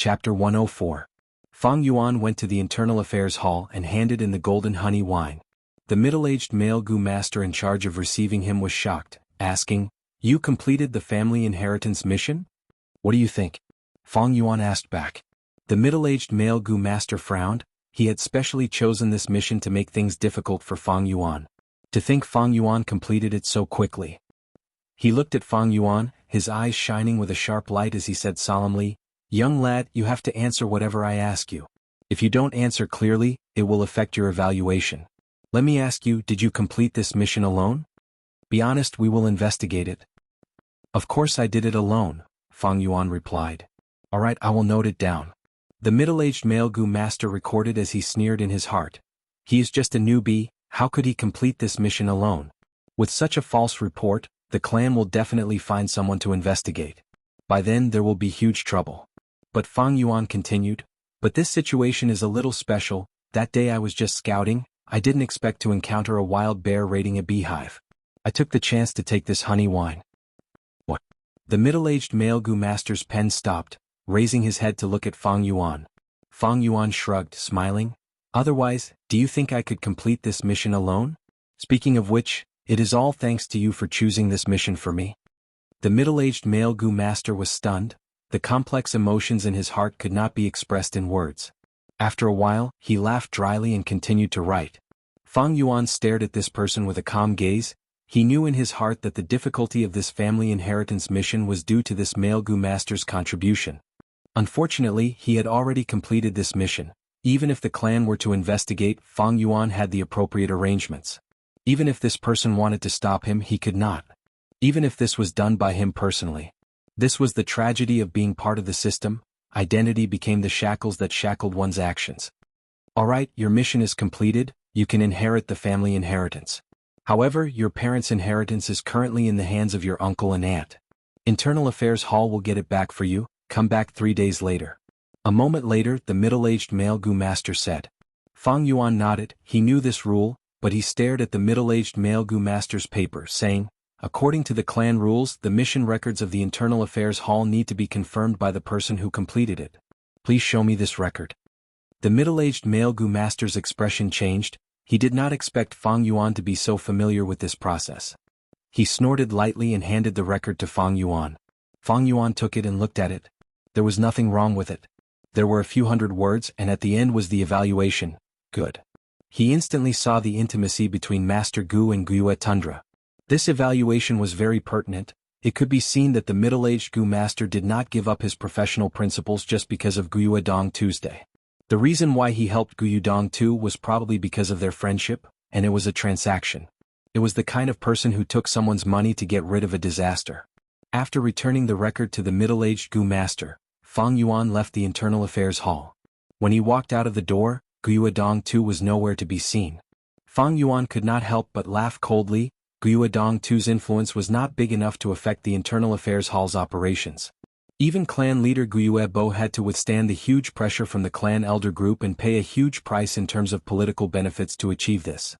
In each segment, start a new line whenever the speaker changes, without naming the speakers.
Chapter 104. Fang Yuan went to the Internal Affairs Hall and handed in the golden honey wine. The middle-aged male Gu master in charge of receiving him was shocked, asking, "You completed the family inheritance mission? What do you think?" Fang Yuan asked back. The middle-aged male Gu master frowned. He had specially chosen this mission to make things difficult for Fang Yuan. To think Fang Yuan completed it so quickly. He looked at Fang Yuan, his eyes shining with a sharp light as he said solemnly, "Young lad, you have to answer whatever I ask you. If you don't answer clearly, it will affect your evaluation. Let me ask you, did you complete this mission alone? Be honest, we will investigate it." "Of course I did it alone," Fang Yuan replied. "All right, I will note it down." The middle-aged male Gu master recorded as he sneered in his heart. He is just a newbie, how could he complete this mission alone? With such a false report, the clan will definitely find someone to investigate. By then there will be huge trouble. But Fang Yuan continued, "But this situation is a little special. That day I was just scouting, I didn't expect to encounter a wild bear raiding a beehive. I took the chance to take this honey wine." "What?" The middle-aged male Gu master's pen stopped, raising his head to look at Fang Yuan. Fang Yuan shrugged, smiling. "Otherwise, do you think I could complete this mission alone? Speaking of which, it is all thanks to you for choosing this mission for me." The middle-aged male Gu master was stunned. The complex emotions in his heart could not be expressed in words. After a while, he laughed dryly and continued to write. Fang Yuan stared at this person with a calm gaze. He knew in his heart that the difficulty of this family inheritance mission was due to this male Gu master's contribution. Unfortunately, he had already completed this mission. Even if the clan were to investigate, Fang Yuan had the appropriate arrangements. Even if this person wanted to stop him, he could not. Even if this was done by him personally. This was the tragedy of being part of the system. Identity became the shackles that shackled one's actions. "All right, your mission is completed, you can inherit the family inheritance. However, your parents' inheritance is currently in the hands of your uncle and aunt. Internal Affairs Hall will get it back for you, come back 3 days later." A moment later, the middle-aged male Gu master said. Fang Yuan nodded. He knew this rule, but he stared at the middle-aged male Gu master's paper, saying, "According to the clan rules, the mission records of the Internal Affairs Hall need to be confirmed by the person who completed it. Please show me this record." The middle-aged male Gu master's expression changed. He did not expect Fang Yuan to be so familiar with this process. He snorted lightly and handed the record to Fang Yuan. Fang Yuan took it and looked at it. There was nothing wrong with it. There were a few hundred words, and at the end was the evaluation. Good. He instantly saw the intimacy between Master Gu and Guiyue Tundra. This evaluation was very pertinent. It could be seen that the middle-aged Gu master did not give up his professional principles just because of Guiyue Dong Tuesday. The reason why he helped Guiyue Dong Tu was probably because of their friendship, and it was a transaction. It was the kind of person who took someone's money to get rid of a disaster. After returning the record to the middle-aged Gu master, Fang Yuan left the Internal Affairs Hall. When he walked out of the door, Guiyue Dong Tu was nowhere to be seen. Fang Yuan could not help but laugh coldly. Guiyue Dong Tu's influence was not big enough to affect the Internal Affairs Hall's operations. Even clan leader Guiyue Bo had to withstand the huge pressure from the clan elder group and pay a huge price in terms of political benefits to achieve this.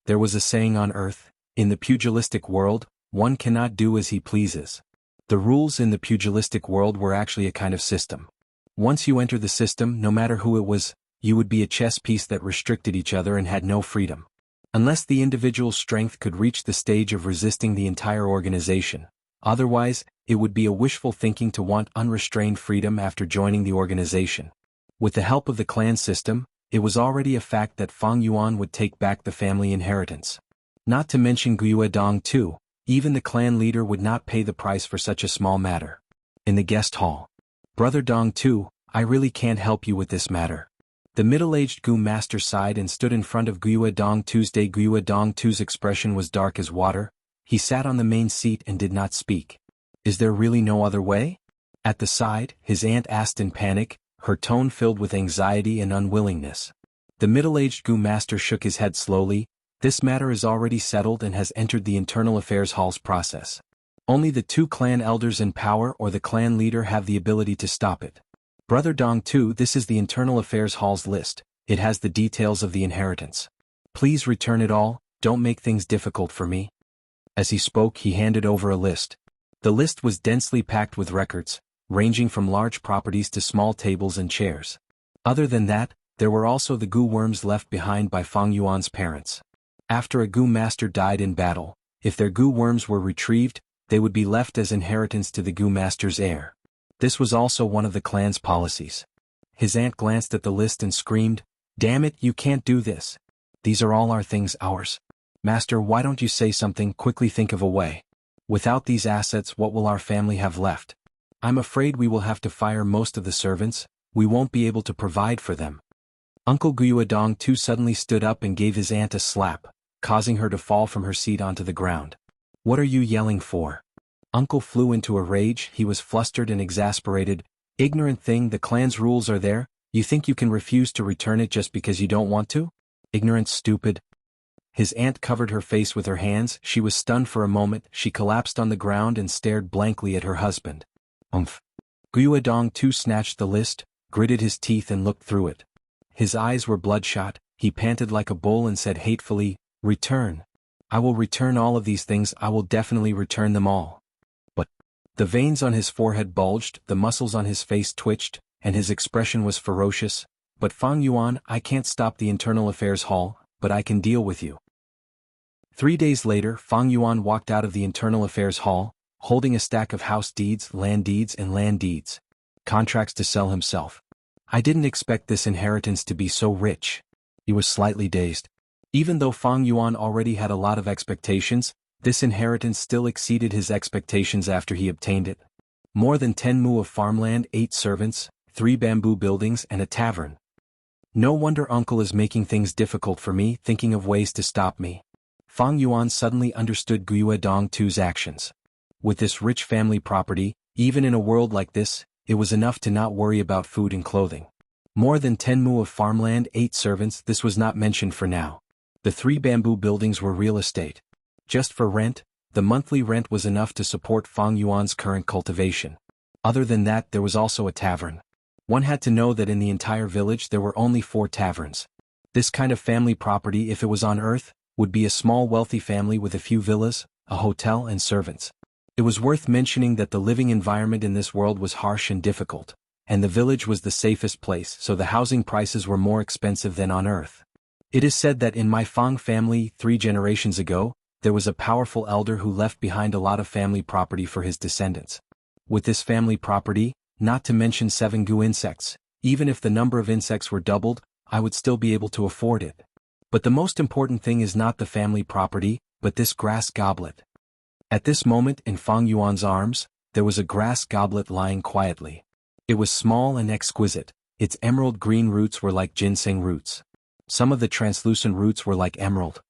There was a saying on Earth, in the pugilistic world, one cannot do as he pleases. The rules in the pugilistic world were actually a kind of system. Once you enter the system, no matter who it was, you would be a chess piece that restricted each other and had no freedom. Unless the individual's strength could reach the stage of resisting the entire organization. Otherwise, it would be a wishful thinking to want unrestrained freedom after joining the organization. With the help of the clan system, it was already a fact that Fang Yuan would take back the family inheritance. Not to mention Guiyue Dong Tu, even the clan leader would not pay the price for such a small matter. In the guest hall. "Brother Dong Tu, I really can't help you with this matter." The middle-aged Gu master sighed and stood in front of Guiyue Dong Tuesday. Guiyue Dong Tu's expression was dark as water. He sat on the main seat and did not speak. "Is there really no other way?" At the side, his aunt asked in panic, her tone filled with anxiety and unwillingness. The middle-aged Gu master shook his head slowly. "This matter is already settled and has entered the Internal Affairs Hall's process. Only the 2 clan elders in power or the clan leader have the ability to stop it. Brother Dong Tu, this is the Internal Affairs Hall's list. It has the details of the inheritance. Please return it all, don't make things difficult for me." As he spoke, he handed over a list. The list was densely packed with records. ranging from large properties to small tables and chairs. Other than that, there were also the goo worms left behind by Fang Yuan's parents. After a goo master died in battle, if their goo worms were retrieved, they would be left as inheritance to the goo master's heir. This was also one of the clan's policies. His aunt glanced at the list and screamed, "Damn it, you can't do this. These are all our things, ours. Master, why don't you say something? Quickly think of a way. Without these assets, what will our family have left? I'm afraid we will have to fire most of the servants. We won't be able to provide for them." Uncle Guiudong too suddenly stood up and gave his aunt a slap, causing her to fall from her seat onto the ground. "What are you yelling for?" Uncle flew into a rage. He was flustered and exasperated. "Ignorant thing, the clan's rules are there. You think you can refuse to return it just because you don't want to? Ignorant, stupid." His aunt covered her face with her hands. She was stunned for a moment. She collapsed on the ground and stared blankly at her husband. Guiudong too snatched the list, gritted his teeth and looked through it. His eyes were bloodshot. He panted like a bull and said hatefully, "Return. I will return all of these things. I will definitely return them all." But the veins on his forehead bulged, the muscles on his face twitched, and his expression was ferocious. "But Fang Yuan, I can't stop the Internal Affairs Hall, but I can deal with you." 3 days later, Fang Yuan walked out of the Internal Affairs Hall, holding a stack of house deeds, and land deeds. Contracts to sell himself. "I didn't expect this inheritance to be so rich." He was slightly dazed. Even though Fang Yuan already had a lot of expectations, this inheritance still exceeded his expectations after he obtained it. More than 10 mu of farmland, 8 servants, 3 bamboo buildings and a tavern. "No wonder uncle is making things difficult for me, thinking of ways to stop me." Fang Yuan suddenly understood Guiudong Tu's actions. With this rich family property, even in a world like this, it was enough to not worry about food and clothing. More than 10 mu of farmland, 8 servants, this was not mentioned for now. The 3 bamboo buildings were real estate. Just for rent, the monthly rent was enough to support Fang Yuan's current cultivation. Other than that, there was also a tavern. One had to know that in the entire village there were only 4 taverns. This kind of family property, if it was on Earth, would be a small wealthy family with a few villas, a hotel and servants. It was worth mentioning that the living environment in this world was harsh and difficult, and the village was the safest place, so the housing prices were more expensive than on Earth. It is said that in my Fang family 3 generations ago, there was a powerful elder who left behind a lot of family property for his descendants. With this family property, not to mention 7 goo insects, even if the number of insects were doubled, I would still be able to afford it. But the most important thing is not the family property, but this grass goblet. At this moment in Fang Yuan's arms, there was a grass goblet lying quietly. It was small and exquisite. Its emerald green roots were like ginseng roots. Some of the translucent roots were like emerald.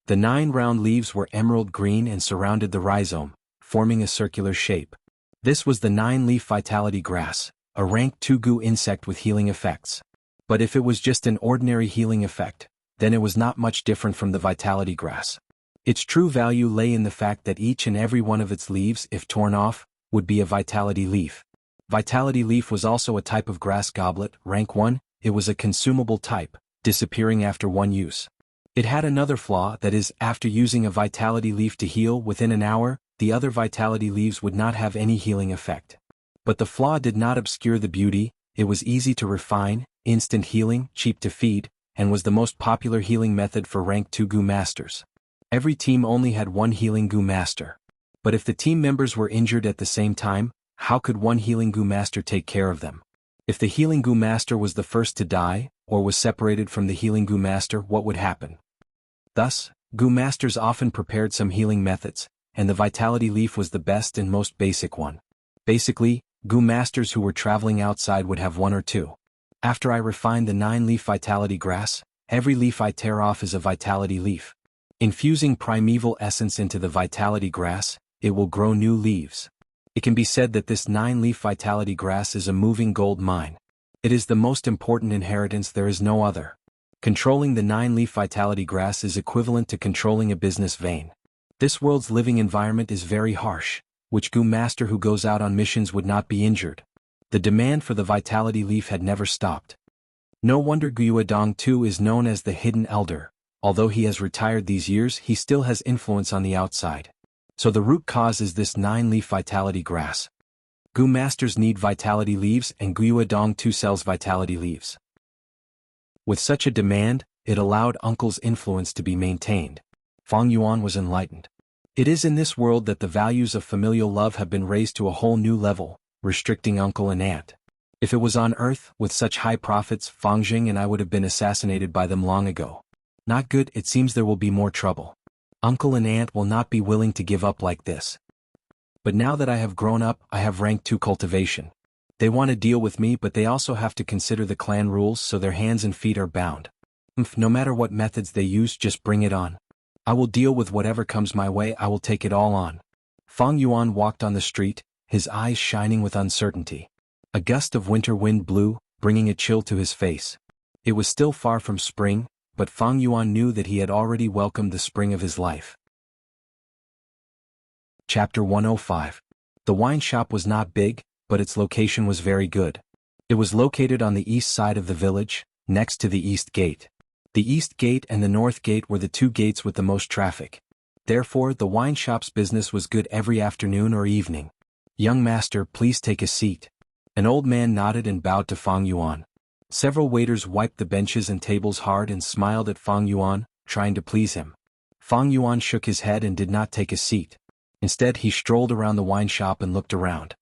The 9 round leaves were emerald green and surrounded the rhizome, forming a circular shape. This was the 9-leaf vitality grass, a rank 2 goo insect with healing effects. But if it was just an ordinary healing effect, then it was not much different from the vitality grass. Its true value lay in the fact that each and every one of its leaves, if torn off, would be a vitality leaf. Vitality leaf was also a type of grass goblet, rank 1, it was a consumable type, disappearing after 1 use. It had another flaw, that is, after using a vitality leaf to heal within an hour, the other vitality leaves would not have any healing effect. But the flaw did not obscure the beauty. It was easy to refine, instant healing, cheap to feed, and was the most popular healing method for rank 2 goo masters. Every team only had 1 healing goo master. But if the team members were injured at the same time, how could 1 healing goo master take care of them? If the healing goo master was the first to die, or was separated from the healing goo master, what would happen? Thus, goo masters often prepared some healing methods, and the vitality leaf was the best and most basic one. Basically, goo masters who were traveling outside would have 1 or 2. After I refine the 9-leaf vitality grass, every leaf I tear off is a vitality leaf. Infusing primeval essence into the vitality grass, it will grow new leaves. It can be said that this 9-leaf vitality grass is a moving gold mine. It is the most important inheritance, there is no other. Controlling the 9-leaf vitality grass is equivalent to controlling a business vein. This world's living environment is very harsh, which goo master who goes out on missions would not be injured. The demand for the vitality leaf had never stopped. No wonder Guiudong Tu is known as the Hidden Elder. Although he has retired these years, he still has influence on the outside. So the root cause is this 9-leaf vitality grass. Gu masters need vitality leaves and Guyue Dong 2 sells vitality leaves. With such a demand, it allowed uncle's influence to be maintained. Fang Yuan was enlightened. It is in this world that the values of familial love have been raised to a whole new level, restricting uncle and aunt. If it was on Earth, with such high profits, Fang Jing and I would have been assassinated by them long ago. Not good, it seems there will be more trouble. Uncle and aunt will not be willing to give up like this. But now that I have grown up, I have rank 2 cultivation. They want to deal with me, but they also have to consider the clan rules, so their hands and feet are bound. No matter what methods they use, just bring it on. I will deal with whatever comes my way, I will take it all on. Fang Yuan walked on the street, his eyes shining with uncertainty. A gust of winter wind blew, bringing a chill to his face. It was still far from spring, but Fang Yuan knew that he had already welcomed the spring of his life. Chapter 105. The wine shop was not big, but its location was very good. It was located on the east side of the village, next to the east gate. The east gate and the north gate were the 2 gates with the most traffic. Therefore, the wine shop's business was good every afternoon or evening. "Young master, please take a seat." An old man nodded and bowed to Fang Yuan. Several waiters wiped the benches and tables hard and smiled at Fang Yuan, trying to please him. Fang Yuan shook his head and did not take a seat. Instead, he strolled around the wine shop and looked around.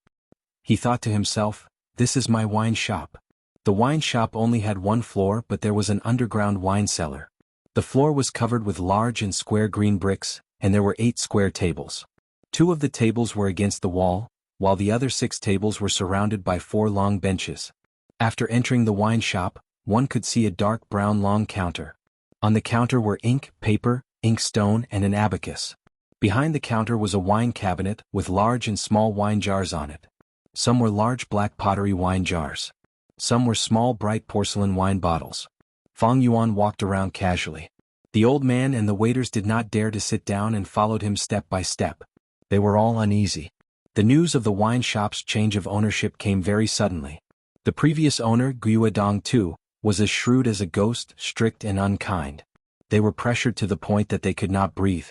He thought to himself, "This is my wine shop." The wine shop only had 1 floor, but there was an underground wine cellar. The floor was covered with large and square green bricks, and there were 8 square tables. 2 of the tables were against the wall, while the other 6 tables were surrounded by 4 long benches. After entering the wine shop, one could see a dark brown long counter. On the counter were ink, paper, inkstone, and an abacus. Behind the counter was a wine cabinet with large and small wine jars on it. Some were large black pottery wine jars. Some were small bright porcelain wine bottles. Fang Yuan walked around casually. The old man and the waiters did not dare to sit down and followed him step by step. They were all uneasy. The news of the wine shop's change of ownership came very suddenly. The previous owner, Guyue Dong 2, was as shrewd as a ghost, strict and unkind. They were pressured to the point that they could not breathe.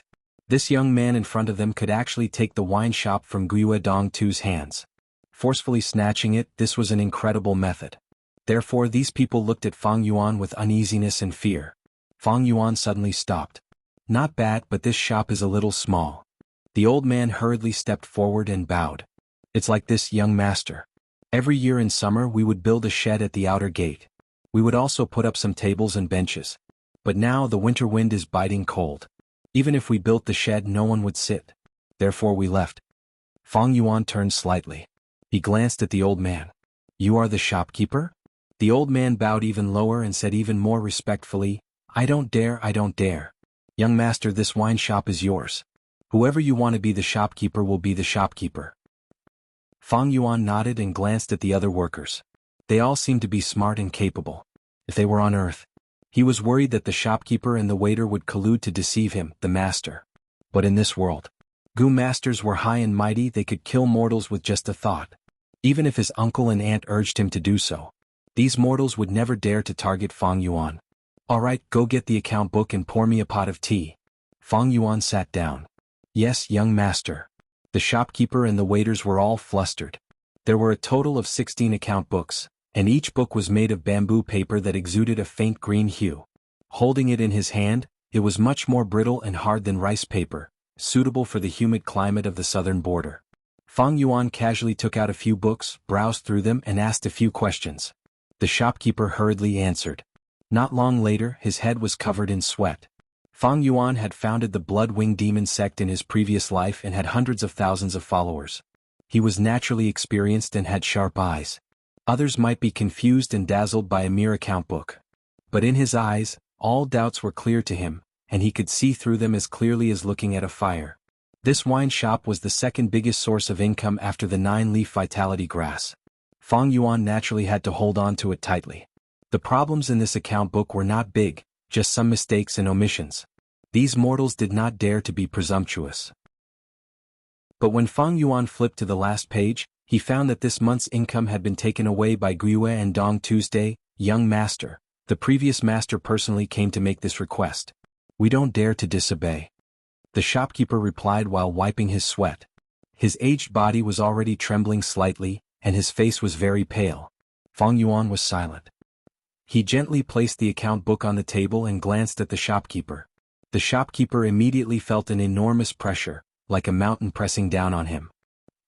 This young man in front of them could actually take the wine shop from Guyue Dong 2's hands. Forcefully snatching it, this was an incredible method. Therefore, these people looked at Fang Yuan with uneasiness and fear. Fang Yuan suddenly stopped. "Not bad, but this shop is a little small." The old man hurriedly stepped forward and bowed. "It's like this, young master. Every year in summer we would build a shed at the outer gate. We would also put up some tables and benches. But now the winter wind is biting cold. Even if we built the shed, no one would sit. Therefore we left." Fang Yuan turned slightly. He glanced at the old man. "You are the shopkeeper?" The old man bowed even lower and said even more respectfully, I don't dare. Young master, this wine shop is yours. Whoever you want to be the shopkeeper will be the shopkeeper." Fang Yuan nodded and glanced at the other workers. They all seemed to be smart and capable. If they were on Earth. He was worried that the shopkeeper and the waiter would collude to deceive him, the master. But in this world, Gu masters were high and mighty, they could kill mortals with just a thought. Even if his uncle and aunt urged him to do so, these mortals would never dare to target Fang Yuan. "Alright, go get the account book and pour me a pot of tea." Fang Yuan sat down. "Yes, young master." The shopkeeper and the waiters were all flustered. There were a total of 16 account books, and each book was made of bamboo paper that exuded a faint green hue. Holding it in his hand, it was much more brittle and hard than rice paper, suitable for the humid climate of the southern border. Fang Yuan casually took out a few books, browsed through them and asked a few questions. The shopkeeper hurriedly answered. Not long later, his head was covered in sweat. Fang Yuan had founded the Blood-Winged Demon sect in his previous life and had hundreds of thousands of followers. He was naturally experienced and had sharp eyes. Others might be confused and dazzled by a mere account book. But in his eyes, all doubts were clear to him, and he could see through them as clearly as looking at a fire. This wine shop was the second biggest source of income after the 9-leaf vitality grass. Fang Yuan naturally had to hold on to it tightly. The problems in this account book were not big, just some mistakes and omissions. These mortals did not dare to be presumptuous. But when Fang Yuan flipped to the last page, he found that this month's income had been taken away by Guyue and Dong Tuesday. "Young master, the previous master personally came to make this request. We don't dare to disobey." The shopkeeper replied while wiping his sweat. His aged body was already trembling slightly, and his face was very pale. Fang Yuan was silent. He gently placed the account book on the table and glanced at the shopkeeper. The shopkeeper immediately felt an enormous pressure, like a mountain pressing down on him.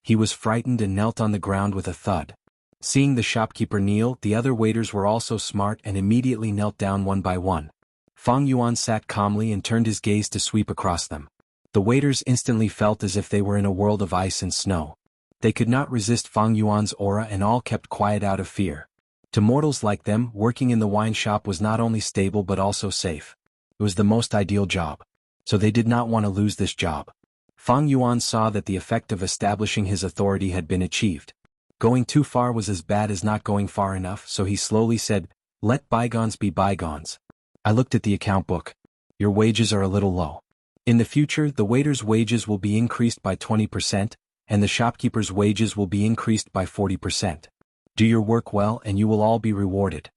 He was frightened and knelt on the ground with a thud. Seeing the shopkeeper kneel, the other waiters were also smart and immediately knelt down one by one. Fang Yuan sat calmly and turned his gaze to sweep across them. The waiters instantly felt as if they were in a world of ice and snow. They could not resist Fang Yuan's aura and all kept quiet out of fear. To mortals like them, working in the wine shop was not only stable but also safe. It was the most ideal job. So they did not want to lose this job. Fang Yuan saw that the effect of establishing his authority had been achieved. Going too far was as bad as not going far enough, so he slowly said, "Let bygones be bygones." I looked at the account book. Your wages are a little low. In the future, the waiters' wages will be increased by 20%, and the shopkeepers' wages will be increased by 40%. Do your work well and you will all be rewarded.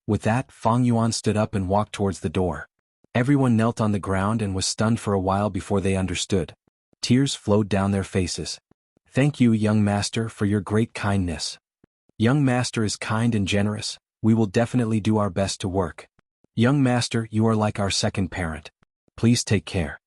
With that, Fang Yuan stood up and walked towards the door. Everyone knelt on the ground and was stunned for a while before they understood. Tears flowed down their faces. Thank you, young master, for your great kindness. Young master is kind and generous. We will definitely do our best to work. Young master, you are like our second parent. Please take care.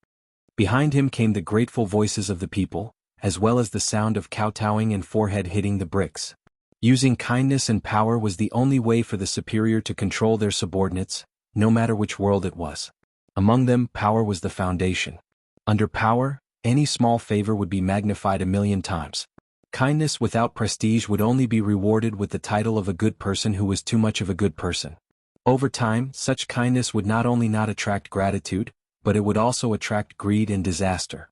Behind him came the grateful voices of the people, as well as the sound of kowtowing and forehead hitting the bricks. Using kindness and power was the only way for the superior to control their subordinates, no matter which world it was. Among them, power was the foundation. Under power, any small favor would be magnified 1,000,000 times. Kindness without prestige would only be rewarded with the title of a good person who was too much of a good person. Over time, such kindness would not only not attract gratitude, but it would also attract greed and disaster.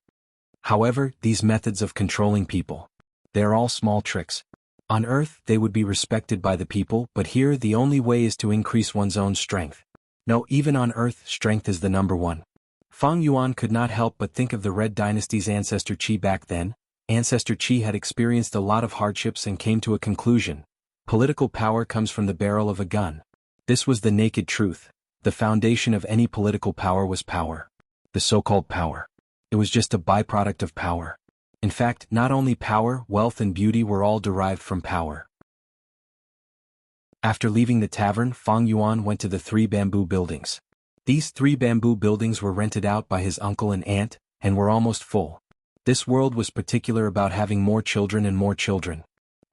However, these methods of controlling people, they are all small tricks. On Earth, they would be respected by the people, but here the only way is to increase one's own strength. No, even on Earth, strength is the number one. Fang Yuan could not help but think of the Red Dynasty's ancestor Qi back then. Ancestor Qi had experienced a lot of hardships and came to a conclusion. Political power comes from the barrel of a gun. This was the naked truth. The foundation of any political power was power. The so-called power. It was just a byproduct of power. In fact, not only power, wealth and beauty were all derived from power. After leaving the tavern, Fang Yuan went to the 3 bamboo buildings. These 3 bamboo buildings were rented out by his uncle and aunt, and were almost full. This world was particular about having more children and more children.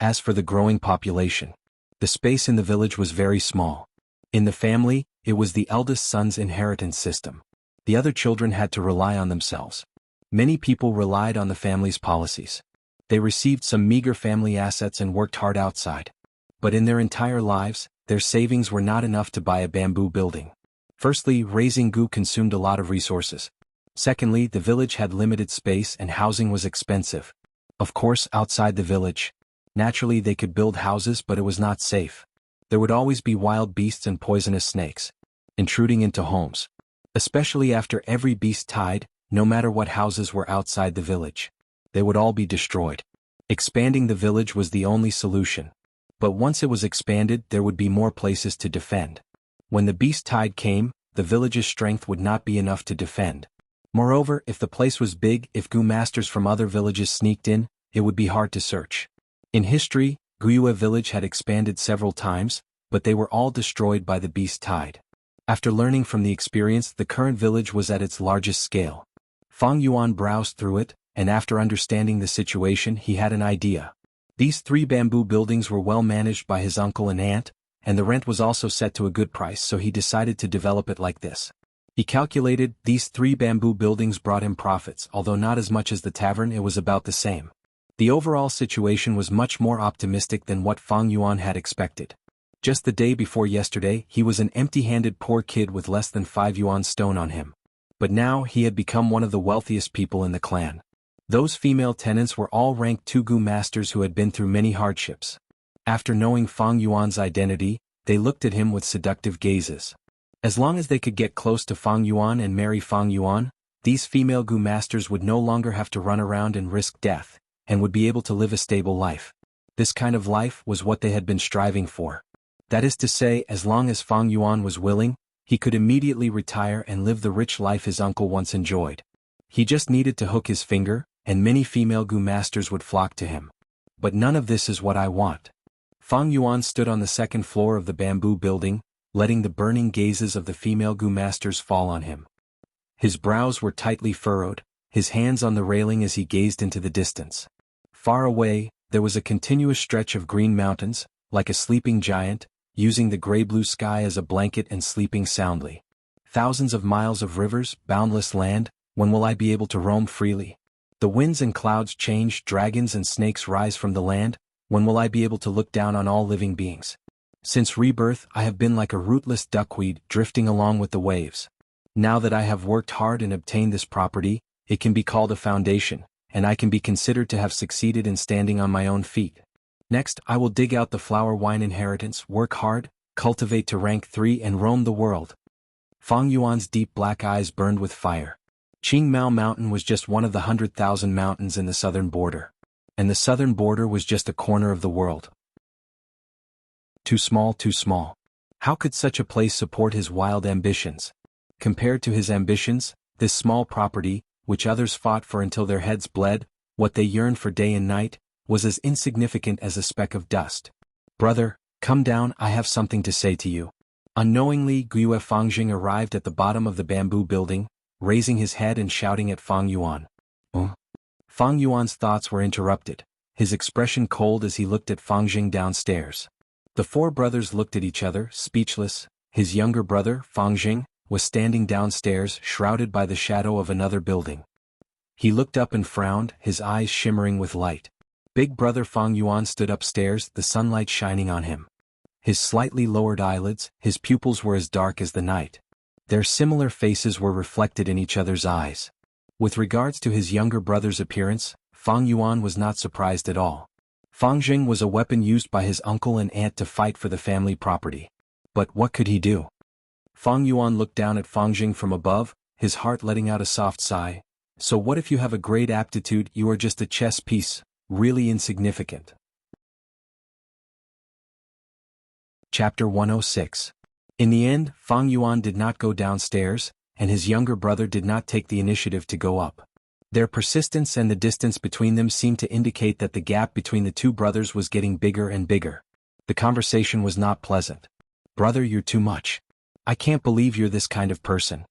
As for the growing population, the space in the village was very small. In the family, it was the eldest son's inheritance system. The other children had to rely on themselves. Many people relied on the family's policies. They received some meager family assets and worked hard outside. But in their entire lives, their savings were not enough to buy a bamboo building. Firstly, raising gu consumed a lot of resources. Secondly, the village had limited space and housing was expensive. Of course, outside the village, naturally they could build houses, but it was not safe. There would always be wild beasts and poisonous snakes intruding into homes. Especially after every beast died, no matter what houses were outside the village, they would all be destroyed. Expanding the village was the only solution. But once it was expanded, there would be more places to defend. When the beast tide came, the village's strength would not be enough to defend. Moreover, if the place was big, if gu masters from other villages sneaked in, it would be hard to search. In history, Guyue village had expanded several times, but they were all destroyed by the beast tide. After learning from the experience, the current village was at its largest scale. Fang Yuan browsed through it, and after understanding the situation, he had an idea. These 3 bamboo buildings were well managed by his uncle and aunt, and the rent was also set to a good price, so he decided to develop it like this. He calculated these 3 bamboo buildings brought him profits, although not as much as the tavern, it was about the same. The overall situation was much more optimistic than what Fang Yuan had expected. Just the day before yesterday, he was an empty-handed poor kid with less than 5 yuan stone on him. But now he had become one of the wealthiest people in the clan. Those female tenants were all ranked 2 gu masters who had been through many hardships. After knowing Fang Yuan's identity, they looked at him with seductive gazes. As long as they could get close to Fang Yuan and marry Fang Yuan, these female gu masters would no longer have to run around and risk death, and would be able to live a stable life. This kind of life was what they had been striving for. That is to say, as long as Fang Yuan was willing, he could immediately retire and live the rich life his uncle once enjoyed. He just needed to hook his finger, and many female Gu masters would flock to him. But none of this is what I want. Fang Yuan stood on the second floor of the bamboo building, letting the burning gazes of the female Gu masters fall on him. His brows were tightly furrowed, his hands on the railing as he gazed into the distance. Far away, there was a continuous stretch of green mountains, like a sleeping giant, using the gray-blue sky as a blanket and sleeping soundly. Thousands of miles of rivers, boundless land, when will I be able to roam freely? The winds and clouds change, dragons and snakes rise from the land, when will I be able to look down on all living beings? Since rebirth, I have been like a rootless duckweed drifting along with the waves. Now that I have worked hard and obtained this property, it can be called a foundation, and I can be considered to have succeeded in standing on my own feet. Next, I will dig out the flower wine inheritance, work hard, cultivate to rank 3 and roam the world. Fang Yuan's deep black eyes burned with fire. Qingmao Mountain was just one of the 100,000 mountains in the southern border. And the southern border was just a corner of the world. Too small, too small. How could such a place support his wild ambitions? Compared to his ambitions, this small property, which others fought for until their heads bled, what they yearned for day and night, was as insignificant as a speck of dust. Brother, come down, I have something to say to you. Unknowingly, Gue Fangjing arrived at the bottom of the bamboo building, raising his head and shouting at Fang Yuan. Fang Yuan's thoughts were interrupted, his expression cold as he looked at Fangjing downstairs. The four brothers looked at each other, speechless. His younger brother, Fangjing, was standing downstairs, shrouded by the shadow of another building. He looked up and frowned, his eyes shimmering with light. Big brother Fang Yuan stood upstairs, the sunlight shining on him. His slightly lowered eyelids, his pupils were as dark as the night. Their similar faces were reflected in each other's eyes. With regards to his younger brother's appearance, Fang Yuan was not surprised at all. Fangjing was a weapon used by his uncle and aunt to fight for the family property. But what could he do? Fang Yuan looked down at Fangjing from above, his heart letting out a soft sigh. So what if you have a great aptitude, you are just a chess piece, really insignificant. Chapter 106. In the end, Fang Yuan did not go downstairs, and his younger brother did not take the initiative to go up. Their persistence and the distance between them seemed to indicate that the gap between the two brothers was getting bigger and bigger. The conversation was not pleasant. Brother, you're too much. I can't believe you're this kind of person.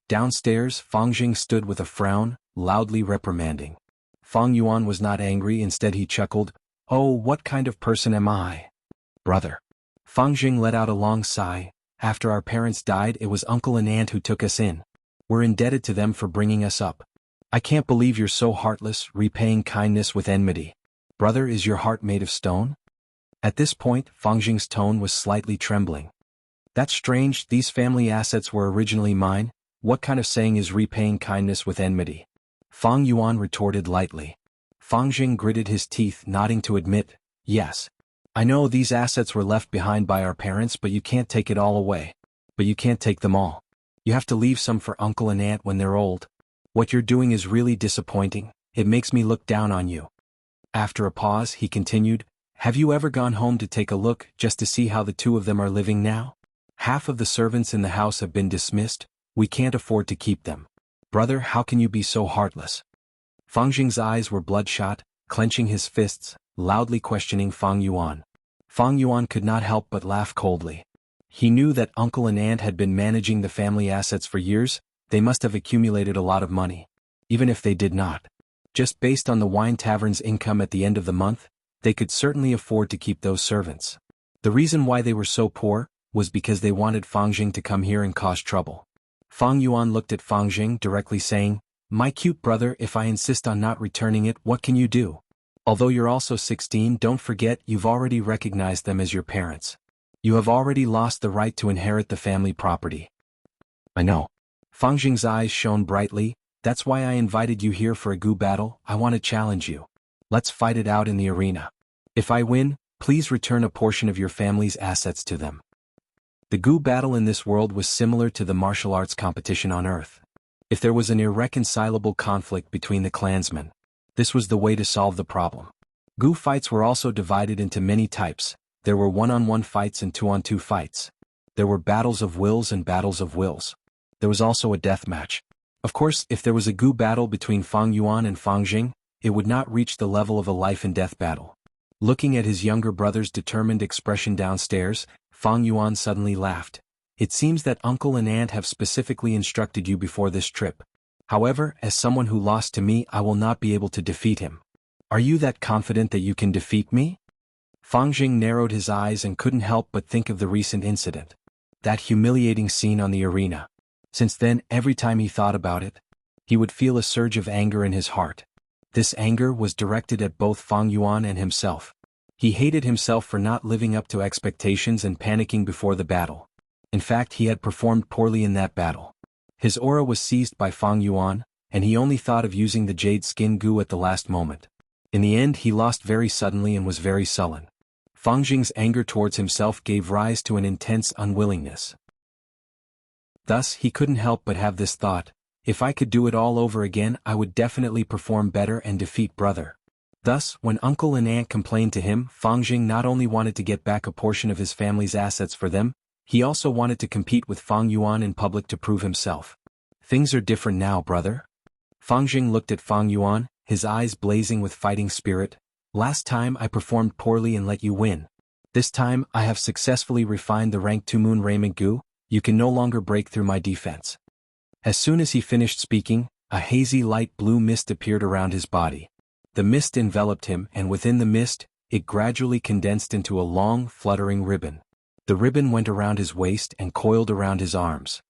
Downstairs, Fangjing stood with a frown, loudly reprimanding. Fang Yuan was not angry, instead he chuckled. Oh, what kind of person am I? Brother. Fangjing let out a long sigh. After our parents died, it was uncle and aunt who took us in. We're indebted to them for bringing us up. I can't believe you're so heartless, repaying kindness with enmity. Brother, is your heart made of stone? At this point, Fangjing's tone was slightly trembling. That's strange, these family assets were originally mine. What kind of saying is repaying kindness with enmity? Fang Yuan retorted lightly. Fangjing gritted his teeth, nodding to admit, yes. I know these assets were left behind by our parents, but you can't take it all away. But you can't take them all. You have to leave some for uncle and aunt when they're old. What you're doing is really disappointing, it makes me look down on you. After a pause, he continued, have you ever gone home to take a look, just to see how the two of them are living now? Half of the servants in the house have been dismissed, we can't afford to keep them. Brother, how can you be so heartless? Fangjing's eyes were bloodshot, clenching his fists, loudly questioning Fang Yuan. Fang Yuan could not help but laugh coldly. He knew that uncle and aunt had been managing the family assets for years, they must have accumulated a lot of money. Even if they did not. Just based on the wine tavern's income at the end of the month, they could certainly afford to keep those servants. The reason why they were so poor was because they wanted Fangjing to come here and cause trouble. Fang Yuan looked at Fangjing directly, saying, my cute brother, if I insist on not returning it, what can you do? Although you're also 16, don't forget you've already recognized them as your parents. You have already lost the right to inherit the family property. I know. Fangjing's eyes shone brightly, that's why I invited you here for a Gu battle, I want to challenge you. Let's fight it out in the arena. If I win, please return a portion of your family's assets to them. The Gu battle in this world was similar to the martial arts competition on Earth. If there was an irreconcilable conflict between the clansmen, this was the way to solve the problem. Gu fights were also divided into many types. There were one-on-one fights and two-on-two fights. There were battles of wills and battles of wills. There was also a death match. Of course, if there was a goo battle between Fang Yuan and Fang Jing, it would not reach the level of a life-and-death battle. Looking at his younger brother's determined expression downstairs, Fang Yuan suddenly laughed. It seems that uncle and aunt have specifically instructed you before this trip. However, as someone who lost to me, I will not be able to defeat him. Are you that confident that you can defeat me? Fang Jing narrowed his eyes and couldn't help but think of the recent incident. That humiliating scene on the arena. Since then, every time he thought about it, he would feel a surge of anger in his heart. This anger was directed at both Fang Yuan and himself. He hated himself for not living up to expectations and panicking before the battle. In fact, he had performed poorly in that battle. His aura was seized by Fang Yuan, and he only thought of using the jade skin goo at the last moment. In the end, he lost very suddenly and was very sullen. Fang Jing's anger towards himself gave rise to an intense unwillingness. Thus, he couldn't help but have this thought: if I could do it all over again, I would definitely perform better and defeat brother. Thus, when uncle and aunt complained to him, Fang Jing not only wanted to get back a portion of his family's assets for them, he also wanted to compete with Fang Yuan in public to prove himself. Things are different now, brother. Fang Jing looked at Fang Yuan, his eyes blazing with fighting spirit. Last time I performed poorly and let you win. This time I have successfully refined the rank 2 moon raiment goo. You can no longer break through my defense. As soon as he finished speaking, a hazy light blue mist appeared around his body. The mist enveloped him, and within the mist, it gradually condensed into a long, fluttering ribbon. The ribbon went around his waist and coiled around his arms.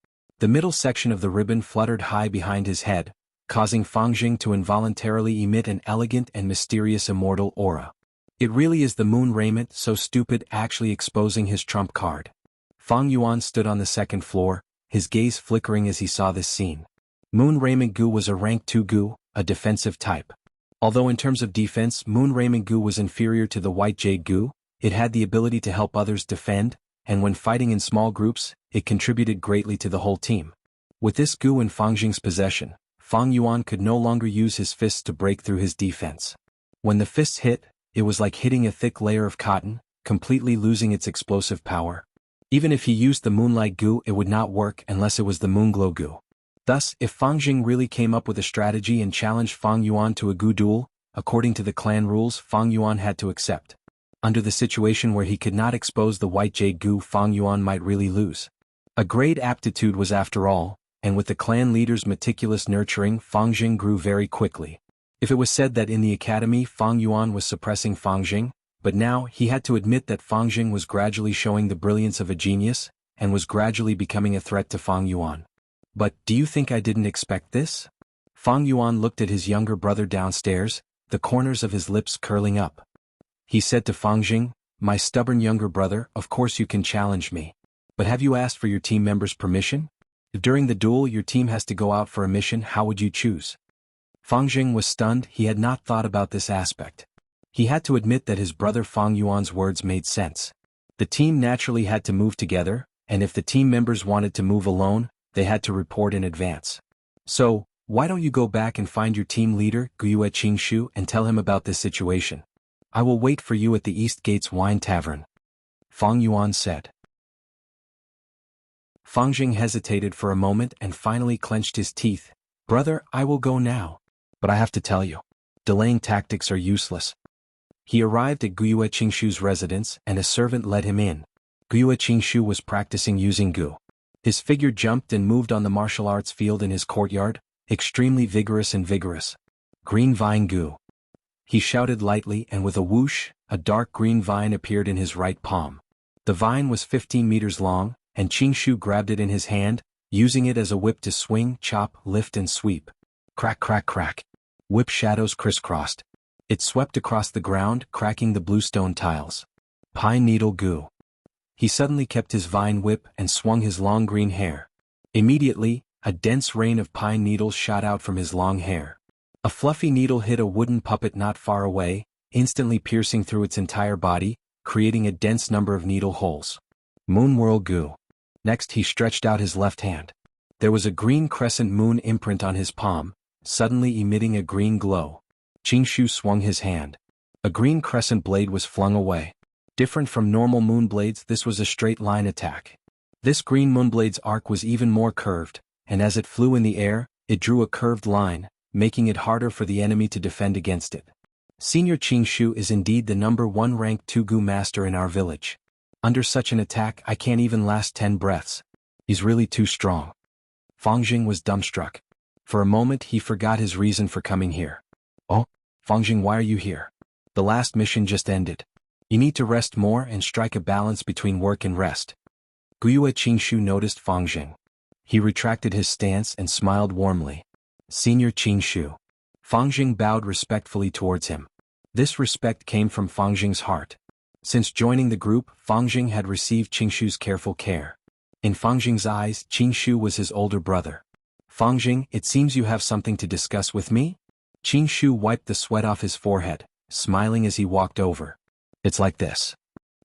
The middle section of the ribbon fluttered high behind his head, causing Fang Jing to involuntarily emit an elegant and mysterious immortal aura. It really is the moon raiment, so stupid, actually exposing his trump card. Fang Yuan stood on the second floor, his gaze flickering as he saw this scene. Moon raiment goo was a rank 2 goo, a defensive type. Although in terms of defense, moon raiment goo was inferior to the white jade goo, it had the ability to help others defend, and when fighting in small groups, it contributed greatly to the whole team. With this goo in Fang Jing's possession, Fang Yuan could no longer use his fists to break through his defense. When the fists hit, it was like hitting a thick layer of cotton, completely losing its explosive power. Even if he used the moonlight goo, it would not work unless it was the moonglow goo. Thus, if Fang Jing really came up with a strategy and challenged Fang Yuan to a goo duel, according to the clan rules, Fang Yuan had to accept. Under the situation where he could not expose the white jade goo, Fang Yuan might really lose. A great aptitude was after all, and with the clan leader's meticulous nurturing, Fang Jing grew very quickly. If it was said that in the academy Fang Yuan was suppressing Fang Jing, but now he had to admit that Fang Jing was gradually showing the brilliance of a genius, and was gradually becoming a threat to Fang Yuan. But, do you think I didn't expect this? Fang Yuan looked at his younger brother downstairs, the corners of his lips curling up. He said to Fang Jing, "My stubborn younger brother, of course you can challenge me. But have you asked for your team members' permission? If during the duel your team has to go out for a mission, how would you choose?" Fang Jing was stunned. He had not thought about this aspect. He had to admit that his brother Fang Yuan's words made sense. The team naturally had to move together, and if the team members wanted to move alone, they had to report in advance. So, why don't you go back and find your team leader, Guiyue Qingshu, and tell him about this situation? I will wait for you at the East Gates Wine Tavern. Fang Yuan said. Fang Jing hesitated for a moment and finally clenched his teeth. "Brother, I will go now. But I have to tell you, delaying tactics are useless." He arrived at Guiyue Qingshu's residence, and a servant led him in. Guiyue Qingshu was practicing using goo. His figure jumped and moved on the martial arts field in his courtyard, extremely vigorous and vigorous. "Green vine goo." He shouted lightly, and with a whoosh, a dark green vine appeared in his right palm. The vine was 15 meters long, and Qingshu grabbed it in his hand, using it as a whip to swing, chop, lift and sweep. Crack crack crack. Whip shadows crisscrossed. It swept across the ground, cracking the bluestone tiles. Pine needle goo. He suddenly kept his vine whip and swung his long green hair. Immediately, a dense rain of pine needles shot out from his long hair. A fluffy needle hit a wooden puppet not far away, instantly piercing through its entire body, creating a dense number of needle holes. Moon whirl goo. Next he stretched out his left hand. There was a green crescent moon imprint on his palm, suddenly emitting a green glow. Qingshu swung his hand. A green crescent blade was flung away. Different from normal moon blades, this was a straight line attack. This green moonblade's arc was even more curved, and as it flew in the air, It drew a curved line, making it harder for the enemy to defend against it. Senior Qingshu is indeed the #1 ranked 2 Gu master in our village. Under such an attack I can't even last 10 breaths. He's really too strong. Fangjing was dumbstruck. For a moment he forgot his reason for coming here. Oh, Fangjing, why are you here? The last mission just ended. You need to rest more and strike a balance between work and rest. Guyue Qingshu noticed Fangjing. He retracted his stance and smiled warmly. Senior Qingshu. Fangjing bowed respectfully towards him. This respect came from Fangjing's heart. Since joining the group, Fangjing had received Qingshu's careful care. In Fangjing's eyes, Qingshu was his older brother. Fangjing, it seems you have something to discuss with me? Qingshu wiped the sweat off his forehead, smiling as he walked over. It's like this.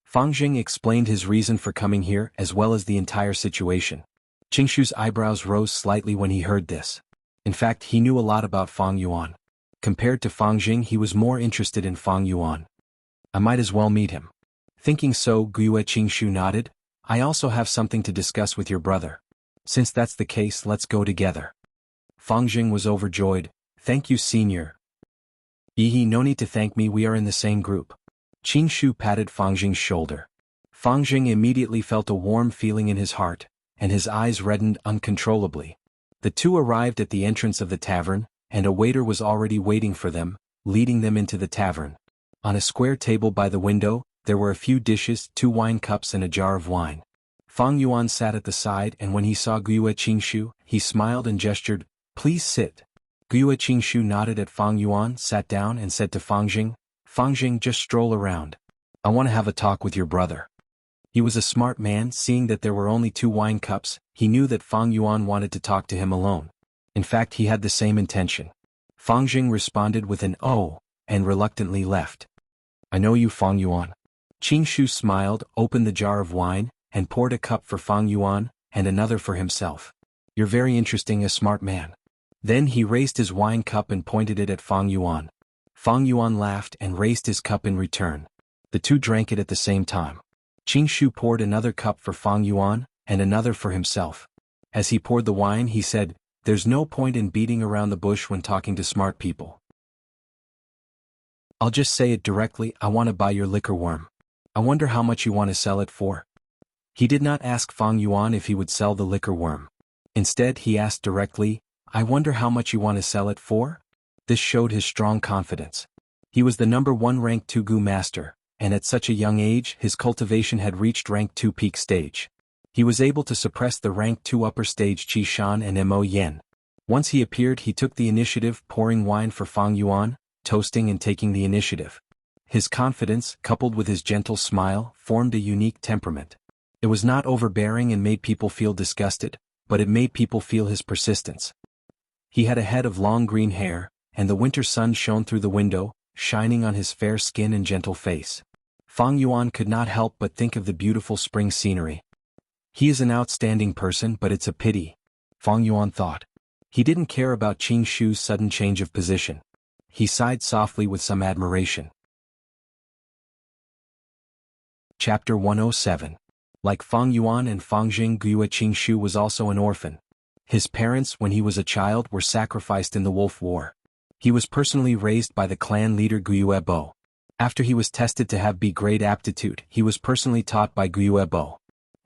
Fangjing explained his reason for coming here as well as the entire situation. Qingshu's eyebrows rose slightly when he heard this. In fact, he knew a lot about Fang Yuan. Compared to Fangjing, he was more interested in Fang Yuan. I might as well meet him. Thinking so, Guyue Qingshu nodded. I also have something to discuss with your brother. Since that's the case, let's go together. Fangjing was overjoyed. Thank you, senior. No need to thank me, we are in the same group. Qingshu patted Fangjing's shoulder. Fangjing immediately felt a warm feeling in his heart, and his eyes reddened uncontrollably. The two arrived at the entrance of the tavern, and a waiter was already waiting for them, leading them into the tavern. On a square table by the window, there were a few dishes, 2 wine cups and a jar of wine. Fang Yuan sat at the side, and when he saw Guyue Qingshu, he smiled and gestured, "Please sit." Guyue Qingshu nodded at Fang Yuan, sat down and said to Fangjing, "Fangjing, just stroll around. I want to have a talk with your brother." He was a smart man. Seeing that there were only 2 wine cups, he knew that Fang Yuan wanted to talk to him alone. In fact, he had the same intention. Fangjing responded with an "oh," and reluctantly left. "I know you, Fang Yuan." Qingshu smiled, opened the jar of wine, and poured a cup for Fang Yuan, and another for himself. "You're very interesting, a smart man." Then he raised his wine cup and pointed it at Fang Yuan. Fang Yuan laughed and raised his cup in return. The two drank it at the same time. Qingshu poured another cup for Fang Yuan, and another for himself. As he poured the wine, he said, "There's no point in beating around the bush when talking to smart people. I'll just say it directly, I want to buy your liquor worm. I wonder how much you want to sell it for." He did not ask Fang Yuan if he would sell the liquor worm. Instead, he asked directly, "I wonder how much you want to sell it for?" This showed his strong confidence. He was the #1 ranked 2 Gu master, and at such a young age his cultivation had reached rank 2 peak stage. He was able to suppress the rank 2 upper stage Qi Shan and Mo Yen. Once he appeared, he took the initiative, pouring wine for Fang Yuan, toasting and taking the initiative. His confidence, coupled with his gentle smile, formed a unique temperament. It was not overbearing and made people feel disgusted, but it made people feel his persistence. He had a head of long green hair, and the winter sun shone through the window, shining on his fair skin and gentle face. Fang Yuan could not help but think of the beautiful spring scenery. He is an outstanding person, but it's a pity, Fang Yuan thought. He didn't care about Qingshu's sudden change of position. He sighed softly with some admiration. Chapter 107. Like Fang Yuan and Fangjing, Guyue Qingshu was also an orphan. His parents, when he was a child, were sacrificed in the Wolf War. He was personally raised by the clan leader Guyue Bo. After he was tested to have B-grade aptitude, he was personally taught by Guyue Bo.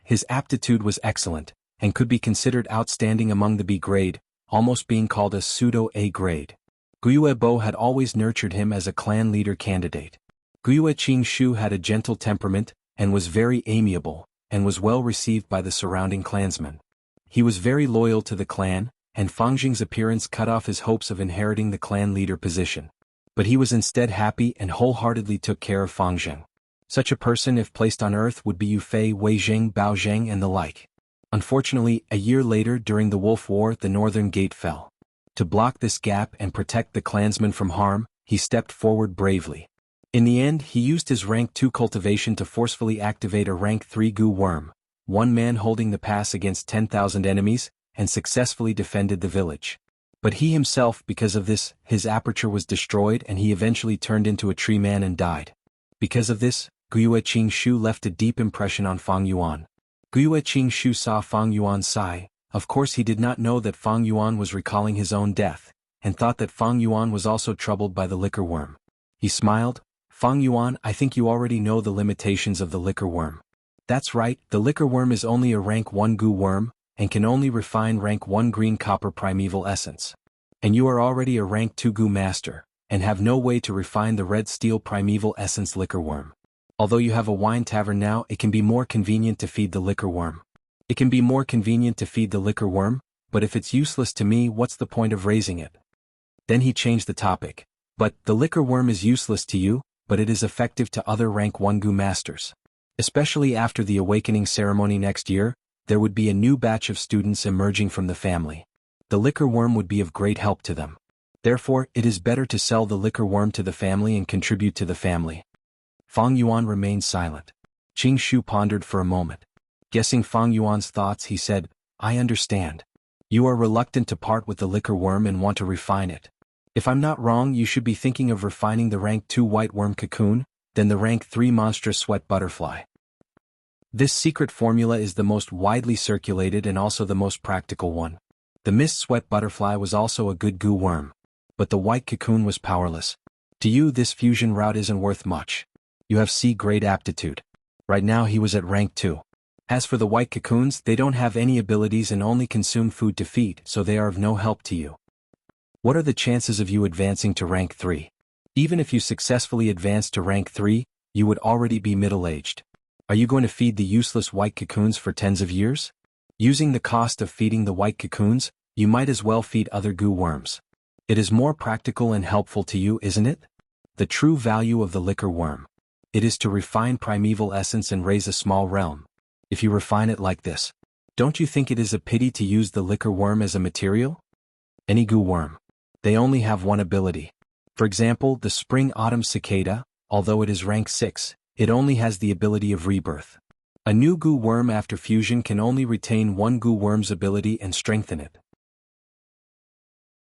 His aptitude was excellent, and could be considered outstanding among the B-grade, almost being called a pseudo-A grade. Guyue Bo had always nurtured him as a clan leader candidate. Guyue Qingshu had a gentle temperament, and was very amiable, and was well received by the surrounding clansmen. He was very loyal to the clan, and Fangjing's appearance cut off his hopes of inheriting the clan leader position. But he was instead happy and wholeheartedly took care of Fangjing. Such a person, if placed on earth, would be Yufei, Weizheng, Baozheng and the like. Unfortunately, a year later during the Wolf War, the northern gate fell. To block this gap and protect the clansmen from harm, he stepped forward bravely. In the end, he used his rank 2 cultivation to forcefully activate a rank 3 Gu worm, one man holding the pass against 10,000 enemies, and successfully defended the village. But he himself, because of this, his aperture was destroyed and he eventually turned into a tree man and died. Because of this, Guyue Qingshu left a deep impression on Fang Yuan. Guyue Qingshu saw Fang Yuan sigh, Of course he did not know that Fang Yuan was recalling his own death, and thought that Fang Yuan was also troubled by the liquor worm. He smiled. Fang Yuan, I think you already know the limitations of the liquor worm. That's right, the liquor worm is only a rank 1 goo worm, and can only refine rank 1 green copper primeval essence. And you are already a rank 2 goo master, and have no way to refine the red steel primeval essence liquor worm. Although you have a wine tavern now, it can be more convenient to feed the liquor worm. It can be more convenient to feed the liquor worm, but if it's useless to me, what's the point of raising it? Then he changed the topic. But, the liquor worm is useless to you, but it is effective to other rank 1 goo masters. Especially after the awakening ceremony next year, there would be a new batch of students emerging from the family. The liquor worm would be of great help to them. Therefore, it is better to sell the liquor worm to the family and contribute to the family. Fang Yuan remained silent. Qing Shu pondered for a moment. Guessing Fang Yuan's thoughts, he said, I understand. You are reluctant to part with the liquor worm and want to refine it. If I'm not wrong, you should be thinking of refining the rank 2 white worm cocoon, then the rank 3 monstrous sweat butterfly. This secret formula is the most widely circulated and also the most practical one. The mist sweat butterfly was also a good goo worm. But the white cocoon was powerless. To you, this fusion route isn't worth much. You have C-grade aptitude. Right now he was at rank 2. As for the white cocoons, they don't have any abilities and only consume food to feed, so they are of no help to you. What are the chances of you advancing to rank 3? Even if you successfully advance to rank 3, you would already be middle-aged. Are you going to feed the useless white cocoons for tens of years? Using the cost of feeding the white cocoons, you might as well feed other goo worms. It is more practical and helpful to you, isn't it? The true value of the liquor worm. It is to refine primeval essence and raise a small realm. If you refine it like this, don't you think it is a pity to use the liquor worm as a material? Any goo worm. They only have one ability. For example, the spring-autumn cicada, although it is rank 6, it only has the ability of rebirth. A new goo worm after fusion can only retain one goo worm's ability and strengthen it.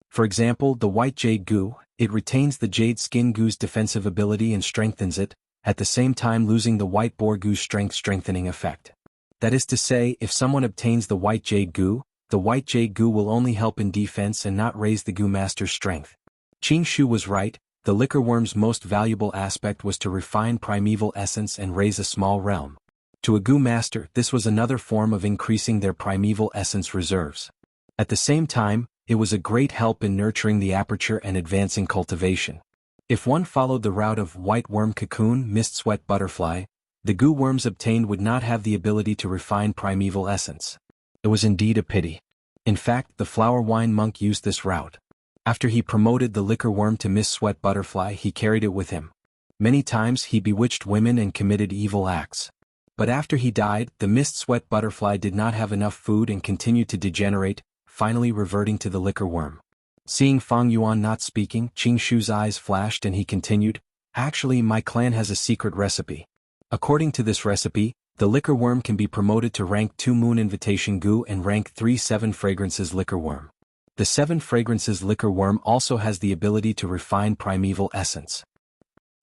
For example, the white jade goo, it retains the jade skin goo's defensive ability and strengthens it, at the same time losing the white boar goo's strengthening effect. That is to say, if someone obtains the white jade goo will only help in defense and not raise the goo master's strength. Qing Shu was right, the liquor worm's most valuable aspect was to refine primeval essence and raise a small realm. To a goo master, this was another form of increasing their primeval essence reserves. At the same time, it was a great help in nurturing the aperture and advancing cultivation. If one followed the route of white worm cocoon, mist sweat butterfly, the goo worms obtained would not have the ability to refine primeval essence. It was indeed a pity. In fact, the flower wine monk used this route. After he promoted the liquor worm to mist sweat butterfly, he carried it with him. Many times he bewitched women and committed evil acts. But after he died, the mist sweat butterfly did not have enough food and continued to degenerate, finally reverting to the liquor worm. Seeing Fang Yuan not speaking, Qing Shu's eyes flashed and he continued, Actually, my clan has a secret recipe. According to this recipe, the liquor worm can be promoted to rank 2 moon invitation goo and rank 3 7 fragrances liquor worm. The 7 fragrances liquor worm also has the ability to refine primeval essence.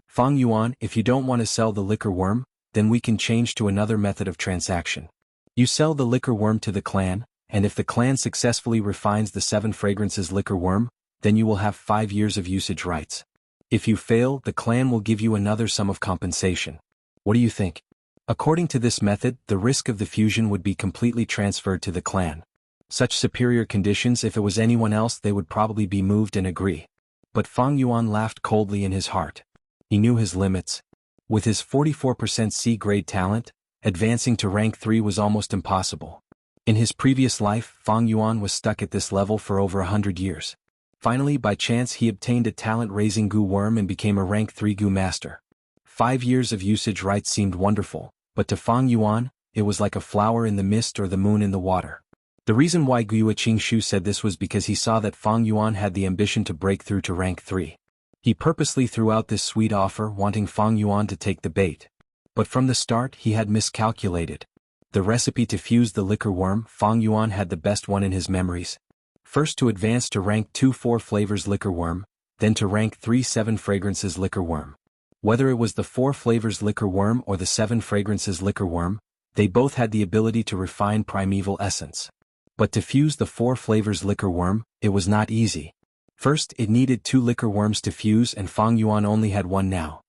Fang Yuan, if you don't want to sell the liquor worm, then we can change to another method of transaction. You sell the liquor worm to the clan, and if the clan successfully refines the 7 fragrances liquor worm, then you will have 5 years of usage rights. If you fail, the clan will give you another sum of compensation. What do you think? According to this method, the risk of the fusion would be completely transferred to the clan. Such superior conditions, if it was anyone else, they would probably be moved and agree. But Fang Yuan laughed coldly in his heart. He knew his limits. With his 44% C-grade talent, advancing to rank 3 was almost impossible. In his previous life, Fang Yuan was stuck at this level for over 100 years. Finally, by chance, he obtained a talent-raising goo worm and became a rank 3 goo master. 5 years of usage rights seemed wonderful, but to Fang Yuan, it was like a flower in the mist or the moon in the water. The reason why Guiyue Qing Shu said this was because he saw that Fang Yuan had the ambition to break through to rank 3. He purposely threw out this sweet offer, wanting Fang Yuan to take the bait. But from the start, he had miscalculated. The recipe to fuse the liquor worm, Fang Yuan had the best one in his memories. First to advance to rank 2 4 flavors liquor worm, then to rank 3 7 fragrances liquor worm. Whether it was the 4 flavors liquor worm or the 7 fragrances liquor worm, they both had the ability to refine primeval essence. But to fuse the 4 flavors liquor worm, it was not easy. First, it needed 2 liquor worms to fuse and Fang Yuan only had 1 now.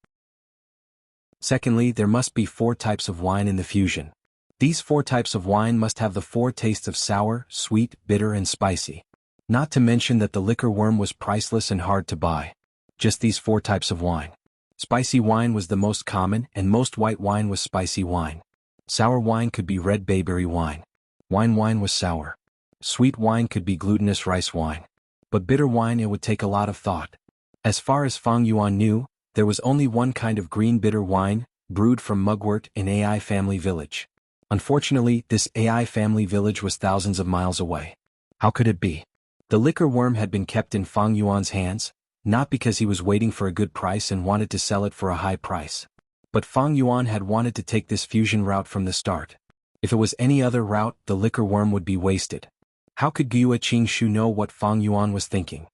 Secondly, there must be 4 types of wine in the fusion. These 4 types of wine must have the 4 tastes of sour, sweet, bitter and spicy. Not to mention that the liquor worm was priceless and hard to buy. Just these 4 types of wine. Spicy wine was the most common and most white wine was spicy wine. Sour wine could be red bayberry wine. Wine was sour. Sweet wine could be glutinous rice wine. But bitter wine it would take a lot of thought. As far as Fang Yuan knew, there was only one kind of green bitter wine, brewed from mugwort in AI family village. Unfortunately, this AI family village was thousands of miles away. How could it be? The liquor worm had been kept in Fang Yuan's hands, not because he was waiting for a good price and wanted to sell it for a high price. But Fang Yuan had wanted to take this fusion route from the start. If it was any other route, the liquor worm would be wasted. How could Guiyue Qingshu know what Fang Yuan was thinking?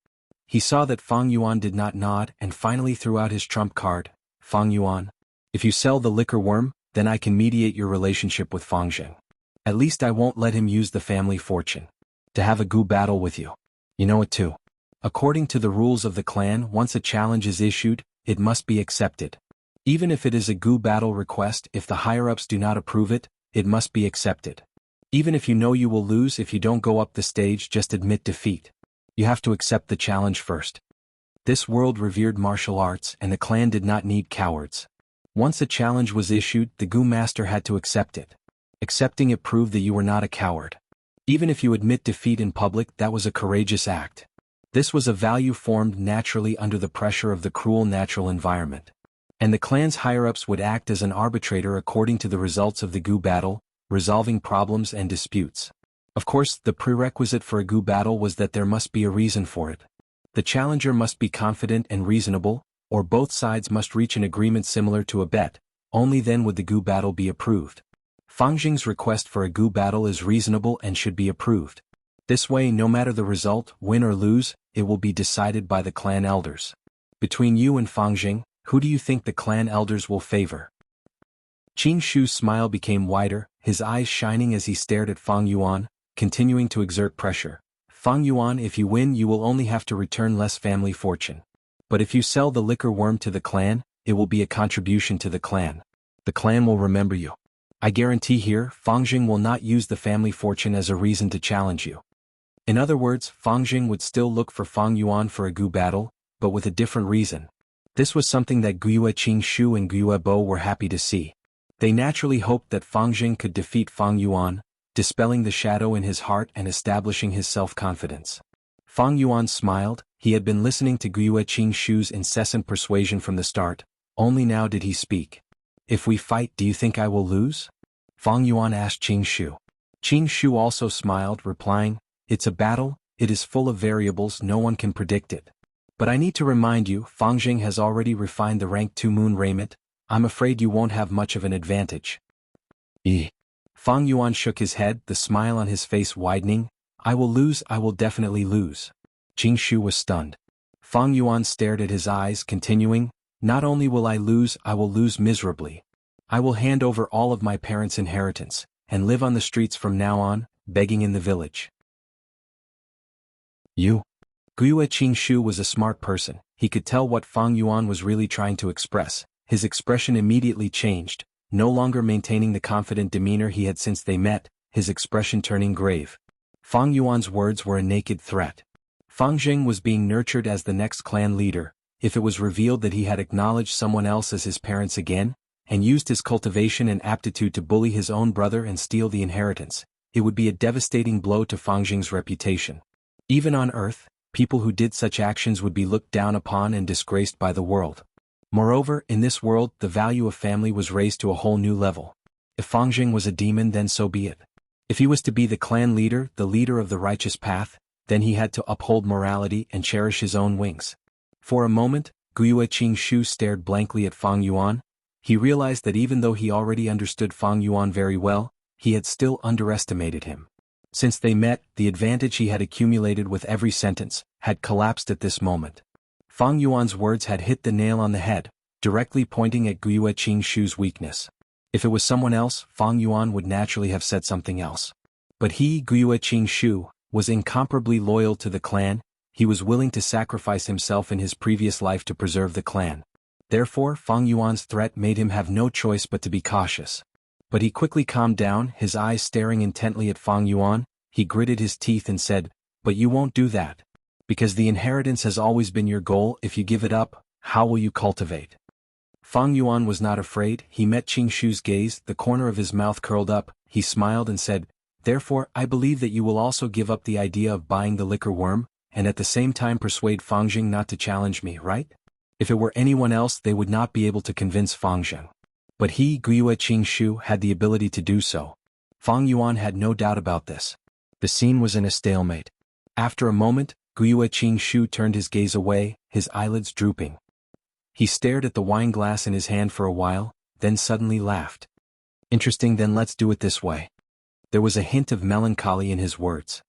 He saw that Fang Yuan did not nod and finally threw out his trump card. Fang Yuan, if you sell the liquor worm, then I can mediate your relationship with Fang Zheng. At least I won't let him use the family fortune to have a gu battle with you. You know it too. According to the rules of the clan, once a challenge is issued, it must be accepted. Even if it is a gu battle request, if the higher-ups do not approve it, it must be accepted. Even if you know you will lose if you don't go up the stage, just admit defeat. You have to accept the challenge first. This world revered martial arts and the clan did not need cowards. Once a challenge was issued, the gu master had to accept it. Accepting it proved that you were not a coward. Even if you admit defeat in public, that was a courageous act. This was a value formed naturally under the pressure of the cruel natural environment. And the clan's higher-ups would act as an arbitrator according to the results of the gu battle, resolving problems and disputes. Of course, the prerequisite for a gu battle was that there must be a reason for it. The challenger must be confident and reasonable, or both sides must reach an agreement similar to a bet, only then would the gu battle be approved. Fang Zheng's request for a gu battle is reasonable and should be approved. This way, no matter the result, win or lose, it will be decided by the clan elders. Between you and Fang Zheng, who do you think the clan elders will favor? Qin Shu's smile became wider, his eyes shining as he stared at Fang Yuan, continuing to exert pressure. Fang Yuan, if you win, you will only have to return less family fortune. But if you sell the liquor worm to the clan, it will be a contribution to the clan. The clan will remember you. I guarantee here, Fang Zheng will not use the family fortune as a reason to challenge you. In other words, Fang Zheng would still look for Fang Yuan for a gu battle, but with a different reason. This was something that Guiyue Qingshu and Guiyue Bo were happy to see. They naturally hoped that Fang Zheng could defeat Fang Yuan, dispelling the shadow in his heart and establishing his self-confidence. Fang Yuan smiled. He had been listening to Guiyue Qingshu's incessant persuasion from the start, only now did he speak. If we fight, do you think I will lose? Fang Yuan asked Qingshu. Qingshu also smiled, replying, it's a battle, it is full of variables, no one can predict it. But I need to remind you, Fang Zheng has already refined the rank 2 moon raiment, I'm afraid you won't have much of an advantage. Fang Yuan shook his head, the smile on his face widening, I will lose, I will definitely lose. Qingshu was stunned. Fang Yuan stared at his eyes, continuing, not only will I will lose miserably. I will hand over all of my parents' inheritance, and live on the streets from now on, begging in the village. You? Guiyue Qingshu was a smart person, he could tell what Fang Yuan was really trying to express. His expression immediately changed, no longer maintaining the confident demeanor he had since they met, his expression turning grave. Fang Yuan's words were a naked threat. Fang Zheng was being nurtured as the next clan leader. If it was revealed that he had acknowledged someone else as his parents again, and used his cultivation and aptitude to bully his own brother and steal the inheritance, it would be a devastating blow to Fang Zheng's reputation. Even on Earth, people who did such actions would be looked down upon and disgraced by the world. Moreover, in this world, the value of family was raised to a whole new level. If Fang Zheng was a demon, then so be it. If he was to be the clan leader, the leader of the righteous path, then he had to uphold morality and cherish his own wings. For a moment, Guiyue Qingshu stared blankly at Fang Yuan. He realized that even though he already understood Fang Yuan very well, he had still underestimated him. Since they met, the advantage he had accumulated with every sentence had collapsed at this moment. Fang Yuan's words had hit the nail on the head, directly pointing at Guiyue Qingshu's weakness. If it was someone else, Fang Yuan would naturally have said something else. But he, Guiyue Qingshu, was incomparably loyal to the clan. He was willing to sacrifice himself in his previous life to preserve the clan. Therefore, Fang Yuan's threat made him have no choice but to be cautious. But he quickly calmed down, his eyes staring intently at Fang Yuan. He gritted his teeth and said, "But you won't do that. Because the inheritance has always been your goal. If you give it up, how will you cultivate?" Fang Yuan was not afraid. He met Qingshu's gaze, the corner of his mouth curled up. He smiled and said, "Therefore, I believe that you will also give up the idea of buying the liquor worm, and at the same time persuade Fangjing not to challenge me, right? If it were anyone else, they would not be able to convince Fangjing. But he, Guiyue Qingshu, had the ability to do so." Fang Yuan had no doubt about this. The scene was in a stalemate. After a moment, Guiyue Qingshu turned his gaze away, his eyelids drooping. He stared at the wine glass in his hand for a while, then suddenly laughed. "Interesting, then let's do it this way." There was a hint of melancholy in his words.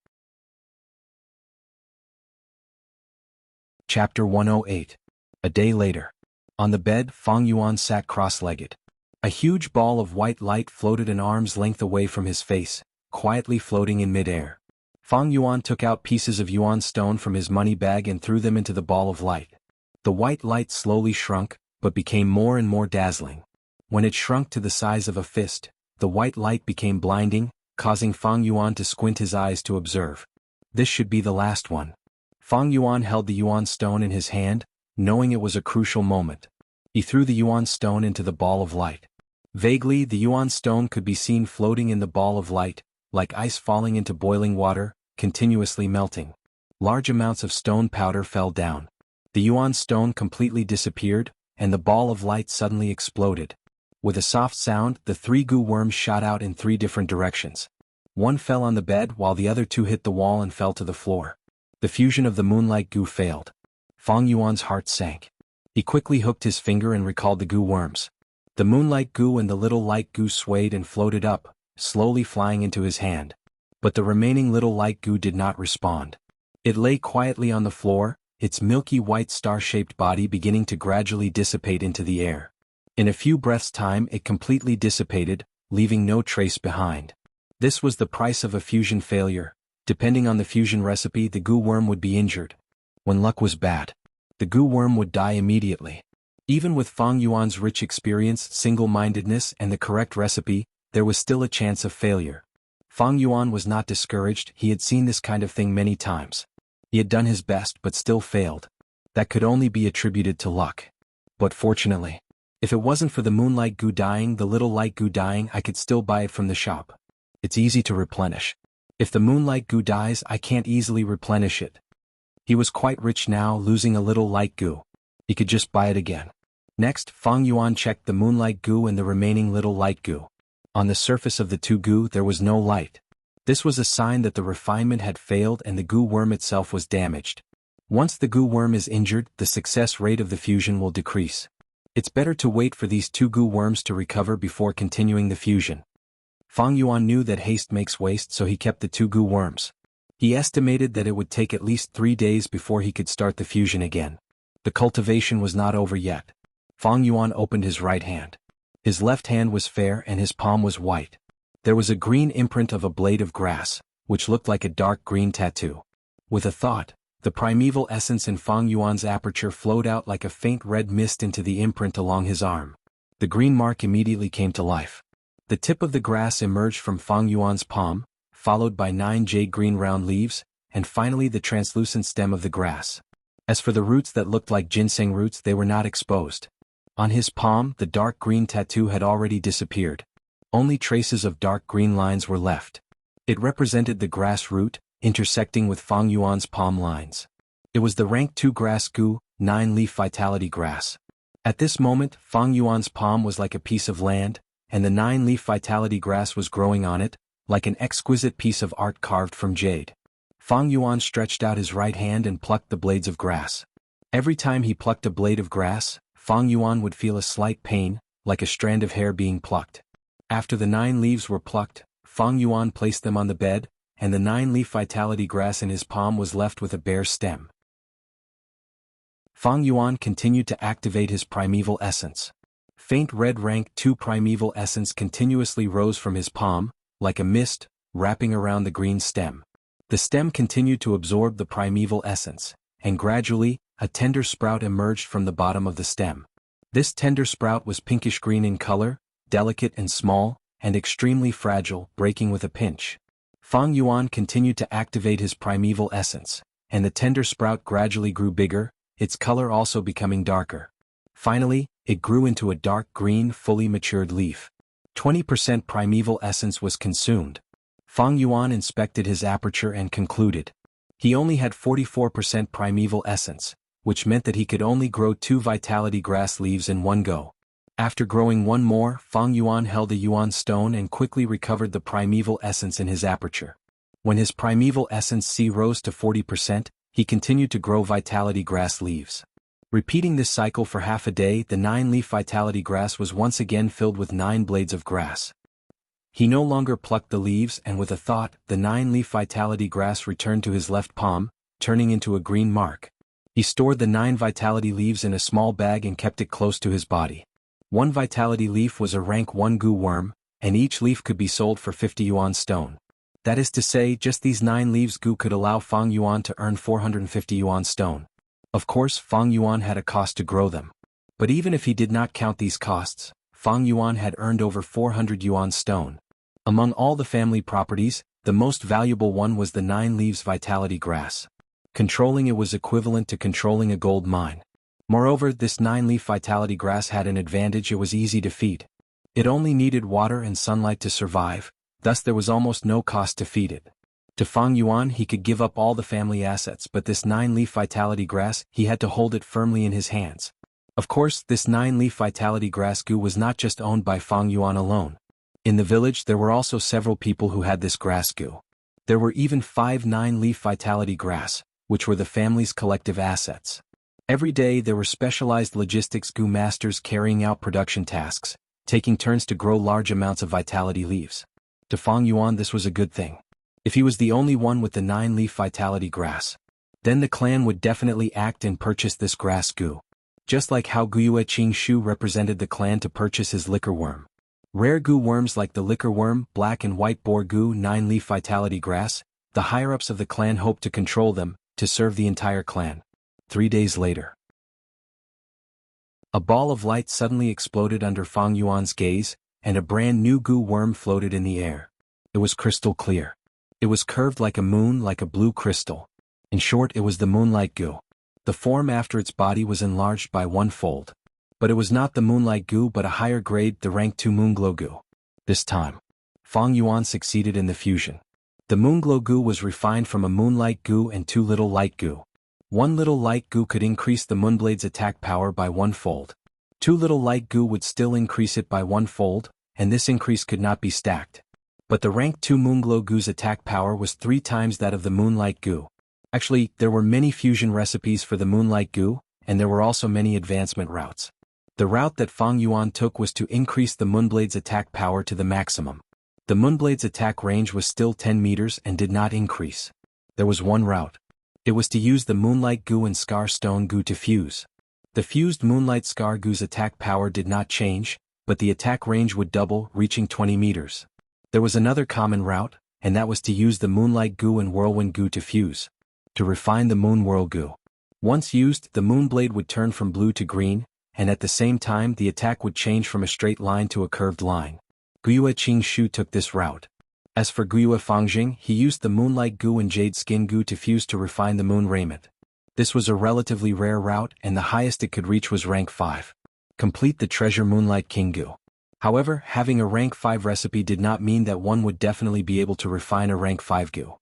Chapter 108. A day later. On the bed, Fang Yuan sat cross-legged. A huge ball of white light floated an arm's length away from his face, quietly floating in mid-air. Fang Yuan took out pieces of yuan stone from his money bag and threw them into the ball of light. The white light slowly shrunk, but became more and more dazzling. When it shrunk to the size of a fist, the white light became blinding, causing Fang Yuan to squint his eyes to observe. This should be the last one. Fang Yuan held the yuan stone in his hand, knowing it was a crucial moment. He threw the yuan stone into the ball of light. Vaguely, the yuan stone could be seen floating in the ball of light, like ice falling into boiling water, continuously melting. Large amounts of stone powder fell down. The yuan stone completely disappeared, and the ball of light suddenly exploded. With a soft sound, the 3 goo worms shot out in 3 different directions. One fell on the bed while the other 2 hit the wall and fell to the floor. The fusion of the moonlight goo failed. Fang Yuan's heart sank. He quickly hooked his finger and recalled the goo worms. The moonlight goo and the little light goo swayed and floated up, slowly flying into his hand. But the remaining little light goo did not respond. It lay quietly on the floor, its milky white star-shaped body beginning to gradually dissipate into the air. In a few breaths' time it completely dissipated, leaving no trace behind. This was the price of a fusion failure. Depending on the fusion recipe, the goo worm would be injured. When luck was bad, the goo worm would die immediately. Even with Fang Yuan's rich experience, single-mindedness, and the correct recipe, there was still a chance of failure. Fang Yuan was not discouraged. He had seen this kind of thing many times. He had done his best but still failed. That could only be attributed to luck. But fortunately, if it wasn't for the moonlight goo dying, the little light goo dying, I could still buy it from the shop. It's easy to replenish. If the moonlight goo dies, I can't easily replenish it. He was quite rich now, losing a little light goo. He could just buy it again. Next, Fang Yuan checked the moonlight goo and the remaining little light goo. On the surface of the 2 goo there was no light. This was a sign that the refinement had failed and the goo worm itself was damaged. Once the goo worm is injured, the success rate of the fusion will decrease. It's better to wait for these 2 goo worms to recover before continuing the fusion. Fang Yuan knew that haste makes waste, so he kept the 2 goo worms. He estimated that it would take at least 3 days before he could start the fusion again. The cultivation was not over yet. Fang Yuan opened his right hand. His left hand was fair and his palm was white. There was a green imprint of a blade of grass, which looked like a dark green tattoo. With a thought, the primeval essence in Fang Yuan's aperture flowed out like a faint red mist into the imprint along his arm. The green mark immediately came to life. The tip of the grass emerged from Fang Yuan's palm, followed by 9 jade green round leaves, and finally the translucent stem of the grass. As for the roots that looked like ginseng roots, they were not exposed. On his palm, the dark green tattoo had already disappeared. Only traces of dark green lines were left. It represented the grass root, intersecting with Fang Yuan's palm lines. It was the rank 2 grass goo, 9-leaf vitality grass. At this moment, Fang Yuan's palm was like a piece of land, and the 9-leaf vitality grass was growing on it, like an exquisite piece of art carved from jade. Fang Yuan stretched out his right hand and plucked the blades of grass. Every time he plucked a blade of grass, Fang Yuan would feel a slight pain, like a strand of hair being plucked. After the 9 leaves were plucked, Fang Yuan placed them on the bed, and the 9-leaf vitality grass in his palm was left with a bare stem. Fang Yuan continued to activate his primeval essence. Faint red rank 2 primeval essence continuously rose from his palm, like a mist, wrapping around the green stem. The stem continued to absorb the primeval essence, and gradually, a tender sprout emerged from the bottom of the stem. This tender sprout was pinkish-green in color, delicate and small, and extremely fragile, breaking with a pinch. Fang Yuan continued to activate his primeval essence, and the tender sprout gradually grew bigger, its color also becoming darker. Finally, it grew into a dark green, fully matured leaf. 20% primeval essence was consumed. Fang Yuan inspected his aperture and concluded. He only had 44% primeval essence, which meant that he could only grow 2 vitality grass leaves in one go. After growing one more, Fang Yuan held a yuan stone and quickly recovered the primeval essence in his aperture. When his primeval essence C rose to 40%, he continued to grow vitality grass leaves. Repeating this cycle for half a day, the 9-leaf vitality grass was once again filled with 9 blades of grass. He no longer plucked the leaves, and with a thought, the 9-leaf vitality grass returned to his left palm, turning into a green mark. He stored the 9 vitality leaves in a small bag and kept it close to his body. 1 vitality leaf was a rank 1 goo worm, and each leaf could be sold for 50 yuan stone. That is to say, just these 9 leaves goo could allow Fang Yuan to earn 450 yuan stone. Of course, Fang Yuan had a cost to grow them. But even if he did not count these costs, Fang Yuan had earned over 400 yuan stone. Among all the family properties, the most valuable one was the 9 leaves vitality grass. Controlling it was equivalent to controlling a gold mine. Moreover, this 9-leaf vitality grass had an advantage: it was easy to feed. It only needed water and sunlight to survive, thus there was almost no cost to feed it. To Fang Yuan, he could give up all the family assets, but this 9-leaf vitality grass, he had to hold it firmly in his hands. Of course, this 9-leaf vitality grass goo was not just owned by Fang Yuan alone. In the village there were also several people who had this grass goo. There were even 5 9-leaf vitality grass, which were the family's collective assets. Every day there were specialized logistics goo masters carrying out production tasks, taking turns to grow large amounts of vitality leaves. To Fang Yuan this was a good thing. If he was the only one with the 9-leaf vitality grass, then the clan would definitely act and purchase this grass goo. Just like how Guyue Qingshu represented the clan to purchase his liquor worm. Rare goo worms like the liquor worm, black and white boar goo, 9-leaf vitality grass, the higher-ups of the clan hoped to control them, to serve the entire clan. 3 days later, a ball of light suddenly exploded under Fang Yuan's gaze, and a brand new goo worm floated in the air. It was crystal clear. It was curved like a moon, like a blue crystal. In short, it was the moonlight goo. The form after its body was enlarged by 1-fold. But it was not the moonlight goo but a higher grade, the rank 2 moonglow goo. This time, Fang Yuan succeeded in the fusion. The moonglow goo was refined from a moonlight goo and 2 little light goo. 1 little light goo could increase the moonblade's attack power by 1-fold. 2 little light goo would still increase it by 1-fold, and this increase could not be stacked. But the rank 2 moonglow goo's attack power was 3 times that of the moonlight goo. Actually, there were many fusion recipes for the moonlight goo, and there were also many advancement routes. The route that Fang Yuan took was to increase the moonblade's attack power to the maximum. The moonblade's attack range was still 10 meters and did not increase. There was one route. It was to use the moonlight goo and scar stone goo to fuse. The fused moonlight scar goo's attack power did not change, but the attack range would double, reaching 20 meters. There was another common route, and that was to use the moonlight goo and whirlwind goo to fuse. To refine the moon whirl goo. Once used, the moonblade would turn from blue to green, and at the same time the attack would change from a straight line to a curved line. Guyue Qingshu took this route. As for Guyue Fangjing, he used the moonlight goo and jade skin goo to fuse to refine the moon raiment. This was a relatively rare route, and the highest it could reach was rank 5. Complete the treasure moonlight king goo. However, having a rank 5 recipe did not mean that one would definitely be able to refine a rank 5 goo.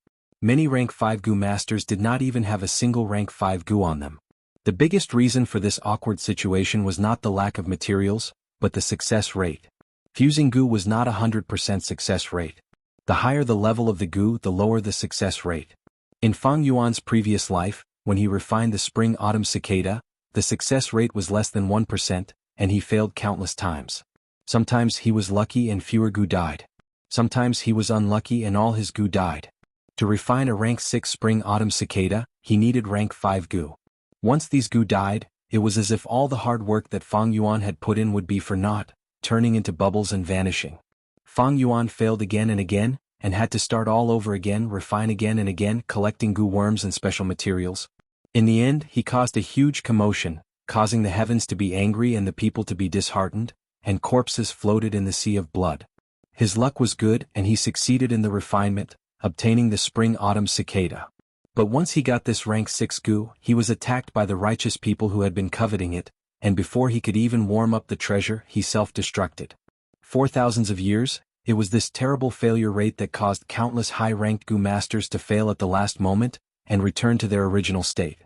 Many rank 5 goo masters did not even have a single rank 5 goo on them. The biggest reason for this awkward situation was not the lack of materials, but the success rate. Fusing goo was not 100% success rate. The higher the level of the goo, the lower the success rate. In Fang Yuan's previous life, when he refined the spring-autumn cicada, the success rate was less than 1%, and he failed countless times. Sometimes he was lucky and fewer goo died. Sometimes he was unlucky and all his goo died. To refine a rank 6 spring-autumn cicada, he needed rank 5 goo. Once these goo died, it was as if all the hard work that Fang Yuan had put in would be for naught, turning into bubbles and vanishing. Fang Yuan failed again, and had to start all over again, refine again and again, collecting goo worms and special materials. In the end, he caused a huge commotion, causing the heavens to be angry and the people to be disheartened, and corpses floated in the sea of blood. His luck was good and he succeeded in the refinement, obtaining the spring-autumn cicada. But once he got this rank 6 goo, he was attacked by the righteous people who had been coveting it, and before he could even warm up the treasure, he self-destructed. For thousands of years, it was this terrible failure rate that caused countless high-ranked goo masters to fail at the last moment and return to their original state.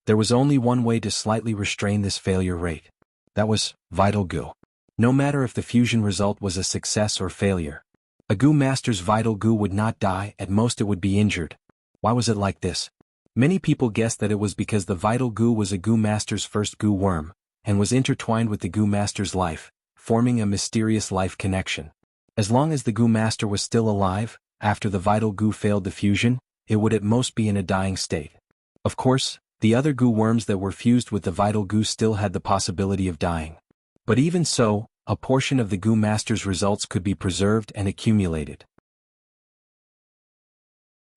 There was only one way to slightly restrain this failure rate. That was vital goo. No matter if the fusion result was a success or failure, a goo master's vital goo would not die, at most it would be injured. Why was it like this? Many people guessed that it was because the vital goo was a goo master's first goo worm, and was intertwined with the goo master's life, forming a mysterious life connection. As long as the goo master was still alive, after the vital goo failed the fusion, it would at most be in a dying state. Of course, the other goo worms that were fused with the vital goo still had the possibility of dying. But even so, a portion of the goo master's results could be preserved and accumulated.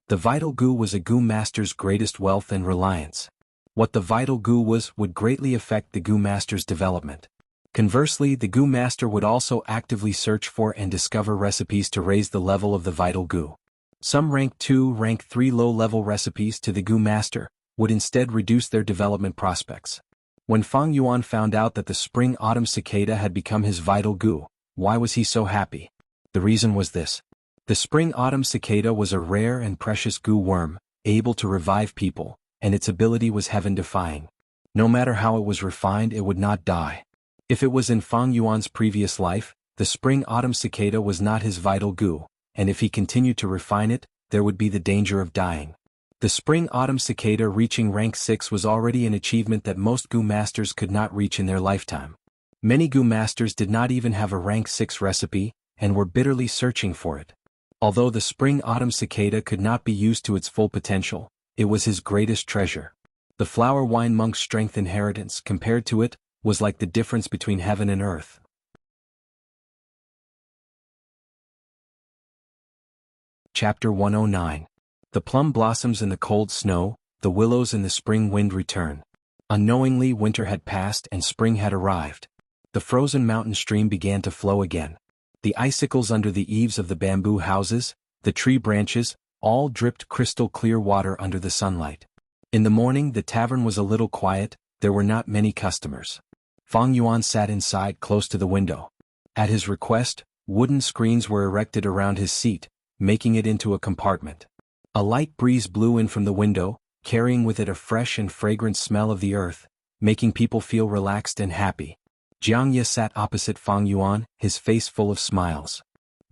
The vital goo was a goo master's greatest wealth and reliance. What the vital goo was would greatly affect the goo master's development. Conversely, the goo master would also actively search for and discover recipes to raise the level of the vital goo. Some rank 2, rank 3 low-level recipes to the goo master would instead reduce their development prospects. When Fang Yuan found out that the spring-autumn cicada had become his vital goo, why was he so happy? The reason was this. The spring-autumn cicada was a rare and precious goo worm, able to revive people, and its ability was heaven-defying. No matter how it was refined, it would not die. If it was in Fang Yuan's previous life, the spring-autumn cicada was not his vital goo, and if he continued to refine it, there would be the danger of dying. The spring-autumn cicada reaching rank 6 was already an achievement that most goo masters could not reach in their lifetime. Many goo masters did not even have a rank 6 recipe, and were bitterly searching for it. Although the spring-autumn cicada could not be used to its full potential, it was his greatest treasure. The flower wine monk's strength inheritance, compared to it, was like the difference between heaven and earth. Chapter 109. The plum blossoms in the cold snow, the willows in the spring wind return. Unknowingly, winter had passed and spring had arrived. The frozen mountain stream began to flow again. The icicles under the eaves of the bamboo houses, the tree branches, all dripped crystal clear water under the sunlight. In the morning the tavern was a little quiet, there were not many customers. Fang Yuan sat inside close to the window. At his request, wooden screens were erected around his seat, making it into a compartment. A light breeze blew in from the window, carrying with it a fresh and fragrant smell of the earth, making people feel relaxed and happy. Jianghu sat opposite Fang Yuan, his face full of smiles.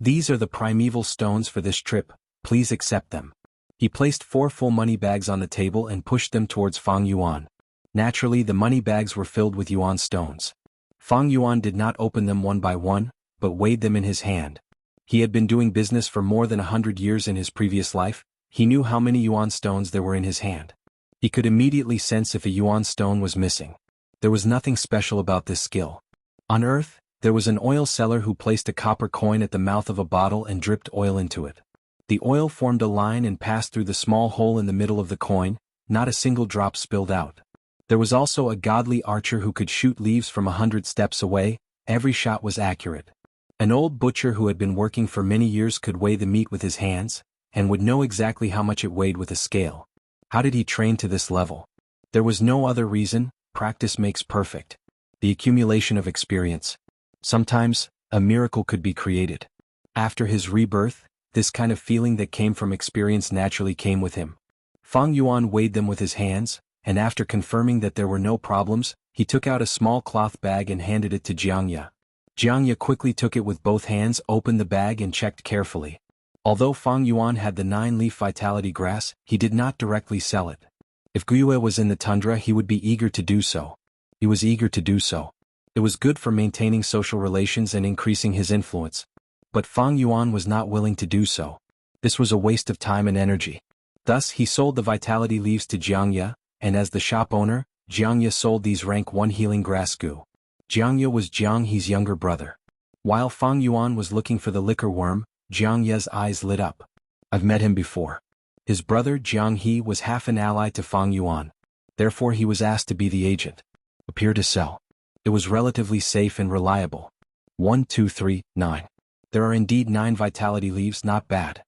These are the primeval stones for this trip, please accept them. He placed 4 full money bags on the table and pushed them towards Fang Yuan. Naturally, the money bags were filled with yuan stones. Fang Yuan did not open them one by one, but weighed them in his hand. He had been doing business for more than 100 years in his previous life. He knew how many yuan stones there were in his hand. He could immediately sense if a yuan stone was missing. There was nothing special about this skill. On Earth, there was an oil seller who placed a copper coin at the mouth of a bottle and dripped oil into it. The oil formed a line and passed through the small hole in the middle of the coin, not a single drop spilled out. There was also a godly archer who could shoot leaves from 100 steps away, every shot was accurate. An old butcher who had been working for many years could weigh the meat with his hands, and would know exactly how much it weighed with a scale. How did he train to this level? There was no other reason. Practice makes perfect. The accumulation of experience. Sometimes, a miracle could be created. After his rebirth, this kind of feeling that came from experience naturally came with him. Fang Yuan weighed them with his hands, and after confirming that there were no problems, he took out a small cloth bag and handed it to Jianghu. Jianghu quickly took it with both hands, opened the bag and checked carefully. Although Fang Yuan had the 9-leaf vitality grass, he did not directly sell it. If Guiyue was in the tundra, he would be eager to do so. He was eager to do so. It was good for maintaining social relations and increasing his influence. But Fang Yuan was not willing to do so. This was a waste of time and energy. Thus he sold the vitality leaves to Jianghu, and as the shop owner, Jianghu sold these rank 1 healing grass goo. Jianghu was Jianghe's younger brother. While Fang Yuan was looking for the liquor worm, Jianghu's eyes lit up. I've met him before. His brother Jianghu was half an ally to Fang Yuan. Therefore he was asked to be the agent. Appear to sell. It was relatively safe and reliable. 1, 2, 3, 9. There are indeed 9 vitality leaves, not bad.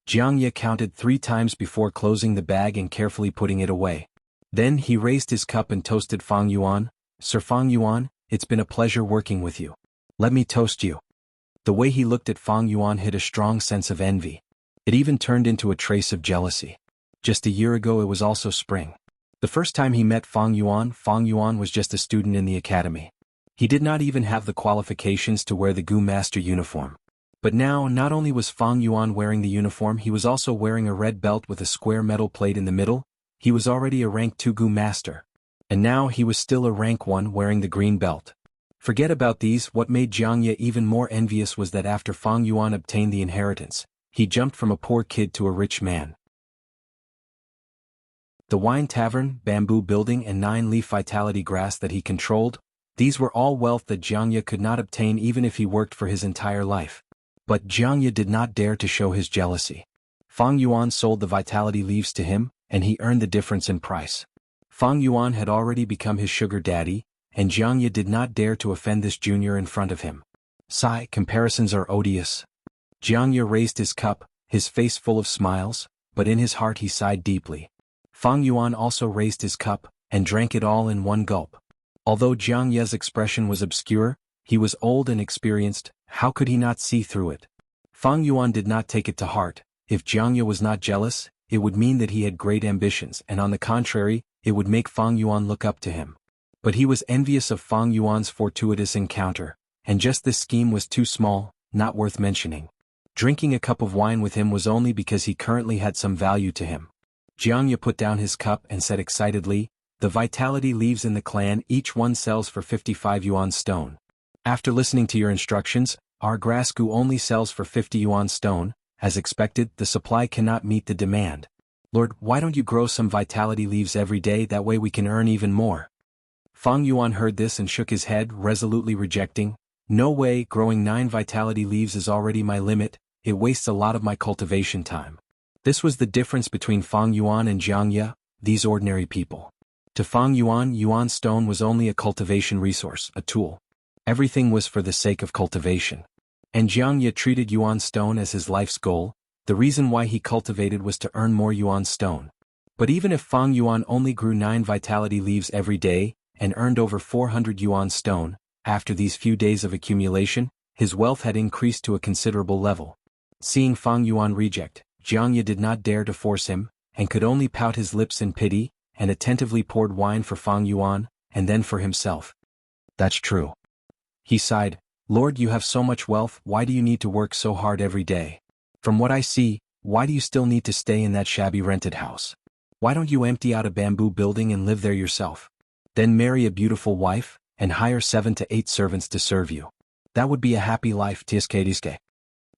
Jianghu counted 3 times before closing the bag and carefully putting it away. Then he raised his cup and toasted Fang Yuan. Sir Fang Yuan, it's been a pleasure working with you. Let me toast you. The way he looked at Fang Yuan hid a strong sense of envy. It even turned into a trace of jealousy. Just a year ago it was also spring. The first time he met Fang Yuan was just a student in the academy. He did not even have the qualifications to wear the Gu Master uniform. But now, not only was Fang Yuan wearing the uniform, he was also wearing a red belt with a square metal plate in the middle. He was already a rank 2 Gu Master. And now he was still a rank 1 wearing the green belt. Forget about these, what made Jianghu even more envious was that after Fang Yuan obtained the inheritance, he jumped from a poor kid to a rich man. The wine tavern, bamboo building and 9-leaf vitality grass that he controlled, these were all wealth that Jianghu could not obtain even if he worked for his entire life. But Jianghu did not dare to show his jealousy. Fang Yuan sold the vitality leaves to him, and he earned the difference in price. Fang Yuan had already become his sugar daddy, and Jianghu did not dare to offend this junior in front of him. Sigh, comparisons are odious. Jianghu raised his cup, his face full of smiles, but in his heart he sighed deeply. Fang Yuan also raised his cup, and drank it all in one gulp. Although Jianghu's expression was obscure, he was old and experienced, how could he not see through it? Fang Yuan did not take it to heart. If Jianghu was not jealous, it would mean that he had great ambitions, and on the contrary, it would make Fang Yuan look up to him. But he was envious of Fang Yuan's fortuitous encounter, and just this scheme was too small, not worth mentioning. Drinking a cup of wine with him was only because he currently had some value to him. Jianghu put down his cup and said excitedly, "The vitality leaves in the clan, each one sells for 55 yuan stone. After listening to your instructions, our grass gu only sells for 50 yuan stone. As expected, the supply cannot meet the demand. Lord, why don't you grow some vitality leaves every day, that way we can earn even more?" Fang Yuan heard this and shook his head, resolutely rejecting. "No way, growing 9 vitality leaves is already my limit, it wastes a lot of my cultivation time." This was the difference between Fang Yuan and Jianghu, these ordinary people. To Fang Yuan, yuan stone was only a cultivation resource, a tool. Everything was for the sake of cultivation. And Jianghu treated yuan stone as his life's goal. The reason why he cultivated was to earn more yuan stone. But even if Fang Yuan only grew 9 vitality leaves every day, and earned over 400 yuan stone, after these few days of accumulation, his wealth had increased to a considerable level. Seeing Fang Yuan reject, Jianghu did not dare to force him, and could only pout his lips in pity, and attentively poured wine for Fang Yuan, and then for himself. "That's true." He sighed, "Lord, you have so much wealth, why do you need to work so hard every day? From what I see, why do you still need to stay in that shabby rented house? Why don't you empty out a bamboo building and live there yourself? Then marry a beautiful wife, and hire 7 to 8 servants to serve you. That would be a happy life, Tiske."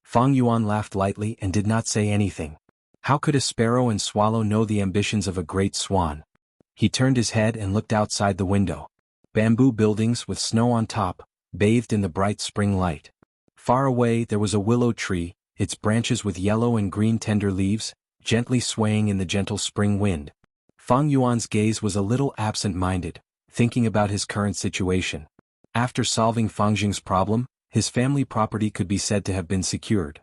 Fang Yuan laughed lightly and did not say anything. How could a sparrow and swallow know the ambitions of a great swan? He turned his head and looked outside the window. Bamboo buildings with snow on top, bathed in the bright spring light. Far away there was a willow tree, its branches with yellow and green tender leaves, gently swaying in the gentle spring wind. Fang Yuan's gaze was a little absent-minded, thinking about his current situation. After solving Fang Jing's problem, his family property could be said to have been secured.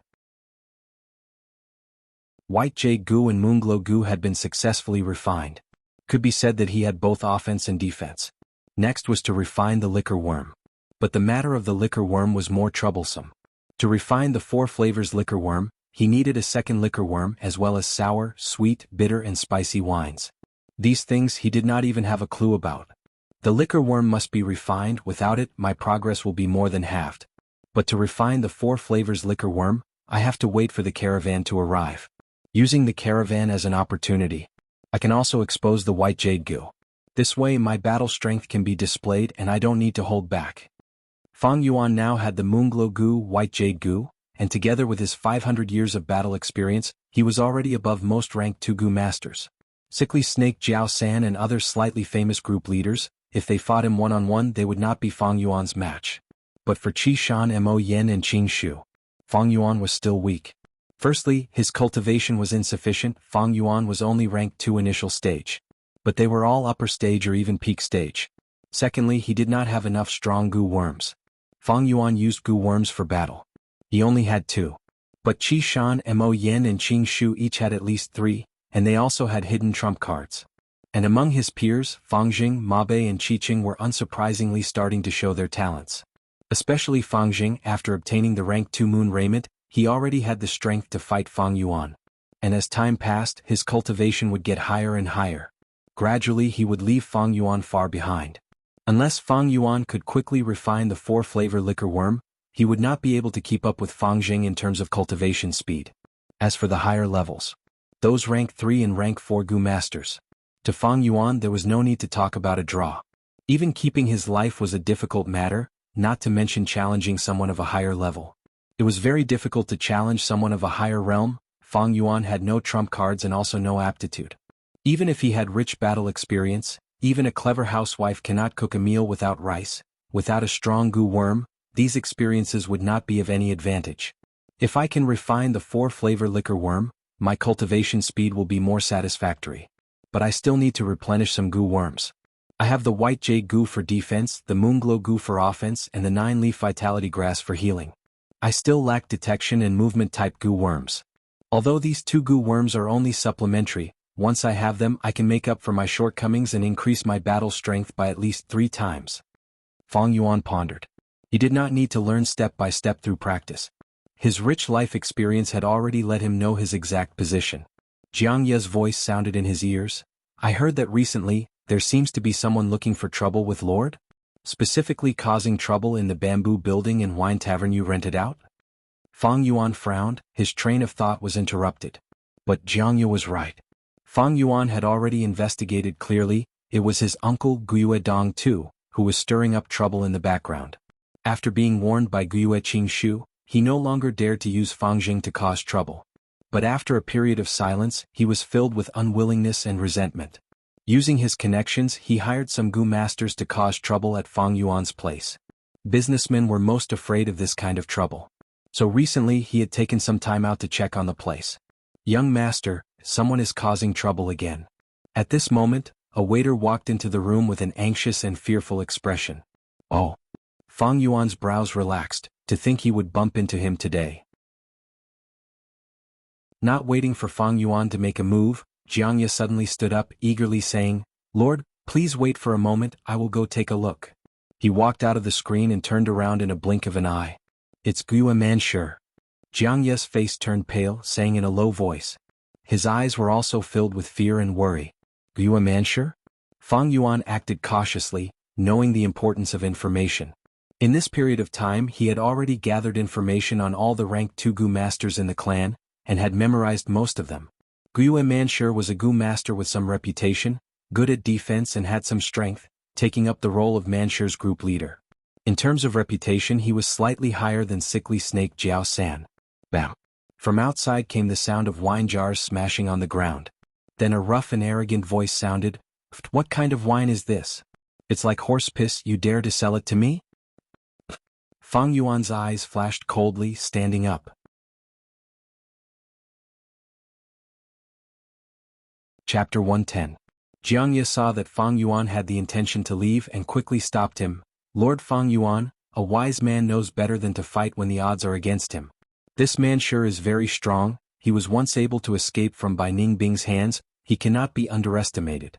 White Jade Gu and Moonglow Gu had been successfully refined. Could be said that he had both offense and defense. Next was to refine the liquor worm. But the matter of the liquor worm was more troublesome. To refine the 4 flavors liquor worm, he needed a second liquor worm as well as sour, sweet, bitter and spicy wines. These things he did not even have a clue about. The liquor worm must be refined, without it my progress will be more than halved. But to refine the 4 flavors liquor worm, I have to wait for the caravan to arrive. Using the caravan as an opportunity, I can also expose the White Jade Gu. This way my battle strength can be displayed and I don't need to hold back. Fang Yuan now had the Moonglow Gu, White Jade Gu, and together with his 500 years of battle experience, he was already above most ranked 2 Gu masters. Sickly Snake Jiao San and other slightly famous group leaders, if they fought him one-on-one they would not be Fang Yuan's match. But for Qi Shan, Mo Yen and Qing Shu, Fang Yuan was still weak. Firstly, his cultivation was insufficient. Fang Yuan was only rank 2 initial stage. But they were all upper stage or even peak stage. Secondly, he did not have enough strong goo worms. Fang Yuan used goo worms for battle. He only had 2. But Qi Shan, Mo Yen and Qing Shu each had at least 3, and they also had hidden trump cards. And among his peers, Fang Jing, Ma Bei and Qi Qing were unsurprisingly starting to show their talents. Especially Fang Jing, after obtaining the rank 2 moon raiment, he already had the strength to fight Fang Yuan. And as time passed, his cultivation would get higher and higher. Gradually he would leave Fang Yuan far behind. Unless Fang Yuan could quickly refine the 4-flavor liquor worm, he would not be able to keep up with Fang Jing in terms of cultivation speed. As for the higher levels, those rank 3 and rank 4 goo masters, to Fang Yuan there was no need to talk about a draw. Even keeping his life was a difficult matter, not to mention challenging someone of a higher level. It was very difficult to challenge someone of a higher realm. Fang Yuan had no trump cards and also no aptitude. Even if he had rich battle experience, even a clever housewife cannot cook a meal without rice. Without a strong goo worm, these experiences would not be of any advantage. If I can refine the 4-flavor liquor worm, my cultivation speed will be more satisfactory. But I still need to replenish some goo worms. I have the white jade goo for defense, the moonglow goo for offense and the 9-leaf vitality grass for healing. I still lack detection and movement type goo worms. Although these 2 goo worms are only supplementary, once I have them I can make up for my shortcomings and increase my battle strength by at least 3 times. Fang Yuan pondered. He did not need to learn step by step through practice. His rich life experience had already let him know his exact position. Jianghu's voice sounded in his ears. I heard that recently, there seems to be someone looking for trouble with Lord? Specifically causing trouble in the bamboo building and wine tavern you rented out? Fang Yuan frowned, his train of thought was interrupted. But Jianghu was right. Fang Yuan had already investigated clearly. It was his uncle Guiyue Dong too, who was stirring up trouble in the background. After being warned by Guiyue Qing Shu, he no longer dared to use Fang Jing to cause trouble. But after a period of silence, he was filled with unwillingness and resentment. Using his connections, he hired some goo masters to cause trouble at Fang Yuan's place. Businessmen were most afraid of this kind of trouble. So recently he had taken some time out to check on the place. Young master, someone is causing trouble again. At this moment, a waiter walked into the room with an anxious and fearful expression. Oh. Fang Yuan's brows relaxed, to think he would bump into him today. Not waiting for Fang Yuan to make a move, Jianghu suddenly stood up, eagerly saying, Lord, please wait for a moment, I will go take a look. He walked out of the screen and turned around in a blink of an eye. It's Guiyue Manshur. Jianghu's face turned pale, saying in a low voice. His eyes were also filled with fear and worry. Guiyue Manshur? Fang Yuan acted cautiously, knowing the importance of information. In this period of time he had already gathered information on all the rank 2 goo masters in the clan, and had memorized most of them. Guiyue Manshur was a goo master with some reputation, good at defense and had some strength, taking up the role of Manshur's group leader. In terms of reputation he was slightly higher than sickly snake Jiao San. Bam! From outside came the sound of wine jars smashing on the ground. Then a rough and arrogant voice sounded, What kind of wine is this? It's like horse piss, you dare to sell it to me? Fang Yuan's eyes flashed coldly, standing up. Chapter 110. Jianghu saw that Fang Yuan had the intention to leave and quickly stopped him. Lord Fang Yuan, a wise man knows better than to fight when the odds are against him. This man sure is very strong, he was once able to escape from Bai Ningbing's hands, he cannot be underestimated.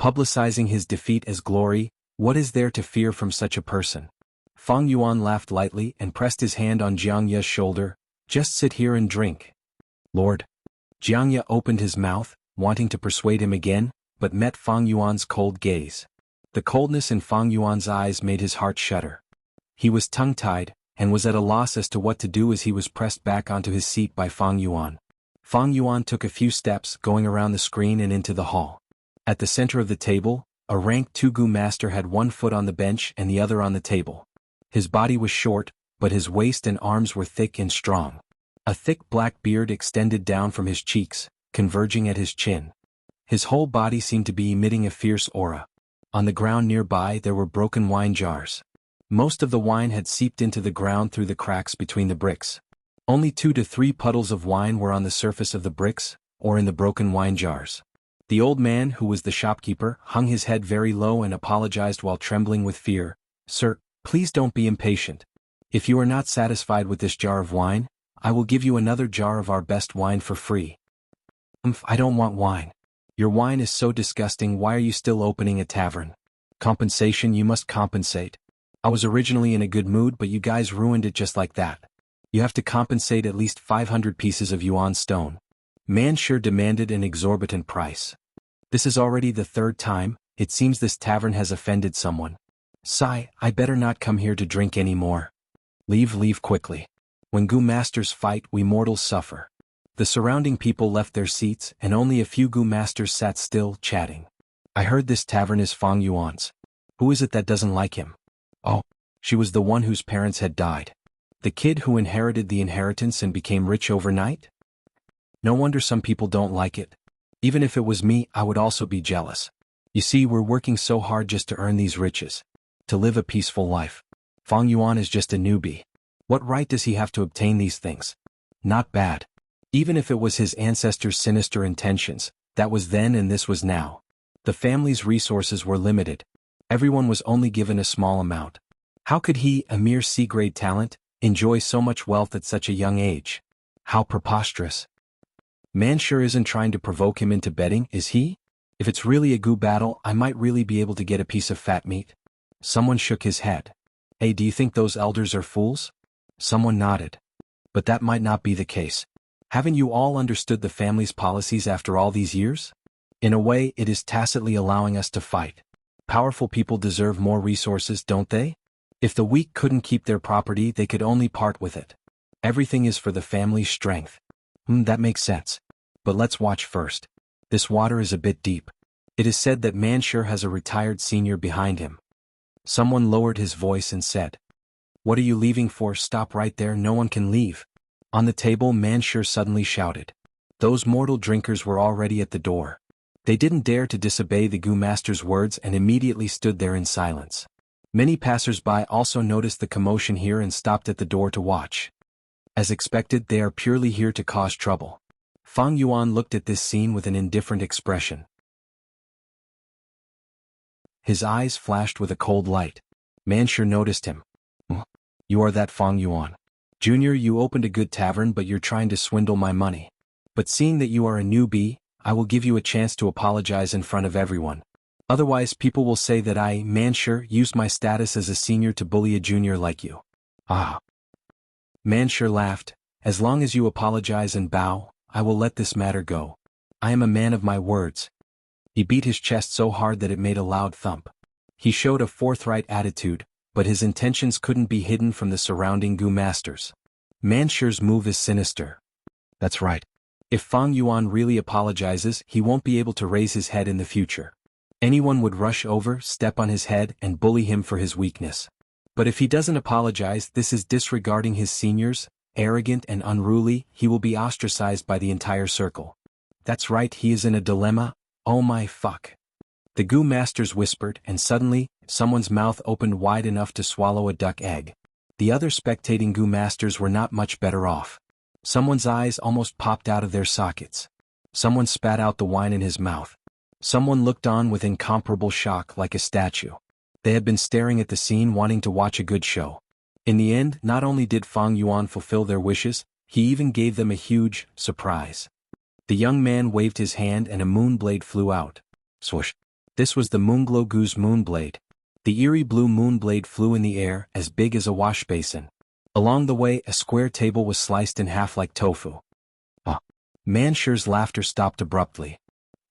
Publicizing his defeat as glory, what is there to fear from such a person? Fang Yuan laughed lightly and pressed his hand on Jianghu's shoulder. Just sit here and drink. Lord. Jianghu opened his mouth, wanting to persuade him again, but met Fang Yuan's cold gaze. The coldness in Fang Yuan's eyes made his heart shudder. He was tongue-tied, and was at a loss as to what to do as he was pressed back onto his seat by Fang Yuan. Fang Yuan took a few steps, going around the screen and into the hall. At the center of the table, a rank 2 goo master had one foot on the bench and the other on the table. His body was short, but his waist and arms were thick and strong. A thick black beard extended down from his cheeks, converging at his chin. His whole body seemed to be emitting a fierce aura. On the ground nearby there were broken wine jars. Most of the wine had seeped into the ground through the cracks between the bricks. Only 2 to 3 puddles of wine were on the surface of the bricks, or in the broken wine jars. The old man, who was the shopkeeper, hung his head very low and apologized while trembling with fear. "Sir, please don't be impatient. If you are not satisfied with this jar of wine, I will give you another jar of our best wine for free." I don't want wine. Your wine is so disgusting. Why are you still opening a tavern?" "Compensation, you must compensate. I was originally in a good mood, but you guys ruined it just like that. You have to compensate at least 500 pieces of yuan stone." Mansure demanded an exorbitant price. "This is already the 3rd time. It seems this tavern has offended someone. Sigh, I better not come here to drink any more. Leave quickly. When Gu masters fight, we mortals suffer." The surrounding people left their seats, and only a few Gu masters sat still, chatting. "I heard this tavern is Fang Yuan's. Who is it that doesn't like him?" "Oh, she was the one whose parents had died. The kid who inherited the inheritance and became rich overnight? No wonder some people don't like it. Even if it was me, I would also be jealous. You see, we're working so hard just to earn these riches. To live a peaceful life. Fang Yuan is just a newbie. What right does he have to obtain these things? Not bad. Even if it was his ancestors' sinister intentions, that was then and this was now. The family's resources were limited. Everyone was only given a small amount. How could he, a mere C-grade talent, enjoy so much wealth at such a young age? How preposterous. Mansure isn't trying to provoke him into betting, is he? If it's really a Gu battle, I might really be able to get a piece of fat meat." Someone shook his head. "Hey, do you think those elders are fools?" Someone nodded. "But that might not be the case. Haven't you all understood the family's policies after all these years? In a way, it is tacitly allowing us to fight. Powerful people deserve more resources, don't they? If the weak couldn't keep their property, they could only part with it. Everything is for the family's strength." That makes sense. But let's watch first. This water is a bit deep. It is said that Mansure has a retired senior behind him. Someone lowered his voice and said, "What are you leaving for? Stop right there, no one can leave." On the table, Mansure suddenly shouted. Those mortal drinkers were already at the door. They didn't dare to disobey the Gu master's words and immediately stood there in silence. Many passers-by also noticed the commotion here and stopped at the door to watch. As expected, they are purely here to cause trouble. Fang Yuan looked at this scene with an indifferent expression. His eyes flashed with a cold light. Mansure noticed him. "You are that Fang Yuan. Junior, you opened a good tavern, but you're trying to swindle my money. But seeing that you are a newbie, I will give you a chance to apologize in front of everyone. Otherwise people will say that I, Mansure, used my status as a senior to bully a junior like you." "Ah." Mansure laughed. "As long as you apologize and bow, I will let this matter go. I am a man of my words." He beat his chest so hard that it made a loud thump. He showed a forthright attitude, but his intentions couldn't be hidden from the surrounding Gu masters. Mansure's move is sinister. That's right. If Fang Yuan really apologizes, he won't be able to raise his head in the future. Anyone would rush over, step on his head, and bully him for his weakness. But if he doesn't apologize, this is disregarding his seniors, arrogant and unruly, he will be ostracized by the entire circle. That's right, he is in a dilemma. Oh my fuck. The Gu masters whispered, and suddenly, someone's mouth opened wide enough to swallow a duck egg. The other spectating Gu masters were not much better off. Someone's eyes almost popped out of their sockets. Someone spat out the wine in his mouth. Someone looked on with incomparable shock like a statue. They had been staring at the scene wanting to watch a good show. In the end, not only did Fang Yuan fulfill their wishes, he even gave them a huge surprise. The young man waved his hand and a moonblade flew out. Swoosh. This was the Moonglow Gu's moonblade. The eerie blue moonblade flew in the air, as big as a wash basin. Along the way, a square table was sliced in half like tofu. Mansure's laughter stopped abruptly.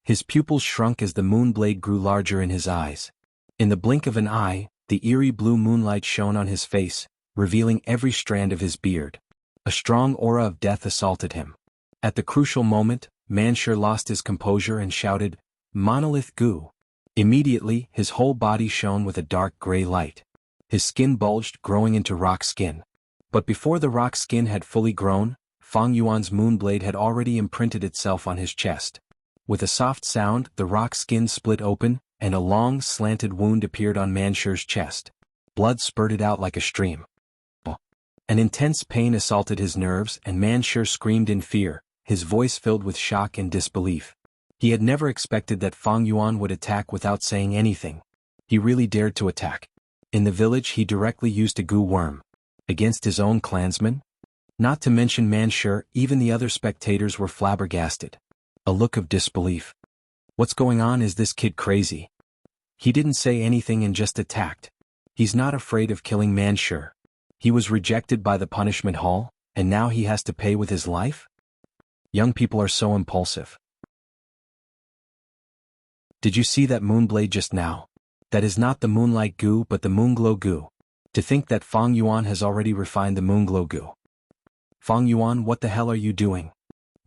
His pupils shrunk as the moonblade grew larger in his eyes. In the blink of an eye, the eerie blue moonlight shone on his face, revealing every strand of his beard. A strong aura of death assaulted him. At the crucial moment, Mansure lost his composure and shouted, "Monolith Gu!" Immediately, his whole body shone with a dark gray light. His skin bulged, growing into rock skin. But before the rock skin had fully grown, Fang Yuan's moonblade had already imprinted itself on his chest. With a soft sound, the rock skin split open, and a long, slanted wound appeared on Mansure's chest. Blood spurted out like a stream. An intense pain assaulted his nerves and Manshur screamed in fear, his voice filled with shock and disbelief. He had never expected that Fang Yuan would attack without saying anything. He really dared to attack. In the village he directly used a goo worm. Against his own clansmen? Not to mention Manshur, even the other spectators were flabbergasted. A look of disbelief. What's going on? Is this kid crazy? He didn't say anything and just attacked. He's not afraid of killing Manshur. He was rejected by the punishment hall, and now he has to pay with his life? Young people are so impulsive. Did you see that moonblade just now? That is not the moonlight goo but the moonglow goo. To think that Fang Yuan has already refined the moonglow goo. Fang Yuan, what the hell are you doing?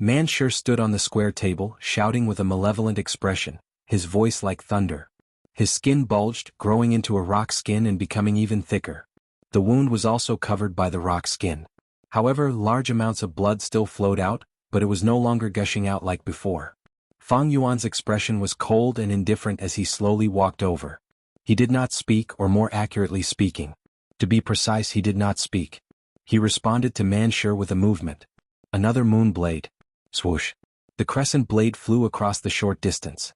Manshur stood on the square table, shouting with a malevolent expression, his voice like thunder. His skin bulged, growing into a rock skin and becoming even thicker. The wound was also covered by the rock skin. However, large amounts of blood still flowed out, but it was no longer gushing out like before. Fang Yuan's expression was cold and indifferent as he slowly walked over. He did not speak, or more accurately speaking. To be precise, he did not speak. He responded to Manshur with a movement. Another moon blade. Swoosh. The crescent blade flew across the short distance.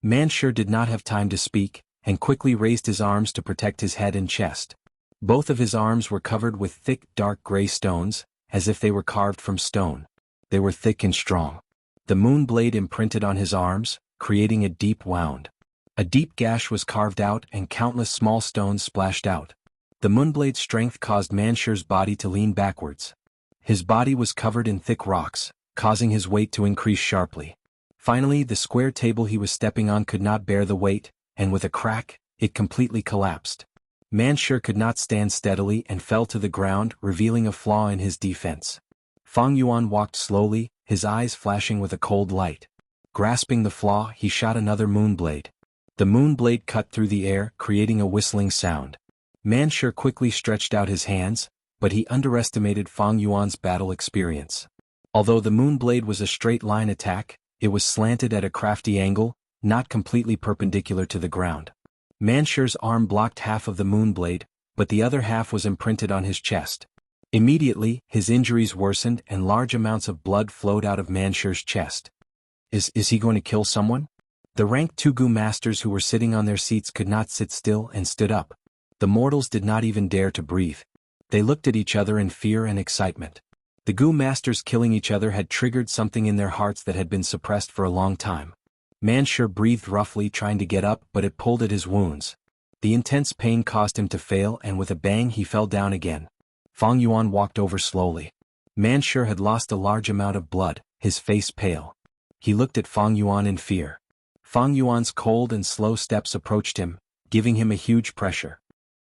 Manshur did not have time to speak, and quickly raised his arms to protect his head and chest. Both of his arms were covered with thick, dark gray stones, as if they were carved from stone. They were thick and strong. The moon blade imprinted on his arms, creating a deep wound. A deep gash was carved out and countless small stones splashed out. The moonblade's strength caused Manshur's body to lean backwards. His body was covered in thick rocks, causing his weight to increase sharply. Finally, the square table he was stepping on could not bear the weight, and with a crack, it completely collapsed. Manshur could not stand steadily and fell to the ground, revealing a flaw in his defense. Fang Yuan walked slowly, his eyes flashing with a cold light. Grasping the flaw, he shot another moonblade. The moonblade cut through the air, creating a whistling sound. Manshur quickly stretched out his hands, but he underestimated Fang Yuan's battle experience. Although the moonblade was a straight-line attack, it was slanted at a crafty angle, not completely perpendicular to the ground. Manshur's arm blocked half of the moonblade, but the other half was imprinted on his chest. Immediately, his injuries worsened and large amounts of blood flowed out of Manshur's chest. Is he going to kill someone? The ranked Tugu masters who were sitting on their seats could not sit still and stood up. The mortals did not even dare to breathe. They looked at each other in fear and excitement. The Gu masters killing each other had triggered something in their hearts that had been suppressed for a long time. Manshur breathed roughly, trying to get up, but it pulled at his wounds. The intense pain caused him to fail, and with a bang he fell down again. Fang Yuan walked over slowly. Manshur had lost a large amount of blood, his face pale. He looked at Fang Yuan in fear. Fang Yuan's cold and slow steps approached him, giving him a huge pressure.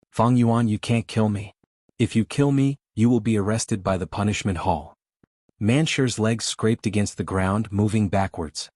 Fang Yuan, you can't kill me. If you kill me, you will be arrested by the punishment hall. Manshur's legs scraped against the ground, moving backwards.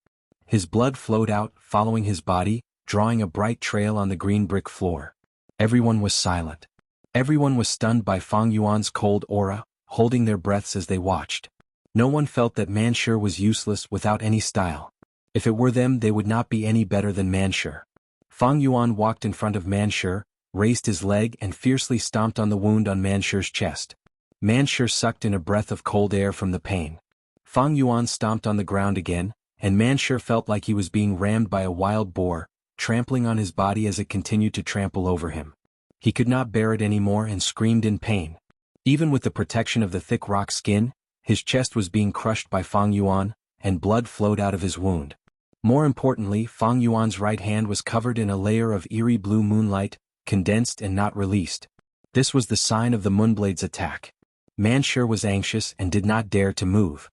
His blood flowed out, following his body, drawing a bright trail on the green brick floor. Everyone was silent. Everyone was stunned by Fang Yuan's cold aura, holding their breaths as they watched. No one felt that Manshur was useless without any style. If it were them, they would not be any better than Manshur. Fang Yuan walked in front of Manshur, raised his leg and fiercely stomped on the wound on Manshur's chest. Manshur sucked in a breath of cold air from the pain. Fang Yuan stomped on the ground again, and Manshur felt like he was being rammed by a wild boar, trampling on his body as it continued to trample over him. He could not bear it anymore and screamed in pain. Even with the protection of the thick rock skin, his chest was being crushed by Fang Yuan, and blood flowed out of his wound. More importantly, Fang Yuan's right hand was covered in a layer of eerie blue moonlight, condensed and not released. This was the sign of the moonblade's attack. Manshur was anxious and did not dare to move.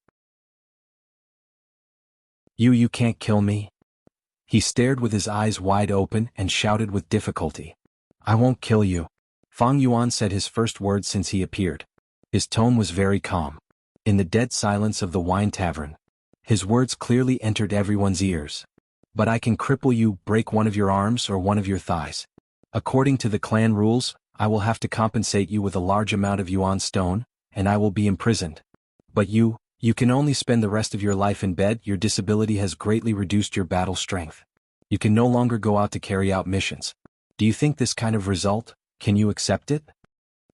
You can't kill me? He stared with his eyes wide open and shouted with difficulty. I won't kill you. Fang Yuan said his first words since he appeared. His tone was very calm. In the dead silence of the wine tavern, his words clearly entered everyone's ears. But I can cripple you, break one of your arms or one of your thighs. According to the clan rules, I will have to compensate you with a large amount of yuan stone, and I will be imprisoned. But you can only spend the rest of your life in bed. Your disability has greatly reduced your battle strength. You can no longer go out to carry out missions. Do you think this kind of result, can you accept it?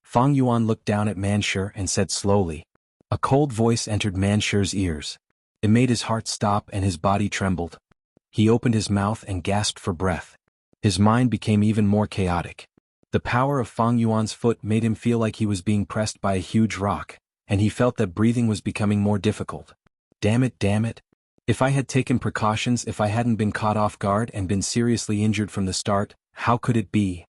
Fang Yuan looked down at Manshur and said slowly. A cold voice entered Manshur's ears. It made his heart stop and his body trembled. He opened his mouth and gasped for breath. His mind became even more chaotic. The power of Fang Yuan's foot made him feel like he was being pressed by a huge rock, and he felt that breathing was becoming more difficult. Damn it, damn it. If I had taken precautions, if I hadn't been caught off guard and been seriously injured from the start, how could it be?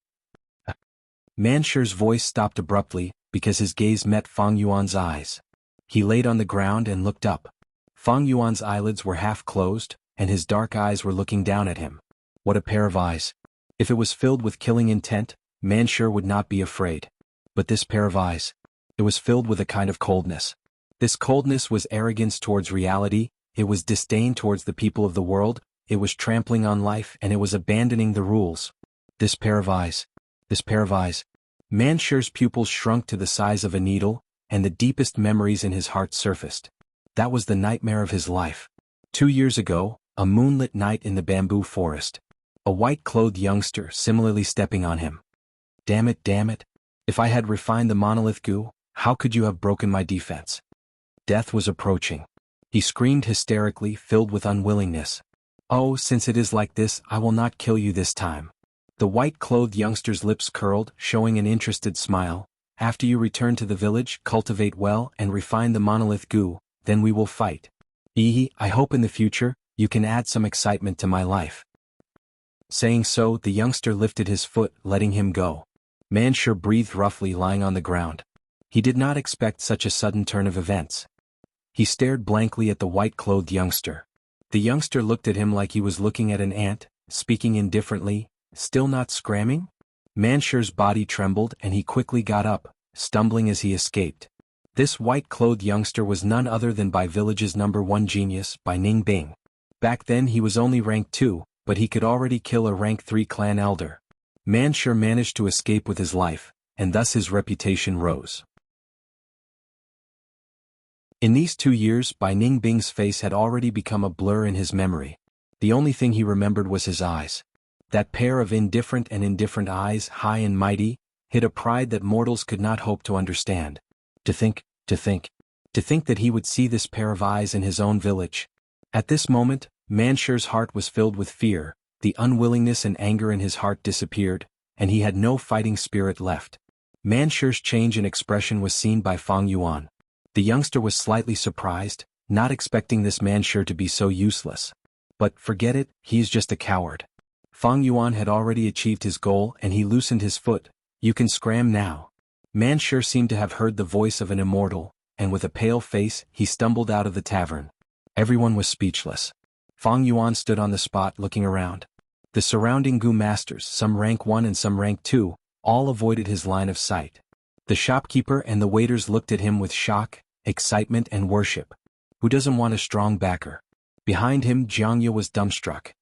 Manshur's voice stopped abruptly, because his gaze met Fang Yuan's eyes. He laid on the ground and looked up. Fang Yuan's eyelids were half closed, and his dark eyes were looking down at him. What a pair of eyes. If it was filled with killing intent, Manshur would not be afraid. But this pair of eyes, it was filled with a kind of coldness. This coldness was arrogance towards reality, it was disdain towards the people of the world, it was trampling on life, and it was abandoning the rules. This pair of eyes. Manshur's pupils shrunk to the size of a needle, and the deepest memories in his heart surfaced. That was the nightmare of his life. 2 years ago, a moonlit night in the bamboo forest. A white-clothed youngster similarly stepping on him. Damn it. If I had refined the monolith goo, how could you have broken my defense? Death was approaching. He screamed hysterically, filled with unwillingness. Oh, since it is like this, I will not kill you this time. The white-clothed youngster's lips curled, showing an interested smile. After you return to the village, cultivate well and refine the monolith goo, then we will fight. I hope in the future, you can add some excitement to my life. Saying so, the youngster lifted his foot, letting him go. Manshur breathed roughly, lying on the ground. He did not expect such a sudden turn of events. He stared blankly at the white-clothed youngster. The youngster looked at him like he was looking at an ant, speaking indifferently, still not screaming? Manshur's body trembled and he quickly got up, stumbling as he escaped. This white-clothed youngster was none other than Bai Village's #1 genius, Bai Ningbing. Back then he was only rank 2, but he could already kill a rank 3 clan elder. Manshur managed to escape with his life, and thus his reputation rose. In these 2 years, Bai Ningbing's face had already become a blur in his memory. The only thing he remembered was his eyes. That pair of indifferent eyes, high and mighty, hid a pride that mortals could not hope to understand. To think that he would see this pair of eyes in his own village. At this moment, Manshur's heart was filled with fear, the unwillingness and anger in his heart disappeared, and he had no fighting spirit left. Manshur's change in expression was seen by Fang Yuan. The youngster was slightly surprised, not expecting this Manshur to be so useless. But forget it, he is just a coward. Fang Yuan had already achieved his goal and he loosened his foot. You can scram now. Manshur seemed to have heard the voice of an immortal, and with a pale face, he stumbled out of the tavern. Everyone was speechless. Fang Yuan stood on the spot looking around. The surrounding Gu masters, some rank 1 and some rank 2, all avoided his line of sight. The shopkeeper and the waiters looked at him with shock, excitement and worship. Who doesn't want a strong backer? Behind him, Jianghu was dumbstruck.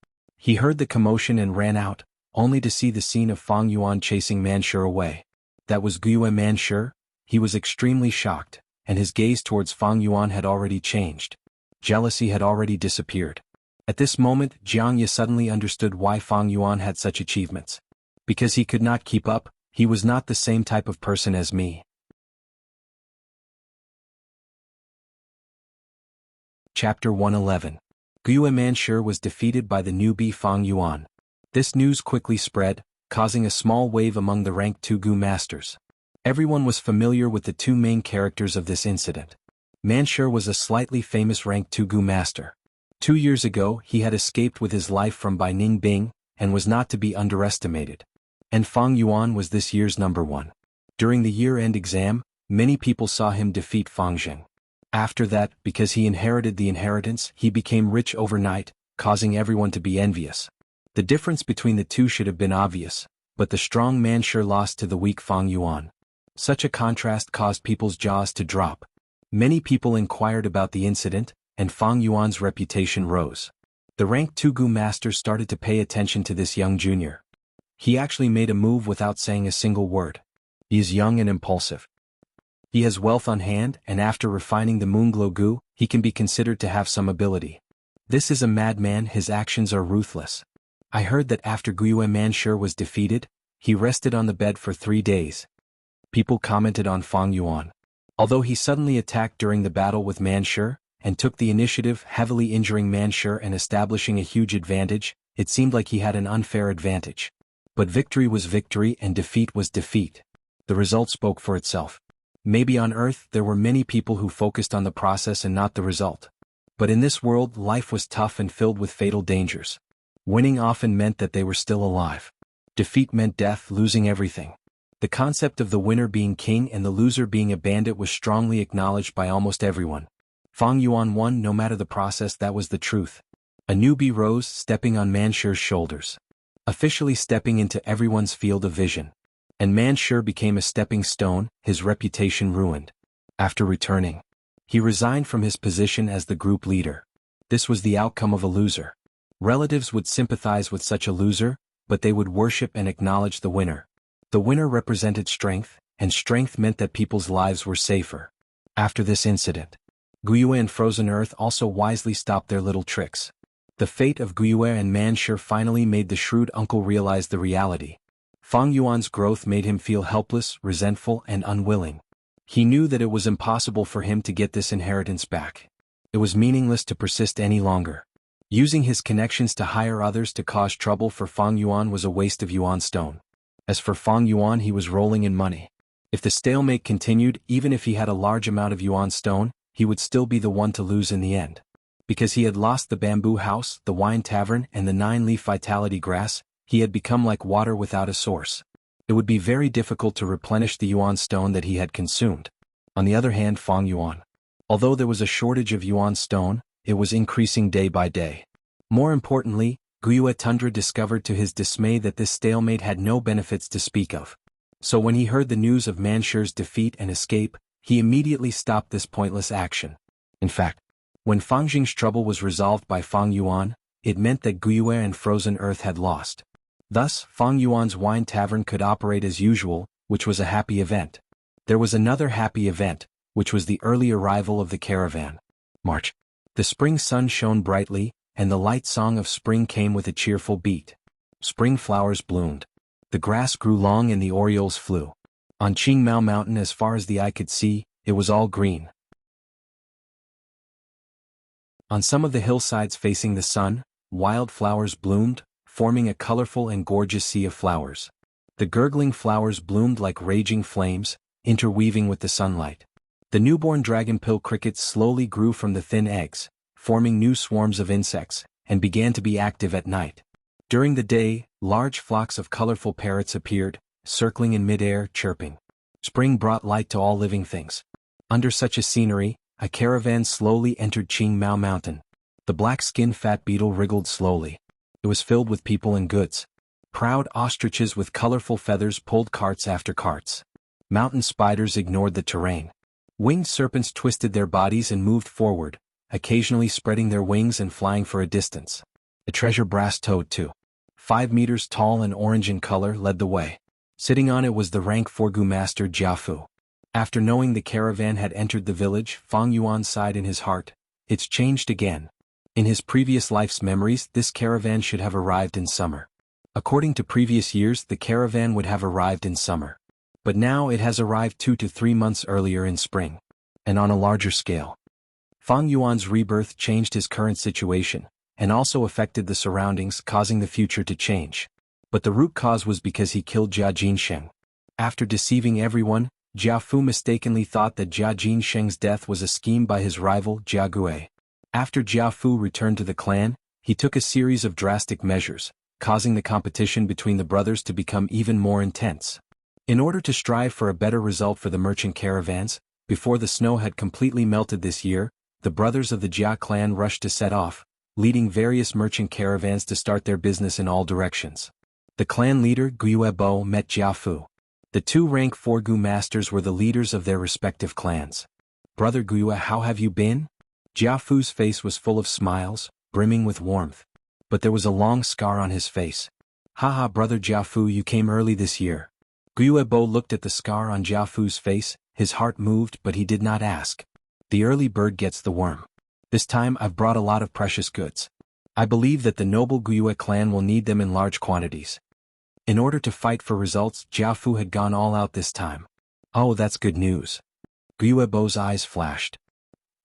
He heard the commotion and ran out, only to see the scene of Fang Yuan chasing Manshur away. That was Guiyue Manshur? He was extremely shocked, and his gaze towards Fang Yuan had already changed. Jealousy had already disappeared. At this moment, Jianghu suddenly understood why Fang Yuan had such achievements. Because he could not keep up, he was not the same type of person as me. Chapter 111. Guiyue Manshur was defeated by the newbie Fang Yuan. This news quickly spread, causing a small wave among the rank 2 Gu masters. Everyone was familiar with the 2 main characters of this incident. Manshur was a slightly famous rank 2 Gu master. 2 years ago he had escaped with his life from Bai Ningbing, and was not to be underestimated. And Fang Yuan was this year's #1. During the year-end exam, many people saw him defeat Fang Zheng. After that, because he inherited the inheritance, he became rich overnight, causing everyone to be envious. The difference between the two should have been obvious, but the strong Manshur lost to the weak Fang Yuan. Such a contrast caused people's jaws to drop. Many people inquired about the incident, and Fang Yuan's reputation rose. The rank 2 Gu master started to pay attention to this young junior. He actually made a move without saying a single word. He is young and impulsive. He has wealth on hand, and after refining the Moonglow Gu, he can be considered to have some ability. This is a madman, his actions are ruthless. I heard that after Guiyue Manshur was defeated, he rested on the bed for 3 days. People commented on Fang Yuan. Although he suddenly attacked during the battle with Manshur, and took the initiative, heavily injuring Manshur and establishing a huge advantage, it seemed like he had an unfair advantage. But victory was victory and defeat was defeat. The result spoke for itself. Maybe on Earth there were many people who focused on the process and not the result. But in this world, life was tough and filled with fatal dangers. Winning often meant that they were still alive. Defeat meant death, losing everything. The concept of the winner being king and the loser being a bandit was strongly acknowledged by almost everyone. Fang Yuan won no matter the process, that was the truth. A newbie rose, stepping on Manshur's shoulders. Officially stepping into everyone's field of vision. And Manshur became a stepping stone, his reputation ruined. After returning, he resigned from his position as the group leader. This was the outcome of a loser. Relatives would sympathize with such a loser, but they would worship and acknowledge the winner. The winner represented strength, and strength meant that people's lives were safer. After this incident, Guiyue and Frozen Earth also wisely stopped their little tricks. The fate of Guiyue and Manshur finally made the shrewd uncle realize the reality. Fang Yuan's growth made him feel helpless, resentful, and unwilling. He knew that it was impossible for him to get this inheritance back. It was meaningless to persist any longer. Using his connections to hire others to cause trouble for Fang Yuan was a waste of Yuan stone. As for Fang Yuan, he was rolling in money. If the stalemate continued, even if he had a large amount of Yuan stone, he would still be the one to lose in the end. Because he had lost the bamboo house, the wine tavern, and the 9-leaf vitality grass, he had become like water without a source. It would be very difficult to replenish the Yuan stone that he had consumed. On the other hand, Fang Yuan. Although there was a shortage of Yuan stone, it was increasing day by day. More importantly, Guiyue Tundra discovered to his dismay that this stalemate had no benefits to speak of. So when he heard the news of Manshur's defeat and escape, he immediately stopped this pointless action. In fact, when Fang Jing's trouble was resolved by Fang Yuan, it meant that Guiyue and Frozen Earth had lost. Thus, Fang Yuan's wine tavern could operate as usual, which was a happy event. There was another happy event, which was the early arrival of the caravan. March. The spring sun shone brightly, and the light song of spring came with a cheerful beat. Spring flowers bloomed. The grass grew long and the orioles flew. On Qingmao Mountain, as far as the eye could see, it was all green. On some of the hillsides facing the sun, wild flowers bloomed, forming a colorful and gorgeous sea of flowers. The gurgling flowers bloomed like raging flames, interweaving with the sunlight. The newborn dragonpill crickets slowly grew from the thin eggs, forming new swarms of insects, and began to be active at night. During the day, large flocks of colorful parrots appeared, circling in midair, chirping. Spring brought light to all living things. Under such a scenery, a caravan slowly entered Qingmao Mountain. The black-skinned fat beetle wriggled slowly. It was filled with people and goods. Proud ostriches with colorful feathers pulled carts after carts. Mountain spiders ignored the terrain. Winged serpents twisted their bodies and moved forward, occasionally spreading their wings and flying for a distance. A treasure brass toad too. 5 meters tall and orange in color, led the way. Sitting on it was the rank Forgu master Jianghu. After knowing the caravan had entered the village, Fang Yuan sighed in his heart. It's changed again. In his previous life's memories, this caravan should have arrived in summer. According to previous years, the caravan would have arrived in summer. But now it has arrived 2 to 3 months earlier in spring. And on a larger scale. Fang Yuan's rebirth changed his current situation, and also affected the surroundings, causing the future to change. But the root cause was because he killed Jia Jinsheng. After deceiving everyone, Jiafu mistakenly thought that Jia Jinsheng's death was a scheme by his rival Jiague. After Jiafu returned to the clan, he took a series of drastic measures, causing the competition between the brothers to become even more intense. In order to strive for a better result for the merchant caravans, before the snow had completely melted this year, the brothers of the Jia clan rushed to set off, leading various merchant caravans to start their business in all directions. The clan leader Guiyue Bo met Jiafu. The 2 rank Forgu masters were the leaders of their respective clans. Brother Guiyue, how have you been? Jiafu's face was full of smiles, brimming with warmth. But there was a long scar on his face. Haha, brother Jiafu, you came early this year. Guiyue Bo looked at the scar on Jiafu's face, his heart moved, but he did not ask. The early bird gets the worm. This time I've brought a lot of precious goods. I believe that the noble Guiyue clan will need them in large quantities. In order to fight for results, Jiafu had gone all out this time. Oh, that's good news. Guiebo's eyes flashed.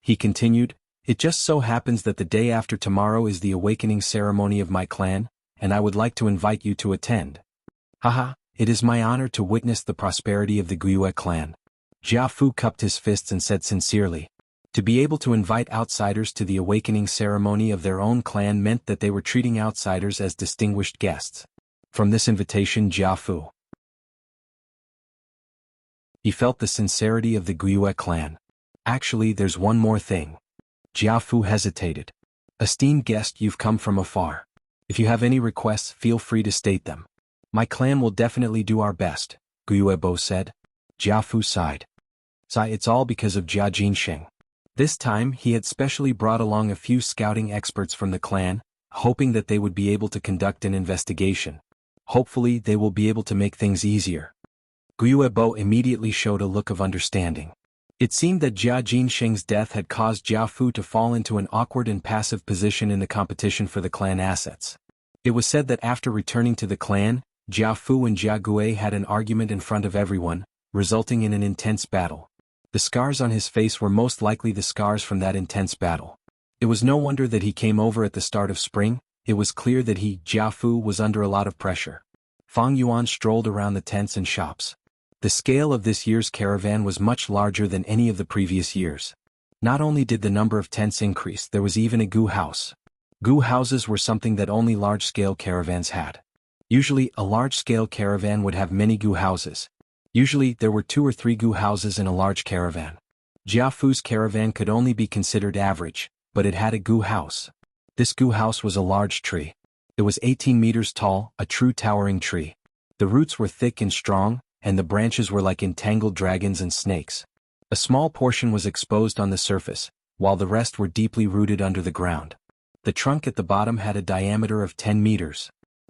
He continued, it just so happens that the day after tomorrow is the awakening ceremony of my clan, and I would like to invite you to attend. Haha, it is my honor to witness the prosperity of the Guiyue clan. Jiafu cupped his fists and said sincerely. To be able to invite outsiders to the awakening ceremony of their own clan meant that they were treating outsiders as distinguished guests. From this invitation, Jiafu, he felt the sincerity of the Guiyue clan. Actually, there's one more thing. Jiafu hesitated. Esteemed guest, you've come from afar. If you have any requests, feel free to state them. My clan will definitely do our best, Guiyebo said. Jiafu sighed. It's all because of Jia Jinsheng. This time he had specially brought along a few scouting experts from the clan, hoping that they would be able to conduct an investigation. Hopefully they will be able to make things easier. Guiyebo immediately showed a look of understanding. It seemed that Jia Jinsheng's death had caused Jiafu to fall into an awkward and passive position in the competition for the clan assets. It was said that after returning to the clan, Jiafu and Jia Gui had an argument in front of everyone, resulting in an intense battle. The scars on his face were most likely the scars from that intense battle. It was no wonder that he came over at the start of spring. It was clear that he, Jiafu, was under a lot of pressure. Fang Yuan strolled around the tents and shops. The scale of this year's caravan was much larger than any of the previous years. Not only did the number of tents increase, there was even a gu house. Gu houses were something that only large-scale caravans had. Usually, a large-scale caravan would have many gu houses. Usually, there were 2 or 3 gu houses in a large caravan. Jiafu's caravan could only be considered average, but it had a gu house. This gu house was a large tree. It was 18 meters tall, a true towering tree. The roots were thick and strong, and the branches were like entangled dragons and snakes. A small portion was exposed on the surface, while the rest were deeply rooted under the ground. The trunk at the bottom had a diameter of 10 meters.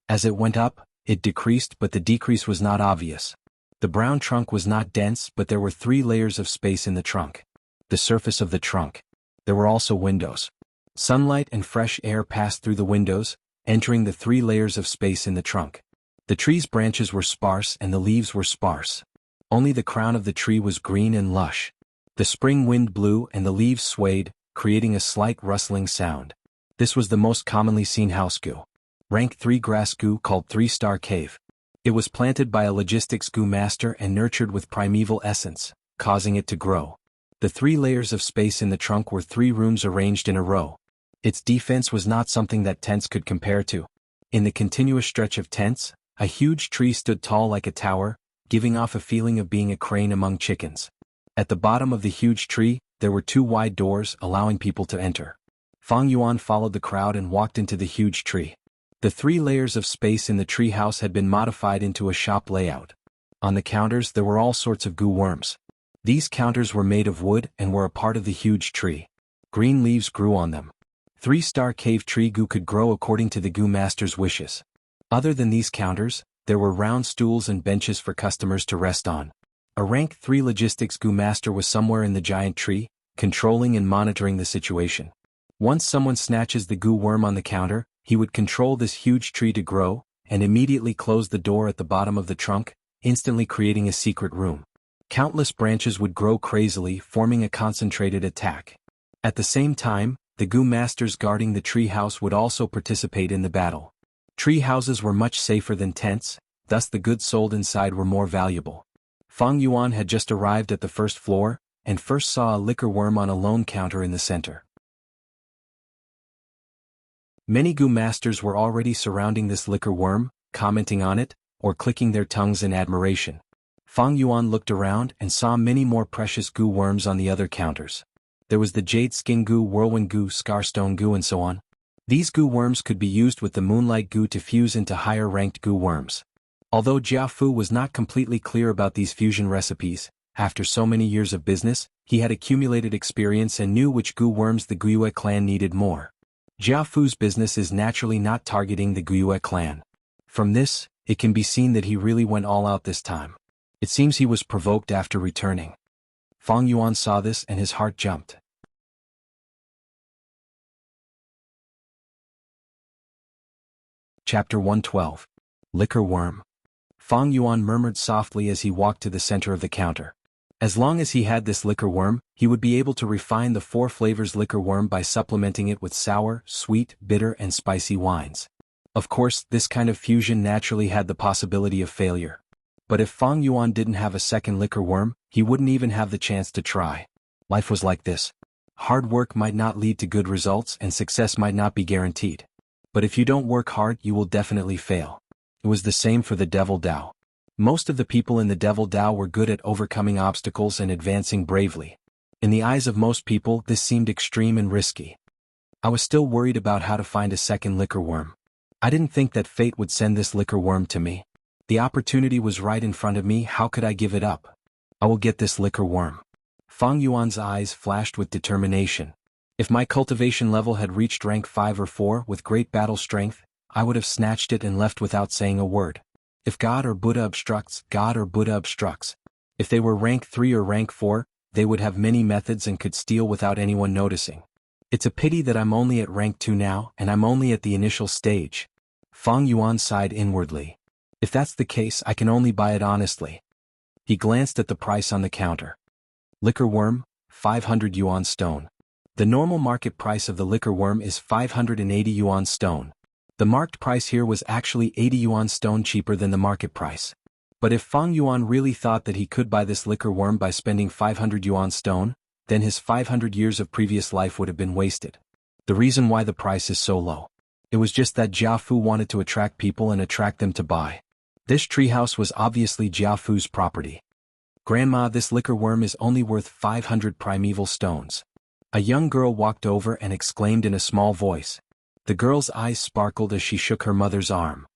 As it went up, it decreased, but the decrease was not obvious. The brown trunk was not dense, but there were 3 layers of space in the trunk. The surface of the trunk. There were also windows. Sunlight and fresh air passed through the windows, entering the 3 layers of space in the trunk. The tree's branches were sparse and the leaves were sparse. Only the crown of the tree was green and lush. The spring wind blew and the leaves swayed, creating a slight rustling sound. This was the most commonly seen house gu. Rank 3 grass gu called 3-star cave. It was planted by a logistics gu master and nurtured with primeval essence, causing it to grow. The 3 layers of space in the trunk were 3 rooms arranged in a row. Its defense was not something that tents could compare to. In the continuous stretch of tents, a huge tree stood tall like a tower, giving off a feeling of being a crane among chickens. At the bottom of the huge tree, there were 2 wide doors allowing people to enter. Fang Yuan followed the crowd and walked into the huge tree. The 3 layers of space in the tree house had been modified into a shop layout. On the counters there were all sorts of gu worms. These counters were made of wood and were a part of the huge tree. Green leaves grew on them. 3-star cave tree gu could grow according to the gu master's wishes. Other than these counters, there were round stools and benches for customers to rest on. A rank 3 logistics gu master was somewhere in the giant tree, controlling and monitoring the situation. Once someone snatches the gu worm on the counter, he would control this huge tree to grow, and immediately close the door at the bottom of the trunk, instantly creating a secret room. Countless branches would grow crazily, forming a concentrated attack. At the same time, the gu masters guarding the tree house would also participate in the battle. Tree houses were much safer than tents, thus the goods sold inside were more valuable. Fang Yuan had just arrived at the first floor, and first saw a liquor worm on a lone counter in the center. Many gu masters were already surrounding this liquor worm, commenting on it, or clicking their tongues in admiration. Fang Yuan looked around and saw many more precious gu worms on the other counters. There was the jade skin gu, whirlwind gu, scarstone gu, and so on. These gu worms could be used with the moonlight gu to fuse into higher ranked gu worms. Although Jiafu was not completely clear about these fusion recipes, after so many years of business, he had accumulated experience and knew which gu worms the Guiyue clan needed more. Jiafu's business is naturally not targeting the Guiyue clan. From this, it can be seen that he really went all out this time. It seems he was provoked after returning. Fang Yuan saw this and his heart jumped. Chapter 112. Liquor Worm. Fang Yuan murmured softly as he walked to the center of the counter. As long as he had this liquor worm, he would be able to refine the 4 flavors liquor worm by supplementing it with sour, sweet, bitter and spicy wines. Of course, this kind of fusion naturally had the possibility of failure. But if Fang Yuan didn't have a second liquor worm, he wouldn't even have the chance to try. Life was like this. Hard work might not lead to good results and success might not be guaranteed. But if you don't work hard, you will definitely fail. It was the same for the Devil Dao. Most of the people in the Devil Dao were good at overcoming obstacles and advancing bravely. In the eyes of most people, this seemed extreme and risky. I was still worried about how to find a second liquor worm. I didn't think that fate would send this liquor worm to me. The opportunity was right in front of me, how could I give it up? I will get this liquor worm. Fang Yuan's eyes flashed with determination. If my cultivation level had reached rank 5 or 4 with great battle strength, I would have snatched it and left without saying a word. If God or Buddha obstructs, God or Buddha obstructs. If they were rank 3 or rank 4, they would have many methods and could steal without anyone noticing. It's a pity that I'm only at rank 2 now and I'm only at the initial stage. Fang Yuan sighed inwardly. If that's the case, I can only buy it honestly. He glanced at the price on the counter. Liquor worm, 500 yuan stone. The normal market price of the liquor worm is 580 yuan stone. The marked price here was actually 80 yuan stone cheaper than the market price. But if Fang Yuan really thought that he could buy this liquor worm by spending 500 yuan stone, then his 500 years of previous life would have been wasted. The reason why the price is so low. It was just that Jianghu wanted to attract people and attract them to buy. This treehouse was obviously Jianghu's property. Grandma, this liquor worm is only worth 500 primeval stones. A young girl walked over and exclaimed in a small voice. The girl's eyes sparkled as she shook her mother's arm.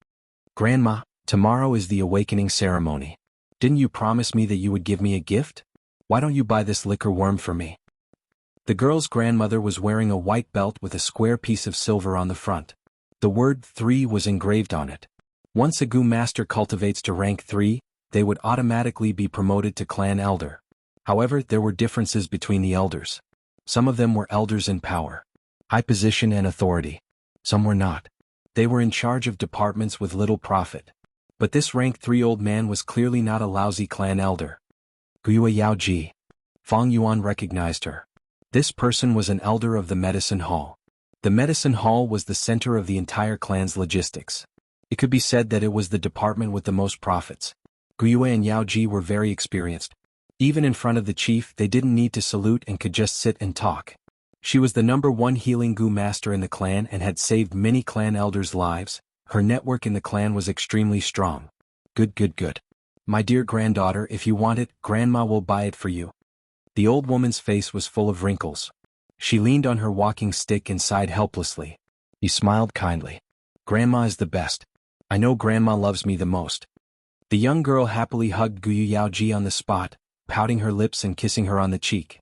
Grandma, tomorrow is the awakening ceremony. Didn't you promise me that you would give me a gift? Why don't you buy this liquor worm for me? The girl's grandmother was wearing a white belt with a square piece of silver on the front. The word 3 was engraved on it. Once a Gu master cultivates to rank 3, they would automatically be promoted to clan elder. However, there were differences between the elders. Some of them were elders in power, high position and authority. Some were not. They were in charge of departments with little profit. But this rank 3 old man was clearly not a lousy clan elder. Guyue Yaoji. Fang Yuan recognized her. This person was an elder of the medicine hall. The medicine hall was the center of the entire clan's logistics. It could be said that it was the department with the most profits. Guyue and Yaoji were very experienced. Even in front of the chief, they didn't need to salute and could just sit and talk. She was the #1 healing Gu master in the clan and had saved many clan elders' lives. Her network in the clan was extremely strong. Good. My dear granddaughter, if you want it, Grandma will buy it for you. The old woman's face was full of wrinkles. She leaned on her walking stick and sighed helplessly. He smiled kindly. Grandma is the best. I know Grandma loves me the most. The young girl happily hugged Guyu Yaoji on the spot, pouting her lips and kissing her on the cheek.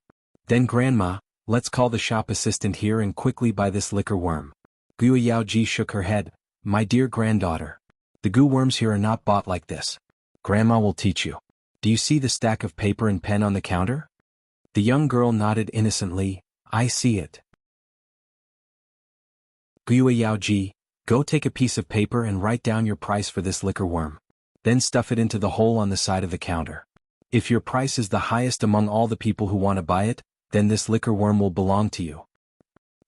Then Grandma, let's call the shop assistant here and quickly buy this liquor worm. Guyu Yaoji shook her head. My dear granddaughter, the Gu worms here are not bought like this. Grandma will teach you. Do you see the stack of paper and pen on the counter? The young girl nodded innocently. I see it. Guyu Yaoji, go take a piece of paper and write down your price for this liquor worm. Then stuff it into the hole on the side of the counter. If your price is the highest among all the people who want to buy it, then this liquor worm will belong to you.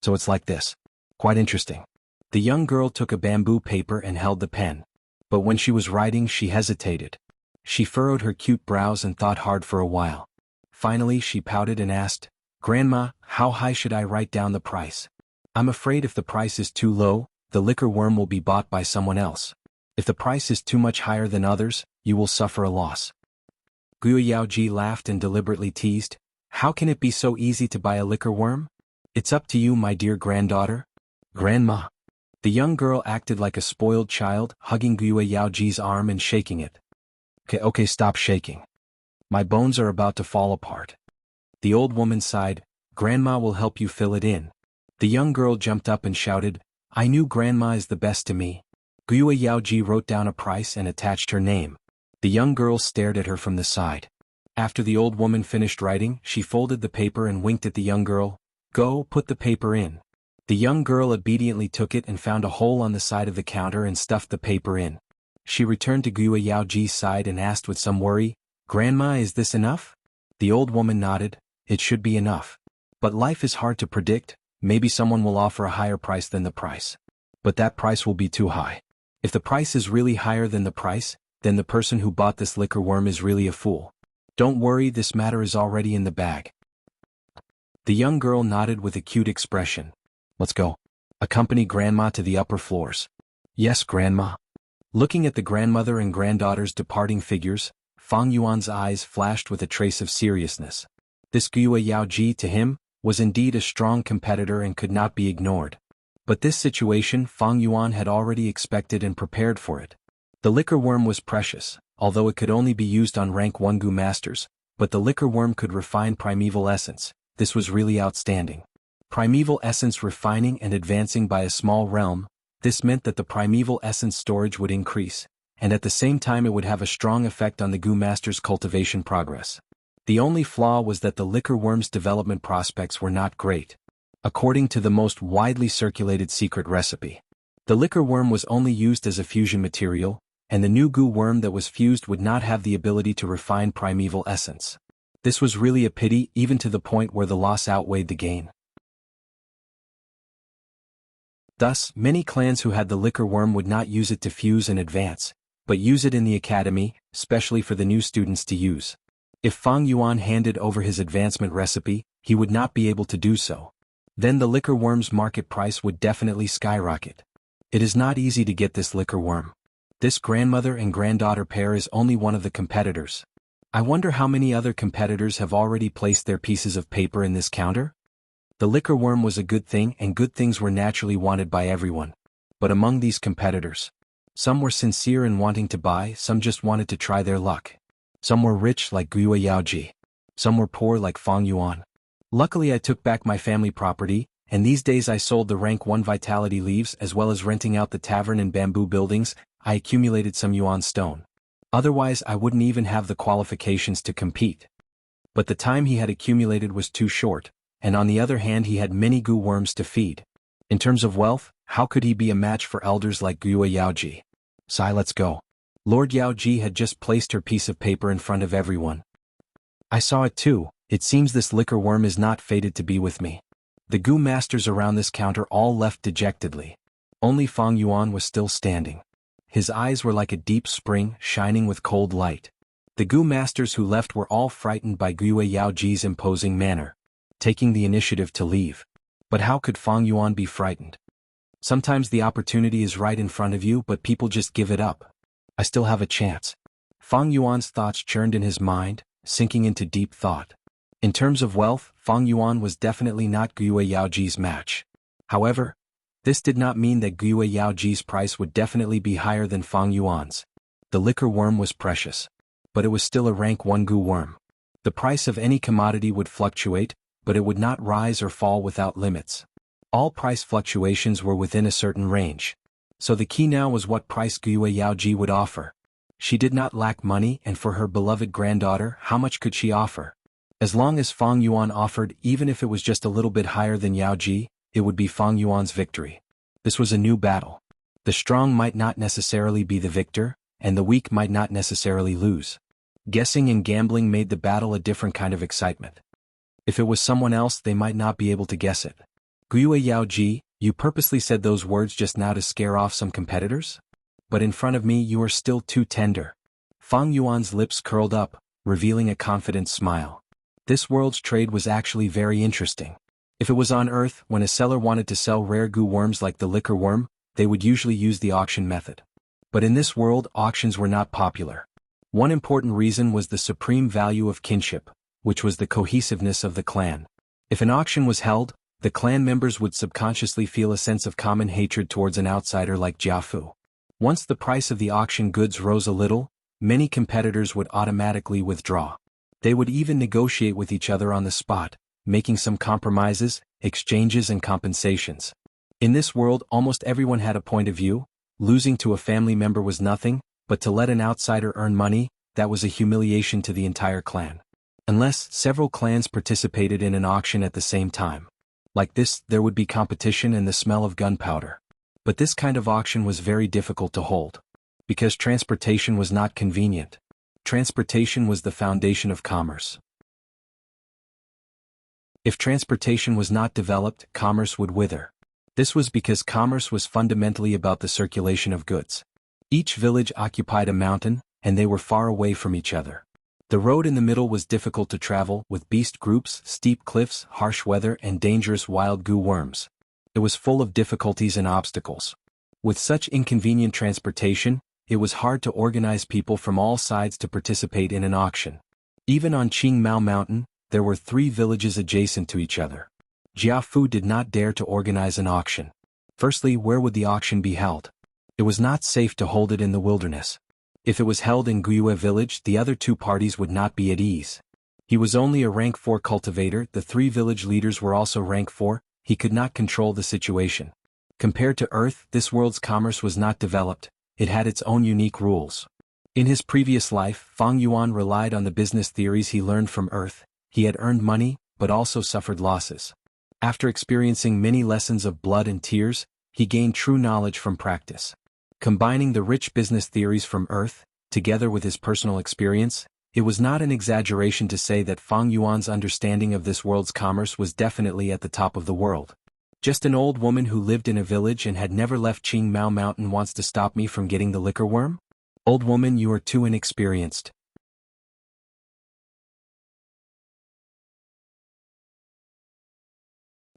So it's like this. Quite interesting. The young girl took a bamboo paper and held the pen. But when she was writing, she hesitated. She furrowed her cute brows and thought hard for a while. Finally, she pouted and asked, Grandma, how high should I write down the price? I'm afraid if the price is too low, the liquor worm will be bought by someone else. If the price is too much higher than others, you will suffer a loss. Guyu Yaoji laughed and deliberately teased, How can it be so easy to buy a liquor worm? It's up to you, my dear granddaughter. Grandma. The young girl acted like a spoiled child, hugging Guyu Yaoji's arm and shaking it. Okay, stop shaking. My bones are about to fall apart. The old woman sighed, Grandma will help you fill it in. The young girl jumped up and shouted, I knew Grandma is the best to me. Guyu Yaoji wrote down a price and attached her name. The young girl stared at her from the side. After the old woman finished writing, she folded the paper and winked at the young girl. Go, put the paper in. The young girl obediently took it and found a hole on the side of the counter and stuffed the paper in. She returned to Guyu Yaoji's side and asked with some worry, Grandma, is this enough? The old woman nodded. It should be enough. But life is hard to predict. Maybe someone will offer a higher price than the price. But that price will be too high. If the price is really higher than the price, then the person who bought this liquor worm is really a fool. Don't worry, this matter is already in the bag. The young girl nodded with a cute expression. Let's go. Accompany Grandma to the upper floors. Yes, Grandma. Looking at the grandmother and granddaughter's departing figures, Fang Yuan's eyes flashed with a trace of seriousness. This Guo Yaoji, to him, was indeed a strong competitor and could not be ignored. But this situation Fang Yuan had already expected and prepared for it. The liquor worm was precious, although it could only be used on rank 1 Gu masters, but the liquor worm could refine primeval essence. This was really outstanding. Primeval essence refining and advancing by a small realm, this meant that the primeval essence storage would increase, and at the same time it would have a strong effect on the Gu master's cultivation progress. The only flaw was that the liquor worm's development prospects were not great. According to the most widely circulated secret recipe, the liquor worm was only used as a fusion material, and the new Gu worm that was fused would not have the ability to refine primeval essence. This was really a pity, even to the point where the loss outweighed the gain. Thus, many clans who had the liquor worm would not use it to fuse and advance, but use it in the academy, especially for the new students to use. If Fang Yuan handed over his advancement recipe, he would not be able to do so. Then the liquor worm's market price would definitely skyrocket. It is not easy to get this liquor worm. This grandmother and granddaughter pair is only one of the competitors. I wonder how many other competitors have already placed their pieces of paper in this counter? The liquor worm was a good thing, and good things were naturally wanted by everyone. But among these competitors, some were sincere in wanting to buy, some just wanted to try their luck. Some were rich like Guo Yaoji. Some were poor like Fang Yuan. Luckily I took back my family property, and these days I sold the rank 1 vitality leaves as well as renting out the tavern and bamboo buildings. I accumulated some yuan stone. Otherwise I wouldn't even have the qualifications to compete. But the time he had accumulated was too short, and on the other hand he had many Gu worms to feed. In terms of wealth, how could he be a match for elders like Guo Yaoji? Sai, let's go. Lord Yaoji had just placed her piece of paper in front of everyone. I saw it too. It seems this liquor worm is not fated to be with me. The Gu masters around this counter all left dejectedly. Only Fang Yuan was still standing. His eyes were like a deep spring, shining with cold light. The Gu masters who left were all frightened by Guo Yaoji's imposing manner, taking the initiative to leave. But how could Fang Yuan be frightened? Sometimes the opportunity is right in front of you, but people just give it up. I still have a chance. Fang Yuan's thoughts churned in his mind, sinking into deep thought. In terms of wealth, Fang Yuan was definitely not Guo Yaoji's match. However, this did not mean that Guo Yaoji's price would definitely be higher than Fang Yuan's. The liquor worm was precious, but it was still a rank 1 Gu worm. The price of any commodity would fluctuate, but it would not rise or fall without limits. All price fluctuations were within a certain range. So the key now was what price Guo Yaoji would offer. She did not lack money, and for her beloved granddaughter, how much could she offer? As long as Fang Yuan offered, even if it was just a little bit higher than Yaoji, it would be Fang Yuan's victory. This was a new battle. The strong might not necessarily be the victor, and the weak might not necessarily lose. Guessing and gambling made the battle a different kind of excitement. If it was someone else, they might not be able to guess it. Guo Yaoji, you purposely said those words just now to scare off some competitors? But in front of me you are still too tender. Fang Yuan's lips curled up, revealing a confident smile. This world's trade was actually very interesting. If it was on Earth, when a seller wanted to sell rare Gu worms like the liquor worm, they would usually use the auction method. But in this world, auctions were not popular. One important reason was the supreme value of kinship, which was the cohesiveness of the clan. If an auction was held, the clan members would subconsciously feel a sense of common hatred towards an outsider like Jianghu. Once the price of the auction goods rose a little, many competitors would automatically withdraw. They would even negotiate with each other on the spot, making some compromises, exchanges and compensations. In this world, almost everyone had a point of view. Losing to a family member was nothing, but to let an outsider earn money, that was a humiliation to the entire clan. Unless several clans participated in an auction at the same time. Like this, there would be competition and the smell of gunpowder. But this kind of auction was very difficult to hold. Because transportation was not convenient. Transportation was the foundation of commerce. If transportation was not developed, commerce would wither. This was because commerce was fundamentally about the circulation of goods. Each village occupied a mountain, and they were far away from each other. The road in the middle was difficult to travel, with beast groups, steep cliffs, harsh weather, and dangerous wild goo worms. It was full of difficulties and obstacles. With such inconvenient transportation, it was hard to organize people from all sides to participate in an auction. Even on Qingmao Mountain, there were 3 villages adjacent to each other. Jianghu did not dare to organize an auction. Firstly, where would the auction be held? It was not safe to hold it in the wilderness. If it was held in Guiyue village, the other 2 parties would not be at ease. He was only a rank 4 cultivator, the 3 village leaders were also rank 4, he could not control the situation. Compared to Earth, this world's commerce was not developed, it had its own unique rules. In his previous life, Fang Yuan relied on the business theories he learned from Earth. He had earned money, but also suffered losses. After experiencing many lessons of blood and tears, he gained true knowledge from practice. Combining the rich business theories from Earth, together with his personal experience, it was not an exaggeration to say that Fang Yuan's understanding of this world's commerce was definitely at the top of the world. Just an old woman who lived in a village and had never left Qingmao Mountain wants to stop me from getting the liquor worm? Old woman, you are too inexperienced.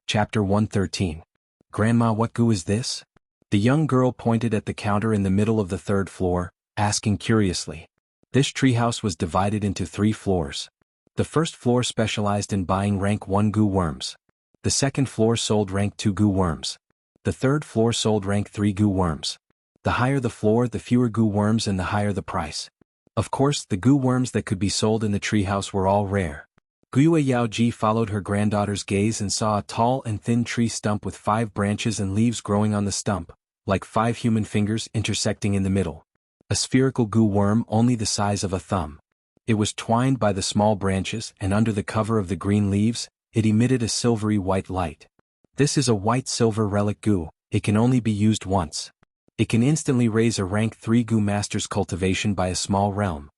Chapter 113. Grandma, what goo is this? The young girl pointed at the counter in the middle of the 3rd floor, asking curiously. This treehouse was divided into 3 floors. The first floor specialized in buying rank 1 goo worms. The second floor sold rank 2 goo worms. The third floor sold rank 3 goo worms. The higher the floor, the fewer goo worms and the higher the price. Of course, the goo worms that could be sold in the treehouse were all rare. Guiyue Yaoji followed her granddaughter's gaze and saw a tall and thin tree stump with 5 branches and leaves growing on the stump, like 5 human fingers intersecting in the middle. A spherical goo worm only the size of a thumb. It was twined by the small branches, and under the cover of the green leaves, it emitted a silvery white light. This is a white-silver relic goo. It can only be used once. It can instantly raise a rank 3 goo master's cultivation by a small realm.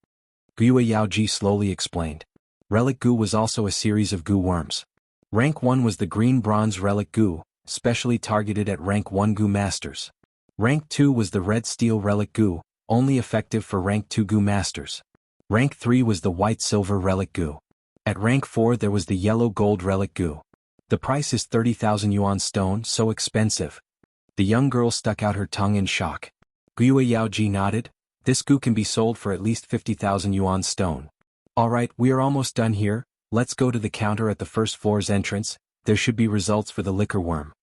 Guiyue Yaoji slowly explained. Relic goo was also a series of goo worms. Rank 1 was the green bronze relic goo, specially targeted at rank 1 goo masters. Rank 2 was the red steel relic goo, only effective for rank 2 goo masters. Rank 3 was the white silver relic goo. At rank 4 there was the yellow gold relic goo. The price is 30,000 yuan stone, so expensive. The young girl stuck out her tongue in shock. Guiyue Yaoji nodded. This goo can be sold for at least 50,000 yuan stone. Alright, we are almost done here, let's go to the counter at the first floor's entrance, there should be results for the liquor worm.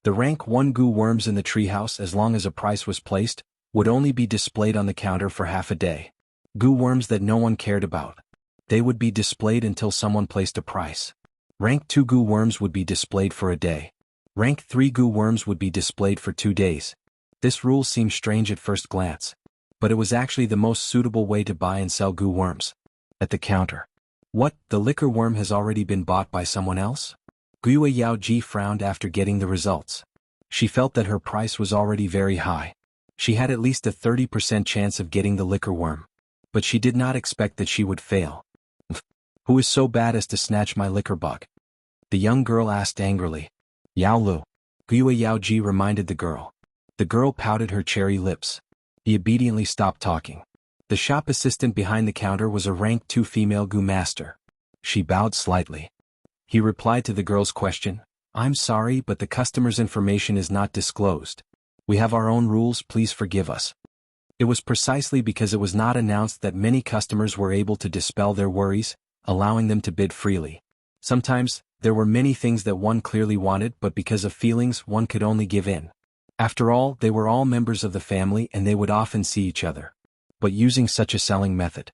The rank 1 goo worms in the treehouse, as long as a price was placed, would only be displayed on the counter for half a day. Goo worms that no one cared about. They would be displayed until someone placed a price. Rank 2 goo worms would be displayed for a day. Rank 3 goo worms would be displayed for 2 days. This rule seemed strange at first glance, but it was actually the most suitable way to buy and sell goo worms. At the counter. What, the liquor worm has already been bought by someone else? Guiyue Yaoji frowned after getting the results. She felt that her price was already very high. She had at least a 30% chance of getting the liquor worm. But she did not expect that she would fail. Who is so bad as to snatch my liquor bug? The young girl asked angrily. Yao Lu. Guiyue Yaoji reminded the girl. The girl pouted her cherry lips. He obediently stopped talking. The shop assistant behind the counter was a rank 2 female goo master. She bowed slightly. He replied to the girl's question, I'm sorry, but the customer's information is not disclosed. We have our own rules, please forgive us. It was precisely because it was not announced that many customers were able to dispel their worries, allowing them to bid freely. Sometimes, there were many things that one clearly wanted, but because of feelings one could only give in. After all, they were all members of the family and they would often see each other. But using such a selling method,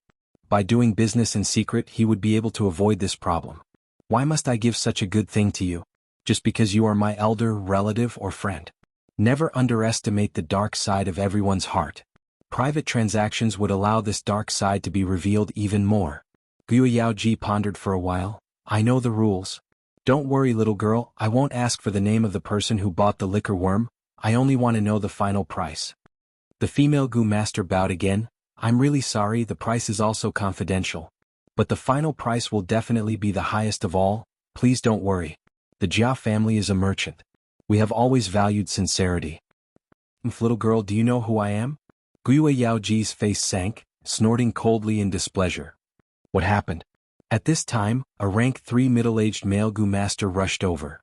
by doing business in secret, he would be able to avoid this problem. Why must I give such a good thing to you? Just because you are my elder relative or friend? Never underestimate the dark side of everyone's heart. Private transactions would allow this dark side to be revealed even more. Guiyue Yaoji pondered for a while. I know the rules. Don't worry, little girl, I won't ask for the name of the person who bought the liquor worm, I only want to know the final price. The female goo master bowed again. I'm really sorry, the price is also confidential. But the final price will definitely be the highest of all. Please don't worry. The Jia family is a merchant. We have always valued sincerity. Little girl, do you know who I am? Guyue Yaoji's face sank, snorting coldly in displeasure. What happened? At this time, a rank 3 middle-aged male Gu master rushed over.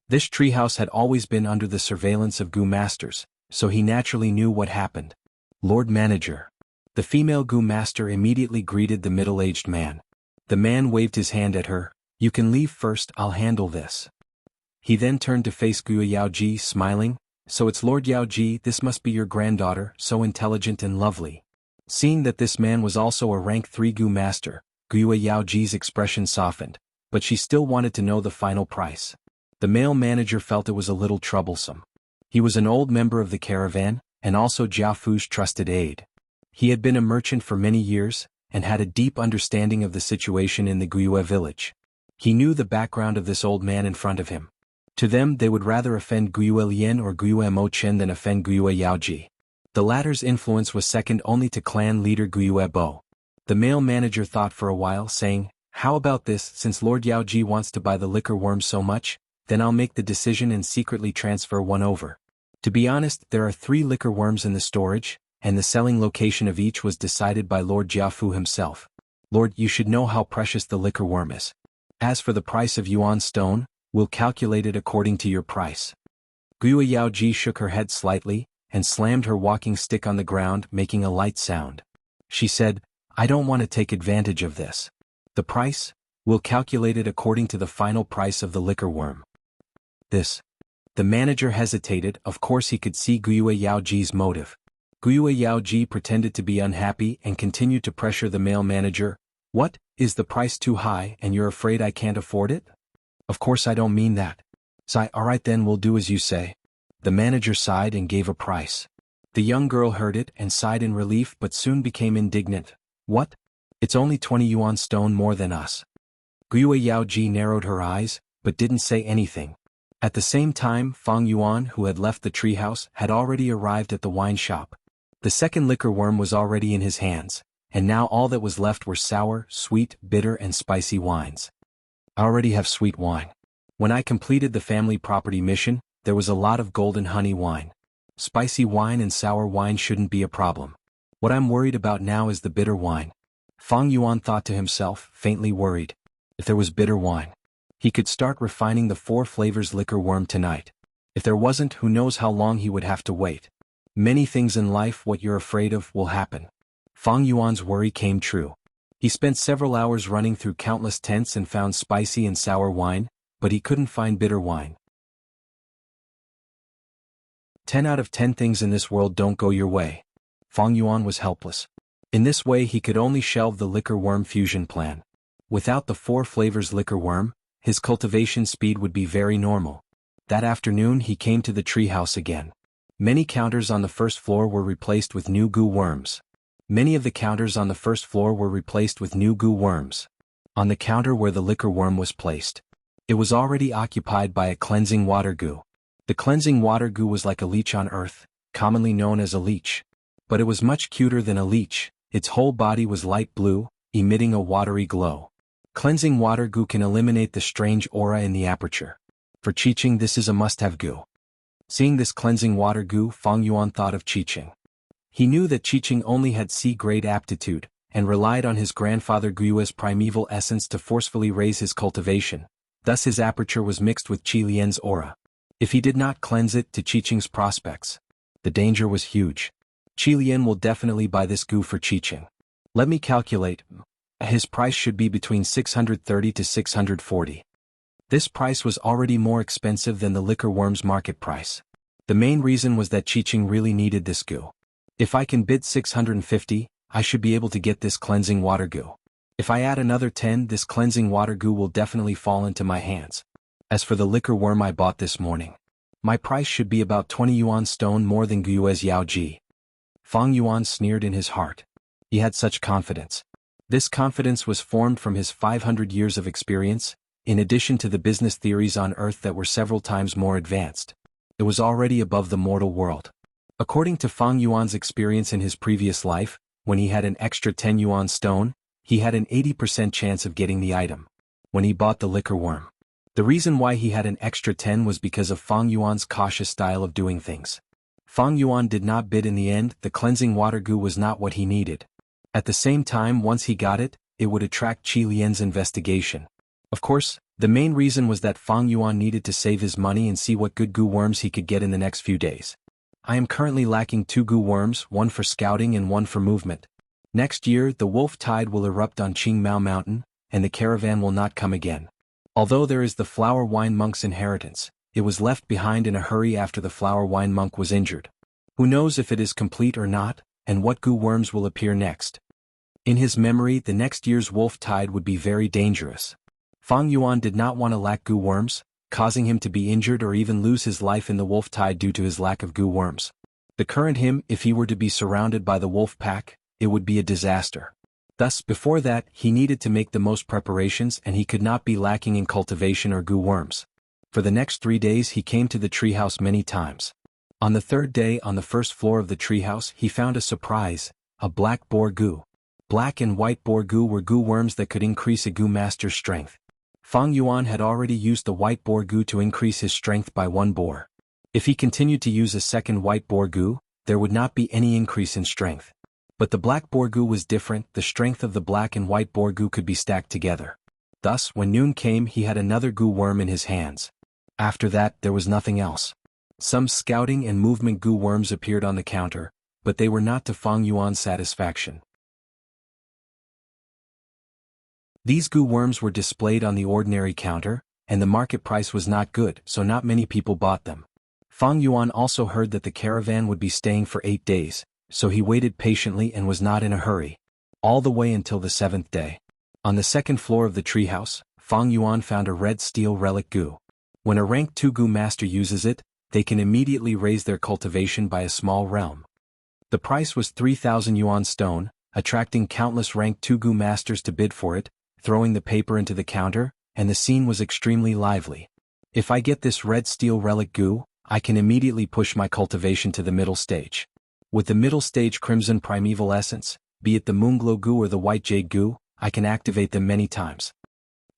This treehouse had always been under the surveillance of Gu masters, so he naturally knew what happened. Lord Manager. The female Gu master immediately greeted the middle-aged man. The man waved his hand at her. You can leave first, I'll handle this. He then turned to face Guyue Yaoji, smiling. So it's Lord Yaoji, this must be your granddaughter, so intelligent and lovely. Seeing that this man was also a rank 3 Gu master, Guyue Yaoji's expression softened, but she still wanted to know the final price. The male manager felt it was a little troublesome. He was an old member of the caravan, and also Jia Fu's trusted aide. He had been a merchant for many years, and had a deep understanding of the situation in the Guyue village. He knew the background of this old man in front of him. To them they would rather offend Guyue Lian or Guyue Mo Chen than offend Guyue Yaoji. The latter's influence was second only to clan leader Guyue Bo. The male manager thought for a while, saying, how about this, since Lord Yaoji wants to buy the liquor worm so much, then I'll make the decision and secretly transfer one over. To be honest, there are 3 liquor worms in the storage, and the selling location of each was decided by Lord Jiafu himself. Lord, you should know how precious the liquor worm is. As for the price of yuan stone, we'll calculate it according to your price. Guyue Yaoji shook her head slightly, and slammed her walking stick on the ground, making a light sound. She said, I don't want to take advantage of this. The price? We'll calculate it according to the final price of the liquor worm. This. The manager hesitated. Of course he could see Guyue Yaoji's motive. Guyue Yaoji pretended to be unhappy and continued to pressure the male manager. What, is the price too high and you're afraid I can't afford it? Of course I don't mean that. Sigh, alright then we'll do as you say. The manager sighed and gave a price. The young girl heard it and sighed in relief but soon became indignant. What? It's only 20 yuan stone more than us. Guyue Yaoji narrowed her eyes, but didn't say anything. At the same time, Fang Yuan, who had left the treehouse, had already arrived at the wine shop. The second liquor worm was already in his hands, and now all that was left were sour, sweet, bitter and spicy wines. I already have sweet wine. When I completed the family property mission, there was a lot of golden honey wine. Spicy wine and sour wine shouldn't be a problem. What I'm worried about now is the bitter wine. Fang Yuan thought to himself, faintly worried. If there was bitter wine, he could start refining the 4 flavors liquor worm tonight. If there wasn't, who knows how long he would have to wait. Many things in life what you're afraid of will happen. Fang Yuan's worry came true. He spent several hours running through countless tents and found spicy and sour wine, but he couldn't find bitter wine. 10 out of 10 things in this world don't go your way. Fang Yuan was helpless. In this way he could only shelve the liquor worm fusion plan. Without the 4 flavors liquor worm, his cultivation speed would be very normal. That afternoon he came to the treehouse again. Many counters on the first floor were replaced with new goo worms. Many of the counters on the first floor were replaced with new goo worms. On the counter where the liquor worm was placed, it was already occupied by a cleansing water goo. The cleansing water goo was like a leech on earth, commonly known as a leech. But it was much cuter than a leech. Its whole body was light blue, emitting a watery glow. Cleansing water goo can eliminate the strange aura in the aperture. For Qiqing this is a must-have goo. Seeing this cleansing water goo, Fang Yuan thought of Qiqing. He knew that Qiqing only had C-grade aptitude, and relied on his grandfather Guyue's primeval essence to forcefully raise his cultivation. Thus his aperture was mixed with Qi Lian's aura. If he did not cleanse it to Qiqing's prospects, the danger was huge. Qi Lian will definitely buy this goo for Qiqing. Let me calculate. His price should be between 630 to 640. This price was already more expensive than the liquor worm's market price. The main reason was that Qiqing really needed this goo. If I can bid 650, I should be able to get this cleansing water goo. If I add another 10, this cleansing water goo will definitely fall into my hands. As for the liquor worm I bought this morning, my price should be about 20 yuan stone more than Guyue's Yaoji. Fang Yuan sneered in his heart. He had such confidence. This confidence was formed from his 500 years of experience, in addition to the business theories on Earth that were several times more advanced. It was already above the mortal world. According to Fang Yuan's experience in his previous life, when he had an extra 10 yuan stone, he had an 80% chance of getting the item. When he bought the liquor worm. The reason why he had an extra 10 was because of Fang Yuan's cautious style of doing things. Fang Yuan did not bid in the end. The cleansing water goo was not what he needed. At the same time, once he got it, it would attract Qi Lian's investigation. Of course, the main reason was that Fang Yuan needed to save his money and see what good goo worms he could get in the next few days. I am currently lacking 2 goo worms, one for scouting and one for movement. Next year, the wolf tide will erupt on Qingmao Mountain, and the caravan will not come again. Although there is the flower wine monk's inheritance, it was left behind in a hurry after the flower wine monk was injured. Who knows if it is complete or not, and what goo worms will appear next. In his memory, the next year's wolf tide would be very dangerous. Fang Yuan did not want to lack goo worms, causing him to be injured or even lose his life in the wolf tide due to his lack of goo worms. The current him, if he were to be surrounded by the wolf pack, it would be a disaster. Thus, before that, he needed to make the most preparations and he could not be lacking in cultivation or goo worms. For the next 3 days he came to the treehouse many times. On the 3rd day, on the first floor of the treehouse, he found a surprise, a black boar goo. Black and white boar goo were goo worms that could increase a goo master's strength. Fang Yuan had already used the white boar goo to increase his strength by 1 boar. If he continued to use a second white boar goo, there would not be any increase in strength. But the black boar goo was different. The strength of the black and white boar goo could be stacked together. Thus, when noon came, he had another goo worm in his hands. After that, there was nothing else. Some scouting and movement goo worms appeared on the counter, but they were not to Fang Yuan's satisfaction. These goo worms were displayed on the ordinary counter, and the market price was not good, so not many people bought them. Fang Yuan also heard that the caravan would be staying for 8 days, so he waited patiently and was not in a hurry. All the way until the 7th day. On the 2nd floor of the treehouse, Fang Yuan found a red steel relic goo. When a rank 2 goo master uses it, they can immediately raise their cultivation by a small realm. The price was 3,000 yuan stone, attracting countless rank 2 goo masters to bid for it, throwing the paper into the counter, and the scene was extremely lively. If I get this red steel relic goo, I can immediately push my cultivation to the middle stage. With the middle stage crimson primeval essence, be it the moonglow goo or the white jade goo, I can activate them many times.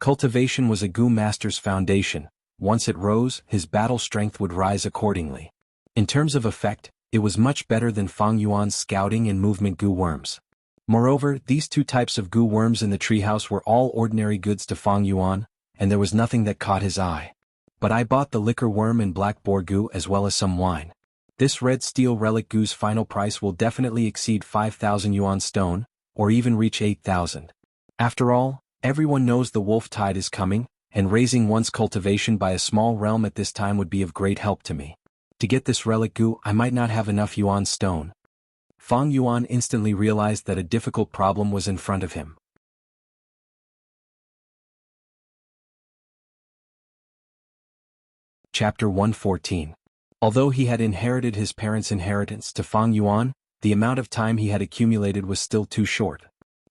Cultivation was a goo master's foundation. Once it rose, his battle strength would rise accordingly. In terms of effect, it was much better than Fang Yuan's scouting and movement goo worms. Moreover, these 2 types of goo worms in the treehouse were all ordinary goods to Fang Yuan, and there was nothing that caught his eye. But I bought the liquor worm and black boar goo as well as some wine. This red steel relic goo's final price will definitely exceed 5,000 yuan stone, or even reach 8,000. After all, everyone knows the wolf tide is coming, and raising one's cultivation by a small realm at this time would be of great help to me. To get this relic goo, I might not have enough yuan stone. Fang Yuan instantly realized that a difficult problem was in front of him. Chapter 114. Although he had inherited his parents' inheritance to Fang Yuan, the amount of time he had accumulated was still too short.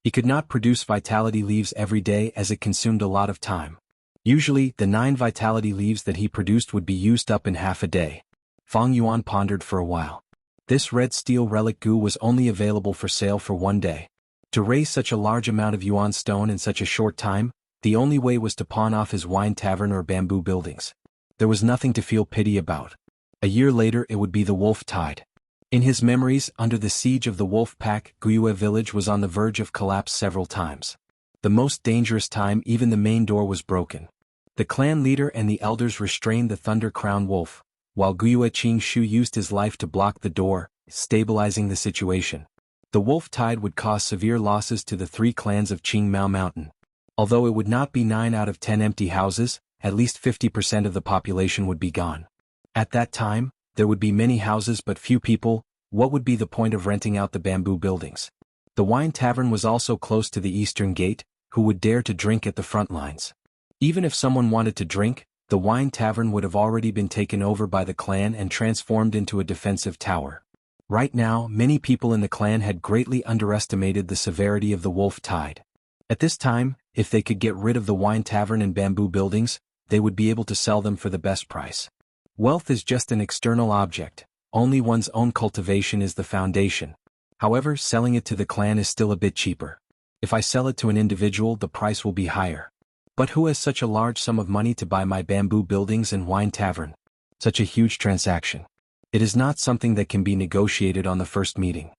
He could not produce vitality leaves every day as it consumed a lot of time. Usually, the 9 vitality leaves that he produced would be used up in half a day. Fang Yuan pondered for a while. This red steel relic goo was only available for sale for 1 day. To raise such a large amount of yuan stone in such a short time, the only way was to pawn off his wine tavern or bamboo buildings. There was nothing to feel pity about. A year later it would be the wolf tide. In his memories, under the siege of the wolf pack, Guyue village was on the verge of collapse several times. The most dangerous time, even the main door was broken. The clan leader and the elders restrained the Thunder Crown Wolf, while Guyue Qingshu used his life to block the door, stabilizing the situation. The wolf tide would cause severe losses to the 3 clans of Qingmao Mountain. Although it would not be 9 out of 10 empty houses, at least 50% of the population would be gone. At that time, there would be many houses but few people. What would be the point of renting out the bamboo buildings? The wine tavern was also close to the eastern gate. Who would dare to drink at the front lines? Even if someone wanted to drink, the wine tavern would have already been taken over by the clan and transformed into a defensive tower. Right now, many people in the clan had greatly underestimated the severity of the wolf tide. At this time, if they could get rid of the wine tavern and bamboo buildings, they would be able to sell them for the best price. Wealth is just an external object. Only one's own cultivation is the foundation. However, selling it to the clan is still a bit cheaper. If I sell it to an individual, the price will be higher. But who has such a large sum of money to buy my bamboo buildings and wine tavern? Such a huge transaction. It is not something that can be negotiated on the first meeting.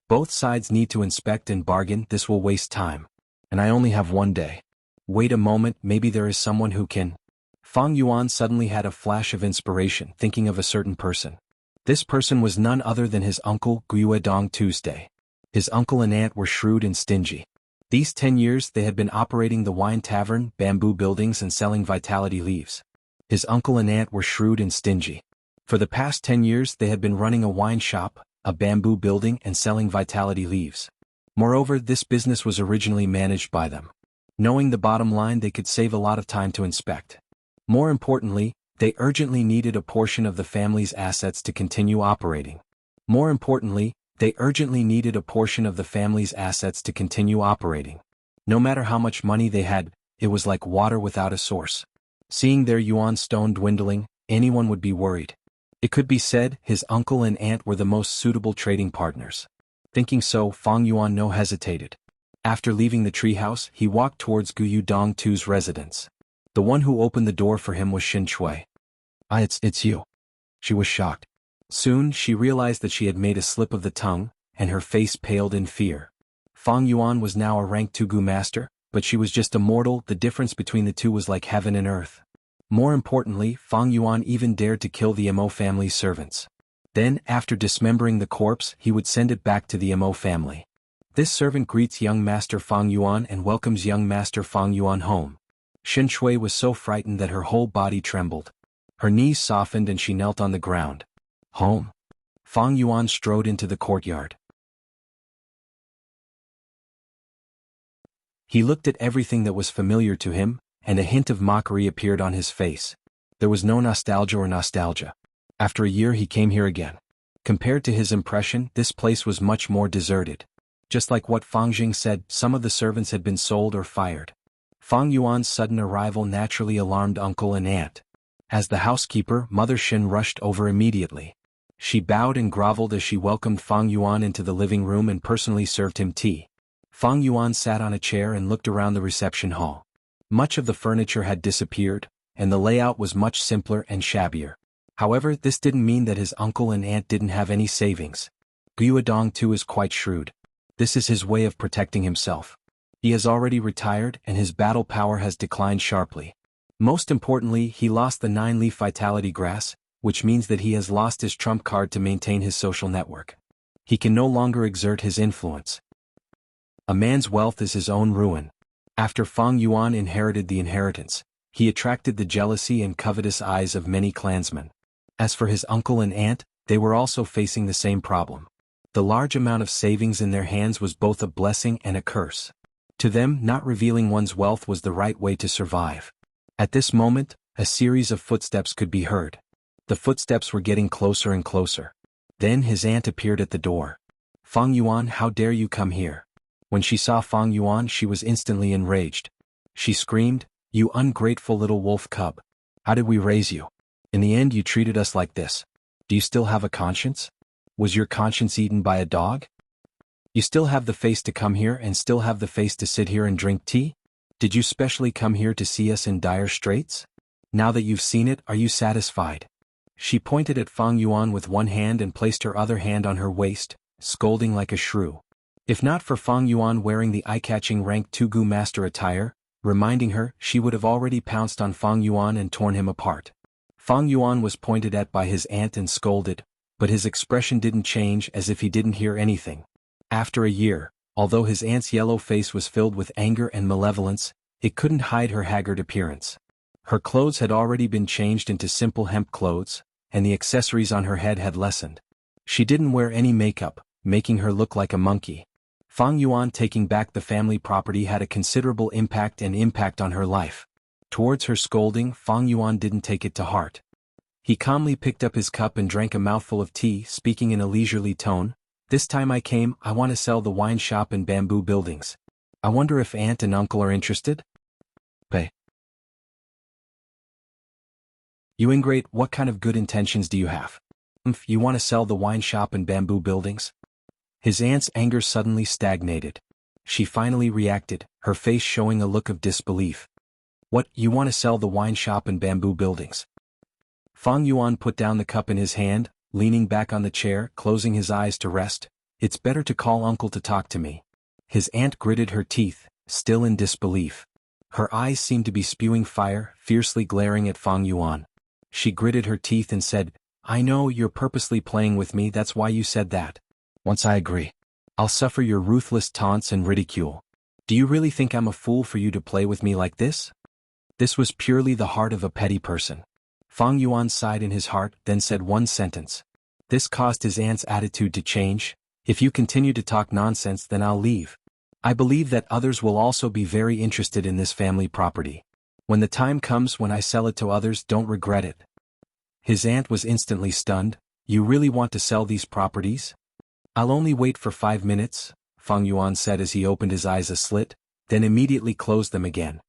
Both sides need to inspect and bargain. This will waste time. And I only have one day. Wait a moment, maybe there is someone who can. Fang Yuan suddenly had a flash of inspiration, thinking of a certain person. This person was none other than his uncle, Guiyuedong Tuesday. His uncle and aunt were shrewd and stingy. These 10 years they had been operating the wine tavern, bamboo buildings and selling vitality leaves. His uncle and aunt were shrewd and stingy. For the past 10 years they had been running a wine shop, a bamboo building and selling vitality leaves. Moreover, this business was originally managed by them. Knowing the bottom line, they could save a lot of time to inspect. More importantly, they urgently needed a portion of the family's assets to continue operating. More importantly, they urgently needed a portion of the family's assets to continue operating. No matter how much money they had, it was like water without a source. Seeing their yuan stone dwindling, anyone would be worried. It could be said his uncle and aunt were the most suitable trading partners. Thinking so, Fang Yuan no hesitated. After leaving the treehouse, he walked towards Guiyuedong Tu's residence. The one who opened the door for him was Xin Shui. It's you. She was shocked. Soon she realized that she had made a slip of the tongue, and her face paled in fear. Fang Yuan was now a rank 2 Gu master, but she was just a mortal. The difference between the two was like heaven and earth. More importantly, Fang Yuan even dared to kill the Mo family's servants. Then, after dismembering the corpse, he would send it back to the Mo family. This servant greets young Master Fang Yuan and welcomes young Master Fang Yuan home. Xin Shui was so frightened that her whole body trembled. Her knees softened and she knelt on the ground. Home. Fang Yuan strode into the courtyard. He looked at everything that was familiar to him, and a hint of mockery appeared on his face. There was no nostalgia. After a year he came here again. Compared to his impression, this place was much more deserted. Just like what Fang Jing said, some of the servants had been sold or fired. Fang Yuan's sudden arrival naturally alarmed uncle and aunt. As the housekeeper, Mother Xin rushed over immediately. She bowed and groveled as she welcomed Fang Yuan into the living room and personally served him tea. Fang Yuan sat on a chair and looked around the reception hall. Much of the furniture had disappeared, and the layout was much simpler and shabbier. However, this didn't mean that his uncle and aunt didn't have any savings. Guiyuedong too is quite shrewd. This is his way of protecting himself. He has already retired and his battle power has declined sharply. Most importantly, he lost the 9-leaf vitality grass, which means that he has lost his trump card to maintain his social network. He can no longer exert his influence. A man's wealth is his own ruin. After Fang Yuan inherited the inheritance, he attracted the jealousy and covetous eyes of many clansmen. As for his uncle and aunt, they were also facing the same problem. The large amount of savings in their hands was both a blessing and a curse. To them, not revealing one's wealth was the right way to survive. At this moment, a series of footsteps could be heard. The footsteps were getting closer and closer. Then his aunt appeared at the door. Fang Yuan, how dare you come here? When she saw Fang Yuan, she was instantly enraged. She screamed, "You ungrateful little wolf cub! How did we raise you? In the end you treated us like this. Do you still have a conscience? Was your conscience eaten by a dog? You still have the face to come here and still have the face to sit here and drink tea? Did you specially come here to see us in dire straits? Now that you've seen it, are you satisfied?" She pointed at Fang Yuan with one hand and placed her other hand on her waist, scolding like a shrew. If not for Fang Yuan wearing the eye-catching rank 2 Gu master attire, reminding her, she would have already pounced on Fang Yuan and torn him apart. Fang Yuan was pointed at by his aunt and scolded, but his expression didn't change, as if he didn't hear anything. After a year, although his aunt's yellow face was filled with anger and malevolence, it couldn't hide her haggard appearance. Her clothes had already been changed into simple hemp clothes, and the accessories on her head had lessened. She didn't wear any makeup, making her look like a monkey. Fang Yuan taking back the family property had a considerable impact on her life. Towards her scolding, Fang Yuan didn't take it to heart. He calmly picked up his cup and drank a mouthful of tea, speaking in a leisurely tone. "This time I want to sell the wine shop and bamboo buildings. I wonder if aunt and uncle are interested?" "Pay. You ingrate, what kind of good intentions do you have? You want to sell the wine shop and bamboo buildings?" His aunt's anger suddenly stagnated. She finally reacted, her face showing a look of disbelief. What, you want to sell the wine shop and bamboo buildings? Fang Yuan put down the cup in his hand, leaning back on the chair, closing his eyes to rest. It's better to call uncle to talk to me. His aunt gritted her teeth, still in disbelief. Her eyes seemed to be spewing fire, fiercely glaring at Fang Yuan. She gritted her teeth and said, I know you're purposely playing with me, that's why you said that. Once I agree, I'll suffer your ruthless taunts and ridicule. Do you really think I'm a fool for you to play with me like this? This was purely the heart of a petty person. Fang Yuan sighed in his heart, then said one sentence. This caused his aunt's attitude to change. If you continue to talk nonsense, then I'll leave. I believe that others will also be very interested in this family property. When the time comes when I sell it to others, don't regret it. His aunt was instantly stunned. You really want to sell these properties? I'll only wait for 5 minutes, Fang Yuan said as he opened his eyes a slit, then immediately closed them again.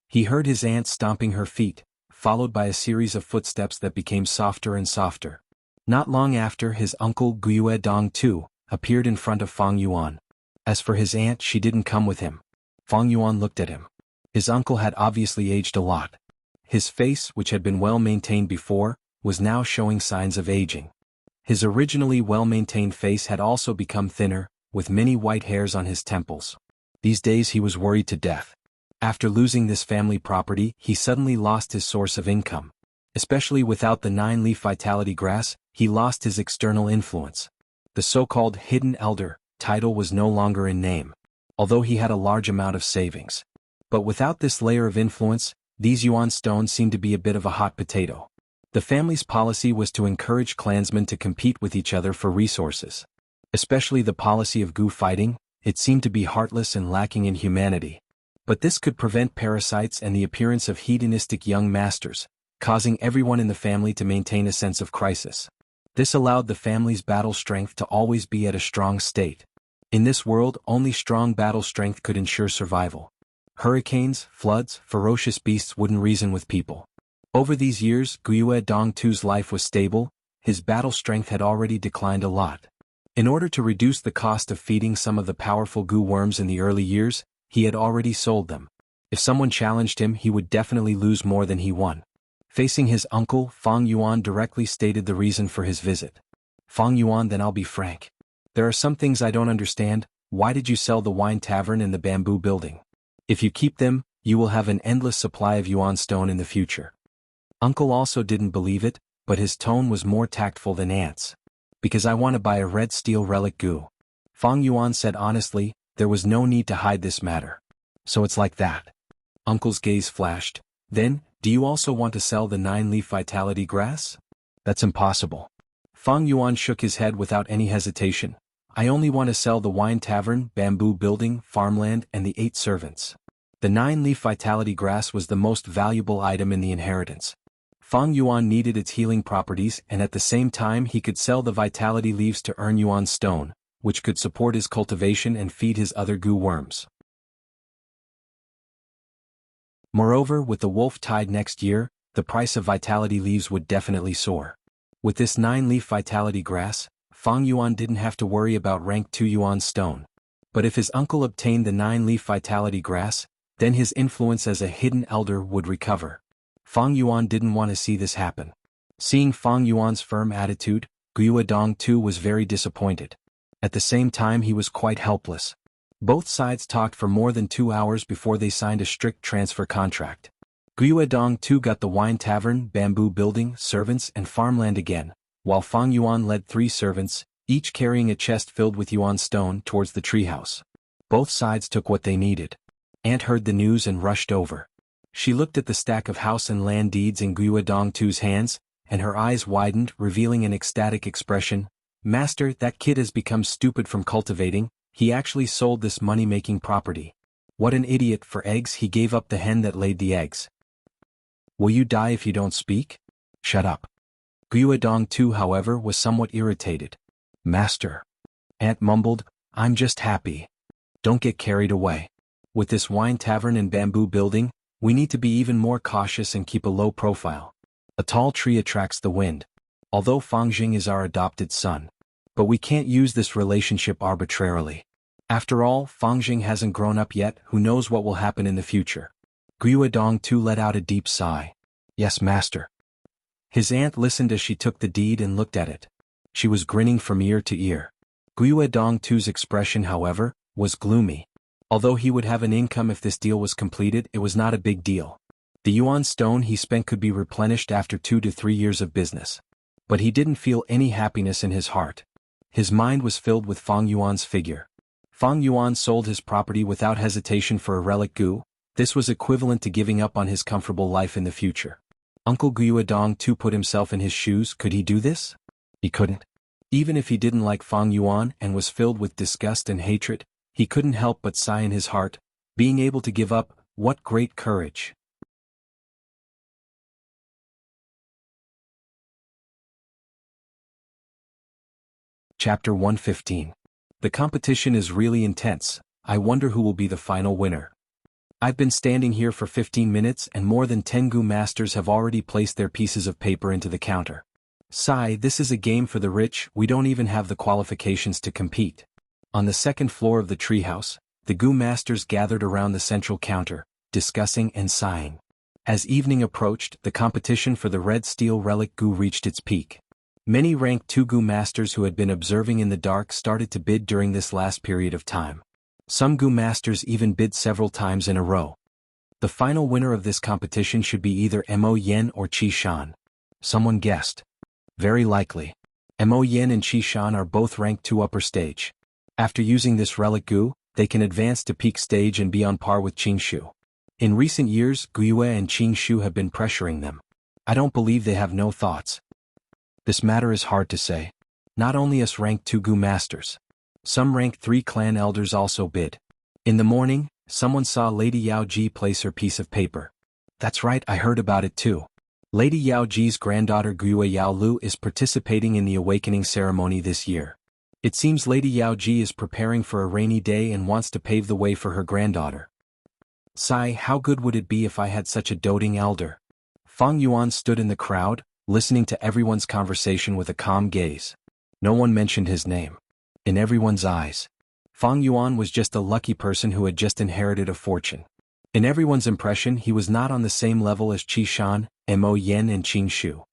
He heard his aunt stomping her feet, followed by a series of footsteps that became softer and softer. Not long after, his uncle Guiyue Dong too appeared in front of Fang Yuan. As for his aunt, she didn't come with him. Fang Yuan looked at him. His uncle had obviously aged a lot. His face, which had been well maintained before, was now showing signs of aging. His originally well-maintained face had also become thinner, with many white hairs on his temples. These days he was worried to death. After losing this family property, he suddenly lost his source of income. Especially without the 9-leaf vitality grass, he lost his external influence. The so-called hidden elder title was no longer in name, although he had a large amount of savings. But without this layer of influence, these yuan stones seemed to be a bit of a hot potato. The family's policy was to encourage clansmen to compete with each other for resources. Especially the policy of gu fighting, it seemed to be heartless and lacking in humanity. But this could prevent parasites and the appearance of hedonistic young masters, causing everyone in the family to maintain a sense of crisis. This allowed the family's battle strength to always be at a strong state. In this world, only strong battle strength could ensure survival. Hurricanes, floods, ferocious beasts wouldn't reason with people. Over these years, Guiyue Dongtu's life was stable. His battle strength had already declined a lot. In order to reduce the cost of feeding some of the powerful gu worms in the early years, he had already sold them. If someone challenged him, he would definitely lose more than he won. Facing his uncle, Fang Yuan directly stated the reason for his visit. Fang Yuan, then I'll be frank. There are some things I don't understand. Why did you sell the wine tavern and the bamboo building? If you keep them, you will have an endless supply of yuan stone in the future. Uncle also didn't believe it, but his tone was more tactful than aunt's. Because I want to buy a red steel relic gu. Fang Yuan said honestly, there was no need to hide this matter. So it's like that. Uncle's gaze flashed. Then, do you also want to sell the 9-leaf vitality grass? That's impossible. Fang Yuan shook his head without any hesitation. I only want to sell the wine tavern, bamboo building, farmland, and the 8 servants. The 9-leaf vitality grass was the most valuable item in the inheritance. Fang Yuan needed its healing properties, and at the same time he could sell the vitality leaves to earn yuan stone, which could support his cultivation and feed his other gu worms. Moreover, with the wolf tide next year, the price of vitality leaves would definitely soar. With this 9-leaf vitality grass, Fang Yuan didn't have to worry about rank 2 yuan stone. But if his uncle obtained the 9-leaf vitality grass, then his influence as a hidden elder would recover. Fang Yuan didn't want to see this happen. Seeing Fang Yuan's firm attitude, Guiyue Dong too was very disappointed. At the same time he was quite helpless. Both sides talked for more than 2 hours before they signed a strict transfer contract. Guiyue Dong too got the wine tavern, bamboo building, servants and farmland again, while Fang Yuan led 3 servants, each carrying a chest filled with yuan stone towards the treehouse. Both sides took what they needed. Aunt heard the news and rushed over. She looked at the stack of house and land deeds in Guiyue Dong tu's hands, and her eyes widened, revealing an ecstatic expression. Master, that kid has become stupid from cultivating. He actually sold this money-making property. What an idiot! For eggs he gave up the hen that laid the eggs. Will you die if you don't speak? Shut up. Guiyue Dong tu, however, was somewhat irritated. Master. Aunt mumbled, I'm just happy. Don't get carried away. With this wine tavern and bamboo building, we need to be even more cautious and keep a low profile. A tall tree attracts the wind. Although Fangjing is our adopted son. But we can't use this relationship arbitrarily. After all, Fangjing hasn't grown up yet, who knows what will happen in the future. Guodong too let out a deep sigh. Yes, master. His aunt listened as she took the deed and looked at it. She was grinning from ear to ear. Guodong too's expression, however, was gloomy. Although he would have an income if this deal was completed, it was not a big deal. The yuan stone he spent could be replenished after 2 to 3 years of business. But he didn't feel any happiness in his heart. His mind was filled with Fang Yuan's figure. Fang Yuan sold his property without hesitation for a relic gu. This was equivalent to giving up on his comfortable life in the future. Uncle Guodong too put himself in his shoes. Could he do this? He couldn't. Even if he didn't like Fang Yuan and was filled with disgust and hatred, he couldn't help but sigh in his heart. Being able to give up, what great courage. Chapter 115. The competition is really intense. I wonder who will be the final winner. I've been standing here for 15 minutes and more than 10 gu masters have already placed their pieces of paper into the counter. Sigh, this is a game for the rich, we don't even have the qualifications to compete. On the second floor of the treehouse, the gu masters gathered around the central counter, discussing and sighing. As evening approached, the competition for the red steel relic gu reached its peak. Many rank 2 gu masters who had been observing in the dark started to bid during this last period of time. Some gu masters even bid several times in a row. The final winner of this competition should be either Mo Yen or Qi Shan. Someone guessed. Very likely. Mo Yen and Qi Shan are both ranked 2 upper stage. After using this relic gu, they can advance to peak stage and be on par with Qing Shu. In recent years, Guyue and Qing Shu have been pressuring them. I don't believe they have no thoughts. This matter is hard to say. Not only us rank 2 gu masters. Some rank 3 clan elders also bid. In the morning, someone saw Lady Yao Ji place her piece of paper. That's right, I heard about it too. Lady Yao Ji's granddaughter Guyue Yao Lu is participating in the awakening ceremony this year. It seems Lady Yao Ji is preparing for a rainy day and wants to pave the way for her granddaughter. Sigh, how good would it be if I had such a doting elder? Fang Yuan stood in the crowd, listening to everyone's conversation with a calm gaze. No one mentioned his name. In everyone's eyes, Fang Yuan was just a lucky person who had just inherited a fortune. In everyone's impression, he was not on the same level as Qi Shan, Mo Yen and Qing Shu.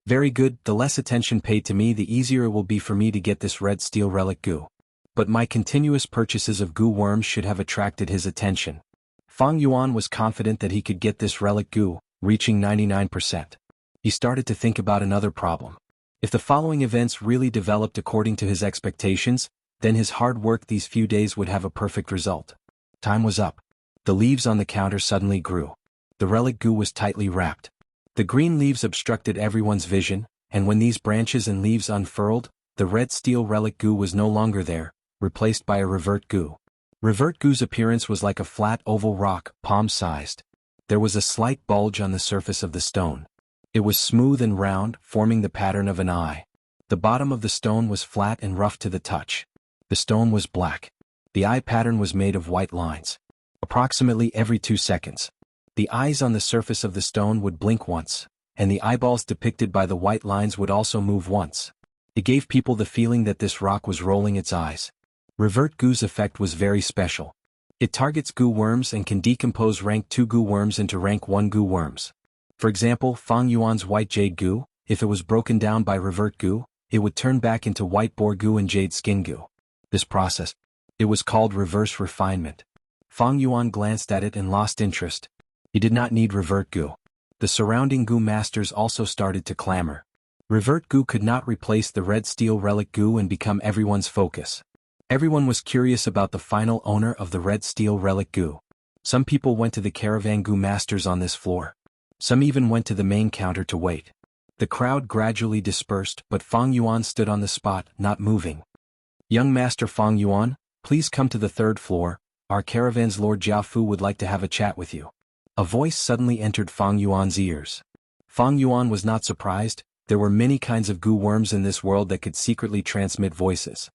Very good, the less attention paid to me the easier it will be for me to get this red steel relic gu. But my continuous purchases of gu worms should have attracted his attention. Fang Yuan was confident that he could get this relic gu, reaching 99%. He started to think about another problem. If the following events really developed according to his expectations, then his hard work these few days would have a perfect result. Time was up. The leaves on the counter suddenly grew. The relic gu was tightly wrapped. The green leaves obstructed everyone's vision, and when these branches and leaves unfurled, the red steel relic gu was no longer there, replaced by a revert gu. Revert gu's appearance was like a flat oval rock, palm-sized. There was a slight bulge on the surface of the stone. It was smooth and round, forming the pattern of an eye. The bottom of the stone was flat and rough to the touch. The stone was black. The eye pattern was made of white lines. Approximately every 2 seconds, the eyes on the surface of the stone would blink once, and the eyeballs depicted by the white lines would also move once. It gave people the feeling that this rock was rolling its eyes. Revert gu's effect was very special. It targets gu worms and can decompose rank 2 gu worms into rank 1 gu worms. For example, Fang Yuan's white jade gu, if it was broken down by revert gu, it would turn back into white boar gu and jade skin gu. This process, it was called reverse refinement. Fang Yuan glanced at it and lost interest. He did not need revert gu. The surrounding gu masters also started to clamor. Revert gu could not replace the red steel relic gu and become everyone's focus. Everyone was curious about the final owner of the red steel relic gu. Some people went to the caravan gu masters on this floor. Some even went to the main counter to wait. The crowd gradually dispersed, but Fang Yuan stood on the spot, not moving. Young Master Fang Yuan, please come to the 3rd floor. Our caravan's Lord Jiafu would like to have a chat with you. A voice suddenly entered Fang Yuan's ears. Fang Yuan was not surprised. There were many kinds of gu worms in this world that could secretly transmit voices.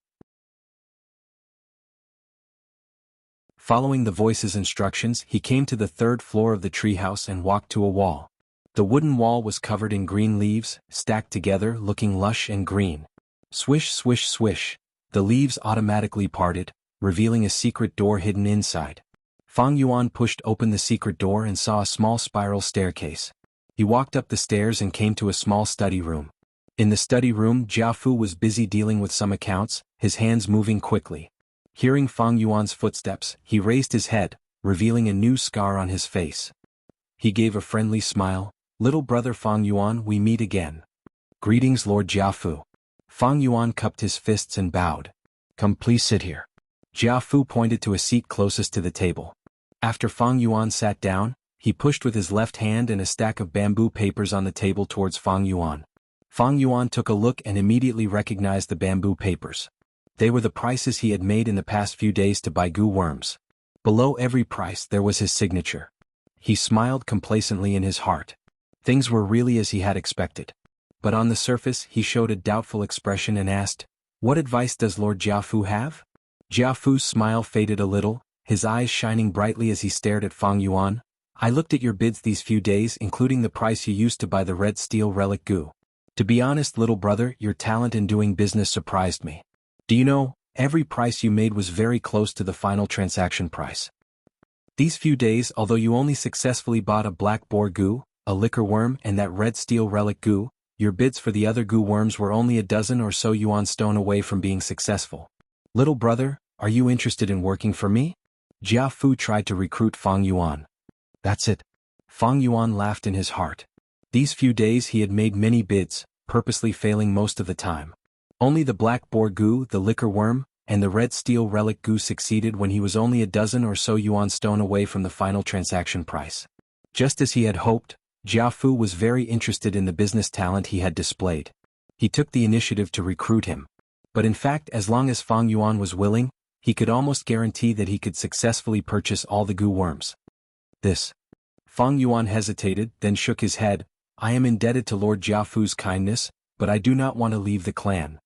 Following the voice's instructions, he came to the 3rd floor of the treehouse and walked to a wall. The wooden wall was covered in green leaves, stacked together, looking lush and green. Swish, swish, swish. The leaves automatically parted, revealing a secret door hidden inside. Fang Yuan pushed open the secret door and saw a small spiral staircase. He walked up the stairs and came to a small study room. In the study room, Jiafu was busy dealing with some accounts, his hands moving quickly. Hearing Fang Yuan's footsteps, he raised his head, revealing a new scar on his face. He gave a friendly smile. "Little brother Fang Yuan, we meet again." "Greetings, Lord Jiafu." Fang Yuan cupped his fists and bowed. "Come, please sit here." Jiafu pointed to a seat closest to the table. After Fang Yuan sat down, he pushed with his left hand and a stack of bamboo papers on the table towards Fang Yuan. Fang Yuan took a look and immediately recognized the bamboo papers. They were the prices he had made in the past few days to buy goo worms. Below every price there was his signature. He smiled complacently in his heart. Things were really as he had expected. But on the surface he showed a doubtful expression and asked, "What advice does Lord Jiafu have?" Jiafu's smile faded a little, his eyes shining brightly as he stared at Fang Yuan. "I looked at your bids these few days, including the price you used to buy the red steel relic goo. To be honest, little brother, your talent in doing business surprised me. Do you know, every price you made was very close to the final transaction price. These few days, although you only successfully bought a black boar goo, a liquor worm, and that red steel relic goo, your bids for the other goo worms were only a dozen or so yuan stone away from being successful. Little brother, are you interested in working for me?" Jiafu tried to recruit Fang Yuan. "That's it." Fang Yuan laughed in his heart. These few days he had made many bids, purposely failing most of the time. Only the black boar goo, the liquor worm, and the red steel relic goo succeeded when he was only a dozen or so yuan stone away from the final transaction price. Just as he had hoped, Jiafu was very interested in the business talent he had displayed. He took the initiative to recruit him. But in fact, as long as Fang Yuan was willing, he could almost guarantee that he could successfully purchase all the goo worms. "This." Fang Yuan hesitated, then shook his head. "I am indebted to Lord Jiafu's kindness, but I do not want to leave the clan."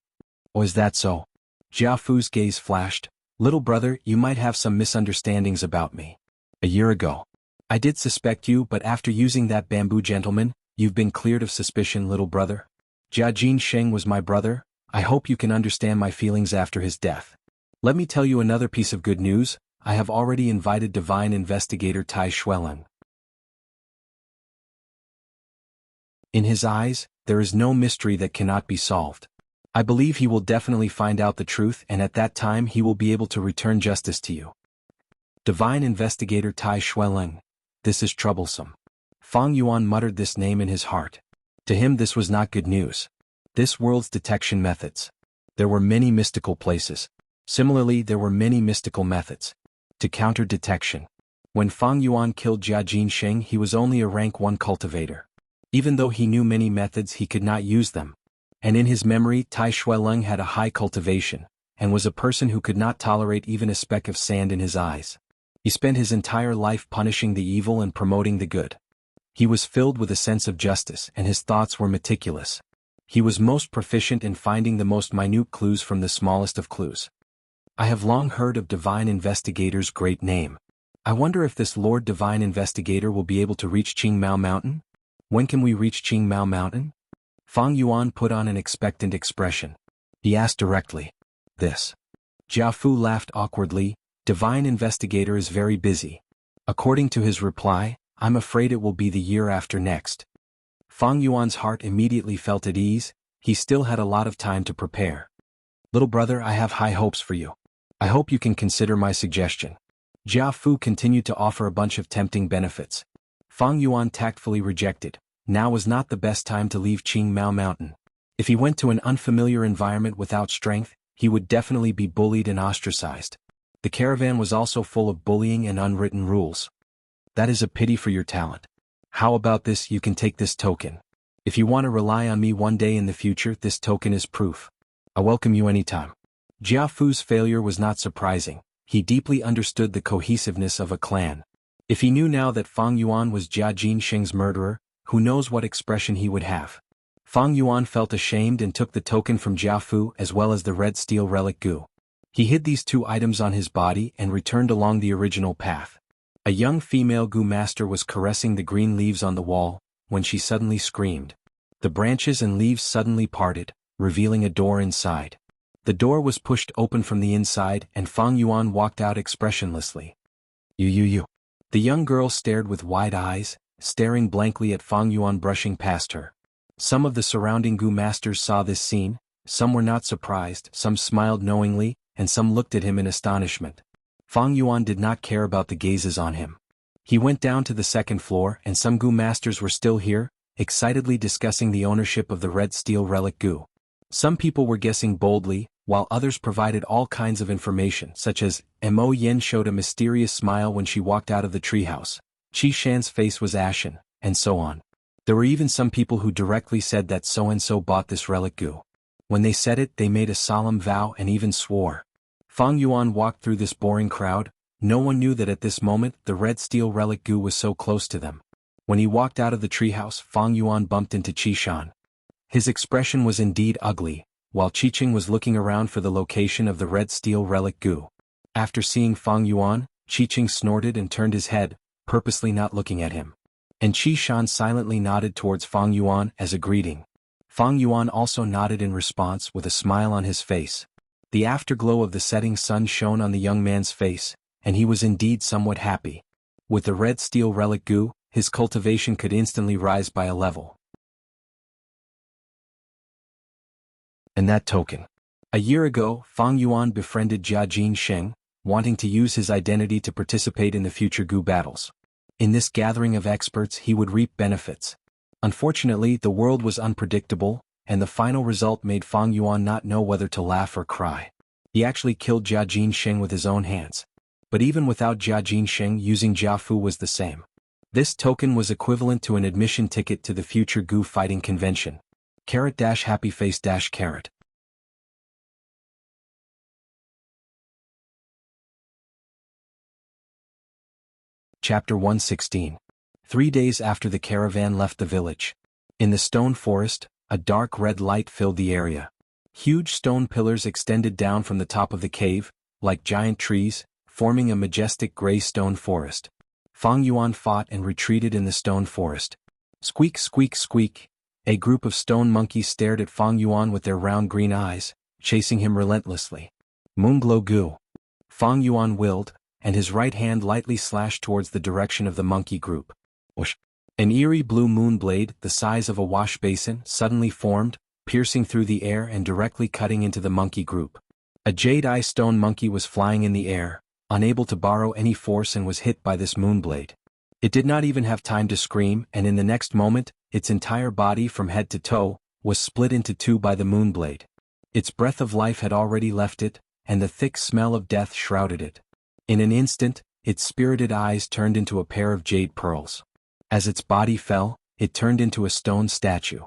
"Oh, is that so?" Jiafu's gaze flashed. "Little brother, you might have some misunderstandings about me. A year ago, I did suspect you, but after using that bamboo gentleman, you've been cleared of suspicion, little brother. Jiajin Sheng was my brother. I hope you can understand my feelings after his death. Let me tell you another piece of good news. I have already invited divine investigator Tai Xueleng. In his eyes, there is no mystery that cannot be solved. I believe he will definitely find out the truth, and at that time he will be able to return justice to you." Divine investigator Tai Xueleng. This is troublesome. Fang Yuan muttered this name in his heart. To him this was not good news. This world's detection methods. There were many mystical places. Similarly, there were many mystical methods to counter detection. When Fang Yuan killed Jiajin Sheng, he was only a rank 1 cultivator. Even though he knew many methods, he could not use them. And in his memory, Tai Xueleng had a high cultivation, and was a person who could not tolerate even a speck of sand in his eyes. He spent his entire life punishing the evil and promoting the good. He was filled with a sense of justice, and his thoughts were meticulous. He was most proficient in finding the most minute clues from the smallest of clues. I have long heard of Divine Investigator's great name. I wonder if this Lord Divine Investigator will be able to reach Qingmao Mountain? When can we reach Qingmao Mountain? Fang Yuan put on an expectant expression. He asked directly. This. Jiafu laughed awkwardly. Divine Investigator is very busy. According to his reply, I'm afraid it will be the year after next. Fang Yuan's heart immediately felt at ease. He still had a lot of time to prepare. Little brother, I have high hopes for you. I hope you can consider my suggestion. Jiafu continued to offer a bunch of tempting benefits. Fang Yuan tactfully rejected. Now was not the best time to leave Qingmao Mountain. If he went to an unfamiliar environment without strength, he would definitely be bullied and ostracized. The caravan was also full of bullying and unwritten rules. That is a pity for your talent. How about this? You can take this token. If you want to rely on me one day in the future, this token is proof. I welcome you anytime. Jiafu's failure was not surprising. He deeply understood the cohesiveness of a clan. If he knew now that Fang Yuan was Jiajin Sheng's murderer, who knows what expression he would have. Fang Yuan felt ashamed and took the token from Jiafu as well as the red steel relic goo. He hid these two items on his body and returned along the original path. A young female goo master was caressing the green leaves on the wall, when she suddenly screamed. The branches and leaves suddenly parted, revealing a door inside. The door was pushed open from the inside and Fang Yuan walked out expressionlessly. You. The young girl stared with wide eyes, staring blankly at Fang Yuan brushing past her. Some of the surrounding Gu masters saw this scene, some were not surprised, some smiled knowingly, and some looked at him in astonishment. Fang Yuan did not care about the gazes on him. He went down to the second floor and some Gu masters were still here, excitedly discussing the ownership of the red steel relic Gu. Some people were guessing boldly, while others provided all kinds of information such as, Mo Yen showed a mysterious smile when she walked out of the treehouse, Qi Shan's face was ashen, and so on. There were even some people who directly said that so-and-so bought this relic Gu. When they said it they made a solemn vow and even swore. Fang Yuan walked through this boring crowd, no one knew that at this moment the red steel relic Gu was so close to them. When he walked out of the treehouse Fang Yuan bumped into Qi Shan. His expression was indeed ugly, while Qiqing was looking around for the location of the red steel relic Gu. After seeing Fang Yuan, Qiqing snorted and turned his head, purposely not looking at him. And Qi Shan silently nodded towards Fang Yuan as a greeting. Fang Yuan also nodded in response with a smile on his face. The afterglow of the setting sun shone on the young man's face, and he was indeed somewhat happy. With the red steel relic Gu, his cultivation could instantly rise by a level. And that token. A year ago, Fang Yuan befriended Jianghu Sheng, wanting to use his identity to participate in the future Gu battles. In this gathering of experts he would reap benefits. Unfortunately, the world was unpredictable, and the final result made Fang Yuan not know whether to laugh or cry. He actually killed Jianghu Sheng with his own hands. But even without Jianghu Sheng, using Jiafu was the same. This token was equivalent to an admission ticket to the future Gu fighting convention. #happy face #. Chapter 116. 3 days after the caravan left the village. In the stone forest, a dark red light filled the area. Huge stone pillars extended down from the top of the cave, like giant trees, forming a majestic gray stone forest. Fang Yuan fought and retreated in the stone forest. Squeak, squeak, squeak. A group of stone monkeys stared at Fang Yuan with their round green eyes, chasing him relentlessly. Moonglow Gu. Fang Yuan willed, and his right hand lightly slashed towards the direction of the monkey group. Whoosh! An eerie blue moon blade, the size of a wash basin, suddenly formed, piercing through the air and directly cutting into the monkey group. A jade-eye stone monkey was flying in the air, unable to borrow any force, and was hit by this moonblade. It did not even have time to scream, and in the next moment, its entire body from head to toe was split into two by the moonblade. Its breath of life had already left it, and the thick smell of death shrouded it. In an instant, its spirited eyes turned into a pair of jade pearls. As its body fell, it turned into a stone statue.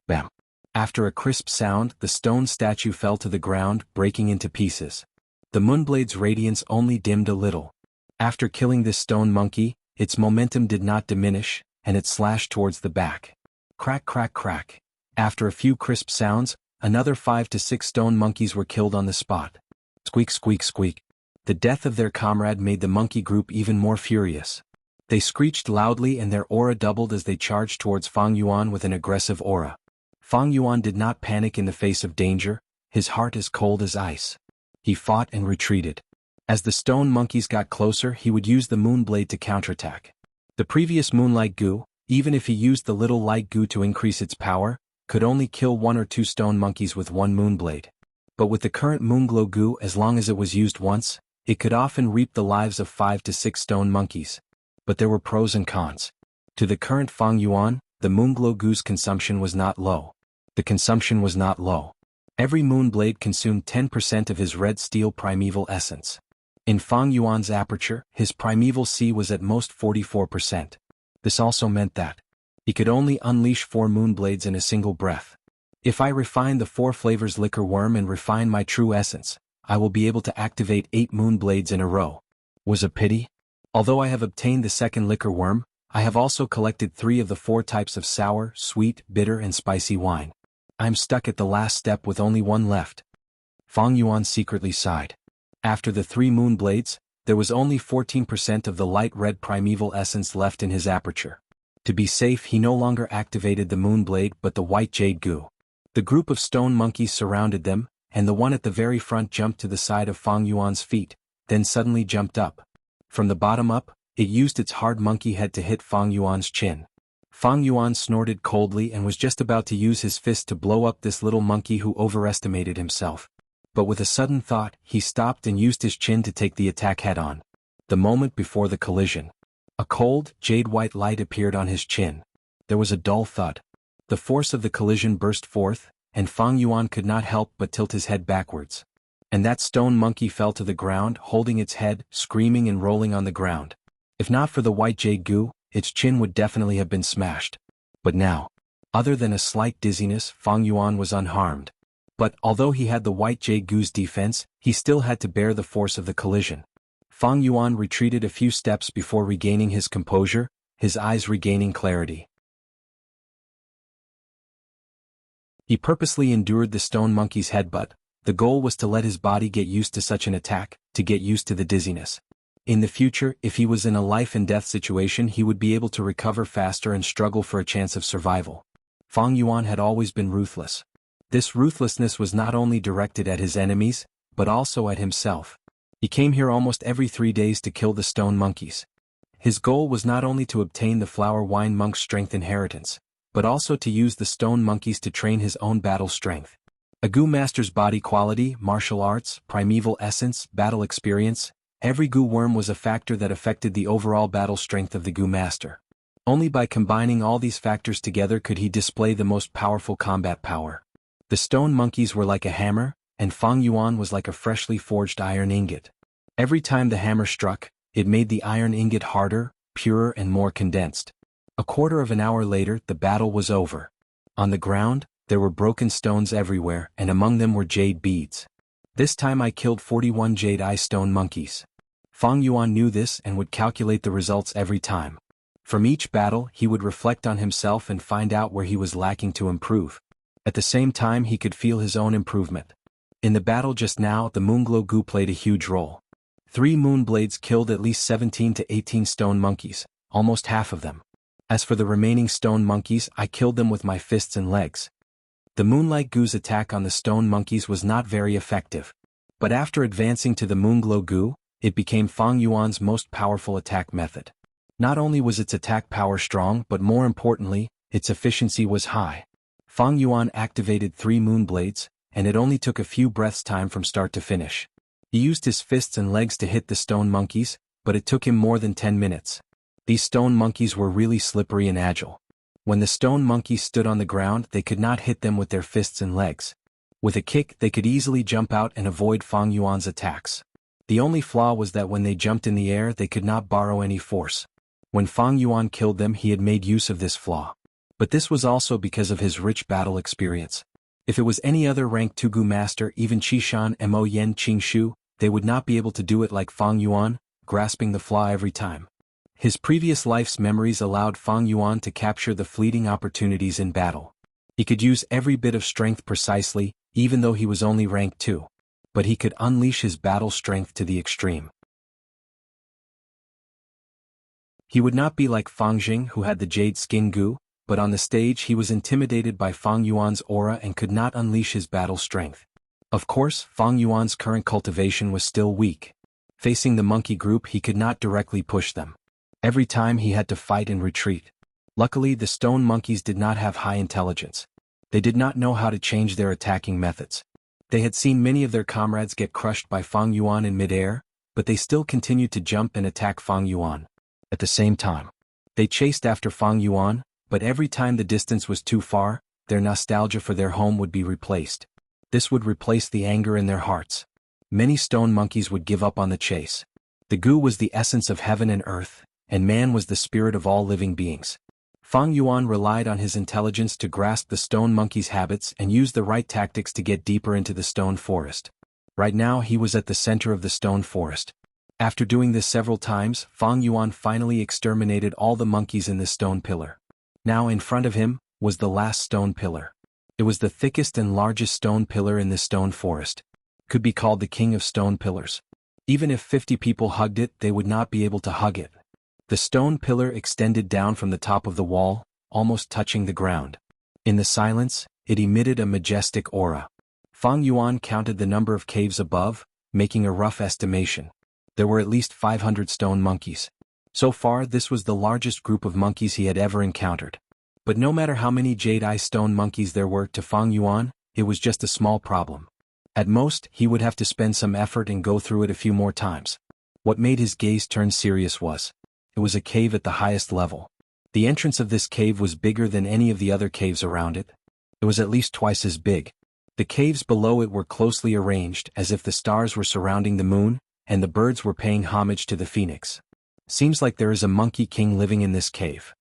Bam! After a crisp sound, the stone statue fell to the ground, breaking into pieces. The moonblade's radiance only dimmed a little. After killing this stone monkey, its momentum did not diminish, and it slashed towards the back. Crack, crack, crack. After a few crisp sounds, another 5 to 6 stone monkeys were killed on the spot. Squeak, squeak, squeak. The death of their comrade made the monkey group even more furious. They screeched loudly and their aura doubled as they charged towards Fang Yuan with an aggressive aura. Fang Yuan did not panic in the face of danger, his heart as cold as ice. He fought and retreated. As the stone monkeys got closer, he would use the moonblade to counterattack. The previous Moonlight Gu, even if he used the little light Gu to increase its power, could only kill 1 or 2 stone monkeys with one moonblade. But with the current Moonglow Gu, as long as it was used once, it could often reap the lives of 5 to 6 stone monkeys. But there were pros and cons. To the current Fang Yuan, the Moonglow Gu's consumption was not low. The consumption was not low. Every moonblade consumed 10% of his red steel primeval essence. In Fang Yuan's aperture, his primeval C was at most 44%. This also meant that he could only unleash 4 moonblades in a single breath. If I refine the 4 flavors liquor worm and refine my true essence, I will be able to activate 8 moonblades in a row. Was a pity? Although I have obtained the second liquor worm, I have also collected 3 of the 4 types of sour, sweet, bitter and spicy wine. I am stuck at the last step with only 1 left. Fang Yuan secretly sighed. After the 3 moonblades, there was only 14% of the light red primeval essence left in his aperture. To be safe, he no longer activated the moonblade but the white jade Gu. The group of stone monkeys surrounded them, and the one at the very front jumped to the side of Fang Yuan's feet, then suddenly jumped up. From the bottom up, it used its hard monkey head to hit Fang Yuan's chin. Fang Yuan snorted coldly and was just about to use his fist to blow up this little monkey who overestimated himself. But with a sudden thought, he stopped and used his chin to take the attack head-on. The moment before the collision, a cold, jade-white light appeared on his chin. There was a dull thud. The force of the collision burst forth, and Fang Yuan could not help but tilt his head backwards. And that stone monkey fell to the ground, holding its head, screaming and rolling on the ground. If not for the white jade goo, its chin would definitely have been smashed. But now, other than a slight dizziness, Fang Yuan was unharmed. But although he had the white jade goo's defense, he still had to bear the force of the collision. Fang Yuan retreated a few steps before regaining his composure, his eyes regaining clarity. He purposely endured the stone monkey's headbutt. The goal was to let his body get used to such an attack, to get used to the dizziness. In the future, if he was in a life-and-death situation, he would be able to recover faster and struggle for a chance of survival. Fang Yuan had always been ruthless. This ruthlessness was not only directed at his enemies, but also at himself. He came here almost every 3 days to kill the stone monkeys. His goal was not only to obtain the flower wine monk's strength inheritance, but also to use the stone monkeys to train his own battle strength. A Gu master's body quality, martial arts, primeval essence, battle experience, every Gu worm was a factor that affected the overall battle strength of the Gu master. Only by combining all these factors together could he display the most powerful combat power. The stone monkeys were like a hammer, and Fang Yuan was like a freshly forged iron ingot. Every time the hammer struck, it made the iron ingot harder, purer and more condensed. A quarter of an hour later, the battle was over. On the ground, there were broken stones everywhere, and among them were jade beads. This time I killed 41 jade eye stone monkeys. Fang Yuan knew this and would calculate the results every time. From each battle, he would reflect on himself and find out where he was lacking to improve. At the same time, he could feel his own improvement. In the battle just now, the Moonglow Gu played a huge role. 3 moon blades killed at least 17 to 18 stone monkeys, almost half of them. As for the remaining stone monkeys, I killed them with my fists and legs. The Moonlight Gu's attack on the stone monkeys was not very effective. But after advancing to the Moonglow Gu, it became Fang Yuan's most powerful attack method. Not only was its attack power strong, but more importantly, its efficiency was high. Fang Yuan activated 3 moon blades, and it only took a few breaths' time from start to finish. He used his fists and legs to hit the stone monkeys, but it took him more than 10 minutes. These stone monkeys were really slippery and agile. When the stone monkeys stood on the ground, they could not hit them with their fists and legs. With a kick, they could easily jump out and avoid Fang Yuan's attacks. The only flaw was that when they jumped in the air, they could not borrow any force. When Fang Yuan killed them, he had made use of this flaw. But this was also because of his rich battle experience. If it was any other rank 2 Gu master, even Qishan Mo Yen Qingshu, they would not be able to do it like Fang Yuan, grasping the flaw every time. His previous life's memories allowed Fang Yuan to capture the fleeting opportunities in battle. He could use every bit of strength precisely, even though he was only rank 2. But he could unleash his battle strength to the extreme. He would not be like Fang Jing, who had the jade skin Gu, but on the stage he was intimidated by Fang Yuan's aura and could not unleash his battle strength. Of course, Fang Yuan's current cultivation was still weak. Facing the monkey group, he could not directly push them. Every time he had to fight and retreat. Luckily, the stone monkeys did not have high intelligence. They did not know how to change their attacking methods. They had seen many of their comrades get crushed by Fang Yuan in midair, but they still continued to jump and attack Fang Yuan. At the same time, they chased after Fang Yuan, but every time the distance was too far, their nostalgia for their home would be replaced. This would replace the anger in their hearts. Many stone monkeys would give up on the chase. The Gu was the essence of heaven and earth, and man was the spirit of all living beings. Fang Yuan relied on his intelligence to grasp the stone monkey's habits and use the right tactics to get deeper into the stone forest. Right now he was at the center of the stone forest. After doing this several times, Fang Yuan finally exterminated all the monkeys in the stone pillar. Now in front of him was the last stone pillar. It was the thickest and largest stone pillar in the stone forest. Could be called the king of stone pillars. Even if 50 people hugged it, they would not be able to hug it. The stone pillar extended down from the top of the wall, almost touching the ground. In the silence, it emitted a majestic aura. Fang Yuan counted the number of caves above, making a rough estimation. There were at least 500 stone monkeys. So far, this was the largest group of monkeys he had ever encountered. But no matter how many jade-eye stone monkeys there were to Fang Yuan, it was just a small problem. At most, he would have to spend some effort and go through it a few more times. What made his gaze turn serious was, it was a cave at the highest level. The entrance of this cave was bigger than any of the other caves around it. It was at least twice as big. The caves below it were closely arranged as if the stars were surrounding the moon, and the birds were paying homage to the phoenix. Seems like there is a monkey king living in this cave.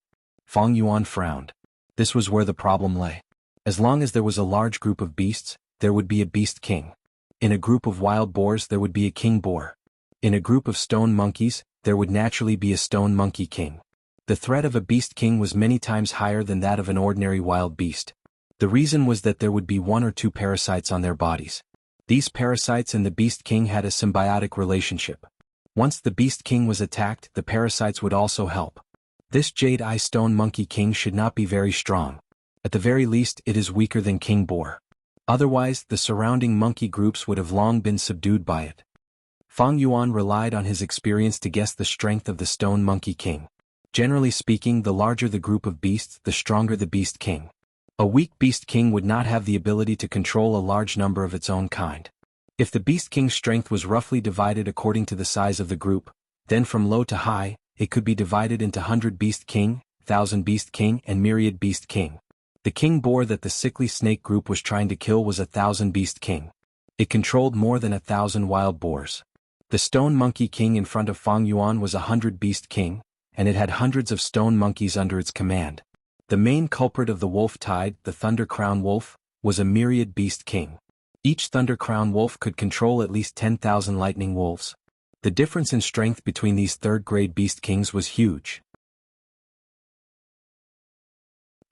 Fang Yuan frowned. This was where the problem lay. As long as there was a large group of beasts, there would be a beast king. In a group of wild boars there would be a king boar. In a group of stone monkeys, there would naturally be a stone monkey king. The threat of a beast king was many times higher than that of an ordinary wild beast. The reason was that there would be one or two parasites on their bodies. These parasites and the beast king had a symbiotic relationship. Once the beast king was attacked, the parasites would also help. This jade-eye stone monkey king should not be very strong. At the very least, it is weaker than king boar. Otherwise, the surrounding monkey groups would have long been subdued by it. Fang Yuan relied on his experience to guess the strength of the stone monkey king. Generally speaking, the larger the group of beasts, the stronger the beast king. A weak beast king would not have the ability to control a large number of its own kind. If the beast king's strength was roughly divided according to the size of the group, then from low to high, it could be divided into 100 beast king, 1,000 beast king and myriad beast king. The king boar that the sickly snake group was trying to kill was 1,000 beast king. It controlled more than 1,000 wild boars. The stone monkey king in front of Fang Yuan was 100 beast king, and it had hundreds of stone monkeys under its command. The main culprit of the wolf tide, the Thunder Crown Wolf, was a myriad beast king. Each Thunder Crown Wolf could control at least 10,000 lightning wolves. The difference in strength between these third-grade beast kings was huge.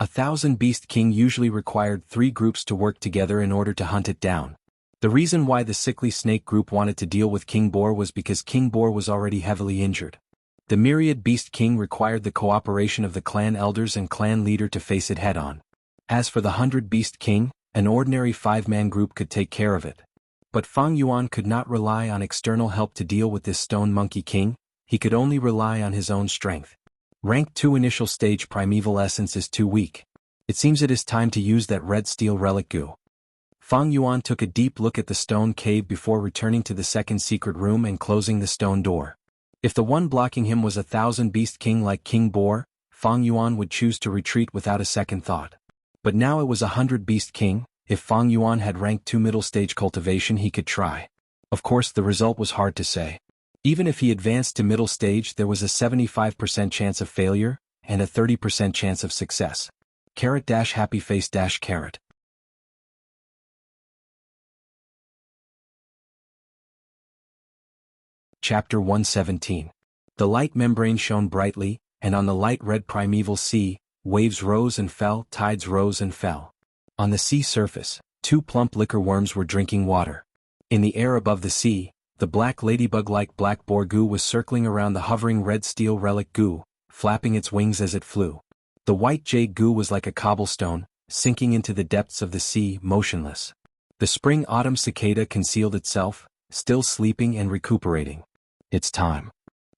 1,000 beast king usually required 3 groups to work together in order to hunt it down. The reason why the sickly snake group wanted to deal with King Boar was because King Boar was already heavily injured. The myriad beast king required the cooperation of the clan elders and clan leader to face it head-on. As for the 100 beast king, an ordinary 5-man group could take care of it. But Fang Yuan could not rely on external help to deal with this stone monkey king, he could only rely on his own strength. Rank 2 initial stage primeval essence is too weak. It seems it is time to use that red steel relic goo. Fang Yuan took a deep look at the stone cave before returning to the second secret room and closing the stone door. If the one blocking him was 1,000 beast king like King Boar, Fang Yuan would choose to retreat without a second thought. But now it was 100 beast king. If Fang Yuan had rank 2 middle stage cultivation he could try. Of course the result was hard to say. Even if he advanced to middle stage there was a 75% chance of failure, and a 30% chance of success. Happy face carrot. Chapter 117. The light membrane shone brightly, and on the light red primeval sea, waves rose and fell, tides rose and fell. On the sea surface, 2 plump liquor worms were drinking water. In the air above the sea, the black ladybug-like black boar goo was circling around the hovering red steel relic goo, flapping its wings as it flew. The white jade goo was like a cobblestone, sinking into the depths of the sea, motionless. The spring-autumn cicada concealed itself, still sleeping and recuperating. It's time.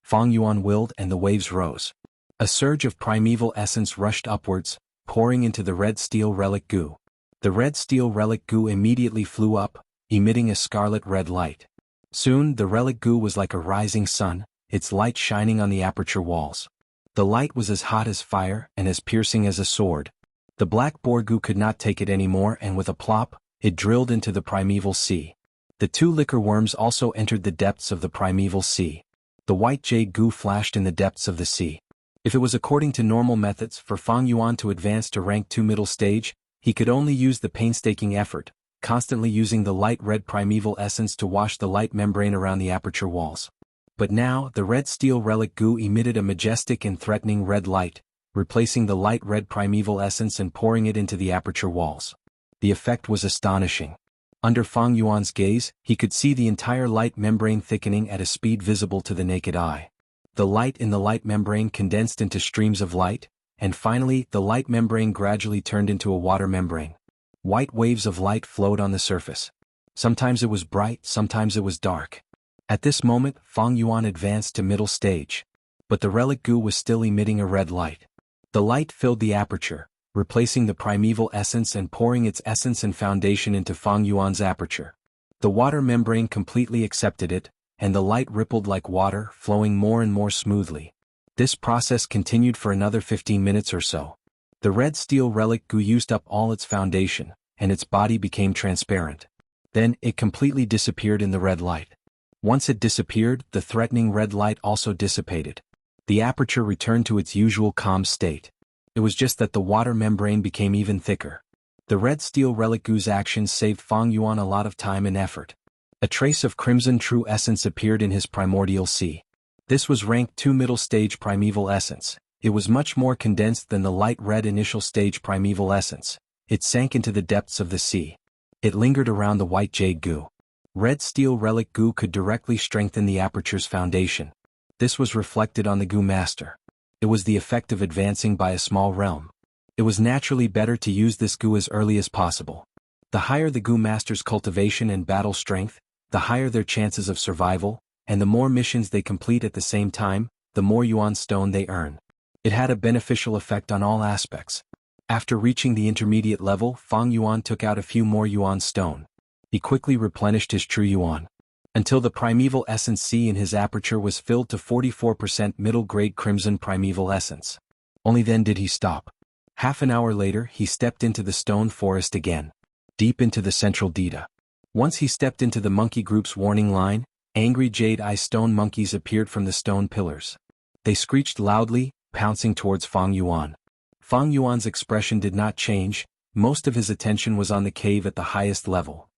Fang Yuan willed and the waves rose. A surge of primeval essence rushed upwards, pouring into the red steel relic goo. The red steel relic goo immediately flew up, emitting a scarlet red light. Soon the relic goo was like a rising sun, its light shining on the aperture walls. The light was as hot as fire and as piercing as a sword. The black boar goo could not take it anymore and with a plop, it drilled into the primeval sea. The 2 liquor worms also entered the depths of the primeval sea. The white jade goo flashed in the depths of the sea. If it was according to normal methods for Fang Yuan to advance to rank 2 middle stage, he could only use the painstaking effort, constantly using the light red primeval essence to wash the light membrane around the aperture walls. But now, the red steel relic goo emitted a majestic and threatening red light, replacing the light red primeval essence and pouring it into the aperture walls. The effect was astonishing. Under Fang Yuan's gaze, he could see the entire light membrane thickening at a speed visible to the naked eye. The light in the light membrane condensed into streams of light, and finally, the light membrane gradually turned into a water membrane. White waves of light flowed on the surface. Sometimes it was bright, sometimes it was dark. At this moment, Fang Yuan advanced to middle stage. But the relic goo was still emitting a red light. The light filled the aperture, replacing the primeval essence and pouring its essence and foundation into Fang Yuan's aperture. The water membrane completely accepted it, and the light rippled like water, flowing more and more smoothly. This process continued for another 15 minutes or so. The red steel relic goo used up all its foundation, and its body became transparent. Then, it completely disappeared in the red light. Once it disappeared, the threatening red light also dissipated. The aperture returned to its usual calm state. It was just that the water membrane became even thicker. The red steel relic goo's actions saved Fang Yuan a lot of time and effort. A trace of crimson true essence appeared in his primordial sea. This was rank 2 middle stage primeval essence. It was much more condensed than the light red initial stage primeval essence. It sank into the depths of the sea. It lingered around the white jade goo. Red steel relic goo could directly strengthen the aperture's foundation. This was reflected on the goo master. It was the effect of advancing by a small realm. It was naturally better to use this goo as early as possible. The higher the goo master's cultivation and battle strength, the higher their chances of survival, and the more missions they complete at the same time, the more yuan stone they earn. It had a beneficial effect on all aspects. After reaching the intermediate level, Fang Yuan took out a few more yuan stone. He quickly replenished his true yuan, until the primeval essence C in his aperture was filled to 44% middle-grade crimson primeval essence. Only then did he stop. Half an hour later, he stepped into the stone forest again, deep into the central delta. Once he stepped into the monkey group's warning line, angry jade-eye stone monkeys appeared from the stone pillars. They screeched loudly, pouncing towards Fang Yuan. Fang Yuan's expression did not change. Most of his attention was on the cave at the highest level.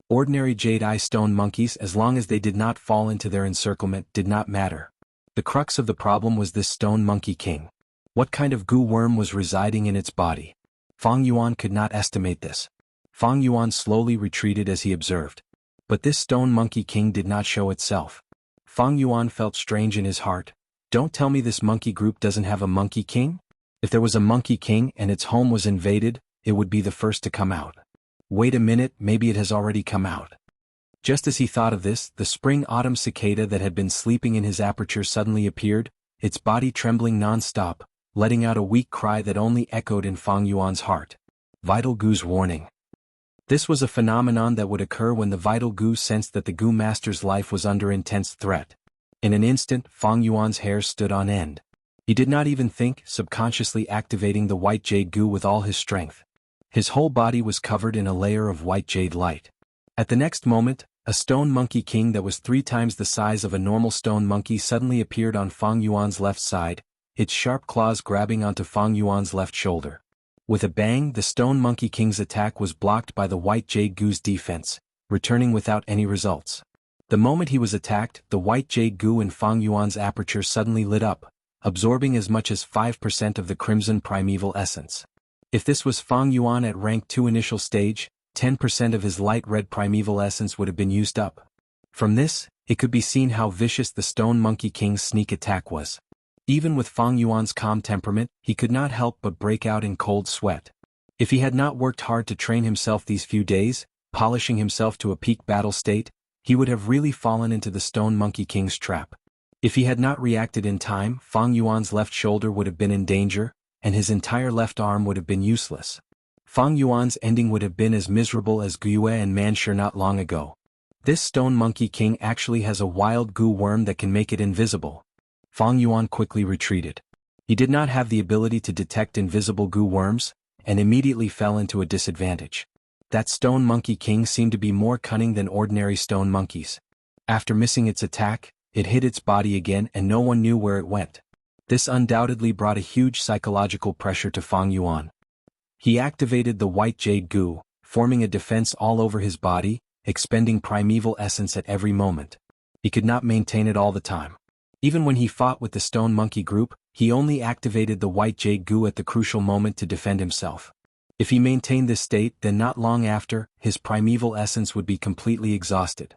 Ordinary jade-eye stone monkeys, as long as they did not fall into their encirclement, did not matter. The crux of the problem was this stone monkey king. What kind of goo worm was residing in its body? Fang Yuan could not estimate this. Fang Yuan slowly retreated as he observed. But this stone monkey king did not show itself. Fang Yuan felt strange in his heart. Don't tell me this monkey group doesn't have a monkey king? If there was a monkey king and its home was invaded, it would be the first to come out. Wait a minute, maybe it has already come out. Just as he thought of this, the spring-autumn cicada that had been sleeping in his aperture suddenly appeared, its body trembling non-stop, letting out a weak cry that only echoed in Fang Yuan's heart. Vital Goo's warning. This was a phenomenon that would occur when the vital goo sensed that the goo master's life was under intense threat. In an instant, Fang Yuan's hair stood on end. He did not even think, subconsciously activating the white jade goo with all his strength. His whole body was covered in a layer of white jade light. At the next moment, a stone monkey king that was 3 times the size of a normal stone monkey suddenly appeared on Fang Yuan's left side, its sharp claws grabbing onto Fang Yuan's left shoulder. With a bang, the stone monkey king's attack was blocked by the white jade goo's defense, returning without any results. The moment he was attacked, the white jade goo in Fang Yuan's aperture suddenly lit up, absorbing as much as 5% of the crimson primeval essence. If this was Fang Yuan at rank 2 initial stage, 10% of his light red primeval essence would have been used up. From this, it could be seen how vicious the stone monkey king's sneak attack was. Even with Fang Yuan's calm temperament, he could not help but break out in cold sweat. If he had not worked hard to train himself these few days, polishing himself to a peak battle state, he would have really fallen into the stone monkey king's trap. If he had not reacted in time, Fang Yuan's left shoulder would have been in danger, and his entire left arm would have been useless. Fang Yuan's ending would have been as miserable as Guyue and Manshur not long ago. This stone monkey king actually has a wild goo worm that can make it invisible. Fang Yuan quickly retreated. He did not have the ability to detect invisible goo worms, and immediately fell into a disadvantage. That stone monkey king seemed to be more cunning than ordinary stone monkeys. After missing its attack, it hid its body again and no one knew where it went. This undoubtedly brought a huge psychological pressure to Fang Yuan. He activated the white jade goo, forming a defense all over his body, expending primeval essence at every moment. He could not maintain it all the time. Even when he fought with the stone monkey group, he only activated the white jade goo at the crucial moment to defend himself. If he maintained this state, then not long after, his primeval essence would be completely exhausted.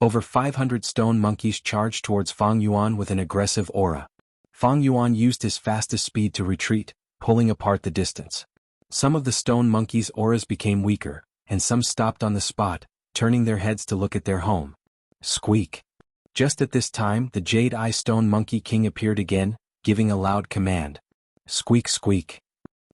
Over 500 stone monkeys charged towards Fang Yuan with an aggressive aura. Fang Yuan used his fastest speed to retreat, pulling apart the distance. Some of the stone monkeys' auras became weaker, and some stopped on the spot, turning their heads to look at their home. Squeak. Just at this time, the Jade-Eye Stone Monkey King appeared again, giving a loud command. Squeak squeak.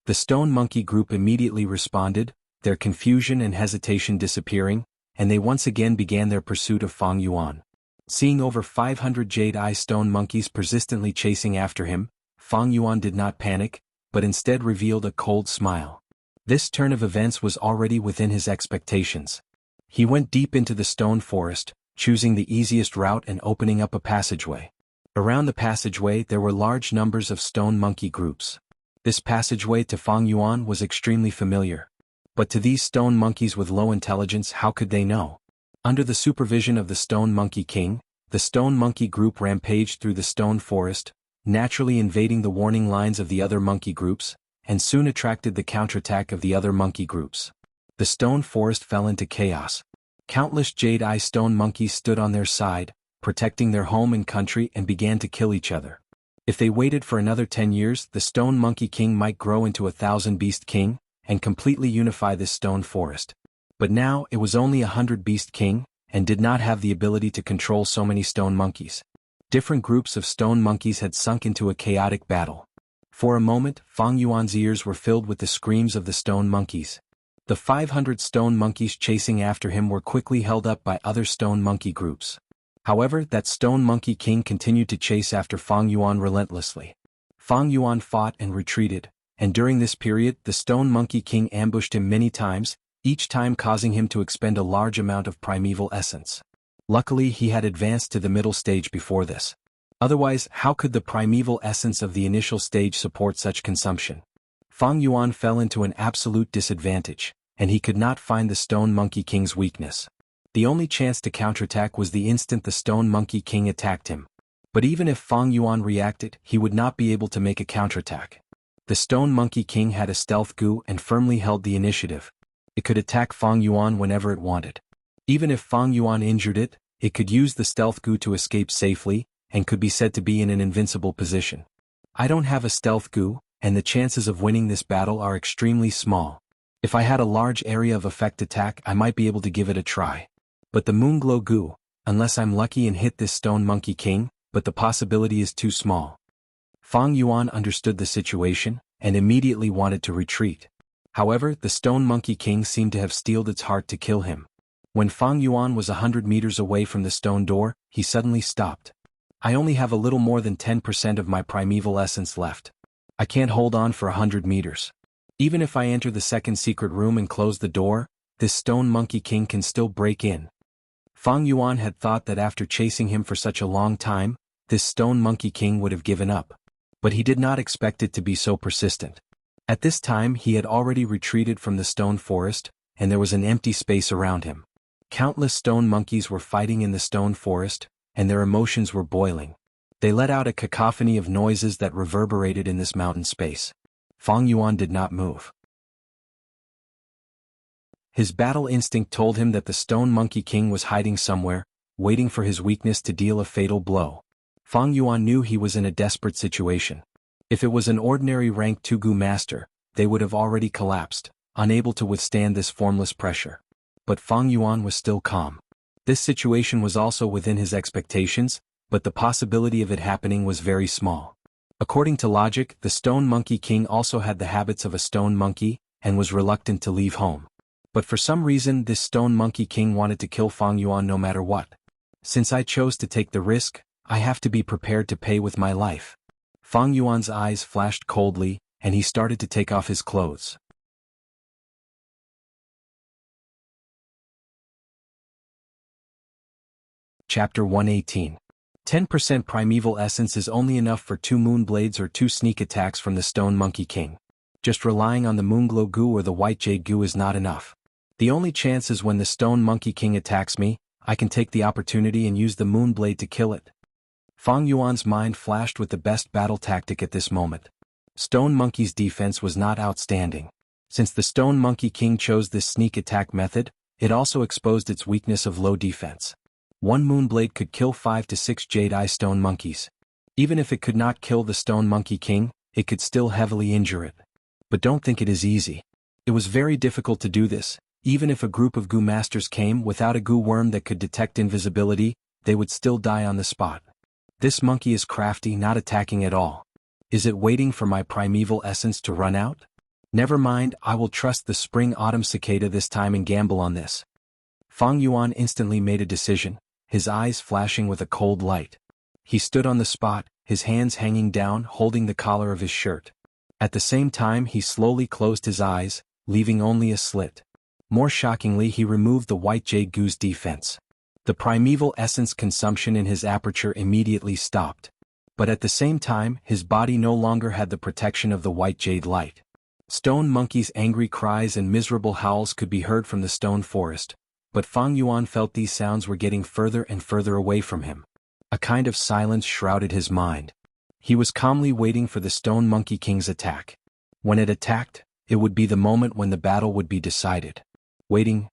The Stone Monkey group immediately responded, their confusion and hesitation disappearing, and they once again began their pursuit of Fang Yuan. Seeing over 500 Jade-Eye Stone Monkeys persistently chasing after him, Fang Yuan did not panic, but instead revealed a cold smile. This turn of events was already within his expectations. He went deep into the stone forest, choosing the easiest route and opening up a passageway. Around the passageway there were large numbers of stone monkey groups. This passageway to Fang Yuan was extremely familiar. But to these stone monkeys with low intelligence, how could they know? Under the supervision of the Stone Monkey King, the stone monkey group rampaged through the stone forest, naturally invading the warning lines of the other monkey groups, and soon attracted the counterattack of the other monkey groups. The stone forest fell into chaos. Countless Jade-Eye Stone Monkeys stood on their side, protecting their home and country, and began to kill each other. If they waited for another 10 years, the Stone Monkey King might grow into a 1,000-beast king, and completely unify this stone forest. But now it was only a 100-beast king, and did not have the ability to control so many stone monkeys. Different groups of stone monkeys had sunk into a chaotic battle. For a moment, Fang Yuan's ears were filled with the screams of the stone monkeys. The 500 stone monkeys chasing after him were quickly held up by other stone monkey groups. However, that Stone Monkey King continued to chase after Fang Yuan relentlessly. Fang Yuan fought and retreated, and during this period the Stone Monkey King ambushed him many times, each time causing him to expend a large amount of primeval essence. Luckily he had advanced to the middle stage before this. Otherwise, how could the primeval essence of the initial stage support such consumption? Fang Yuan fell into an absolute disadvantage, and he could not find the Stone Monkey King's weakness. The only chance to counterattack was the instant the Stone Monkey King attacked him. But even if Fang Yuan reacted, he would not be able to make a counterattack. The Stone Monkey King had a stealth goo and firmly held the initiative. It could attack Fang Yuan whenever it wanted. Even if Fang Yuan injured it, it could use the stealth goo to escape safely, and could be said to be in an invincible position. I don't have a stealth goo, and the chances of winning this battle are extremely small. If I had a large area of effect attack, I might be able to give it a try. But the Moonglow goo, unless I'm lucky and hit this Stone Monkey King, but the possibility is too small. Fang Yuan understood the situation, and immediately wanted to retreat. However, the Stone Monkey King seemed to have steeled its heart to kill him. When Fang Yuan was 100 meters away from the stone door, he suddenly stopped. I only have a little more than 10% of my primeval essence left. I can't hold on for 100 meters. Even if I enter the second secret room and close the door, this Stone Monkey King can still break in. Fang Yuan had thought that after chasing him for such a long time, this Stone Monkey King would have given up. But he did not expect it to be so persistent. At this time he had already retreated from the stone forest, and there was an empty space around him. Countless stone monkeys were fighting in the stone forest, and their emotions were boiling. They let out a cacophony of noises that reverberated in this mountain space. Fang Yuan did not move. His battle instinct told him that the Stone Monkey King was hiding somewhere, waiting for his weakness to deal a fatal blow. Fang Yuan knew he was in a desperate situation. If it was an ordinary rank Tugu master, they would have already collapsed, unable to withstand this formless pressure. But Fang Yuan was still calm. This situation was also within his expectations, but the possibility of it happening was very small. According to logic, the Stone Monkey King also had the habits of a stone monkey, and was reluctant to leave home. But for some reason this Stone Monkey King wanted to kill Fang Yuan no matter what. Since I chose to take the risk, I have to be prepared to pay with my life. Fang Yuan's eyes flashed coldly, and he started to take off his clothes. Chapter 118. 10% primeval essence is only enough for 2 moon blades or 2 sneak attacks from the Stone Monkey King. Just relying on the Moonglow goo or the White Jade goo is not enough. The only chance is when the Stone Monkey King attacks me, I can take the opportunity and use the moon blade to kill it. Fang Yuan's mind flashed with the best battle tactic at this moment. Stone Monkey's defense was not outstanding. Since the Stone Monkey King chose this sneak attack method, it also exposed its weakness of low defense. 1 moonblade could kill 5 to 6 Jade-Eye Stone Monkeys. Even if it could not kill the Stone Monkey King, it could still heavily injure it. But don't think it is easy. It was very difficult to do this. Even if a group of goo masters came without a goo worm that could detect invisibility, they would still die on the spot. This monkey is crafty, not attacking at all. Is it waiting for my primeval essence to run out? Never mind, I will trust the spring-autumn cicada this time and gamble on this. Fang Yuan instantly made a decision, his eyes flashing with a cold light. He stood on the spot, his hands hanging down, holding the collar of his shirt. At the same time he slowly closed his eyes, leaving only a slit. More shockingly, he removed the white jade goo's defense. The primeval essence consumption in his aperture immediately stopped. But at the same time, his body no longer had the protection of the white jade light. Stone monkey's angry cries and miserable howls could be heard from the stone forest, but Fang Yuan felt these sounds were getting further and further away from him. A kind of silence shrouded his mind. He was calmly waiting for the Stone Monkey King's attack. When it attacked, it would be the moment when the battle would be decided. Waiting.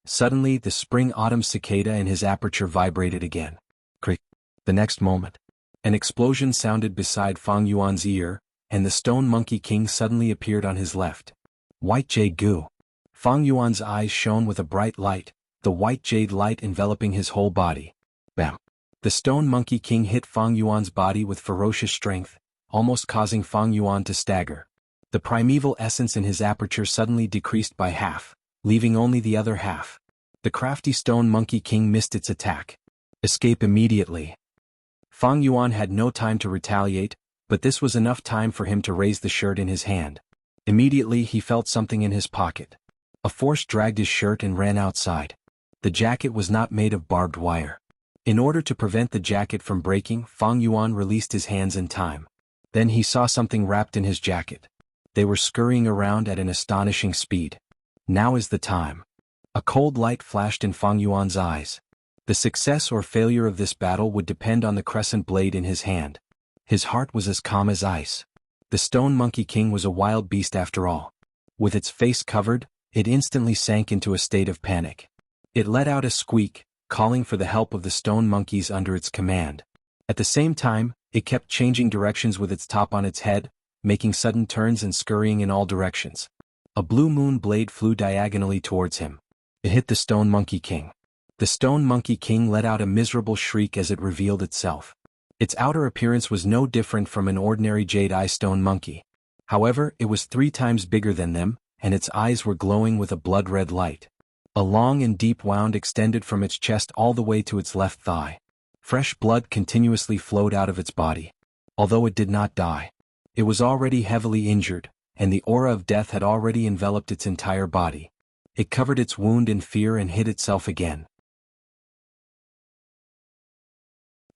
Suddenly the spring-autumn cicada in his aperture vibrated again. Crick. The next moment, an explosion sounded beside Fang Yuan's ear, and the Stone Monkey King suddenly appeared on his left. White jade goo. Fang Yuan's eyes shone with a bright light, the white jade light enveloping his whole body. Bam! The Stone Monkey King hit Fang Yuan's body with ferocious strength, almost causing Fang Yuan to stagger. The primeval essence in his aperture suddenly decreased by half, leaving only the other half. The crafty Stone Monkey King missed its attack. Escape immediately. Fang Yuan had no time to retaliate, but this was enough time for him to raise the shirt in his hand. Immediately he felt something in his pocket. A force dragged his shirt and ran outside. The jacket was not made of barbed wire. In order to prevent the jacket from breaking, Fang Yuan released his hands in time. Then he saw something wrapped in his jacket. They were scurrying around at an astonishing speed. Now is the time. A cold light flashed in Fang Yuan's eyes. The success or failure of this battle would depend on the crescent blade in his hand. His heart was as calm as ice. The Stone Monkey King was a wild beast after all. With its face covered, it instantly sank into a state of panic. It let out a squeak, calling for the help of the stone monkeys under its command. At the same time, it kept changing directions with its top on its head, making sudden turns and scurrying in all directions. A blue moon blade flew diagonally towards him. It hit the Stone Monkey King. The Stone Monkey King let out a miserable shriek as it revealed itself. Its outer appearance was no different from an ordinary jade-eye stone monkey. However, it was 3 times bigger than them, and its eyes were glowing with a blood-red light. A long and deep wound extended from its chest all the way to its left thigh. Fresh blood continuously flowed out of its body. Although it did not die, it was already heavily injured, and the aura of death had already enveloped its entire body. It covered its wound in fear and hid itself again.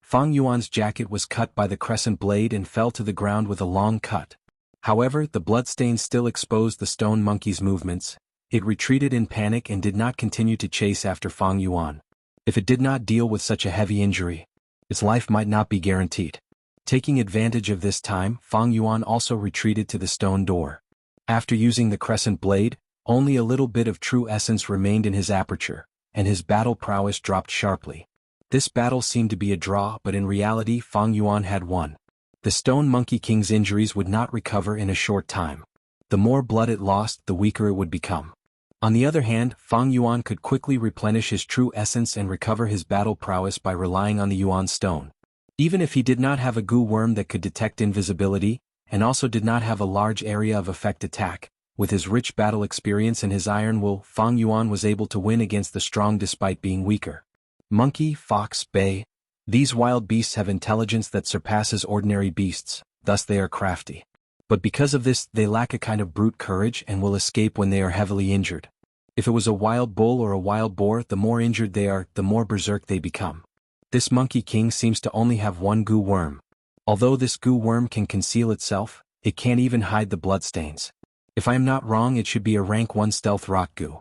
Fang Yuan's jacket was cut by the crescent blade and fell to the ground with a long cut. However, the bloodstain still exposed the stone monkey's movements. It retreated in panic and did not continue to chase after Fang Yuan. If it did not deal with such a heavy injury, its life might not be guaranteed. Taking advantage of this time, Fang Yuan also retreated to the stone door. After using the crescent blade, only a little bit of true essence remained in his aperture, and his battle prowess dropped sharply. This battle seemed to be a draw, but in reality Fang Yuan had won. The Stone Monkey King's injuries would not recover in a short time. The more blood it lost, the weaker it would become. On the other hand, Fang Yuan could quickly replenish his true essence and recover his battle prowess by relying on the Yuan Stone. Even if he did not have a goo worm that could detect invisibility, and also did not have a large area of effect attack, with his rich battle experience and his iron will, Fang Yuan was able to win against the strong despite being weaker. Monkey, fox, bay. These wild beasts have intelligence that surpasses ordinary beasts, thus they are crafty. But because of this, they lack a kind of brute courage and will escape when they are heavily injured. If it was a wild bull or a wild boar, the more injured they are, the more berserk they become. This Monkey King seems to only have one goo worm. Although this goo worm can conceal itself, it can't even hide the bloodstains. If I am not wrong, it should be a rank 1 stealth rock goo.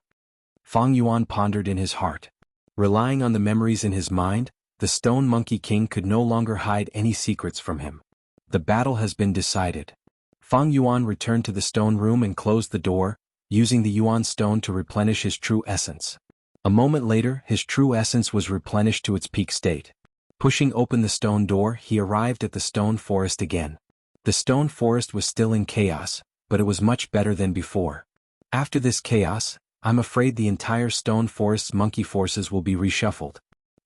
Fang Yuan pondered in his heart. Relying on the memories in his mind, the Stone Monkey King could no longer hide any secrets from him. The battle has been decided. Fang Yuan returned to the stone room and closed the door, using the Yuan Stone to replenish his true essence. A moment later, his true essence was replenished to its peak state. Pushing open the stone door, he arrived at the stone forest again. The stone forest was still in chaos, but it was much better than before. After this chaos, I'm afraid the entire stone forest's monkey forces will be reshuffled.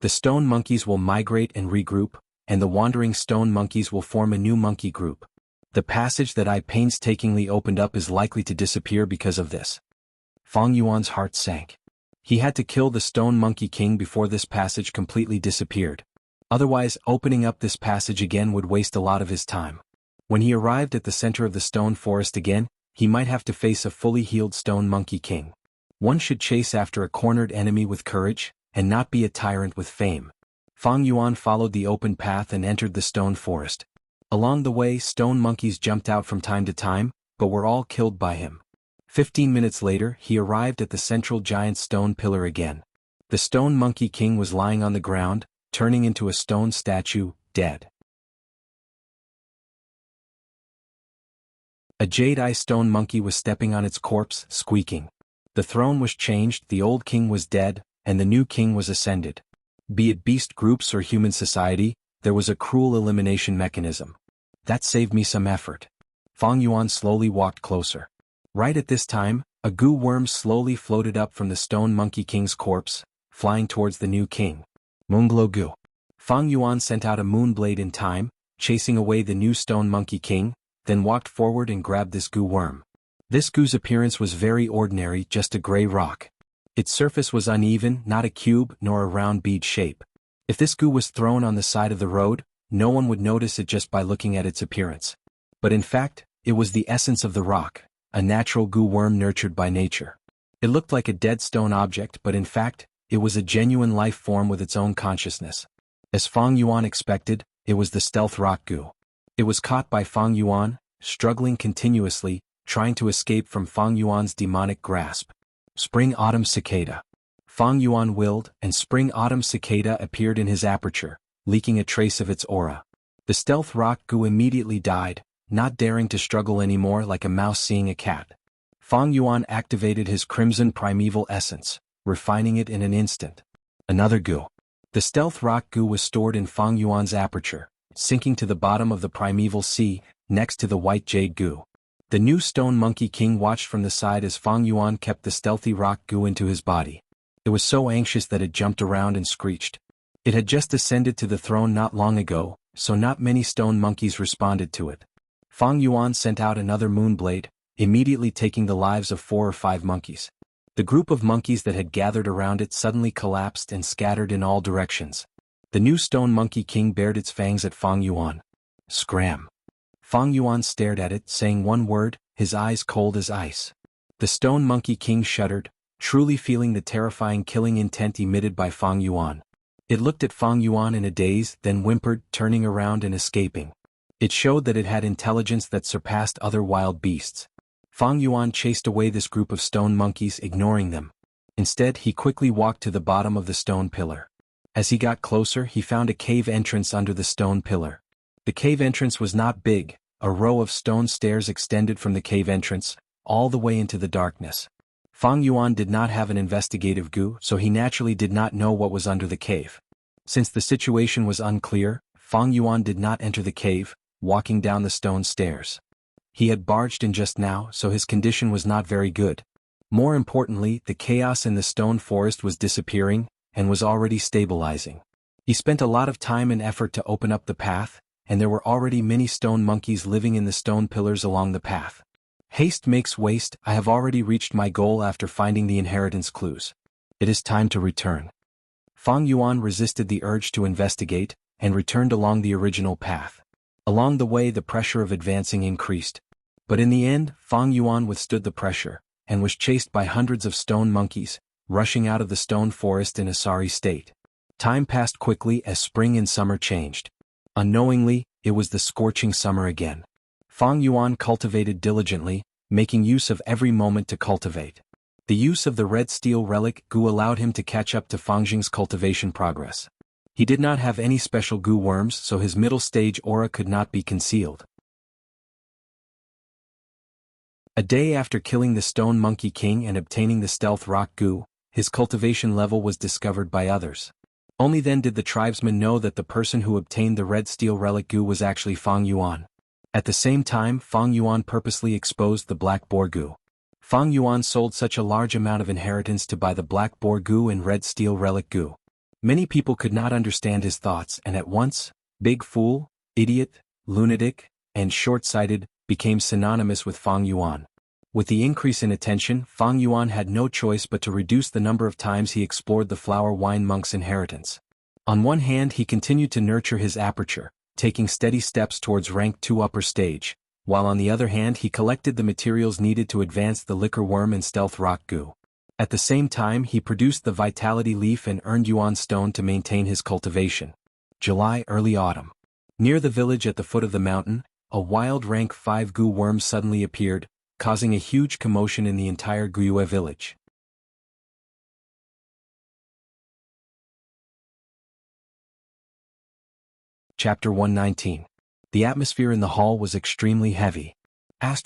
The stone monkeys will migrate and regroup, and the wandering stone monkeys will form a new monkey group. The passage that I painstakingly opened up is likely to disappear because of this. Fang Yuan's heart sank. He had to kill the stone monkey king before this passage completely disappeared. Otherwise, opening up this passage again would waste a lot of his time. When he arrived at the center of the stone forest again, he might have to face a fully healed stone monkey king. One should chase after a cornered enemy with courage, and not be a tyrant with fame. Fang Yuan followed the open path and entered the stone forest. Along the way, stone monkeys jumped out from time to time, but were all killed by him. 15 minutes later, he arrived at the central giant stone pillar again. The stone monkey king was lying on the ground, turning into a stone statue, dead. A jade-eye stone monkey was stepping on its corpse, squeaking. The throne was changed, the old king was dead, and the new king was ascended. Be it beast groups or human society, there was a cruel elimination mechanism. That saved me some effort. Fang Yuan slowly walked closer. Right at this time, a goo worm slowly floated up from the stone monkey king's corpse, flying towards the new king. Moonglow goo. Fang Yuan sent out a moonblade in time, chasing away the new stone monkey king, then walked forward and grabbed this goo worm. This goo's appearance was very ordinary, just a gray rock. Its surface was uneven, not a cube nor a round bead shape. If this goo was thrown on the side of the road, no one would notice it just by looking at its appearance. But in fact, it was the essence of the rock, a natural goo worm nurtured by nature. It looked like a dead stone object, but in fact, it was a genuine life form with its own consciousness. As Fang Yuan expected, it was the stealth rock goo. It was caught by Fang Yuan, struggling continuously, trying to escape from Fang Yuan's demonic grasp. Spring-Autumn Cicada. Fang Yuan willed, and Spring-Autumn Cicada appeared in his aperture, leaking a trace of its aura. The stealth rock goo immediately died, not daring to struggle anymore like a mouse seeing a cat. Fang Yuan activated his crimson primeval essence, refining it in an instant. Another goo. The stealth rock goo was stored in Fang Yuan's aperture, sinking to the bottom of the primeval sea, next to the white jade goo. The new stone monkey king watched from the side as Fang Yuan kept the stealthy rock goo into his body. It was so anxious that it jumped around and screeched. It had just ascended to the throne not long ago, so not many stone monkeys responded to it. Fang Yuan sent out another moonblade, immediately taking the lives of 4 or 5 monkeys. The group of monkeys that had gathered around it suddenly collapsed and scattered in all directions. The new stone monkey king bared its fangs at Fang Yuan. Scram. Fang Yuan stared at it, saying one word, his eyes cold as ice. The stone monkey king shuddered, truly feeling the terrifying killing intent emitted by Fang Yuan. It looked at Fang Yuan in a daze, then whimpered, turning around and escaping. It showed that it had intelligence that surpassed other wild beasts. Fang Yuan chased away this group of stone monkeys, ignoring them. Instead, he quickly walked to the bottom of the stone pillar. As he got closer, he found a cave entrance under the stone pillar. The cave entrance was not big. A row of stone stairs extended from the cave entrance, all the way into the darkness. Fang Yuan did not have an investigative goo, so he naturally did not know what was under the cave. Since the situation was unclear, Fang Yuan did not enter the cave, walking down the stone stairs. He had barged in just now, so his condition was not very good. More importantly, the chaos in the stone forest was disappearing, and was already stabilizing. He spent a lot of time and effort to open up the path, and there were already many stone monkeys living in the stone pillars along the path. Haste makes waste. I have already reached my goal after finding the inheritance clues. It is time to return. Fang Yuan resisted the urge to investigate, and returned along the original path. Along the way the pressure of advancing increased. But in the end, Fang Yuan withstood the pressure, and was chased by hundreds of stone monkeys, rushing out of the stone forest in a sorry state. Time passed quickly as spring and summer changed. Unknowingly, it was the scorching summer again. Fang Yuan cultivated diligently, making use of every moment to cultivate. The use of the red steel relic goo allowed him to catch up to Fangjing's cultivation progress. He did not have any special goo worms, so his middle stage aura could not be concealed. A day after killing the stone monkey king and obtaining the stealth rock goo, his cultivation level was discovered by others. Only then did the tribesmen know that the person who obtained the red steel relic goo was actually Fang Yuan. At the same time, Fang Yuan purposely exposed the black boar gu. Fang Yuan sold such a large amount of inheritance to buy the black boar gu and red steel relic gu. Many people could not understand his thoughts and at once, big fool, idiot, lunatic, and short-sighted, became synonymous with Fang Yuan. With the increase in attention, Fang Yuan had no choice but to reduce the number of times he explored the flower wine monk's inheritance. On one hand, he continued to nurture his aperture, taking steady steps towards rank 2 upper stage, while on the other hand he collected the materials needed to advance the liquor worm and stealth rock gu. At the same time, he produced the vitality leaf and earned yuan stone to maintain his cultivation. July, early autumn. Near the village at the foot of the mountain, a wild rank 5 gu worm suddenly appeared, causing a huge commotion in the entire Guyue village. Chapter 119. The atmosphere in the hall was extremely heavy. *******.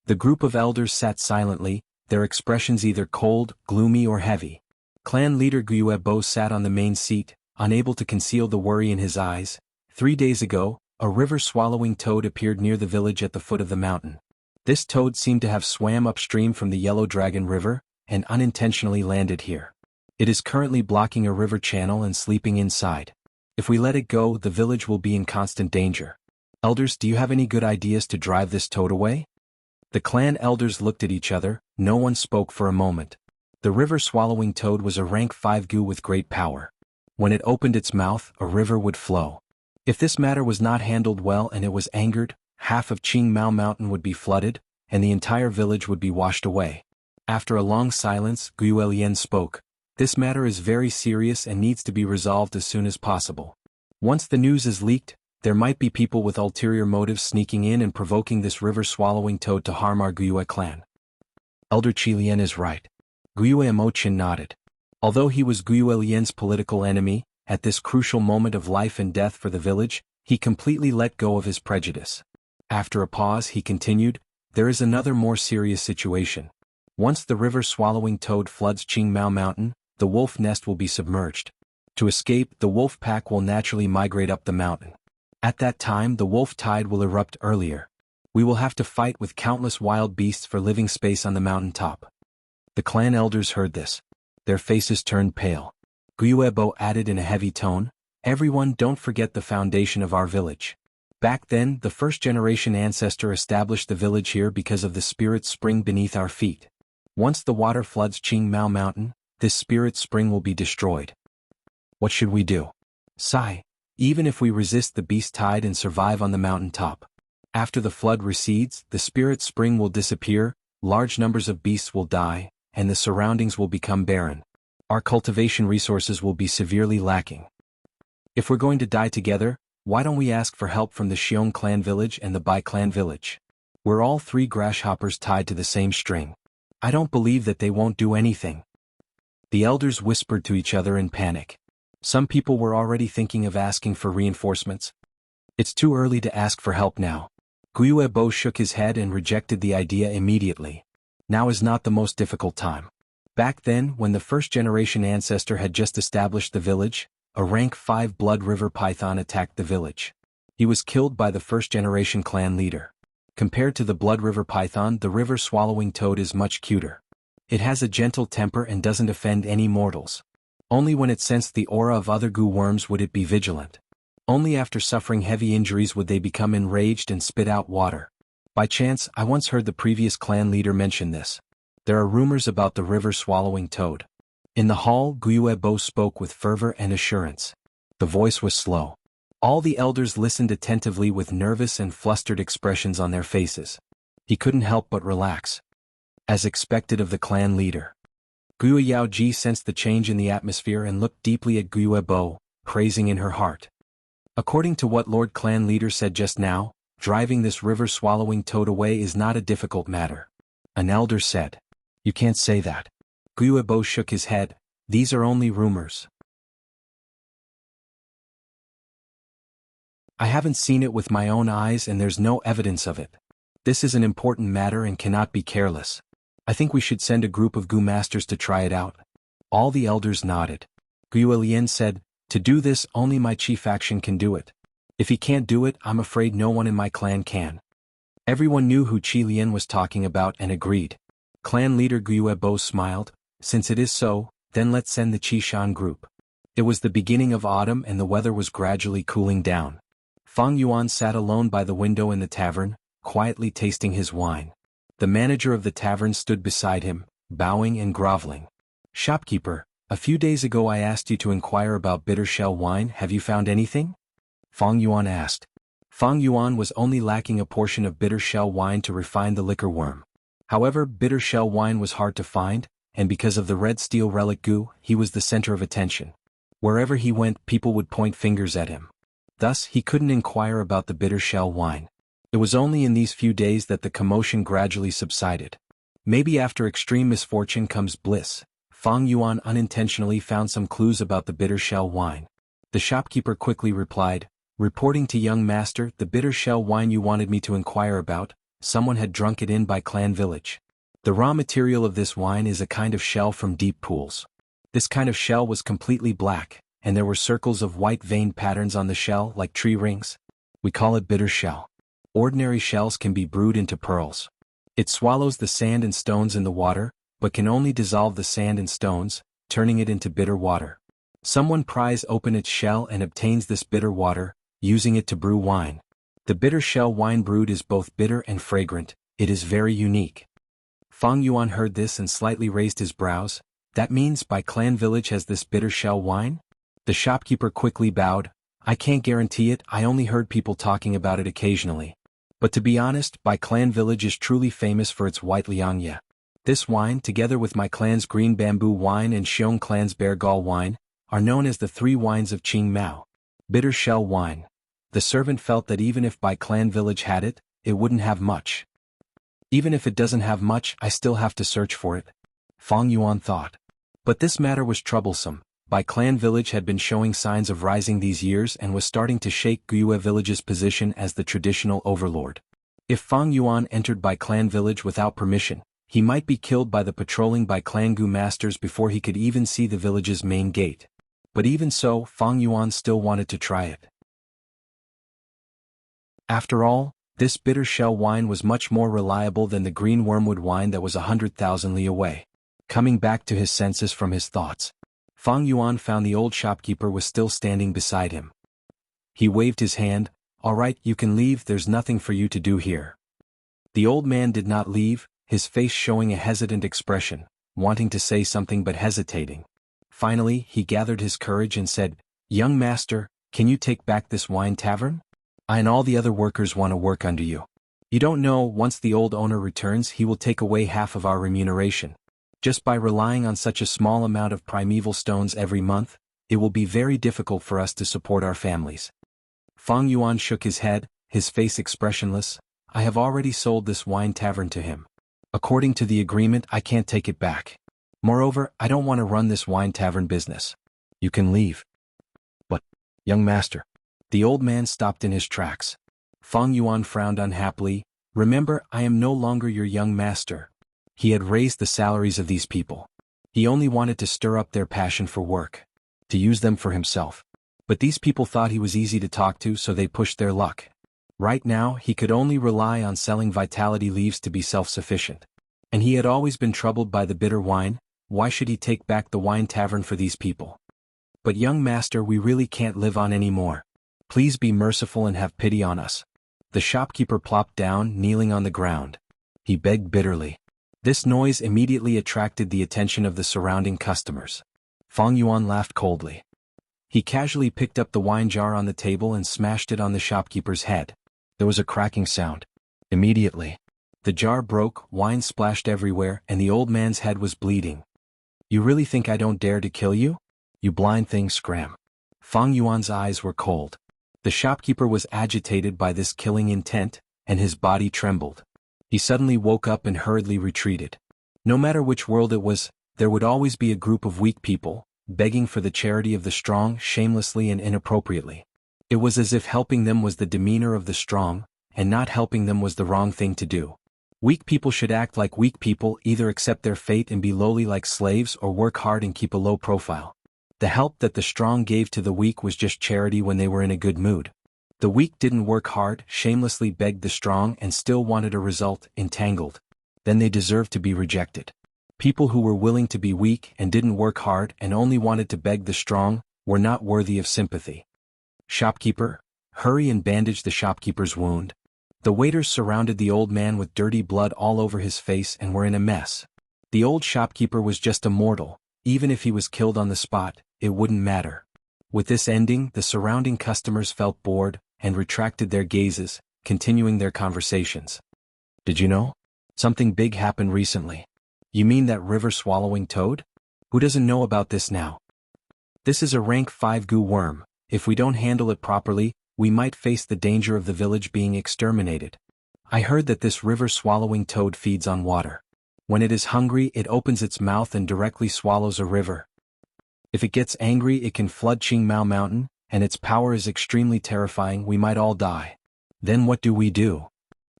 The group of elders sat silently, their expressions either cold, gloomy or heavy. Clan leader Guyue Bo sat on the main seat, unable to conceal the worry in his eyes. 3 days ago, a river-swallowing toad appeared near the village at the foot of the mountain. This toad seemed to have swam upstream from the Yellow Dragon River, and unintentionally landed here. It is currently blocking a river channel and sleeping inside. If we let it go, the village will be in constant danger. Elders, do you have any good ideas to drive this toad away? The clan elders looked at each other, no one spoke for a moment. The river-swallowing toad was a rank 5 gu with great power. When it opened its mouth, a river would flow. If this matter was not handled well and it was angered, half of Qingmao Mountain would be flooded, and the entire village would be washed away. After a long silence, Guyue Lian spoke. This matter is very serious and needs to be resolved as soon as possible. Once the news is leaked, there might be people with ulterior motives sneaking in and provoking this river-swallowing toad to harm our Guyue clan. Elder Qi Lian is right. Guyue Mo-chin nodded. Although he was Guyue Lian's political enemy, at this crucial moment of life and death for the village, he completely let go of his prejudice. After a pause, he continued, there is another more serious situation. Once the river-swallowing toad floods Qingmao Mountain, the wolf nest will be submerged. To escape, the wolf pack will naturally migrate up the mountain. At that time, the wolf tide will erupt earlier. We will have to fight with countless wild beasts for living space on the mountain top. The clan elders heard this. Their faces turned pale. Guyue Bo added in a heavy tone, everyone, don't forget the foundation of our village. Back then, the first-generation ancestor established the village here because of the spirit spring beneath our feet. Once the water floods Qingmao Mountain, this spirit spring will be destroyed. What should we do? Sigh. Even if we resist the beast tide and survive on the mountain top. After the flood recedes, the spirit spring will disappear, large numbers of beasts will die, and the surroundings will become barren. Our cultivation resources will be severely lacking. If we're going to die together, why don't we ask for help from the Xiong clan village and the Bai clan village? We're all 3 grasshoppers tied to the same string. I don't believe that they won't do anything. The elders whispered to each other in panic. Some people were already thinking of asking for reinforcements. It's too early to ask for help now. Guyue Bo shook his head and rejected the idea immediately. Now is not the most difficult time. Back then, when the first-generation ancestor had just established the village, a rank 5 blood river python attacked the village. He was killed by the first-generation clan leader. Compared to the blood river python, the river-swallowing toad is much cuter. It has a gentle temper and doesn't offend any mortals. Only when it sensed the aura of other gu worms would it be vigilant. Only after suffering heavy injuries would they become enraged and spit out water. By chance, I once heard the previous clan leader mention this. There are rumors about the river-swallowing toad. In the hall, Guyue Bo spoke with fervor and assurance. The voice was slow. All the elders listened attentively with nervous and flustered expressions on their faces. He couldn't help but relax. As expected of the clan leader. Guyue Yaoji sensed the change in the atmosphere and looked deeply at Guyue Bo, praising in her heart. According to what Lord Clan Leader said just now, driving this river-swallowing toad away is not a difficult matter. An elder said. You can't say that. Guyue Bo shook his head. These are only rumors. I haven't seen it with my own eyes and there's no evidence of it. This is an important matter and cannot be careless. I think we should send a group of gu masters to try it out. All the elders nodded. Guyue Lian said, to do this, only my chief faction can do it. If he can't do it, I'm afraid no one in my clan can. Everyone knew who Qi Lian was talking about and agreed. Clan leader Guo smiled. Since it is so, then let's send the Qishan group. It was the beginning of autumn and the weather was gradually cooling down. Fang Yuan sat alone by the window in the tavern, quietly tasting his wine. The manager of the tavern stood beside him, bowing and groveling. Shopkeeper, a few days ago I asked you to inquire about bitter shell wine. Have you found anything? Fang Yuan asked. Fang Yuan was only lacking a portion of bitter shell wine to refine the liquor worm. However, bitter shell wine was hard to find, and because of the red steel relic Gu, he was the center of attention. Wherever he went, people would point fingers at him. Thus, he couldn't inquire about the bitter shell wine. It was only in these few days that the commotion gradually subsided. Maybe after extreme misfortune comes bliss. Fang Yuan unintentionally found some clues about the bitter shell wine. The shopkeeper quickly replied, reporting to young master, the bitter shell wine you wanted me to inquire about, someone had drunk it in by clan village. The raw material of this wine is a kind of shell from deep pools. This kind of shell was completely black, and there were circles of white veined patterns on the shell like tree rings. We call it bitter shell. Ordinary shells can be brewed into pearls. It swallows the sand and stones in the water, but can only dissolve the sand and stones, turning it into bitter water. Someone pries open its shell and obtains this bitter water, using it to brew wine. The bitter shell wine brewed is both bitter and fragrant. It is very unique. Fang Yuan heard this and slightly raised his brows. That means Bai Clan village has this bitter shell wine? The shopkeeper quickly bowed. I can't guarantee it, I only heard people talking about it occasionally. But to be honest, Bai Clan village is truly famous for its white liangya. This wine, together with my clan's green bamboo wine and Xiong clan's bear gall wine, are known as the three wines of Qing Mao. Bitter shell wine. The servant felt that even if Bai Clan village had it, it wouldn't have much. Even if it doesn't have much, I still have to search for it. Fang Yuan thought. But this matter was troublesome. Bai Clan village had been showing signs of rising these years and was starting to shake Guo village's position as the traditional overlord. If Fang Yuan entered Bai Clan village without permission, he might be killed by the patrolling Bai Clan Gu masters before he could even see the village's main gate. But even so, Fang Yuan still wanted to try it. After all, this bitter shell wine was much more reliable than the green wormwood wine that was 100,000 li away. Coming back to his senses from his thoughts, Fang Yuan found the old shopkeeper was still standing beside him. He waved his hand. All right, you can leave, there's nothing for you to do here. The old man did not leave, his face showing a hesitant expression, wanting to say something but hesitating. Finally, he gathered his courage and said, Young master, can you take back this wine tavern? I and all the other workers want to work under you. You don't know, once the old owner returns he will take away half of our remuneration. Just by relying on such a small amount of primeval stones every month, it will be very difficult for us to support our families. Fang Yuan shook his head, his face expressionless. I have already sold this wine tavern to him. According to the agreement, I can't take it back. Moreover, I don't want to run this wine tavern business. You can leave. But, young master. The old man stopped in his tracks. Fang Yuan frowned unhappily. Remember, I am no longer your young master. He had raised the salaries of these people. He only wanted to stir up their passion for work, to use them for himself. But these people thought he was easy to talk to, so they pushed their luck. Right now, he could only rely on selling vitality leaves to be self-sufficient. And he had always been troubled by the bitter wine. Why should he take back the wine tavern for these people? But young master, we really can't live on anymore. Please be merciful and have pity on us. The shopkeeper plopped down, kneeling on the ground. He begged bitterly. This noise immediately attracted the attention of the surrounding customers. Fang Yuan laughed coldly. He casually picked up the wine jar on the table and smashed it on the shopkeeper's head. There was a cracking sound. Immediately, the jar broke, wine splashed everywhere, and the old man's head was bleeding. You really think I don't dare to kill you? You blind thing, scram. Fang Yuan's eyes were cold. The shopkeeper was agitated by this killing intent, and his body trembled. He suddenly woke up and hurriedly retreated. No matter which world it was, there would always be a group of weak people, begging for the charity of the strong shamelessly and inappropriately. It was as if helping them was the demeanor of the strong, and not helping them was the wrong thing to do. Weak people should act like weak people, either accept their fate and be lowly like slaves or work hard and keep a low profile. The help that the strong gave to the weak was just charity when they were in a good mood. The weak didn't work hard, shamelessly begged the strong and still wanted a result, entangled. Then they deserved to be rejected. People who were willing to be weak and didn't work hard and only wanted to beg the strong were not worthy of sympathy. Shopkeeper, hurry and bandage the shopkeeper's wound. The waiters surrounded the old man with dirty blood all over his face and were in a mess. The old shopkeeper was just a mortal. Even if he was killed on the spot, it wouldn't matter. With this ending, the surrounding customers felt bored and retracted their gazes, continuing their conversations. Did you know? Something big happened recently. You mean that river-swallowing toad? Who doesn't know about this now? This is a rank 5 goo worm. If we don't handle it properly, we might face the danger of the village being exterminated. I heard that this river-swallowing toad feeds on water. When it is hungry, it opens its mouth and directly swallows a river. If it gets angry, it can flood Qingmao Mountain, and its power is extremely terrifying. We might all die. Then what do we do?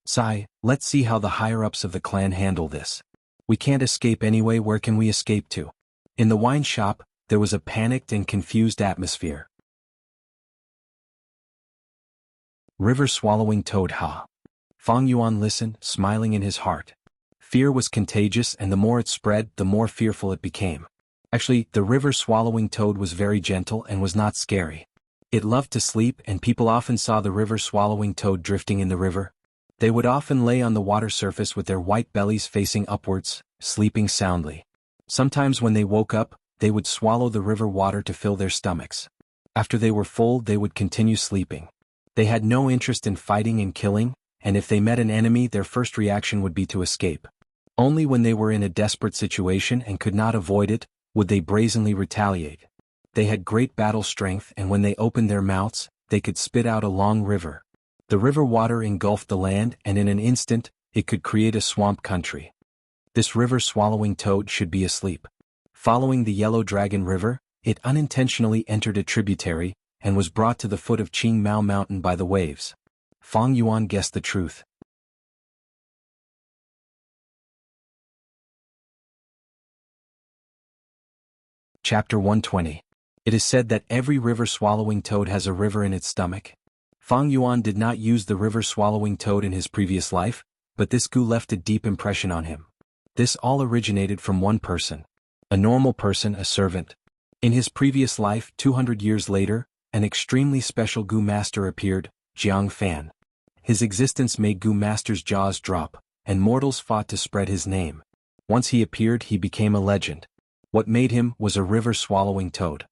Sai, let's see how the higher-ups of the clan handle this. We can't escape anyway. Where can we escape to? In the wine shop, there was a panicked and confused atmosphere. River-swallowing toad, ha. Fang Yuan listened, smiling in his heart. Fear was contagious, and the more it spread, the more fearful it became. Actually, the river-swallowing toad was very gentle and was not scary. It loved to sleep, and people often saw the river-swallowing toad drifting in the river. They would often lay on the water surface with their white bellies facing upwards, sleeping soundly. Sometimes when they woke up, they would swallow the river water to fill their stomachs. After they were full, they would continue sleeping. They had no interest in fighting and killing, and if they met an enemy, their first reaction would be to escape. Only when they were in a desperate situation and could not avoid it, would they brazenly retaliate. They had great battle strength, and when they opened their mouths, they could spit out a long river. The river water engulfed the land, and in an instant, it could create a swamp country. This river-swallowing toad should be asleep. Following the Yellow Dragon River, it unintentionally entered a tributary, and was brought to the foot of Qingmao Mountain by the waves. Fang Yuan guessed the truth. Chapter 120. It is said that every river-swallowing toad has a river in its stomach. Fang Yuan did not use the river-swallowing toad in his previous life, but this goo left a deep impression on him. This all originated from one person. A normal person, a servant. In his previous life, 200 years later, an extremely special goo master appeared, Jiang Fan. His existence made goo master's jaws drop, and mortals fought to spread his name. Once he appeared, he became a legend. What made him was a river-swallowing toad.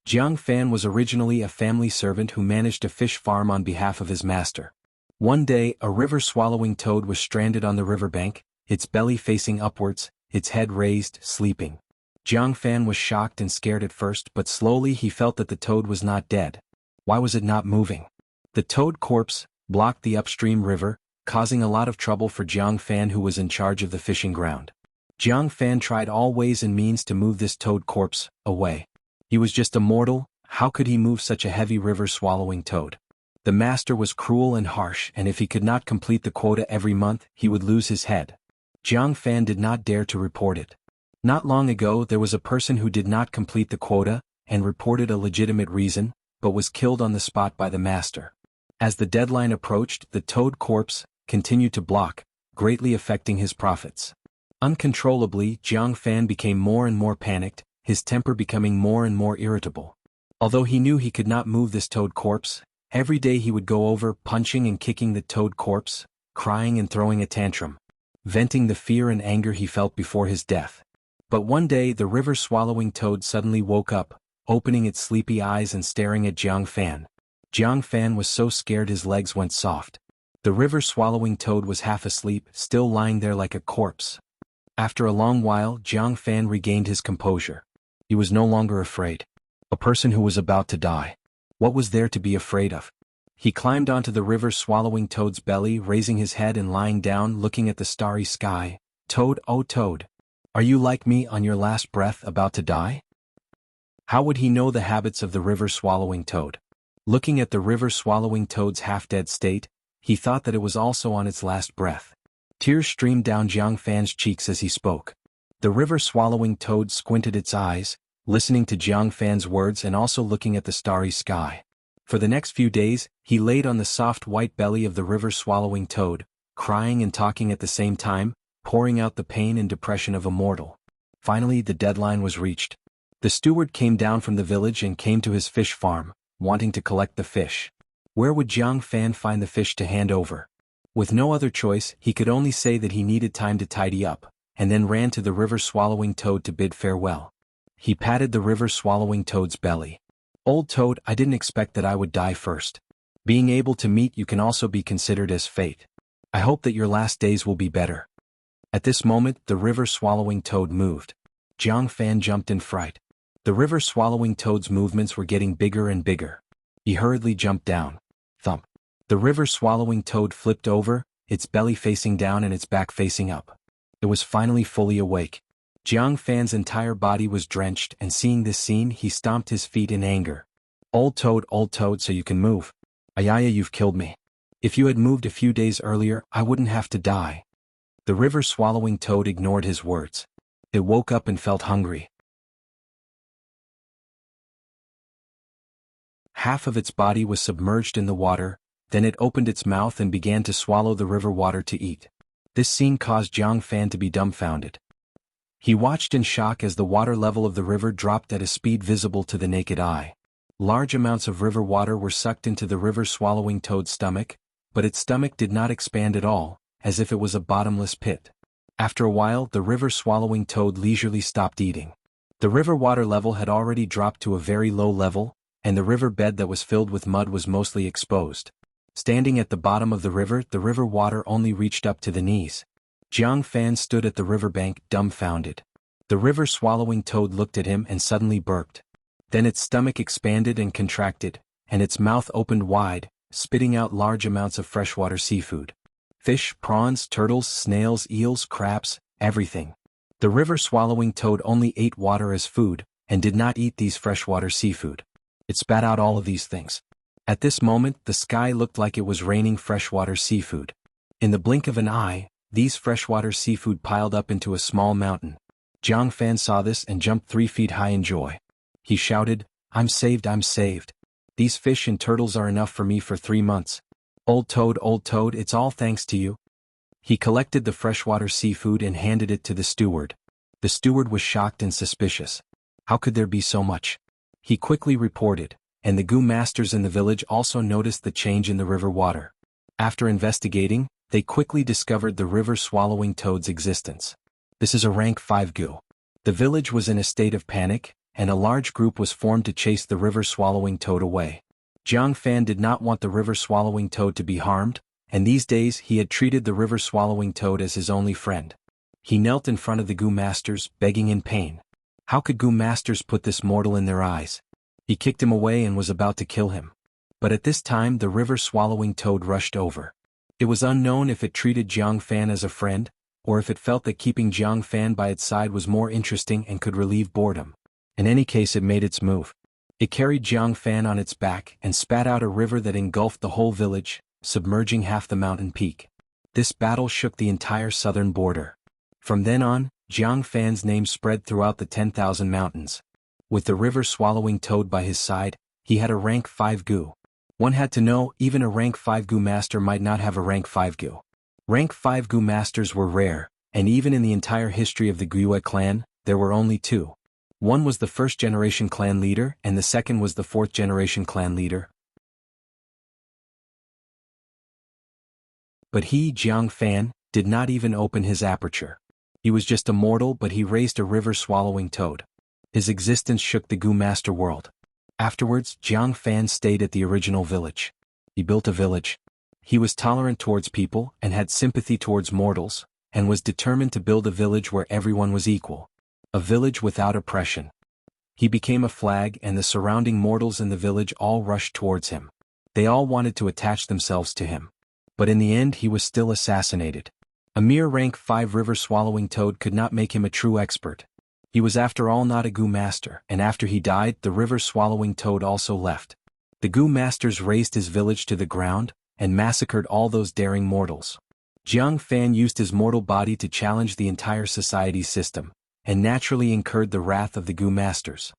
Jiang Fan was originally a family servant who managed a fish farm on behalf of his master. One day, a river-swallowing toad was stranded on the riverbank, its belly facing upwards, its head raised, sleeping. Jiang Fan was shocked and scared at first, but slowly he felt that the toad was not dead. Why was it not moving? The toad corpse blocked the upstream river, causing a lot of trouble for Jiang Fan, who was in charge of the fishing ground. Jiang Fan tried all ways and means to move this toad corpse away. He was just a mortal. How could he move such a heavy river-swallowing toad? The master was cruel and harsh, and if he could not complete the quota every month, he would lose his head. Jiang Fan did not dare to report it. Not long ago, there was a person who did not complete the quota, and reported a legitimate reason, but was killed on the spot by the master. As the deadline approached, the toad corpse continued to block, greatly affecting his profits. Uncontrollably, Jiang Fan became more and more panicked, his temper becoming more and more irritable. Although he knew he could not move this toad corpse, every day he would go over, punching and kicking the toad corpse, crying and throwing a tantrum, venting the fear and anger he felt before his death. But one day the river-swallowing toad suddenly woke up, opening its sleepy eyes and staring at Jiang Fan. Jiang Fan was so scared his legs went soft. The river-swallowing toad was half asleep, still lying there like a corpse. After a long while, Jiang Fan regained his composure. He was no longer afraid. A person who was about to die. What was there to be afraid of? He climbed onto the river-swallowing toad's belly, raising his head and lying down, looking at the starry sky. Toad, oh Toad! Are you like me, on your last breath, about to die? How would he know the habits of the river-swallowing toad? Looking at the river-swallowing toad's half-dead state, he thought that it was also on its last breath. Tears streamed down Jiang Fan's cheeks as he spoke. The river-swallowing toad squinted its eyes, listening to Jiang Fan's words and also looking at the starry sky. For the next few days, he laid on the soft white belly of the river-swallowing toad, crying and talking at the same time, pouring out the pain and depression of a mortal. Finally, the deadline was reached. The steward came down from the village and came to his fish farm, wanting to collect the fish. Where would Jiang Fan find the fish to hand over? With no other choice, he could only say that he needed time to tidy up, and then ran to the river-swallowing toad to bid farewell. He patted the river-swallowing toad's belly. "Old toad, I didn't expect that I would die first. Being able to meet you can also be considered as fate. I hope that your last days will be better." At this moment, the river-swallowing toad moved. Jiang Fan jumped in fright. The river-swallowing toad's movements were getting bigger and bigger. He hurriedly jumped down. Thump. The river-swallowing toad flipped over, its belly facing down and its back facing up. It was finally fully awake. Jiang Fan's entire body was drenched, and seeing this scene, he stomped his feet in anger. Old toad, so you can move. Ayaya, you've killed me. If you had moved a few days earlier, I wouldn't have to die." The river-swallowing toad ignored his words. It woke up and felt hungry. Half of its body was submerged in the water, then it opened its mouth and began to swallow the river water to eat. This scene caused Jiang Fan to be dumbfounded. He watched in shock as the water level of the river dropped at a speed visible to the naked eye. Large amounts of river water were sucked into the river-swallowing toad's stomach, but its stomach did not expand at all, as if it was a bottomless pit. After a while, the river-swallowing toad leisurely stopped eating. The river water level had already dropped to a very low level, and the river bed that was filled with mud was mostly exposed. Standing at the bottom of the river water only reached up to the knees. Jiang Fan stood at the riverbank, dumbfounded. The river-swallowing toad looked at him and suddenly burped. Then its stomach expanded and contracted, and its mouth opened wide, spitting out large amounts of freshwater seafood. Fish, prawns, turtles, snails, eels, crabs, everything. The river-swallowing toad only ate water as food, and did not eat these freshwater seafood. It spat out all of these things. At this moment, the sky looked like it was raining freshwater seafood. In the blink of an eye, these freshwater seafood piled up into a small mountain. Jiang Fan saw this and jumped 3 feet high in joy. He shouted, I'm saved, I'm saved. These fish and turtles are enough for me for 3 months. Old toad, it's all thanks to you." He collected the freshwater seafood and handed it to the steward. The steward was shocked and suspicious. How could there be so much? He quickly reported, and the Gu masters in the village also noticed the change in the river water. After investigating, they quickly discovered the river-swallowing toad's existence. This is a rank 5 Gu. The village was in a state of panic, and a large group was formed to chase the river-swallowing toad away. Jiang Fan did not want the river-swallowing toad to be harmed, and these days he had treated the river-swallowing toad as his only friend. He knelt in front of the Gu masters, begging in pain. How could Gu masters put this mortal in their eyes? He kicked him away and was about to kill him. But at this time the river-swallowing toad rushed over. It was unknown if it treated Jiang Fan as a friend, or if it felt that keeping Jiang Fan by its side was more interesting and could relieve boredom. In any case, it made its move. It carried Jiang Fan on its back and spat out a river that engulfed the whole village, submerging half the mountain peak. This battle shook the entire southern border. From then on, Jiang Fan's name spread throughout the 10,000 mountains. With the river-swallowing toad by his side, he had a rank 5 Gu. One had to know, even a rank 5 Gu master might not have a rank 5 Gu. Rank 5 Gu masters were rare, and even in the entire history of the Guiyue clan, there were only 2. One was the first-generation clan leader, and the second was the fourth-generation clan leader. But he, Jiang Fan, did not even open his aperture. He was just a mortal, but he raised a river-swallowing toad. His existence shook the Gu master world. Afterwards, Jiang Fan stayed at the original village. He built a village. He was tolerant towards people and had sympathy towards mortals, and was determined to build a village where everyone was equal. A village without oppression. He became a flag, and the surrounding mortals in the village all rushed towards him. They all wanted to attach themselves to him. But in the end he was still assassinated. A mere rank 5 river-swallowing toad could not make him a true expert. He was after all not a Gu master, and after he died the river-swallowing toad also left. The Gu masters razed his village to the ground, and massacred all those daring mortals. Jiang Fan used his mortal body to challenge the entire society's system, and naturally incurred the wrath of the Gu masters.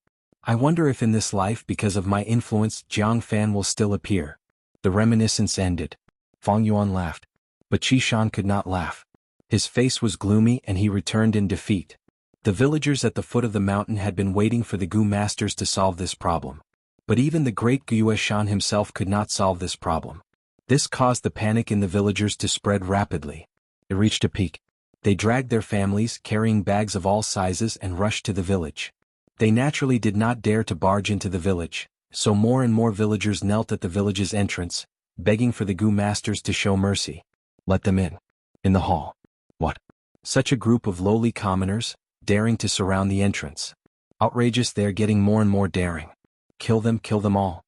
I wonder if in this life because of my influence Jiang Fan will still appear. The reminiscence ended. Fang Yuan laughed. But Qi Shan could not laugh. His face was gloomy and he returned in defeat. The villagers at the foot of the mountain had been waiting for the Gu masters to solve this problem. But even the great Gu Shan himself could not solve this problem. This caused the panic in the villagers to spread rapidly. It reached a peak. They dragged their families, carrying bags of all sizes, and rushed to the village. They naturally did not dare to barge into the village, so more and more villagers knelt at the village's entrance, begging for the Gu masters to show mercy. Let them in. In the hall. What? Such a group of lowly commoners, daring to surround the entrance. Outrageous, they're getting more and more daring. Kill them all.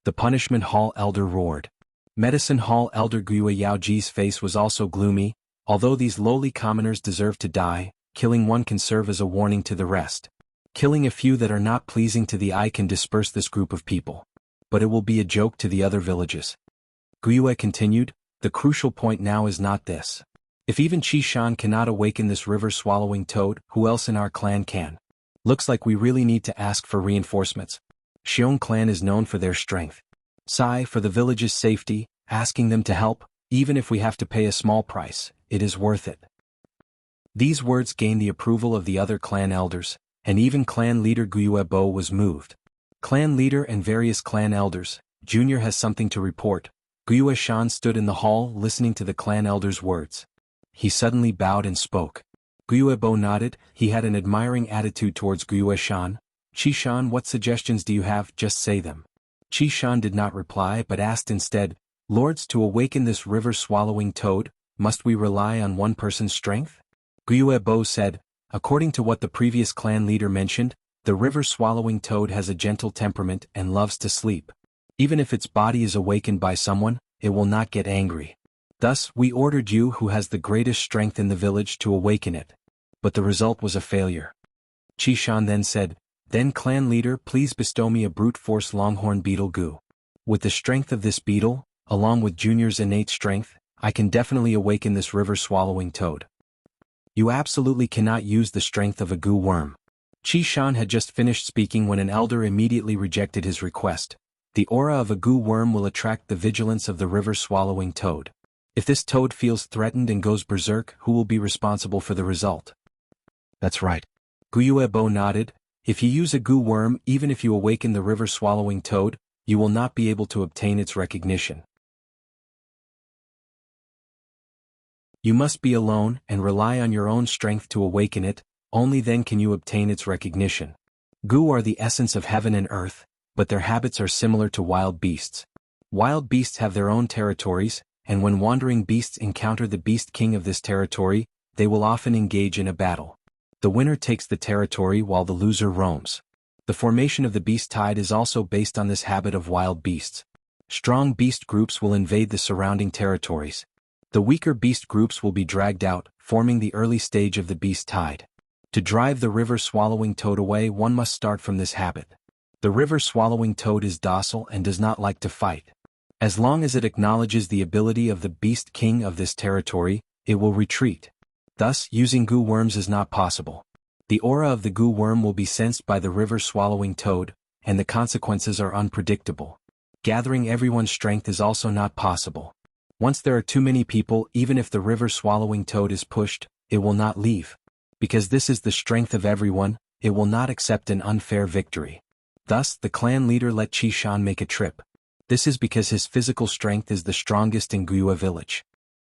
The punishment hall elder roared. Medicine hall elder Gui Yaoji's face was also gloomy. Although these lowly commoners deserve to die, killing one can serve as a warning to the rest. Killing a few that are not pleasing to the eye can disperse this group of people. But it will be a joke to the other villages. Guyue continued, the crucial point now is not this. If even Qi Shan cannot awaken this river-swallowing toad, who else in our clan can? Looks like we really need to ask for reinforcements. Xiong clan is known for their strength. Sigh, for the village's safety, asking them to help, even if we have to pay a small price, it is worth it. These words gained the approval of the other clan elders, and even clan leader Guyuebo was moved. Clan leader and various clan elders, Junior has something to report. Guyue Shan stood in the hall listening to the clan elder's words. He suddenly bowed and spoke. Guyuebo nodded, he had an admiring attitude towards Guyue Shan. Qi Shan, what suggestions do you have? Just say them. Qi Shan did not reply but asked instead, Lords, to awaken this river-swallowing toad, must we rely on one person's strength? Guyuebo said, according to what the previous clan leader mentioned, the river-swallowing toad has a gentle temperament and loves to sleep. Even if its body is awakened by someone, it will not get angry. Thus, we ordered you who has the greatest strength in the village to awaken it. But the result was a failure. Qi Shan then said, then clan leader, please bestow me a brute force longhorn beetle Gu. With the strength of this beetle, along with Junior's innate strength, I can definitely awaken this river-swallowing toad. You absolutely cannot use the strength of a Gu worm. Qi Shan had just finished speaking when an elder immediately rejected his request. The aura of a Gu worm will attract the vigilance of the river-swallowing toad. If this toad feels threatened and goes berserk, who will be responsible for the result? That's right. Guyuebo nodded. If you use a Gu worm, even if you awaken the river-swallowing toad, you will not be able to obtain its recognition. You must be alone and rely on your own strength to awaken it, only then can you obtain its recognition. Gu are the essence of heaven and earth, but their habits are similar to wild beasts. Wild beasts have their own territories, and when wandering beasts encounter the beast king of this territory, they will often engage in a battle. The winner takes the territory while the loser roams. The formation of the beast tide is also based on this habit of wild beasts. Strong beast groups will invade the surrounding territories. The weaker beast groups will be dragged out, forming the early stage of the beast tide. To drive the river-swallowing toad away, one must start from this habit. The river-swallowing toad is docile and does not like to fight. As long as it acknowledges the ability of the beast king of this territory, it will retreat. Thus, using Gu worms is not possible. The aura of the Gu worm will be sensed by the river-swallowing toad, and the consequences are unpredictable. Gathering everyone's strength is also not possible. Once there are too many people, even if the river-swallowing toad is pushed, it will not leave. Because this is the strength of everyone, it will not accept an unfair victory. Thus, the clan leader let Qi Shan make a trip. This is because his physical strength is the strongest in Guyue village.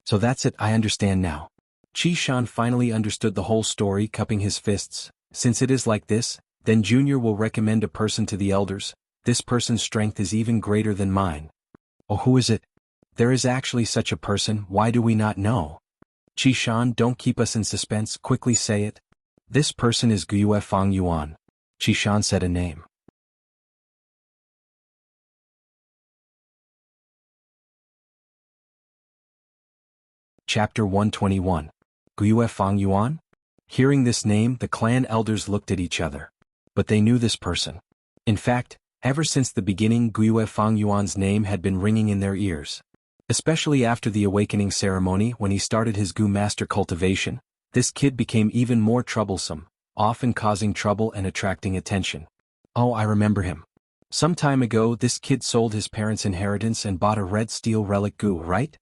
So that's it, I understand now. Qi Shan finally understood the whole story, cupping his fists. Since it is like this, then Junior will recommend a person to the elders. This person's strength is even greater than mine. Oh, who is it? There is actually such a person, why do we not know? Qi Shan, don't keep us in suspense, quickly say it. This person is Guyue Fang Yuan. Qi Shan said a name. Chapter 121. Guyue Fang Yuan? Hearing this name, the clan elders looked at each other. But they knew this person. In fact, ever since the beginning, Guyue Fang Yuan's name had been ringing in their ears. Especially after the awakening ceremony when he started his Gu master cultivation, this kid became even more troublesome, often causing trouble and attracting attention. Oh, I remember him. Some time ago this kid sold his parents' inheritance and bought a red steel relic Gu, right?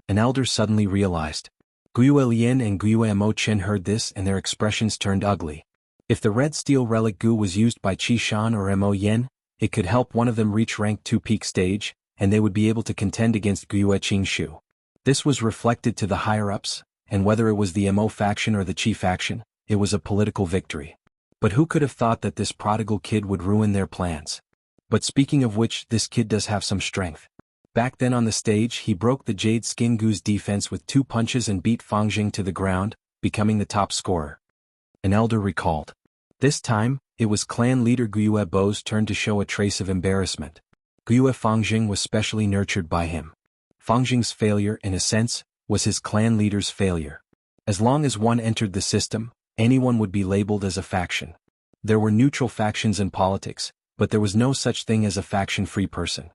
An elder suddenly realized. Guiyue Lian and Guiyue Mo Chen heard this and their expressions turned ugly. If the red steel relic Gu was used by Qi Shan or Mo Yen, it could help one of them reach rank 2 peak stage, and they would be able to contend against Guiyue Qingshu. This was reflected to the higher-ups, and whether it was the Mo faction or the Qi faction, it was a political victory. But who could have thought that this prodigal kid would ruin their plans? But speaking of which, this kid does have some strength. Back then on the stage he broke the Jade Skin Gu's defense with 2 punches and beat Fang Jing to the ground, becoming the top scorer. An elder recalled. This time, it was clan leader Guiyue Bo's turn to show a trace of embarrassment. Guiyue Fang Jing was specially nurtured by him. Fang Jing's failure, in a sense, was his clan leader's failure. As long as one entered the system, anyone would be labeled as a faction. There were neutral factions in politics, but there was no such thing as a faction-free person.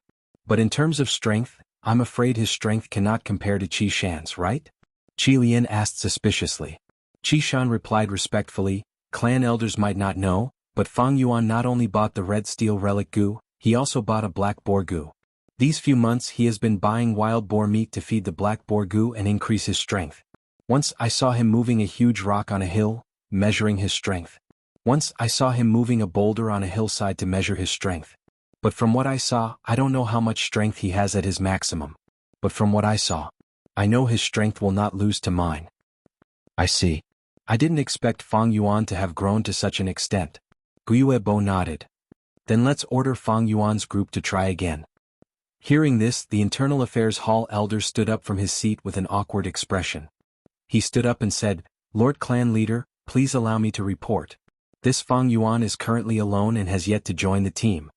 But in terms of strength, I'm afraid his strength cannot compare to Qi Shan's, right? Qi Lian asked suspiciously. Qi Shan replied respectfully, clan elders might not know, but Fang Yuan not only bought the red steel relic Gu, he also bought a black boar Gu. These few months he has been buying wild boar meat to feed the black boar Gu and increase his strength. Once I saw him moving a huge rock on a hill, measuring his strength. Once I saw him moving a boulder on a hillside to measure his strength. But from what I saw, I don't know how much strength he has at his maximum. But from what I saw, I know his strength will not lose to mine. I see. I didn't expect Fang Yuan to have grown to such an extent. Guiyue Bo nodded. Then let's order Fang Yuan's group to try again. Hearing this, the Internal Affairs Hall elder stood up from his seat with an awkward expression. He stood up and said, Lord Clan Leader, please allow me to report. This Fang Yuan is currently alone and has yet to join the team.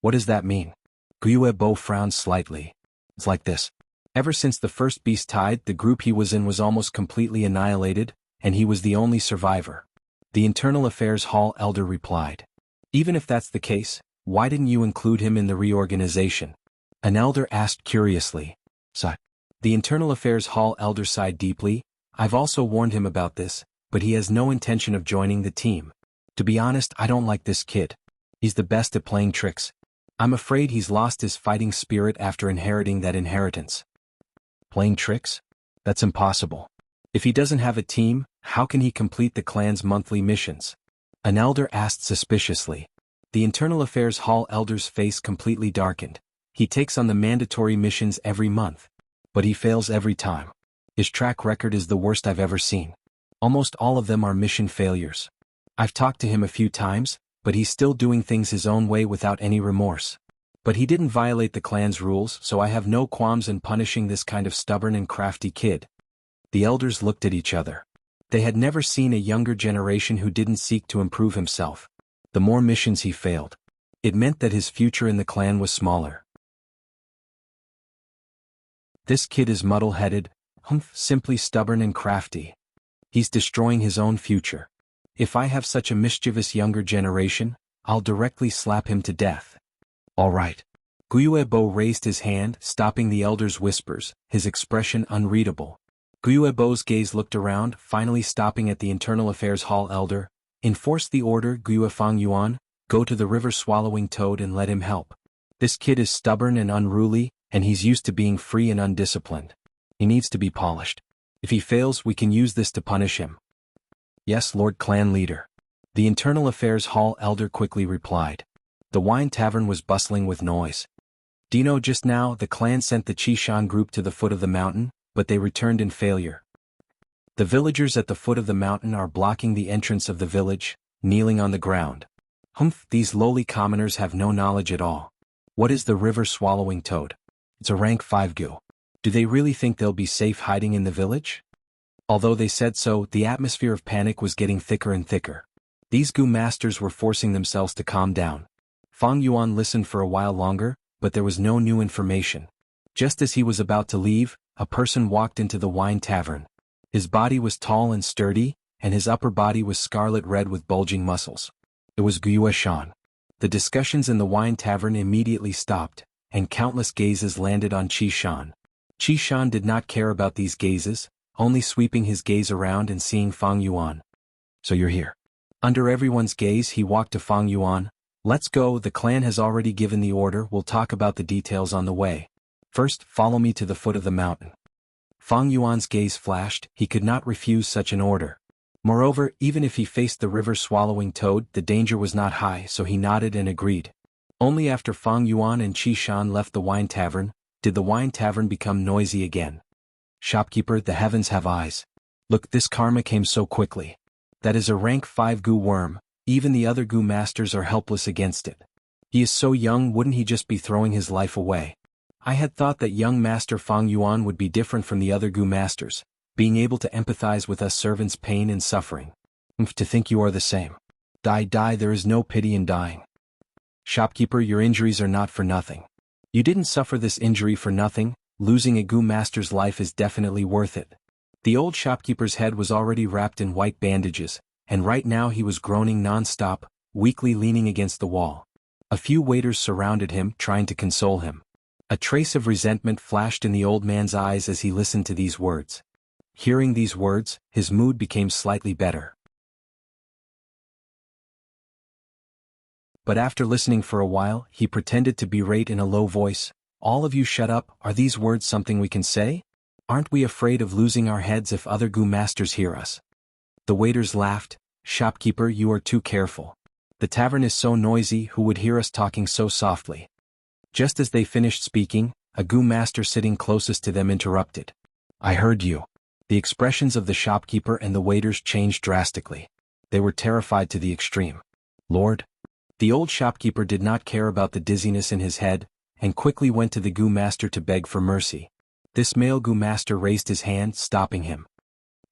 What does that mean? Guiyue Bo frowned slightly. It's like this. Ever since the first beast tide, the group he was in was almost completely annihilated, and he was the only survivor. The Internal Affairs Hall elder replied. Even if that's the case, why didn't you include him in the reorganization? An elder asked curiously. Sigh. The Internal Affairs Hall elder sighed deeply. I've also warned him about this, but he has no intention of joining the team. To be honest, I don't like this kid. He's the best at playing tricks. I'm afraid he's lost his fighting spirit after inheriting that inheritance. Playing tricks? That's impossible. If he doesn't have a team, how can he complete the clan's monthly missions? An elder asked suspiciously. The Internal Affairs Hall elder's face completely darkened. He takes on the mandatory missions every month. But he fails every time. His track record is the worst I've ever seen. Almost all of them are mission failures. I've talked to him a few times, but he's still doing things his own way without any remorse. But he didn't violate the clan's rules, so I have no qualms in punishing this kind of stubborn and crafty kid. The elders looked at each other. They had never seen a younger generation who didn't seek to improve himself. The more missions he failed, it meant that his future in the clan was smaller. This kid is muddle-headed, simply stubborn and crafty. He's destroying his own future. If I have such a mischievous younger generation, I'll directly slap him to death. All right. Guiyue Bo raised his hand, stopping the elder's whispers, his expression unreadable. Guiyue Bo's gaze looked around, finally stopping at the Internal Affairs Hall elder. Enforce the order, Guiyue Fang Yuan, go to the river swallowing toad and let him help. This kid is stubborn and unruly, and he's used to being free and undisciplined. He needs to be polished. If he fails, we can use this to punish him. Yes, Lord Clan Leader. The Internal Affairs Hall elder quickly replied. The wine tavern was bustling with noise. Do you know, just now the clan sent the Qi Shan group to the foot of the mountain, but they returned in failure. The villagers at the foot of the mountain are blocking the entrance of the village, kneeling on the ground. These lowly commoners have no knowledge at all. What is the river swallowing toad? It's a rank 5 Gu. Do they really think they'll be safe hiding in the village? Although they said so, the atmosphere of panic was getting thicker and thicker. These Gu masters were forcing themselves to calm down. Fang Yuan listened for a while longer, but there was no new information. Just as he was about to leave, a person walked into the wine tavern. His body was tall and sturdy, and his upper body was scarlet red with bulging muscles. It was Guiyue Shan. The discussions in the wine tavern immediately stopped, and countless gazes landed on Qi Shan. Qi Shan did not care about these gazes, only sweeping his gaze around and seeing Fang Yuan. So you're here. Under everyone's gaze he walked to Fang Yuan. Let's go, the clan has already given the order, we'll talk about the details on the way. First, follow me to the foot of the mountain. Fang Yuan's gaze flashed, he could not refuse such an order. Moreover, even if he faced the river-swallowing toad, the danger was not high, so he nodded and agreed. Only after Fang Yuan and Qi Shan left the wine tavern, did the wine tavern become noisy again. Shopkeeper, the heavens have eyes. Look, this karma came so quickly. That is a rank 5 gu worm, even the other gu masters are helpless against it. He is so young, wouldn't he just be throwing his life away? I had thought that young Master Fang Yuan would be different from the other gu masters, being able to empathize with us servants' pain and suffering. To think you are the same. Die, there is no pity in dying. Shopkeeper, your injuries are not for nothing. You didn't suffer this injury for nothing, losing a gu master's life is definitely worth it. The old shopkeeper's head was already wrapped in white bandages, and right now he was groaning non-stop, weakly leaning against the wall. A few waiters surrounded him, trying to console him. A trace of resentment flashed in the old man's eyes as he listened to these words. Hearing these words, his mood became slightly better. But after listening for a while, he pretended to berate in a low voice, "All of you shut up, are these words something we can say? Aren't we afraid of losing our heads if other gu masters hear us?" The waiters laughed, "Shopkeeper, you are too careful. The tavern is so noisy, who would hear us talking so softly?" Just as they finished speaking, a gu master sitting closest to them interrupted. "I heard you." The expressions of the shopkeeper and the waiters changed drastically. They were terrified to the extreme. "Lord?" The old shopkeeper did not care about the dizziness in his head, and quickly went to the gu master to beg for mercy. This male gu master raised his hand, stopping him.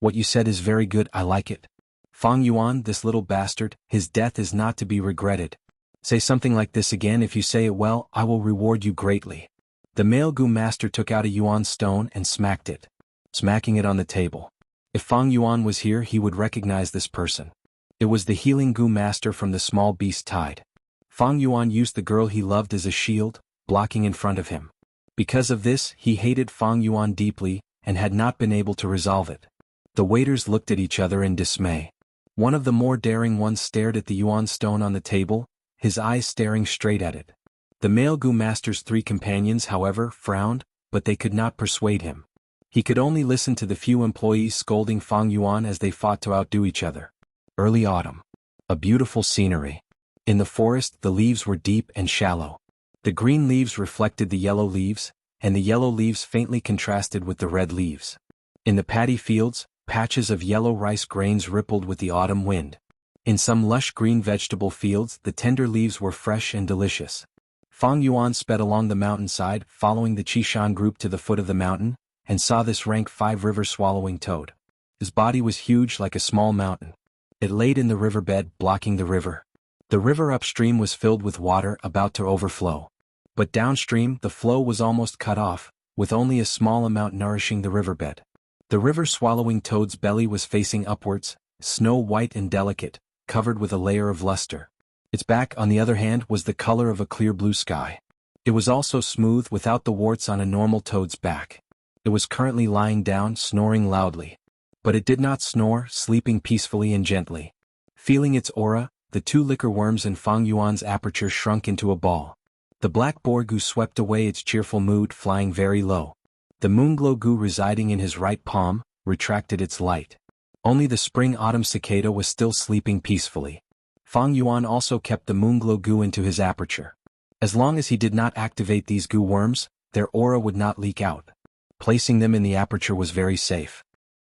"What you said is very good, I like it. Fang Yuan, this little bastard, his death is not to be regretted. Say something like this again, if you say it well, I will reward you greatly." The male gu master took out a yuan stone and smacked it, smacking it on the table. If Fang Yuan was here, he would recognize this person. It was the healing gu master from the small beast tide. Fang Yuan used the girl he loved as a shield, blocking in front of him. Because of this, he hated Fang Yuan deeply, and had not been able to resolve it. The waiters looked at each other in dismay. One of the more daring ones stared at the yuan stone on the table, his eyes staring straight at it. The male gu master's 3 companions, however, frowned, but they could not persuade him. He could only listen to the few employees scolding Fang Yuan as they fought to outdo each other. Early autumn. A beautiful scenery. In the forest, the leaves were deep and shallow. The green leaves reflected the yellow leaves, and the yellow leaves faintly contrasted with the red leaves. In the paddy fields, patches of yellow rice grains rippled with the autumn wind. In some lush green vegetable fields, the tender leaves were fresh and delicious. Fang Yuan sped along the mountainside, following the Qishan group to the foot of the mountain, and saw this rank 5 river-swallowing toad. His body was huge like a small mountain. It laid in the riverbed, blocking the river. The river upstream was filled with water, about to overflow. But downstream, the flow was almost cut off, with only a small amount nourishing the riverbed. The river-swallowing toad's belly was facing upwards, snow-white and delicate, covered with a layer of luster. Its back, on the other hand, was the color of a clear blue sky. It was also smooth, without the warts on a normal toad's back. It was currently lying down, snoring loudly. But it did not snore, sleeping peacefully and gently. Feeling its aura, the 2 liquor worms in Fang Yuan's aperture shrunk into a ball. The black boar gu swept away its cheerful mood, flying very low. The moonglow gu residing in his right palm retracted its light. Only the spring-autumn cicada was still sleeping peacefully. Fang Yuan also kept the moonglow gu into his aperture. As long as he did not activate these gu worms, their aura would not leak out. Placing them in the aperture was very safe.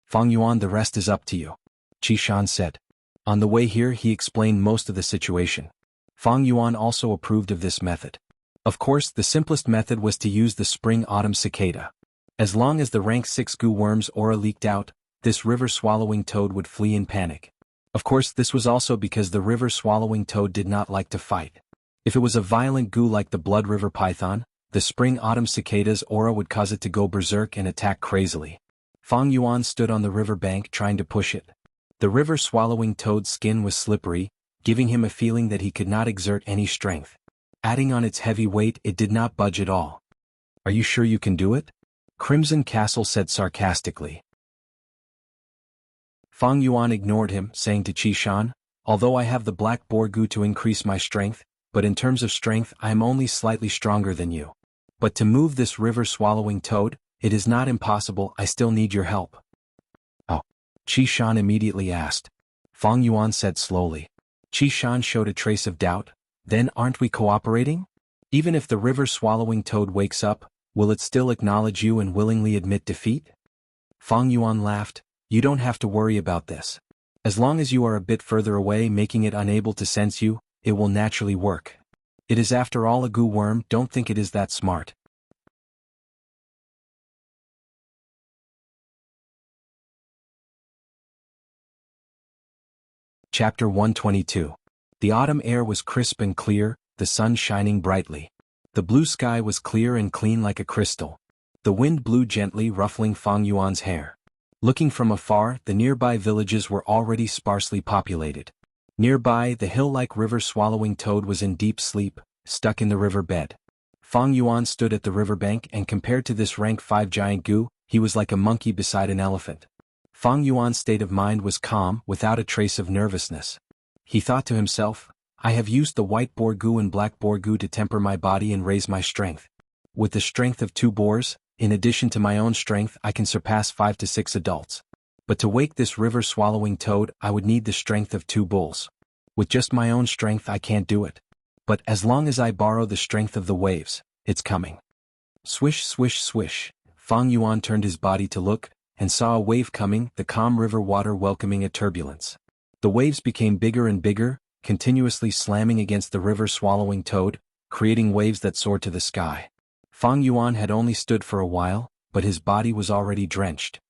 "Fang Yuan, the rest is up to you," Qishan said. On the way here, he explained most of the situation. Fang Yuan also approved of this method. Of course, the simplest method was to use the spring-autumn cicada. As long as the rank 6 gu worm's aura leaked out, this river-swallowing toad would flee in panic. Of course, this was also because the river-swallowing toad did not like to fight. If it was a violent gu like the blood river python, the spring-autumn cicada's aura would cause it to go berserk and attack crazily. Fang Yuan stood on the river bank trying to push it. The river-swallowing toad's skin was slippery, giving him a feeling that he could not exert any strength. Adding on its heavy weight, it did not budge at all. "Are you sure you can do it?" Crimson Castle said sarcastically. Fang Yuan ignored him, saying to Qishan, "Although I have the black boar gu to increase my strength, but in terms of strength I am only slightly stronger than you. But to move this river-swallowing toad, it is not impossible. I still need your help." "Oh?" Qi Shan immediately asked. Fang Yuan said slowly. Qi Shan showed a trace of doubt. "Then aren't we cooperating? Even if the river-swallowing toad wakes up, will it still acknowledge you and willingly admit defeat?" Fang Yuan laughed. "You don't have to worry about this. As long as you are a bit further away, making it unable to sense you, it will naturally work. It is after all a goo worm. Don't think it is that smart." Chapter 122. The autumn air was crisp and clear, the sun shining brightly. The blue sky was clear and clean like a crystal. The wind blew gently, ruffling Fang Yuan's hair. Looking from afar, the nearby villages were already sparsely populated. Nearby, the hill-like river-swallowing toad was in deep sleep, stuck in the river bed. Fang Yuan stood at the riverbank, and compared to this rank 5 giant goo, he was like a monkey beside an elephant. Fang Yuan's state of mind was calm, without a trace of nervousness. He thought to himself, "I have used the white boar goo and black boar goo to temper my body and raise my strength. With the strength of 2 boars, in addition to my own strength, I can surpass 5 to 6 adults. But to wake this river-swallowing toad, I would need the strength of 2 bulls. With just my own strength I can't do it. But as long as I borrow the strength of the waves, it's coming." Swish, swish, swish. Fang Yuan turned his body to look, and saw a wave coming, the calm river water welcoming a turbulence. The waves became bigger and bigger, continuously slamming against the river-swallowing toad, creating waves that soared to the sky. Fang Yuan had only stood for a while, but his body was already drenched.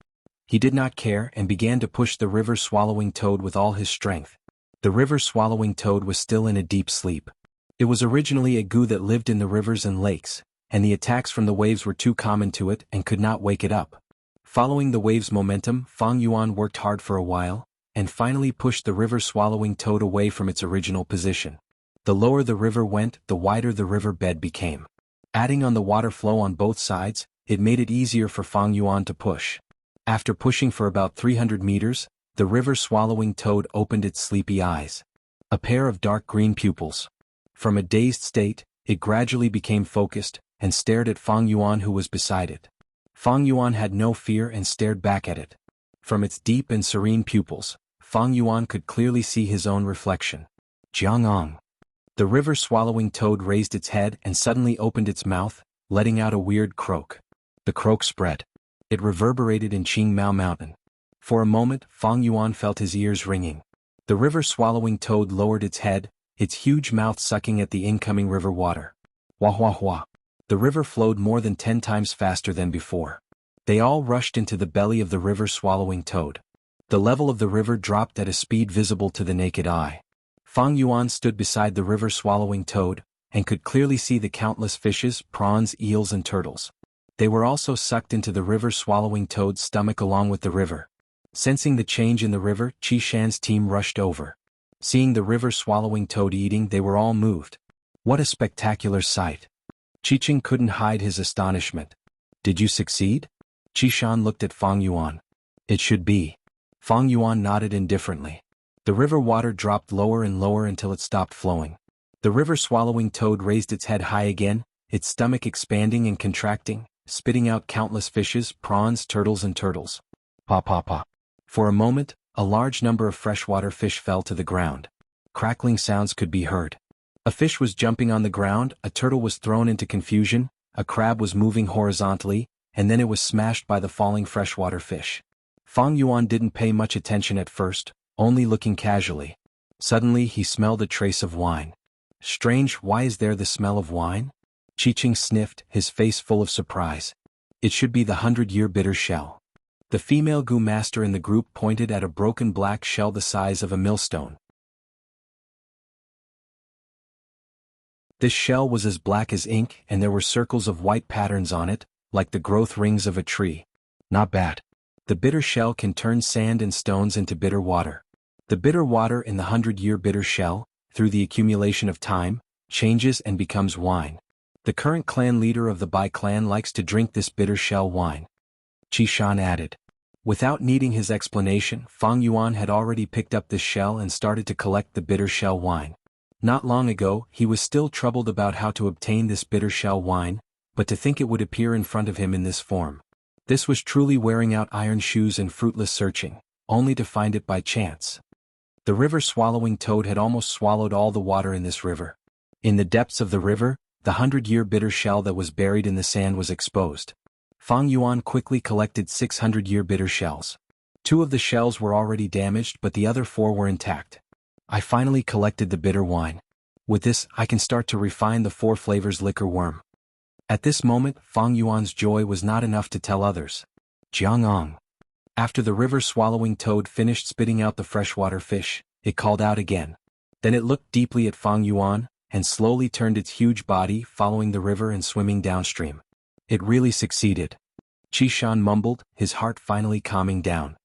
He did not care and began to push the river-swallowing toad with all his strength. The river-swallowing toad was still in a deep sleep. It was originally a goo that lived in the rivers and lakes, and the attacks from the waves were too common to it and could not wake it up. Following the wave's momentum, Fang Yuan worked hard for a while, and finally pushed the river-swallowing toad away from its original position. The lower the river went, the wider the river bed became. Adding on the water flow on both sides, it made it easier for Fang Yuan to push. After pushing for about 300 meters, the river-swallowing toad opened its sleepy eyes. A pair of dark green pupils. From a dazed state, it gradually became focused, and stared at Fang Yuan, who was beside it. Fang Yuan had no fear and stared back at it. From its deep and serene pupils, Fang Yuan could clearly see his own reflection. Jianghu. The river-swallowing toad raised its head and suddenly opened its mouth, letting out a weird croak. The croak spread. It reverberated in Qingmao Mountain. For a moment, Fang Yuan felt his ears ringing. The river-swallowing toad lowered its head, its huge mouth sucking at the incoming river water. Wah wah wah. The river flowed more than 10 times faster than before. They all rushed into the belly of the river-swallowing toad. The level of the river dropped at a speed visible to the naked eye. Fang Yuan stood beside the river-swallowing toad, and could clearly see the countless fishes, prawns, eels and turtles. They were also sucked into the river-swallowing toad's stomach along with the river. Sensing the change in the river, Qi Shan's team rushed over. Seeing the river-swallowing toad eating, they were all moved. What a spectacular sight! Qiqing couldn't hide his astonishment. "Did you succeed?" Qi Shan looked at Fang Yuan. "It should be." Fang Yuan nodded indifferently. The river water dropped lower and lower until it stopped flowing. The river-swallowing toad raised its head high again, its stomach expanding and contracting, spitting out countless fishes, prawns, turtles and turtles. Pa pa pa. For a moment, a large number of freshwater fish fell to the ground. Crackling sounds could be heard. A fish was jumping on the ground, a turtle was thrown into confusion, a crab was moving horizontally, and then it was smashed by the falling freshwater fish. Fang Yuan didn't pay much attention at first, only looking casually. Suddenly he smelled a trace of wine. Strange, why is there the smell of wine? Qiqing sniffed, his face full of surprise. It should be the 100-year bitter shell. The female goo master in the group pointed at a broken black shell the size of a millstone. This shell was as black as ink, and there were circles of white patterns on it, like the growth rings of a tree. Not bad. The bitter shell can turn sand and stones into bitter water. The bitter water in the 100-year bitter shell, through the accumulation of time, changes and becomes wine. The current clan leader of the Bai clan likes to drink this bitter shell wine. Qi Shan added. Without needing his explanation, Fang Yuan had already picked up this shell and started to collect the bitter shell wine. Not long ago, he was still troubled about how to obtain this bitter shell wine, but to think it would appear in front of him in this form. This was truly wearing out iron shoes and fruitless searching, only to find it by chance. The river-swallowing toad had almost swallowed all the water in this river. In the depths of the river, the 100-year bitter shell that was buried in the sand was exposed. Fang Yuan quickly collected 600-year bitter shells. 2 of the shells were already damaged, but the other 4 were intact. I finally collected the bitter wine. With this, I can start to refine the 4 flavors liquor worm. At this moment, Fang Yuan's joy was not enough to tell others. Jianghu. After the river-swallowing toad finished spitting out the freshwater fish, it called out again. Then it looked deeply at Fang Yuan, and slowly turned its huge body following the river and swimming downstream. It really succeeded. Qishan mumbled, his heart finally calming down.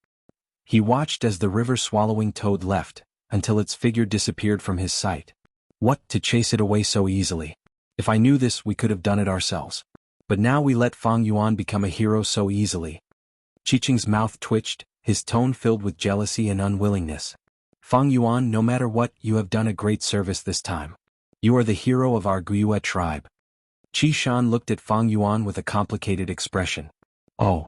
He watched as the river-swallowing toad left, until its figure disappeared from his sight. What, to chase it away so easily? If I knew this, we could have done it ourselves. But now we let Fang Yuan become a hero so easily. Qiqing's mouth twitched, his tone filled with jealousy and unwillingness. Fang Yuan, no matter what, you have done a great service this time. You are the hero of our Guiyue tribe. Qishan looked at Fang Yuan with a complicated expression. Oh.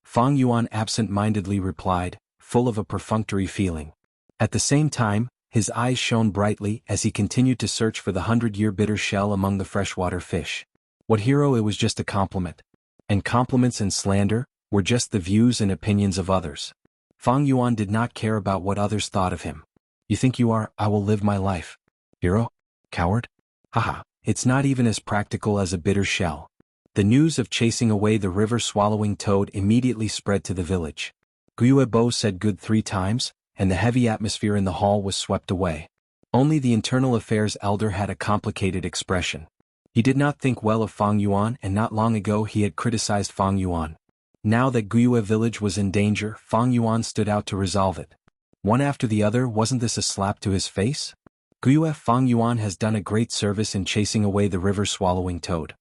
Fang Yuan absent-mindedly replied, full of a perfunctory feeling. At the same time, his eyes shone brightly as he continued to search for the 100-year bitter shell among the freshwater fish. What hero? It was just a compliment. And compliments and slander were just the views and opinions of others. Fang Yuan did not care about what others thought of him. You think you are? I will live my life. Hero? Coward? Haha, it's not even as practical as a bitter shell. The news of chasing away the river-swallowing toad immediately spread to the village. Guiyue said good 3 times, and the heavy atmosphere in the hall was swept away. Only the internal affairs elder had a complicated expression. He did not think well of Fang Yuan, and not long ago he had criticized Fang Yuan. Now that Guiyue village was in danger, Fang Yuan stood out to resolve it. One after the other, wasn't this a slap to his face? Guiyue, Fang Yuan has done a great service in chasing away the river-swallowing toad.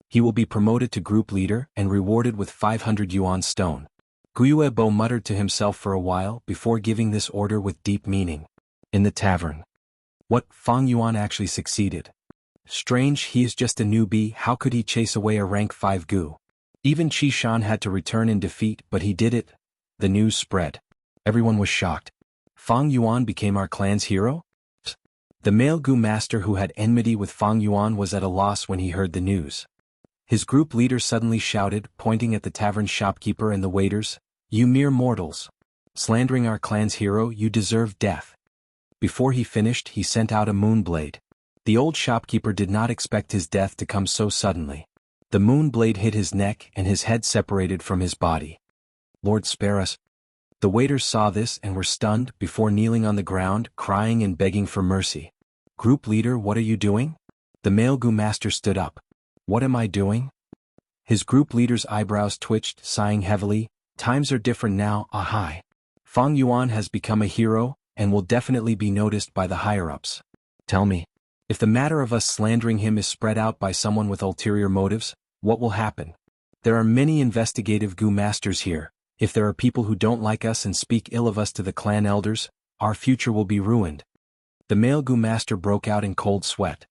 He will be promoted to group leader and rewarded with 500 yuan stone. Guiyue muttered to himself for a while before giving this order with deep meaning. In the tavern. What, Fang Yuan actually succeeded? Strange, he is just a newbie, how could he chase away a rank 5 gu? Even Qishan had to return in defeat, but he did it. The news spread. Everyone was shocked. Fang Yuan became our clan's hero? The male gu master who had enmity with Fang Yuan was at a loss when he heard the news. His group leader suddenly shouted, pointing at the tavern shopkeeper and the waiters, "You mere mortals! Slandering our clan's hero, you deserve death." Before he finished, he sent out a moonblade. The old shopkeeper did not expect his death to come so suddenly. The moonblade hit his neck and his head separated from his body. "Lord, spare us." The waiters saw this and were stunned before kneeling on the ground, crying and begging for mercy. "Group leader, what are you doing?" The male gu master stood up. "What am I doing?" His group leader's eyebrows twitched, sighing heavily. "Times are different now, ahai. Fang Yuan has become a hero, and will definitely be noticed by the higher-ups. Tell me, if the matter of us slandering him is spread out by someone with ulterior motives, what will happen? There are many investigative gu masters here. If there are people who don't like us and speak ill of us to the clan elders, our future will be ruined." The male gu master broke out in cold sweat.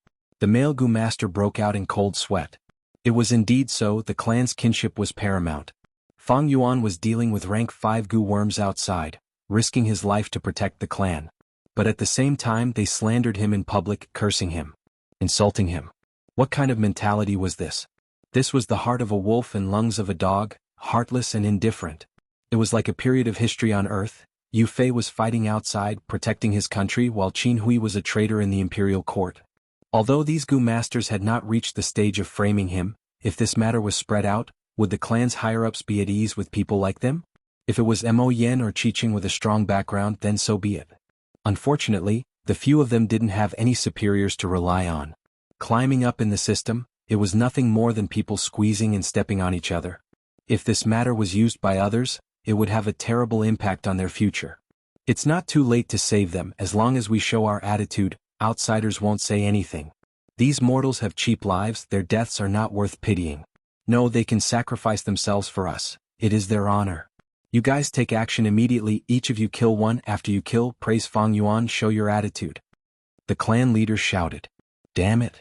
It was indeed so, the clan's kinship was paramount. Fang Yuan was dealing with rank 5 gu worms outside, risking his life to protect the clan. But at the same time they slandered him in public, cursing him, insulting him. What kind of mentality was this? This was the heart of a wolf and lungs of a dog, heartless and indifferent. It was like a period of history on Earth. Yu Fei was fighting outside, protecting his country, while Qin Hui was a traitor in the imperial court. Although these gu masters had not reached the stage of framing him, if this matter was spread out, would the clan's higher-ups be at ease with people like them? If it was Mo Yen or Qiqing with a strong background, then so be it. Unfortunately, the few of them didn't have any superiors to rely on. Climbing up in the system, it was nothing more than people squeezing and stepping on each other. If this matter was used by others, it would have a terrible impact on their future. It's not too late to save them. As long as we show our attitude, outsiders won't say anything. These mortals have cheap lives, their deaths are not worth pitying. No, they can sacrifice themselves for us. It is their honor. You guys take action immediately, each of you kill one. After you kill, praise Fang Yuan, show your attitude. The clan leader shouted. Damn it.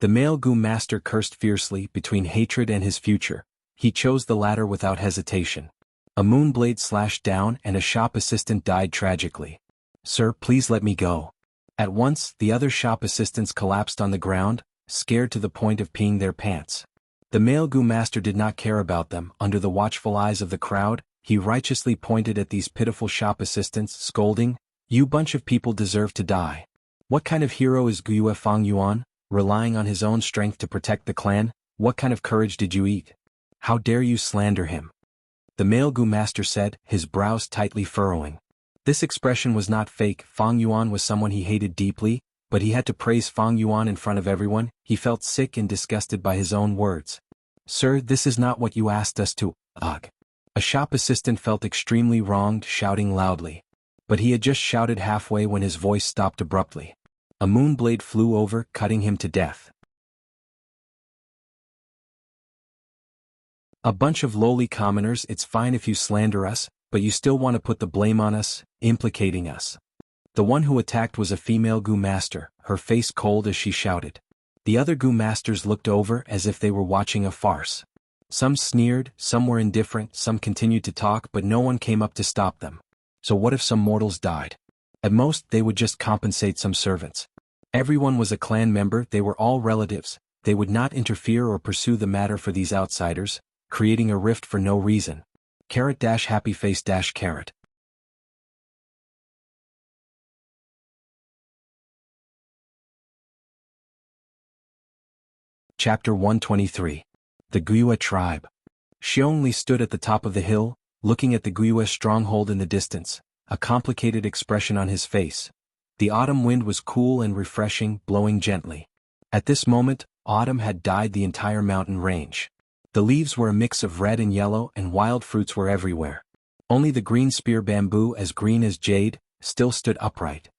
The male Gu master cursed fiercely between hatred and his future. He chose the latter without hesitation. A moonblade slashed down and a shop assistant died tragically. Sir, please let me go. At once, the other shop assistants collapsed on the ground, scared to the point of peeing their pants. The male Gu master did not care about them. Under the watchful eyes of the crowd, he righteously pointed at these pitiful shop assistants, scolding, "You bunch of people deserve to die. What kind of hero is Gu Fang Yuan, relying on his own strength to protect the clan? What kind of courage did you eat? How dare you slander him?" The male Gu master said, his brows tightly furrowing. This expression was not fake. Fang Yuan was someone he hated deeply, but he had to praise Fang Yuan in front of everyone. He felt sick and disgusted by his own words. "Sir, this is not what you asked us to." Ugh. A shop assistant felt extremely wronged, shouting loudly. But he had just shouted halfway when his voice stopped abruptly. A moonblade flew over, cutting him to death. A bunch of lowly commoners. It's fine if you slander us, but you still want to put the blame on us, implicating us. The one who attacked was a female Gu master, her face cold as she shouted. The other Gu masters looked over as if they were watching a farce. Some sneered, some were indifferent, some continued to talk, but no one came up to stop them. So what if some mortals died? At most, they would just compensate some servants. Everyone was a clan member, they were all relatives. They would not interfere or pursue the matter for these outsiders, creating a rift for no reason. Happy face carrot. Chapter 123. The Guyue Tribe. Xiongli stood at the top of the hill, looking at the Guyue stronghold in the distance, a complicated expression on his face. The autumn wind was cool and refreshing, blowing gently. At this moment, autumn had dyed the entire mountain range. The leaves were a mix of red and yellow, and wild fruits were everywhere. Only the green spear bamboo, as green as jade, still stood upright.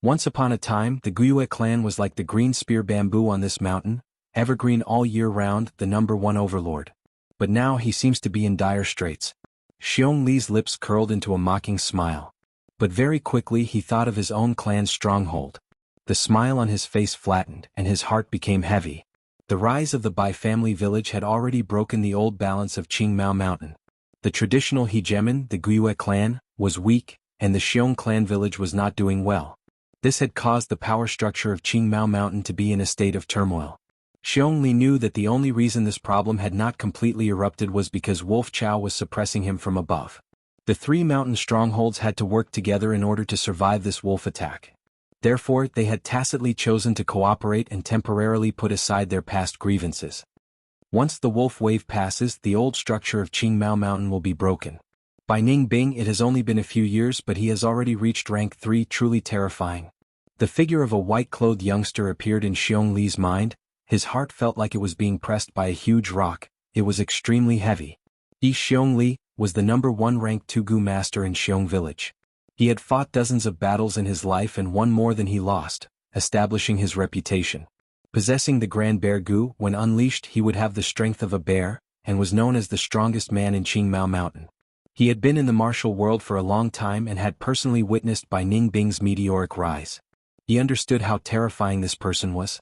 Once upon a time, the Guyue clan was like the green spear bamboo on this mountain, evergreen all year round, the #1 overlord. But now he seems to be in dire straits. Xiong lips curled into a mocking smile. But very quickly he thought of his own clan's stronghold. The smile on his face flattened, and his heart became heavy. The rise of the Bai family village had already broken the old balance of Qingmao Mountain. The traditional hegemon, the Guyue clan, was weak, and the Xiong clan village was not doing well. This had caused the power structure of Qingmao Mountain to be in a state of turmoil. Xiongli knew that the only reason this problem had not completely erupted was because Wolf Chao was suppressing him from above. The three mountain strongholds had to work together in order to survive this wolf attack. Therefore, they had tacitly chosen to cooperate and temporarily put aside their past grievances. Once the wolf wave passes, the old structure of Qingmao Mountain will be broken. By Ning Bing, it has only been a few years, but he has already reached rank 3, truly terrifying. The figure of a white-clothed youngster appeared in Xiong mind. His heart felt like it was being pressed by a huge rock. It was extremely heavy. Yi Xiongli was the #1 ranked Tugu master in Xiong village. He had fought dozens of battles in his life and won more than he lost, establishing his reputation. Possessing the Grand Bear Gu, when unleashed he would have the strength of a bear, and was known as the strongest man in Qingmao Mountain. He had been in the martial world for a long time and had personally witnessed Bai Ning Bing's meteoric rise. He understood how terrifying this person was.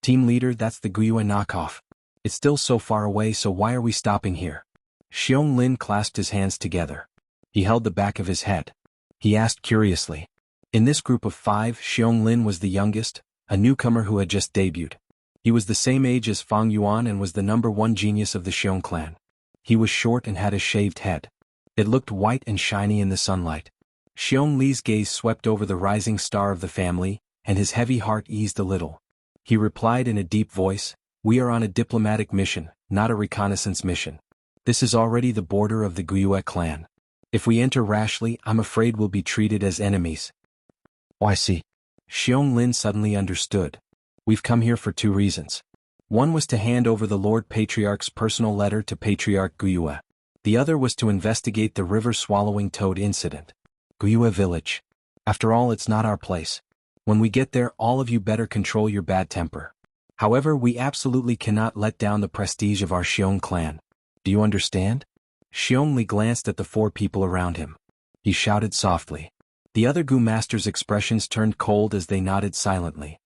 Team leader, that's the Guyue knockoff. It's still so far away, so why are we stopping here? Xiong Lin clasped his hands together. He held the back of his head. He asked curiously. In this group of 5, Xiong Lin was the youngest, a newcomer who had just debuted. He was the same age as Fang Yuan and was the #1 genius of the Xiong clan. He was short and had a shaved head. It looked white and shiny in the sunlight. Xiong Li's gaze swept over the rising star of the family, and his heavy heart eased a little. He replied in a deep voice, "We are on a diplomatic mission, not a reconnaissance mission. This is already the border of the Guyue clan. If we enter rashly, I'm afraid we'll be treated as enemies." "Oh, I see." Xiong Lin suddenly understood. "We've come here for 2 reasons. One was to hand over the Lord Patriarch's personal letter to Patriarch Guyue. The other was to investigate the river-swallowing toad incident. Guyue village. After all, it's not our place. When we get there, all of you better control your bad temper. However, we absolutely cannot let down the prestige of our Xiong clan. Do you understand?" Xiongli glanced at the four people around him. He shouted softly. The other Gu masters' expressions turned cold as they nodded silently.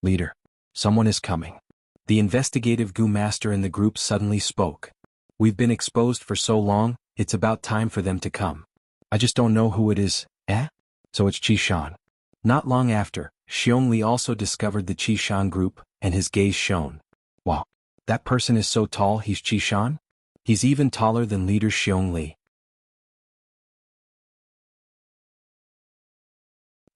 Leader. Someone is coming. The investigative Gu master in the group suddenly spoke. We've been exposed for so long, it's about time for them to come. I just don't know who it is, eh? So it's Qishan. Not long after, Xiongli also discovered the Qishan group, and his gaze shone. Wow. That person is so tall he's Qishan? He's even taller than leader Xiongli.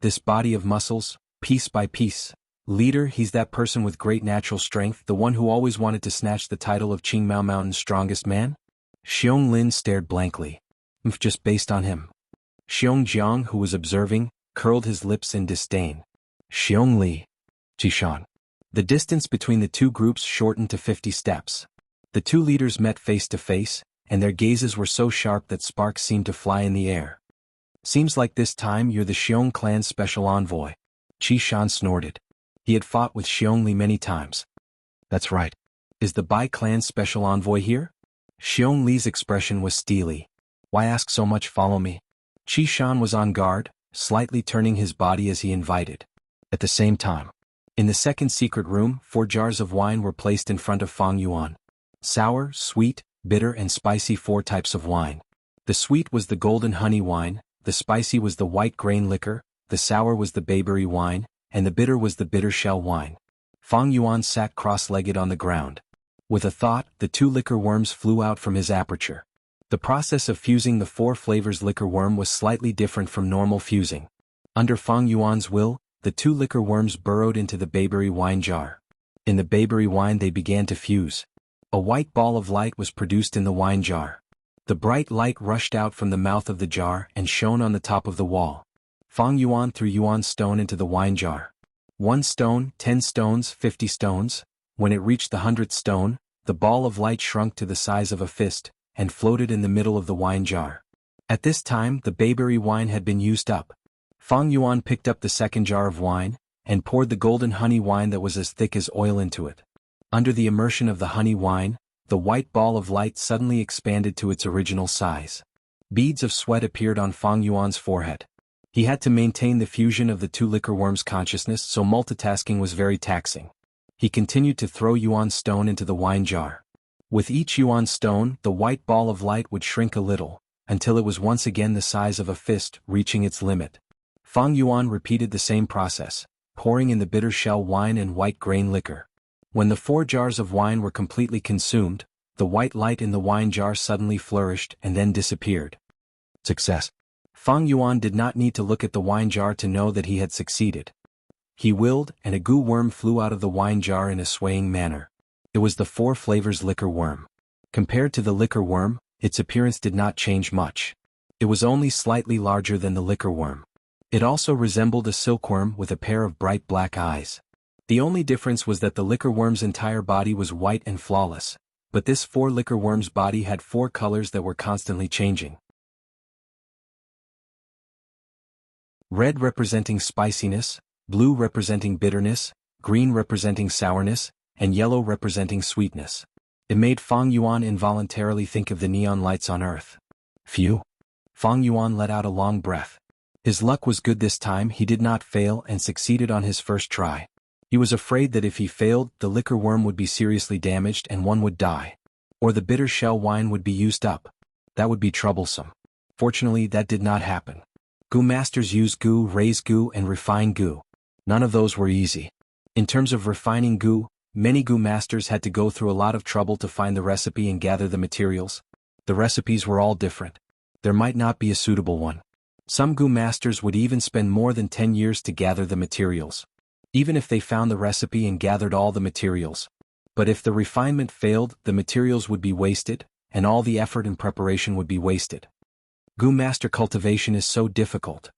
This body of muscles, piece by piece. Leader, he's that person with great natural strength, the one who always wanted to snatch the title of Qingmao Mountain's strongest man? Xiong Lin stared blankly. Just based on him. Xiong Jiang, who was observing, curled his lips in disdain. Xiong Li. Qishan. The distance between the two groups shortened to 50 steps. The two leaders met face to face, and their gazes were so sharp that sparks seemed to fly in the air. Seems like this time you're the Xiong clan's special envoy. Qishan snorted. He had fought with Xiongli many times. That's right. Is the Bai clan's special envoy here? Xiong Li's expression was steely. Why ask so much? Follow me. Qishan was on guard, slightly turning his body as he invited. At the same time, in the second secret room, 4 jars of wine were placed in front of Fang Yuan. Sour, sweet, bitter and spicy 4 types of wine. The sweet was the golden honey wine, the spicy was the white grain liquor, the sour was the bayberry wine, and the bitter was the bitter shell wine. Fang Yuan sat cross-legged on the ground. With a thought, the 2 liquor worms flew out from his aperture. The process of fusing the 4 flavors liquor worm was slightly different from normal fusing. Under Fang Yuan's will, the 2 liquor worms burrowed into the bayberry wine jar. In the bayberry wine they began to fuse. A white ball of light was produced in the wine jar. The bright light rushed out from the mouth of the jar and shone on the top of the wall. Fang Yuan threw Yuan stone into the wine jar. 1 stone, 10 stones, 50 stones. When it reached the 100th stone, the ball of light shrunk to the size of a fist, and floated in the middle of the wine jar. At this time the bayberry wine had been used up. Fang Yuan picked up the second jar of wine, and poured the golden honey wine that was as thick as oil into it. Under the immersion of the honey wine, the white ball of light suddenly expanded to its original size. Beads of sweat appeared on Fang Yuan's forehead. He had to maintain the fusion of the 2 liquor worms' consciousness, so multitasking was very taxing. He continued to throw Yuan stone into the wine jar. With each Yuan stone, the white ball of light would shrink a little, until it was once again the size of a fist, reaching its limit. Fang Yuan repeated the same process, pouring in the bitter shell wine and white grain liquor. When the 4 jars of wine were completely consumed, the white light in the wine jar suddenly flourished and then disappeared. Success. Fang Yuan did not need to look at the wine jar to know that he had succeeded. He willed, and a goo worm flew out of the wine jar in a swaying manner. It was the 4 flavors liquor worm. Compared to the liquor worm, its appearance did not change much. It was only slightly larger than the liquor worm. It also resembled a silkworm with a pair of bright black eyes. The only difference was that the liquor worm's entire body was white and flawless, but this 4 liquor worm's body had 4 colors that were constantly changing. Red representing spiciness, blue representing bitterness, green representing sourness, and yellow representing sweetness. It made Fang Yuan involuntarily think of the neon lights on Earth. Phew! Fang Yuan let out a long breath. His luck was good this time. He did not fail and succeeded on his first try. He was afraid that if he failed, the liquor worm would be seriously damaged and one would die. Or the bitter shell wine would be used up. That would be troublesome. Fortunately, that did not happen. Goo masters use goo, raise goo, and refine goo. None of those were easy. In terms of refining goo, many goo masters had to go through a lot of trouble to find the recipe and gather the materials. The recipes were all different. There might not be a suitable one. Some goo masters would even spend more than 10 years to gather the materials. Even if they found the recipe and gathered all the materials. But if the refinement failed, the materials would be wasted, and all the effort and preparation would be wasted. Goo master cultivation is so difficult.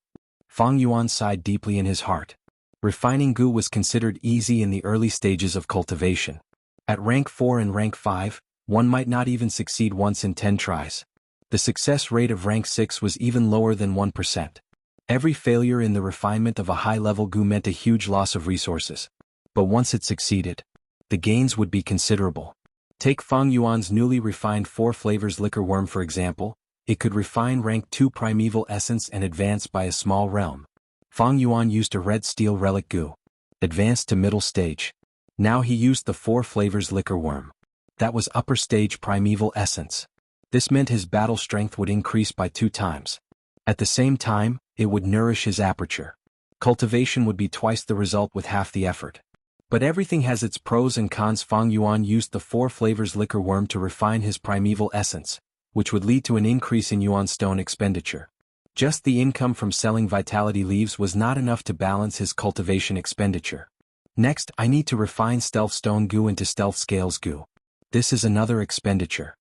Fang Yuan sighed deeply in his heart. Refining goo was considered easy in the early stages of cultivation. At rank 4 and rank 5, one might not even succeed once in 10 tries. The success rate of rank 6 was even lower than 1%. Every failure in the refinement of a high-level goo meant a huge loss of resources. But once it succeeded, the gains would be considerable. Take Fang Yuan's newly refined 4 flavors liquor worm for example. It could refine rank 2 primeval essence and advance by a small realm. Fang Yuan used a red steel relic goo. Advanced to middle stage. Now he used the 4 flavors liquor worm. That was upper stage primeval essence. This meant his battle strength would increase by 2 times. At the same time, it would nourish his aperture. Cultivation would be twice the result with half the effort. But everything has its pros and cons. Fang Yuan used the 4 flavors liquor worm to refine his primeval essence, which would lead to an increase in yuan stone expenditure. Just the income from selling vitality leaves was not enough to balance his cultivation expenditure. Next, I need to refine stealth stone goo into stealth scales goo. This is another expenditure.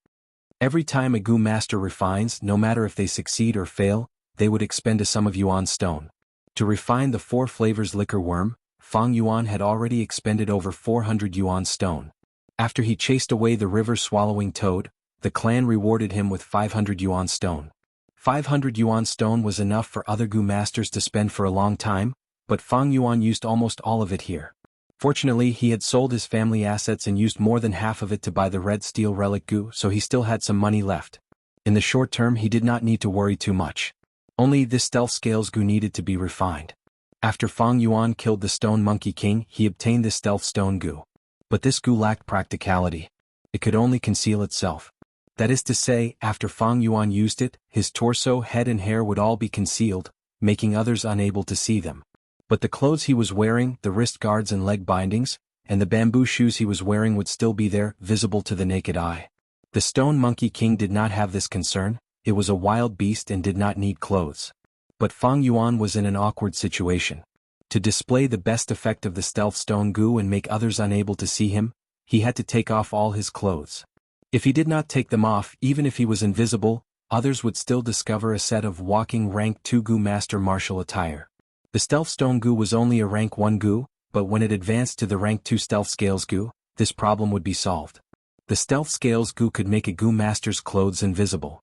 Every time a goo master refines, no matter if they succeed or fail, they would expend a sum of yuan stone. To refine the 4 flavors liquor worm, Fang Yuan had already expended over 400 yuan stone. After he chased away the river-swallowing toad, the clan rewarded him with 500 yuan stone. 500 yuan stone was enough for other goo masters to spend for a long time, but Fang Yuan used almost all of it here. Fortunately, he had sold his family assets and used more than half of it to buy the red steel relic goo, so he still had some money left. In the short term, he did not need to worry too much. Only this stealth scales goo needed to be refined. After Fang Yuan killed the Stone Monkey King, he obtained this stealth stone goo. But this goo lacked practicality. It could only conceal itself. That is to say, after Fang Yuan used it, his torso, head and hair would all be concealed, making others unable to see them. But the clothes he was wearing, the wrist guards and leg bindings, and the bamboo shoes he was wearing would still be there, visible to the naked eye. The Stone Monkey King did not have this concern. It was a wild beast and did not need clothes. But Fang Yuan was in an awkward situation. To display the best effect of the stealth stone goo and make others unable to see him, he had to take off all his clothes. If he did not take them off, even if he was invisible, others would still discover a set of walking rank 2 goo master martial attire. The stealth stone goo was only a rank 1 goo, but when it advanced to the rank 2 stealth scales goo, this problem would be solved. The stealth scales goo could make a goo master's clothes invisible.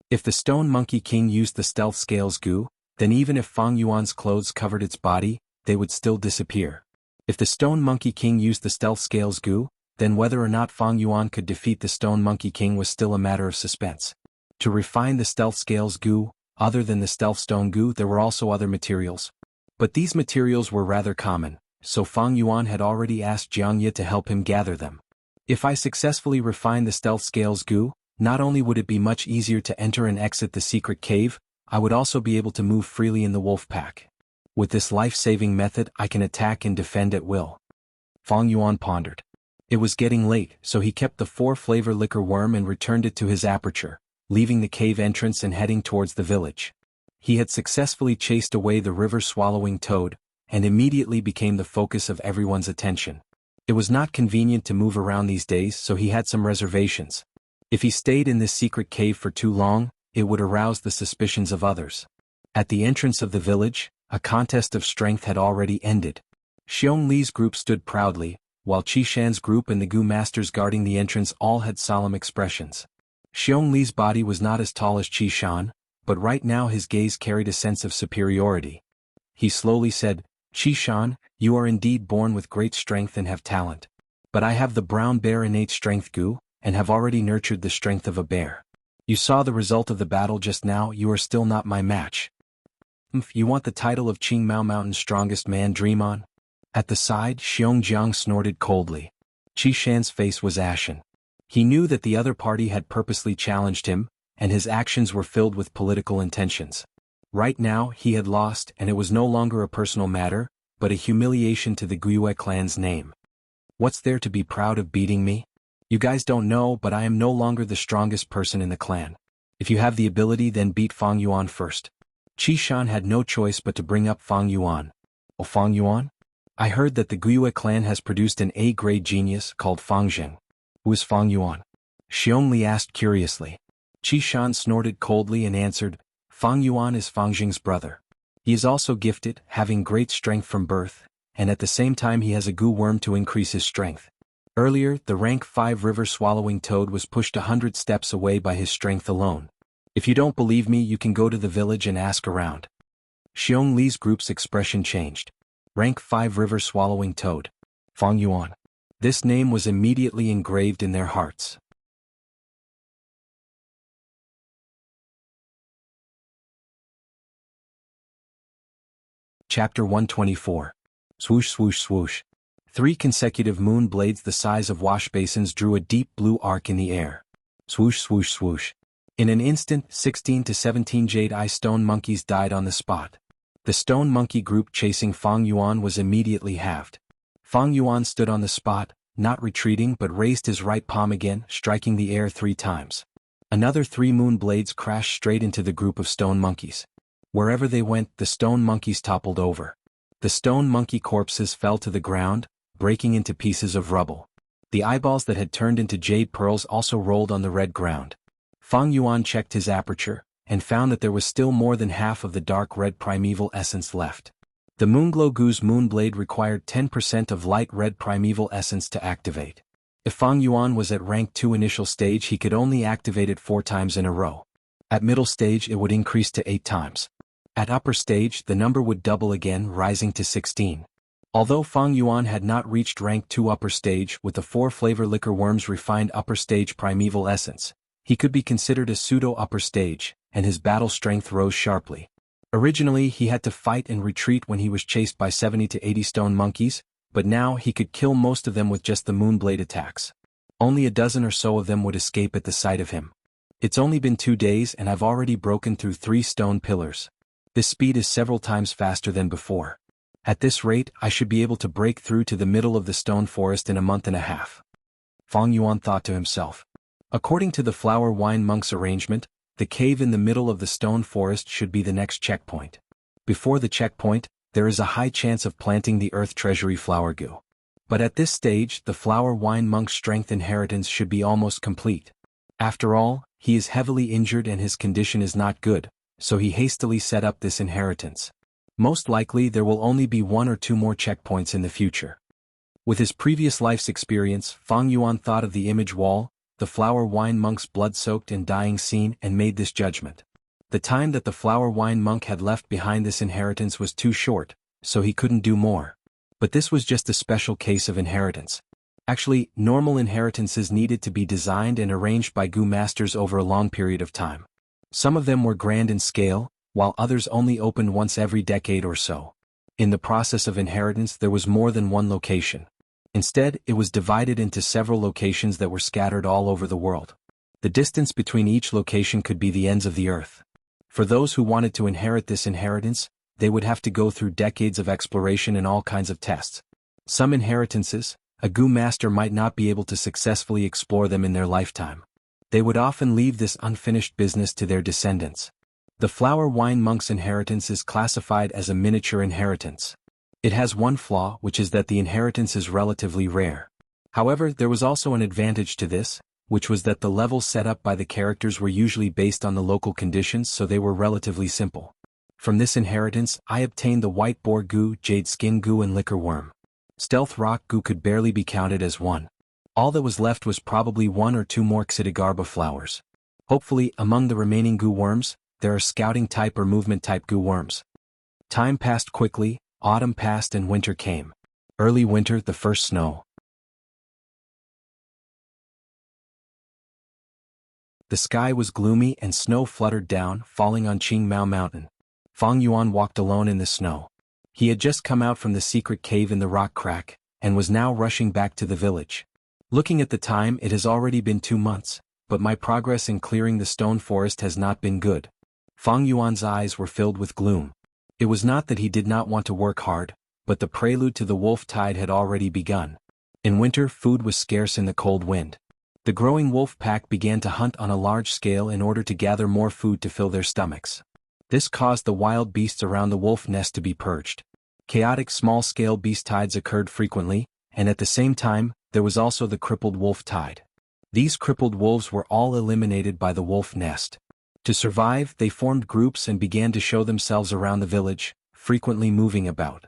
If the Stone Monkey King used the stealth scales goo, then even if Fang Yuan's clothes covered its body, they would still disappear. If the Stone Monkey King used the stealth scales goo, then whether or not Fang Yuan could defeat the Stone Monkey King was still a matter of suspense. To refine the stealth scales goo, other than the stealth stone goo, there were also other materials. But these materials were rather common, so Fang Yuan had already asked Jianghu to help him gather them. If I successfully refine the stealth scales goo, not only would it be much easier to enter and exit the secret cave, I would also be able to move freely in the wolf pack. With this life-saving method, I can attack and defend at will. Fang Yuan pondered. It was getting late, so he kept the 4 flavor liquor worm and returned it to his aperture, leaving the cave entrance and heading towards the village. He had successfully chased away the river-swallowing toad, and immediately became the focus of everyone's attention. It was not convenient to move around these days, so he had some reservations. If he stayed in this secret cave for too long, it would arouse the suspicions of others. At the entrance of the village, a contest of strength had already ended. Xiong Li's group stood proudly, while Qi Shan's group and the goo masters guarding the entrance all had solemn expressions. Xiong Li's body was not as tall as Qi Shan, but right now his gaze carried a sense of superiority. He slowly said, "Qi Shan, you are indeed born with great strength and have talent. But I have the brown bear innate strength goo, and have already nurtured the strength of a bear. You saw the result of the battle just now. You are still not my match. You want the title of Qing Mao Mountain's strongest man, dream on?" At the side, Xiong Jiang snorted coldly. Qi Shan's face was ashen. He knew that the other party had purposely challenged him, and his actions were filled with political intentions. Right now, he had lost, and it was no longer a personal matter, but a humiliation to the Guiyue clan's name. What's there to be proud of beating me? You guys don't know, but I am no longer the strongest person in the clan. If you have the ability, then beat Fang Yuan first. Qi Shan had no choice but to bring up Fang Yuan. Oh, Fang Yuan? I heard that the Guiyue clan has produced an A-grade genius called Fang Zheng. Who is Fang Yuan? Xiong Li asked curiously. Qi Shan snorted coldly and answered, Fang Yuan is Fang Zheng's brother. He is also gifted, having great strength from birth, and at the same time he has a goo worm to increase his strength. Earlier, the rank 5 river-swallowing toad was pushed 100 steps away by his strength alone. If you don't believe me, you can go to the village and ask around. Xiong Li's group's expression changed. Rank 5 river-swallowing toad. Fang Yuan. This name was immediately engraved in their hearts. Chapter 124. Swoosh swoosh swoosh. 3 consecutive moon blades the size of wash basins drew a deep blue arc in the air. Swoosh swoosh swoosh. In an instant, 16 to 17 jade-eye stone monkeys died on the spot. The stone monkey group chasing Fang Yuan was immediately halved. Fang Yuan stood on the spot, not retreating but raised his right palm again, striking the air 3 times. Another 3 moon blades crashed straight into the group of stone monkeys. Wherever they went, the stone monkeys toppled over. The stone monkey corpses fell to the ground, breaking into pieces of rubble. The eyeballs that had turned into jade pearls also rolled on the red ground. Fang Yuan checked his aperture, and found that there was still more than half of the dark red primeval essence left. The Moonglow Gu's moonblade required 10% of light red primeval essence to activate. If Fang Yuan was at rank 2 initial stage, he could only activate it 4 times in a row. At middle stage it would increase to 8 times. At upper stage the number would double again, rising to 16. Although Fang Yuan had not reached rank 2 upper stage with the 4 flavor liquor worms refined upper stage primeval essence, he could be considered a pseudo upper stage, and his battle strength rose sharply. Originally he had to fight and retreat when he was chased by 70 to 80 stone monkeys, but now he could kill most of them with just the moonblade attacks. Only a dozen or so of them would escape at the sight of him. It's only been 2 days and I've already broken through 3 stone pillars. This speed is several times faster than before. At this rate, I should be able to break through to the middle of the stone forest in a month and a half. Fang Yuan thought to himself. According to the flower wine monk's arrangement, the cave in the middle of the stone forest should be the next checkpoint. Before the checkpoint, there is a high chance of planting the earth treasury flower goo. But at this stage, the flower wine monk's strength inheritance should be almost complete. After all, he is heavily injured and his condition is not good, so he hastily set up this inheritance. Most likely there will only be 1 or 2 more checkpoints in the future. With his previous life's experience, Fang Yuan thought of the image wall, the flower wine monk's blood-soaked and dying scene, and made this judgment. The time that the flower wine monk had left behind this inheritance was too short, so he couldn't do more. But this was just a special case of inheritance. Actually, normal inheritances needed to be designed and arranged by Gu masters over a long period of time. Some of them were grand in scale, while others only opened once every decade or so. In the process of inheritance there was more than one location. Instead, it was divided into several locations that were scattered all over the world. The distance between each location could be the ends of the earth. For those who wanted to inherit this inheritance, they would have to go through decades of exploration and all kinds of tests. Some inheritances, a Gu master might not be able to successfully explore them in their lifetime. They would often leave this unfinished business to their descendants. The flower wine monk's inheritance is classified as a miniature inheritance. It has one flaw, which is that the inheritance is relatively rare. However, there was also an advantage to this, which was that the levels set up by the characters were usually based on the local conditions, so they were relatively simple. From this inheritance, I obtained the white boar goo, jade skin goo and liquor worm. Stealth rock goo could barely be counted as one. All that was left was probably 1 or 2 more Xidigarba flowers. Hopefully, among the remaining goo worms, there are scouting type or movement type goo worms. Time passed quickly, autumn passed and winter came. Early winter, the first snow. The sky was gloomy and snow fluttered down, falling on Qingmao Mountain. Fang Yuan walked alone in the snow. He had just come out from the secret cave in the rock crack, and was now rushing back to the village. Looking at the time, it has already been 2 months, but my progress in clearing the stone forest has not been good. Fang Yuan's eyes were filled with gloom. It was not that he did not want to work hard, but the prelude to the wolf tide had already begun. In winter, food was scarce in the cold wind. The growing wolf pack began to hunt on a large scale in order to gather more food to fill their stomachs. This caused the wild beasts around the wolf nest to be purged. Chaotic small-scale beast tides occurred frequently, and at the same time, there was also the crippled wolf tide. These crippled wolves were all eliminated by the wolf nest. To survive, they formed groups and began to show themselves around the village, frequently moving about.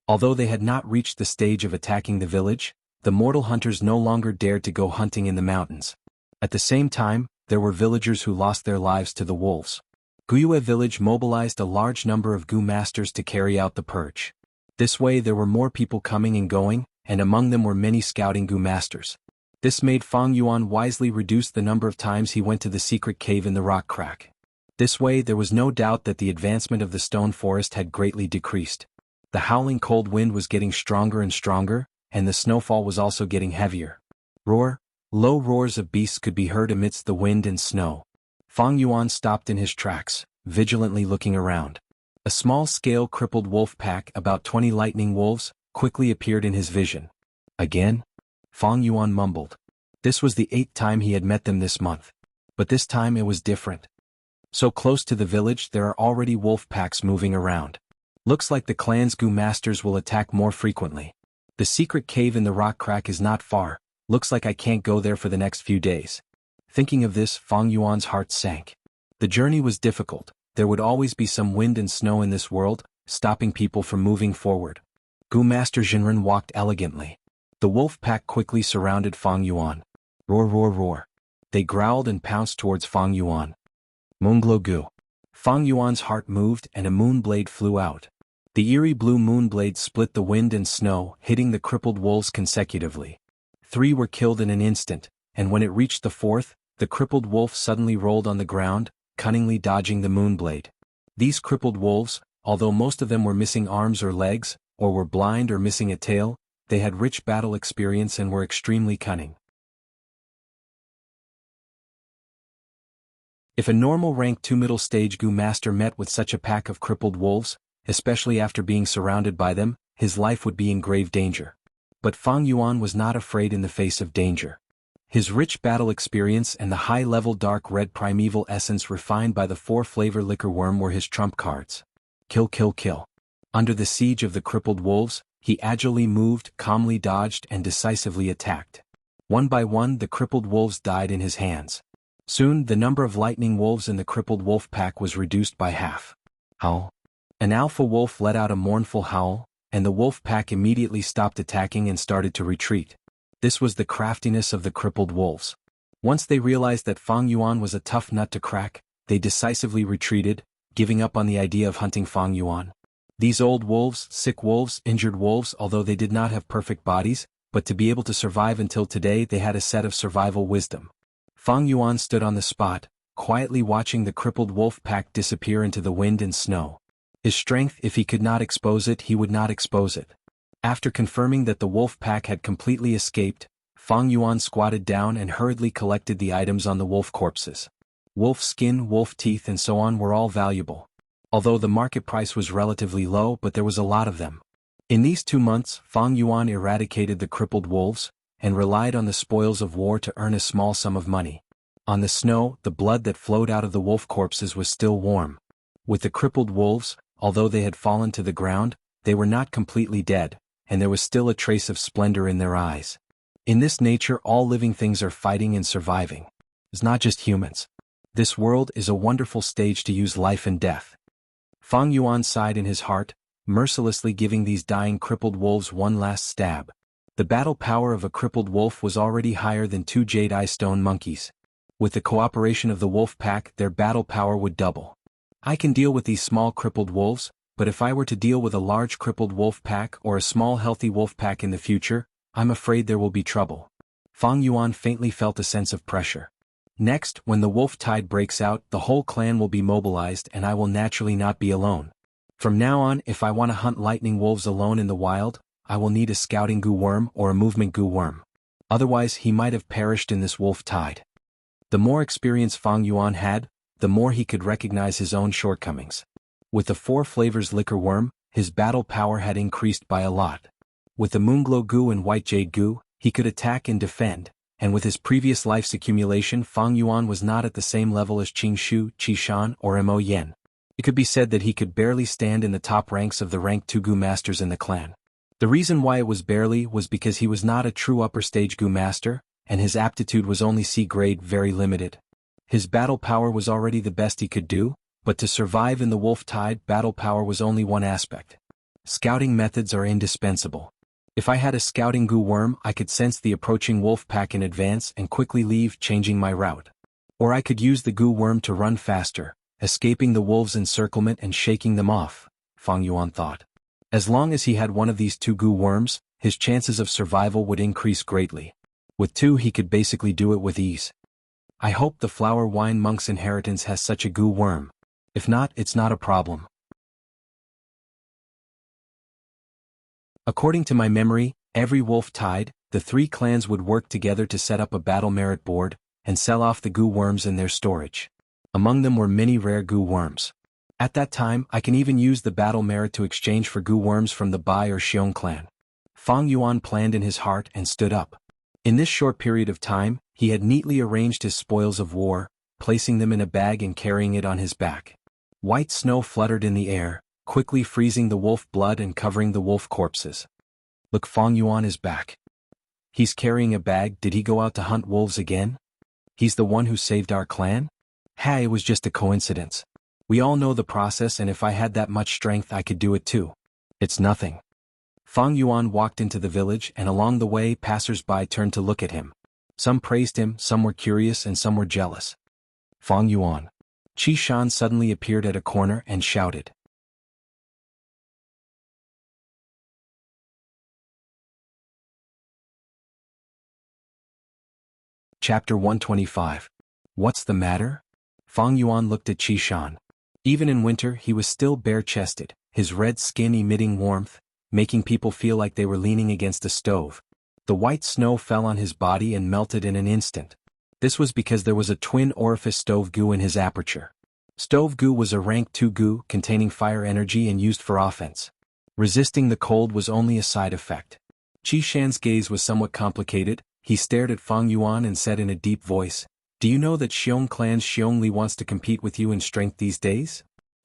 Although they had not reached the stage of attacking the village, the mortal hunters no longer dared to go hunting in the mountains. At the same time, there were villagers who lost their lives to the wolves. Guyue village mobilized a large number of Gu masters to carry out the purge. This way there were more people coming and going, and among them were many scouting Gu masters. This made Fang Yuan wisely reduce the number of times he went to the secret cave in the rock crack. This way there was no doubt that the advancement of the stone forest had greatly decreased. The howling cold wind was getting stronger and stronger, and the snowfall was also getting heavier. Low roars of beasts could be heard amidst the wind and snow. Fang Yuan stopped in his tracks, vigilantly looking around. A small-scale crippled wolf pack, about 20 lightning wolves, quickly appeared in his vision. Again? Fang Yuan mumbled. This was the 8th time he had met them this month. But this time it was different. So close to the village there are already wolf packs moving around. Looks like the clan's Gu masters will attack more frequently. The secret cave in the rock crack is not far, looks like I can't go there for the next few days. Thinking of this, Fang Yuan's heart sank. The journey was difficult, there would always be some wind and snow in this world, stopping people from moving forward. Gu Master Jinren walked elegantly. The wolf pack quickly surrounded Fang Yuan. Roar roar roar. They growled and pounced towards Fang Yuan. Moonglow Gu. Fang Yuan's heart moved and a moon blade flew out. The eerie blue moon blade split the wind and snow, hitting the crippled wolves consecutively. 3 were killed in an instant, and when it reached the 4th, the crippled wolf suddenly rolled on the ground, cunningly dodging the moon blade. These crippled wolves, although most of them were missing arms or legs, or were blind or missing a tail, they had rich battle experience and were extremely cunning. If a normal rank 2 middle stage Gu master met with such a pack of crippled wolves, especially after being surrounded by them, his life would be in grave danger. But Fang Yuan was not afraid in the face of danger. His rich battle experience and the high-level dark red primeval essence refined by the 4-flavor liquor worm were his trump cards. Kill kill kill. Under the siege of the crippled wolves, he agilely moved, calmly dodged and decisively attacked. One by one the crippled wolves died in his hands. Soon the number of lightning wolves in the crippled wolf pack was reduced by half. Howl. An alpha wolf let out a mournful howl, and the wolf pack immediately stopped attacking and started to retreat. This was the craftiness of the crippled wolves. Once they realized that Fang Yuan was a tough nut to crack, they decisively retreated, giving up on the idea of hunting Fang Yuan. These old wolves, sick wolves, injured wolves, although they did not have perfect bodies, but to be able to survive until today they had a set of survival wisdom. Fang Yuan stood on the spot, quietly watching the crippled wolf pack disappear into the wind and snow. His strength, if he could not expose it, he would not expose it. After confirming that the wolf pack had completely escaped, Fang Yuan squatted down and hurriedly collected the items on the wolf corpses. Wolf skin, wolf teeth and so on were all valuable. Although the market price was relatively low, but there was a lot of them. In these 2 months, Fang Yuan eradicated the crippled wolves, and relied on the spoils of war to earn a small sum of money. On the snow, the blood that flowed out of the wolf corpses was still warm. With the crippled wolves, although they had fallen to the ground, they were not completely dead, and there was still a trace of splendor in their eyes. In this nature all living things are fighting and surviving. It's not just humans. This world is a wonderful stage to use life and death. Fang Yuan sighed in his heart, mercilessly giving these dying crippled wolves one last stab. The battle power of a crippled wolf was already higher than 2 jade eye stone monkeys. With the cooperation of the wolf pack, their battle power would double. I can deal with these small crippled wolves, but if I were to deal with a large crippled wolf pack or a small healthy wolf pack in the future, I'm afraid there will be trouble. Fang Yuan faintly felt a sense of pressure. Next, when the wolf tide breaks out, the whole clan will be mobilized and I will naturally not be alone. From now on, if I want to hunt lightning wolves alone in the wild, I will need a scouting Gu worm or a movement Gu worm. Otherwise he might have perished in this wolf tide. The more experience Fang Yuan had, the more he could recognize his own shortcomings. With the 4 flavors liquor worm, his battle power had increased by a lot. With the Moonglow Gu and White Jade Gu, he could attack and defend, and with his previous life's accumulation Fang Yuan was not at the same level as Qing Shu, Qi Shan or Mo Yen. It could be said that he could barely stand in the top ranks of the rank 2 Gu masters in the clan. The reason why it was barely was because he was not a true upper stage Gu master, and his aptitude was only C grade, very limited. His battle power was already the best he could do, but to survive in the wolf tide, battle power was only one aspect. Scouting methods are indispensable. If I had a scouting Gu worm, I could sense the approaching wolf pack in advance and quickly leave, changing my route. Or I could use the Gu worm to run faster, escaping the wolves' encirclement and shaking them off, Fang Yuan thought. As long as he had one of these 2 Gu worms, his chances of survival would increase greatly. With 2 he could basically do it with ease. I hope the flower wine monk's inheritance has such a goo worm. If not, it's not a problem. According to my memory, every wolf tide, the 3 clans would work together to set up a battle merit board, and sell off the goo worms in their storage. Among them were many rare goo worms. At that time, I can even use the battle merit to exchange for goo worms from the Bai or Xiong clan. Fang Yuan planned in his heart and stood up. In this short period of time, he had neatly arranged his spoils of war, placing them in a bag and carrying it on his back. White snow fluttered in the air, quickly freezing the wolf blood and covering the wolf corpses. Look, Fang Yuan is back. He's carrying a bag. Did he go out to hunt wolves again? He's the one who saved our clan? It was just a coincidence. We all know the process, and if I had that much strength I could do it too. It's nothing. Fang Yuan walked into the village, and along the way passers-by turned to look at him. Some praised him, some were curious, and some were jealous. Fang Yuan. Qi Shan suddenly appeared at a corner and shouted. Chapter 125. What's the matter? Fang Yuan looked at Qi Shan. Even in winter he was still bare-chested, his red skin emitting warmth, making people feel like they were leaning against a stove. The white snow fell on his body and melted in an instant. This was because there was a twin orifice stove goo in his aperture. Stove goo was a rank 2 goo containing fire energy and used for offense. Resisting the cold was only a side effect. Qi Shan's gaze was somewhat complicated. He stared at Fang Yuan and said in a deep voice, "Do you know that Xiong clan's Xiongli wants to compete with you in strength these days?"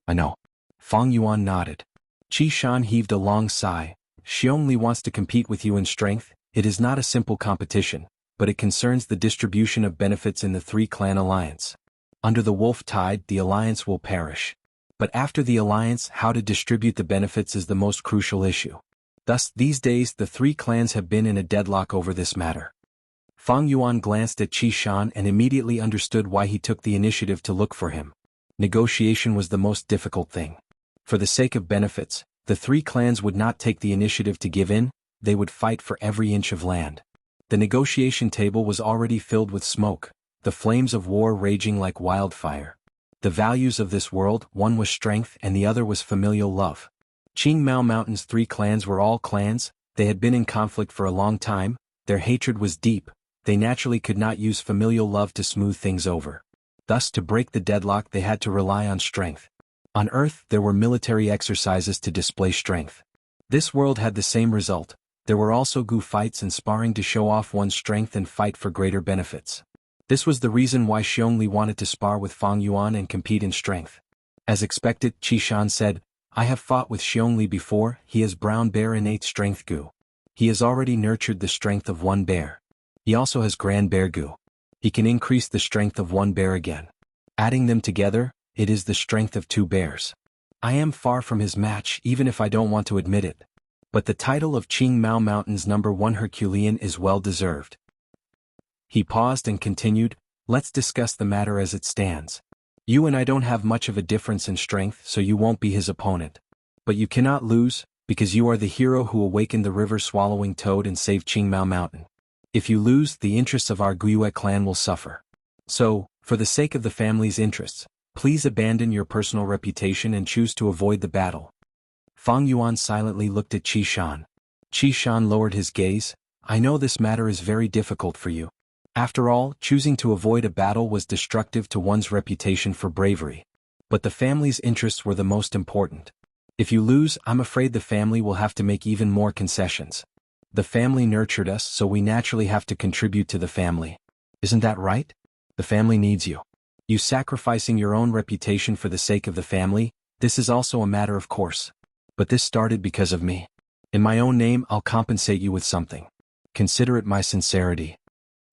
"I know." Fang Yuan nodded. Qi Shan heaved a long sigh. "Xiongli wants to compete with you in strength. It is not a simple competition, but it concerns the distribution of benefits in the 3-clan alliance. Under the wolf tide, the alliance will perish. But after the alliance, how to distribute the benefits is the most crucial issue. Thus, these days the 3 clans have been in a deadlock over this matter." Fang Yuan glanced at Qi Shan and immediately understood why he took the initiative to look for him. Negotiation was the most difficult thing. For the sake of benefits, the 3 clans would not take the initiative to give in, they would fight for every inch of land. The negotiation table was already filled with smoke, the flames of war raging like wildfire. The values of this world, one was strength and the other was familial love. Qingmao Mountain's 3 clans were all clans, they had been in conflict for a long time, their hatred was deep. They naturally could not use familial love to smooth things over. Thus, to break the deadlock they had to rely on strength. On Earth there were military exercises to display strength. This world had the same result. There were also goo fights and sparring to show off one's strength and fight for greater benefits. This was the reason why Xiongli wanted to spar with Fang Yuan and compete in strength. As expected, Qi Shan said, "I have fought with Xiongli before. He has brown bear innate strength goo. He has already nurtured the strength of 1 bear. He also has grand bear goo. He can increase the strength of 1 bear again. Adding them together, it is the strength of 2 bears. I am far from his match even if I don't want to admit it. But the title of Qingmao Mountain's #1 Herculean is well deserved." He paused and continued, "Let's discuss the matter as it stands. You and I don't have much of a difference in strength, so you won't be his opponent. But you cannot lose, because you are the hero who awakened the river-swallowing toad and saved Qingmao Mountain. If you lose, the interests of our Guyue clan will suffer. So, for the sake of the family's interests, please abandon your personal reputation and choose to avoid the battle." Fang Yuan silently looked at Qi Shan. Qi Shan lowered his gaze. "I know this matter is very difficult for you. After all, choosing to avoid a battle was destructive to one's reputation for bravery. But the family's interests were the most important. If you lose, I'm afraid the family will have to make even more concessions. The family nurtured us, so we naturally have to contribute to the family. Isn't that right? The family needs you. You sacrificing your own reputation for the sake of the family, this is also a matter of course. But this started because of me. In my own name, I'll compensate you with something. Consider it my sincerity."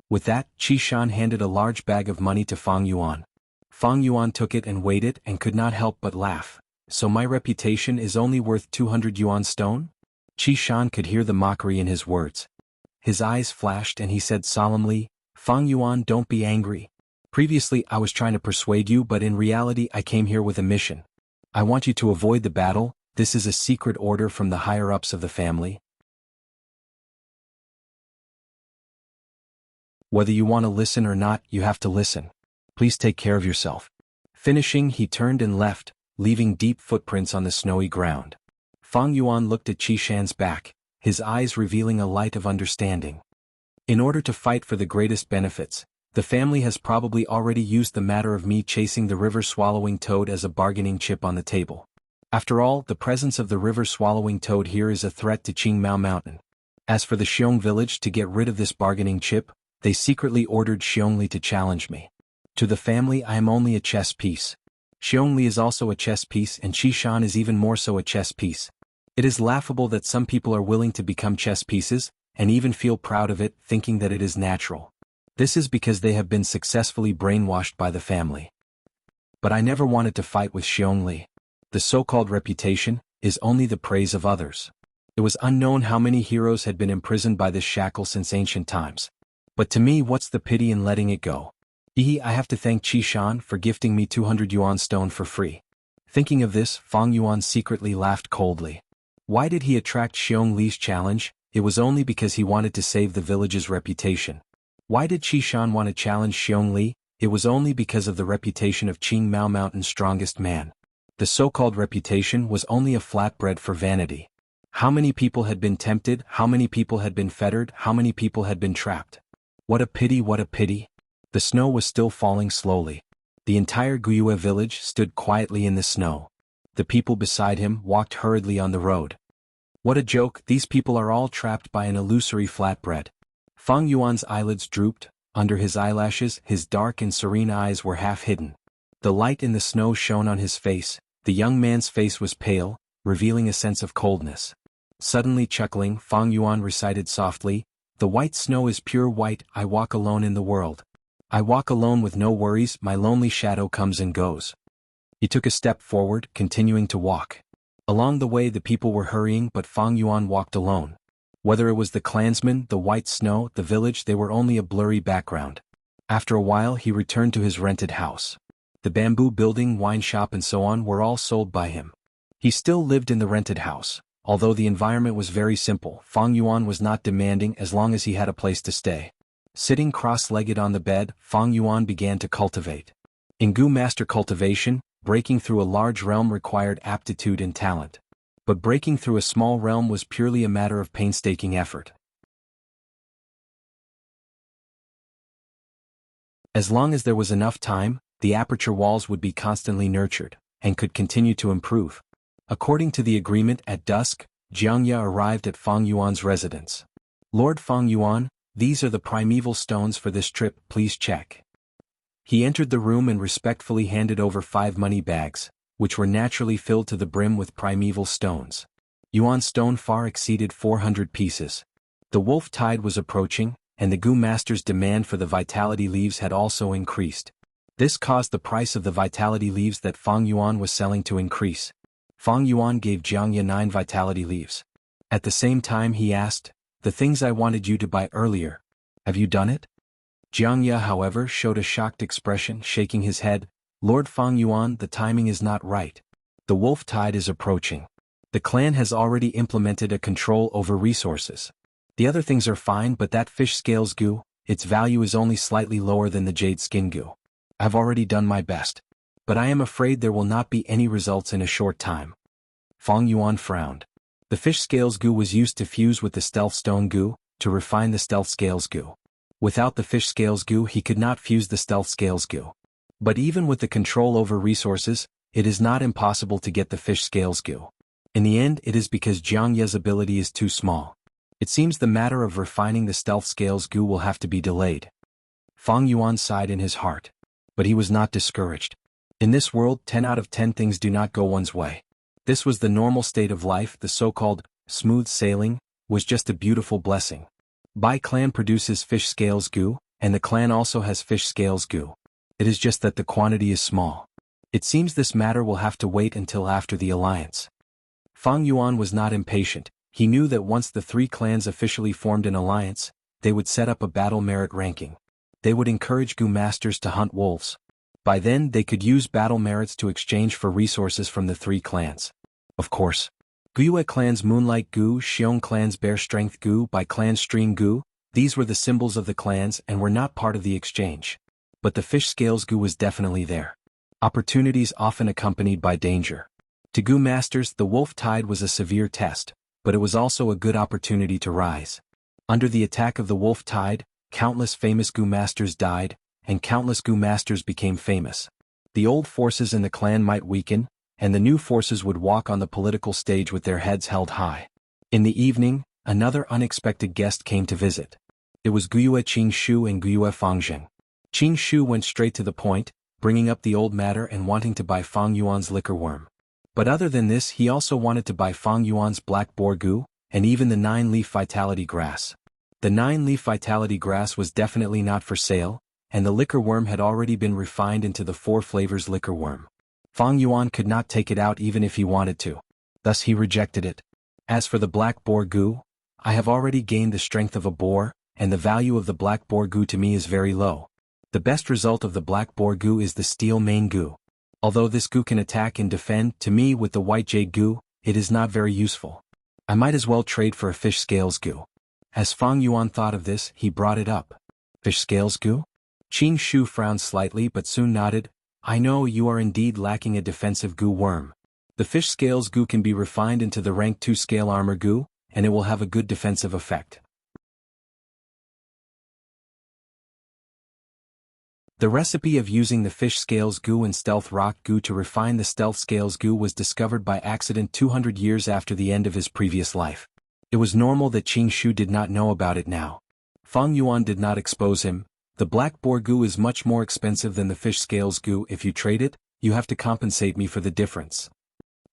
With that, Qi Shan handed a large bag of money to Fang Yuan. Fang Yuan took it and weighed it and could not help but laugh. "So my reputation is only worth 200 yuan stone?" Qi Shan could hear the mockery in his words. His eyes flashed and he said solemnly, "Fang Yuan, don't be angry. Previously I was trying to persuade you, but in reality I came here with a mission. I want you to avoid the battle. This is a secret order from the higher-ups of the family." Whether you want to listen or not, you have to listen. Please take care of yourself." Finishing, he turned and left, leaving deep footprints on the snowy ground. Fang Yuan looked at Qi Shan's back, his eyes revealing a light of understanding. In order to fight for the greatest benefits, the family has probably already used the matter of me chasing the river-swallowing toad as a bargaining chip on the table. After all, the presence of the river-swallowing toad here is a threat to Qingmao Mountain. As for the Xiong village, to get rid of this bargaining chip, they secretly ordered Xiongli to challenge me. To the family, I am only a chess piece. Xiongli is also a chess piece, and Qi Shan is even more so a chess piece. It is laughable that some people are willing to become chess pieces, and even feel proud of it, thinking that it is natural. This is because they have been successfully brainwashed by the family. But I never wanted to fight with Xiongli. The so-called reputation is only the praise of others. It was unknown how many heroes had been imprisoned by this shackle since ancient times. But to me, what's the pity in letting it go? I have to thank Qi Shan for gifting me 200 yuan stone for free. Thinking of this, Fang Yuan secretly laughed coldly. Why did he attract Xiong Li's challenge? It was only because he wanted to save the village's reputation. Why did Qi Shan want to challenge Xiong Li? It was only because of the reputation of Qingmao Mountain's strongest man. The so-called reputation was only a flatbread for vanity. How many people had been tempted? How many people had been fettered? How many people had been trapped? What a pity, what a pity. The snow was still falling slowly. The entire Guyue village stood quietly in the snow. The people beside him walked hurriedly on the road. What a joke, these people are all trapped by an illusory flatbread. Fang Yuan's eyelids drooped, under his eyelashes his dark and serene eyes were half hidden. The light in the snow shone on his face, the young man's face was pale, revealing a sense of coldness. Suddenly chuckling, Fang Yuan recited softly, "The white snow is pure white, I walk alone in the world. I walk alone with no worries, my lonely shadow comes and goes." He took a step forward, continuing to walk. Along the way the people were hurrying, but Fang Yuan walked alone. Whether it was the clansmen, the white snow, the village, they were only a blurry background. After a while he returned to his rented house. The bamboo building, wine shop and so on were all sold by him. He still lived in the rented house. Although the environment was very simple, Fang Yuan was not demanding as long as he had a place to stay. Sitting cross-legged on the bed, Fang Yuan began to cultivate. In Gu Master Cultivation, breaking through a large realm required aptitude and talent. But breaking through a small realm was purely a matter of painstaking effort. As long as there was enough time, the aperture walls would be constantly nurtured, and could continue to improve. According to the agreement, at dusk, Jianghu arrived at Fang Yuan's residence. "Lord Fang Yuan, these are the primeval stones for this trip, please check." He entered the room and respectfully handed over 5 money bags, which were naturally filled to the brim with primeval stones. Yuan stone far exceeded 400 pieces. The wolf tide was approaching, and the Gu Master's demand for the vitality leaves had also increased. This caused the price of the vitality leaves that Fang Yuan was selling to increase. Fang Yuan gave Jianghu 9 vitality leaves. At the same time he asked, "The things I wanted you to buy earlier, have you done it?" Jianghu, however, showed a shocked expression, shaking his head. "Lord Fang Yuan, the timing is not right. The wolf tide is approaching. The clan has already implemented a control over resources. The other things are fine, but that fish scales goo, its value is only slightly lower than the jade skin goo. I've already done my best. But I am afraid there will not be any results in a short time." Fang Yuan frowned. The fish scales goo was used to fuse with the stealth stone goo, to refine the stealth scales goo. Without the fish scales goo he could not fuse the stealth scales goo. But even with the control over resources, it is not impossible to get the fish scales goo. In the end it is because Jianghu's ability is too small. It seems the matter of refining the stealth scales goo will have to be delayed. Fang Yuan sighed in his heart. But he was not discouraged. In this world, 10 out of 10 things do not go one's way. This was the normal state of life. The so-called smooth sailing was just a beautiful blessing. Bai clan produces fish scales goo, and the clan also has fish scales goo. It is just that the quantity is small. It seems this matter will have to wait until after the alliance. Fang Yuan was not impatient. He knew that once the 3 clans officially formed an alliance, they would set up a battle merit ranking. They would encourage Gu masters to hunt wolves. By then they could use battle merits to exchange for resources from the 3 clans. Of course. Guyue clan's Moonlight Gu, Xiong clan's Bear Strength Gu, Bai clan's Stream Gu, These were the symbols of the clans and were not part of the exchange. But the fish scales gu was definitely there. Opportunities often accompanied by danger. To gu masters, the wolf tide was a severe test, but it was also a good opportunity to rise. Under the attack of the wolf tide, countless famous gu masters died, and countless gu masters became famous. The old forces in the clan might weaken, and the new forces would walk on the political stage with their heads held high. In the evening, another unexpected guest came to visit. It was Guyue Qingshu and Guyue Fangzheng. Qingshu went straight to the point, bringing up the old matter and wanting to buy Fang Yuan's liquor worm. But other than this, he also wanted to buy Fang Yuan's black boar gu, and even the 9-leaf vitality grass. The 9-leaf vitality grass was definitely not for sale, and the liquor worm had already been refined into the 4 flavors liquor worm. Fang Yuan could not take it out even if he wanted to. Thus he rejected it. As for the black boar gu, I have already gained the strength of a boar, and the value of the black boar gu to me is very low. The best result of the black boar gu is the steel mane gu. Although this gu can attack and defend, to me with the white jade gu, it is not very useful. I might as well trade for a fish scales gu. As Fang Yuan thought of this, he brought it up. Fish scales gu? Qingshu frowned slightly but soon nodded. I know you are indeed lacking a defensive gu worm. The fish scales gu can be refined into the rank 2 scale armor gu, and it will have a good defensive effect. The recipe of using the fish scales gu and stealth rock gu to refine the stealth scales gu was discovered by accident 200 years after the end of his previous life. It was normal that Qingshu did not know about it now. Fang Yuan did not expose him. The black boar gu is much more expensive than the fish scales gu. If you trade it, you have to compensate me for the difference.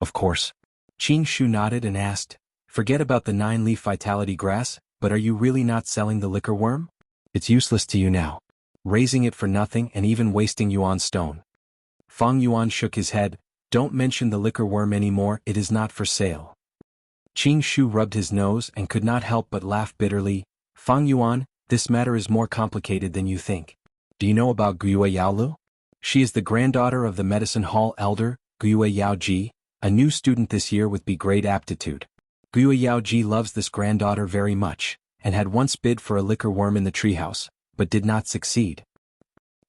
Of course. Qingshu nodded and asked, forget about the 9-leaf vitality grass, but are you really not selling the liquor worm? It's useless to you now. Raising it for nothing and even wasting Yuan stone. Fang Yuan shook his head, don't mention the liquor worm anymore, it is not for sale. Qingshu rubbed his nose and could not help but laugh bitterly. Fang Yuan, this matter is more complicated than you think. Do you know about Guyue Yaolu? She is the granddaughter of the medicine hall elder, Guyue Yaoji, a new student this year with B-grade aptitude. Guyue Yaoji loves this granddaughter very much, and had once bid for a liquor worm in the treehouse, but did not succeed.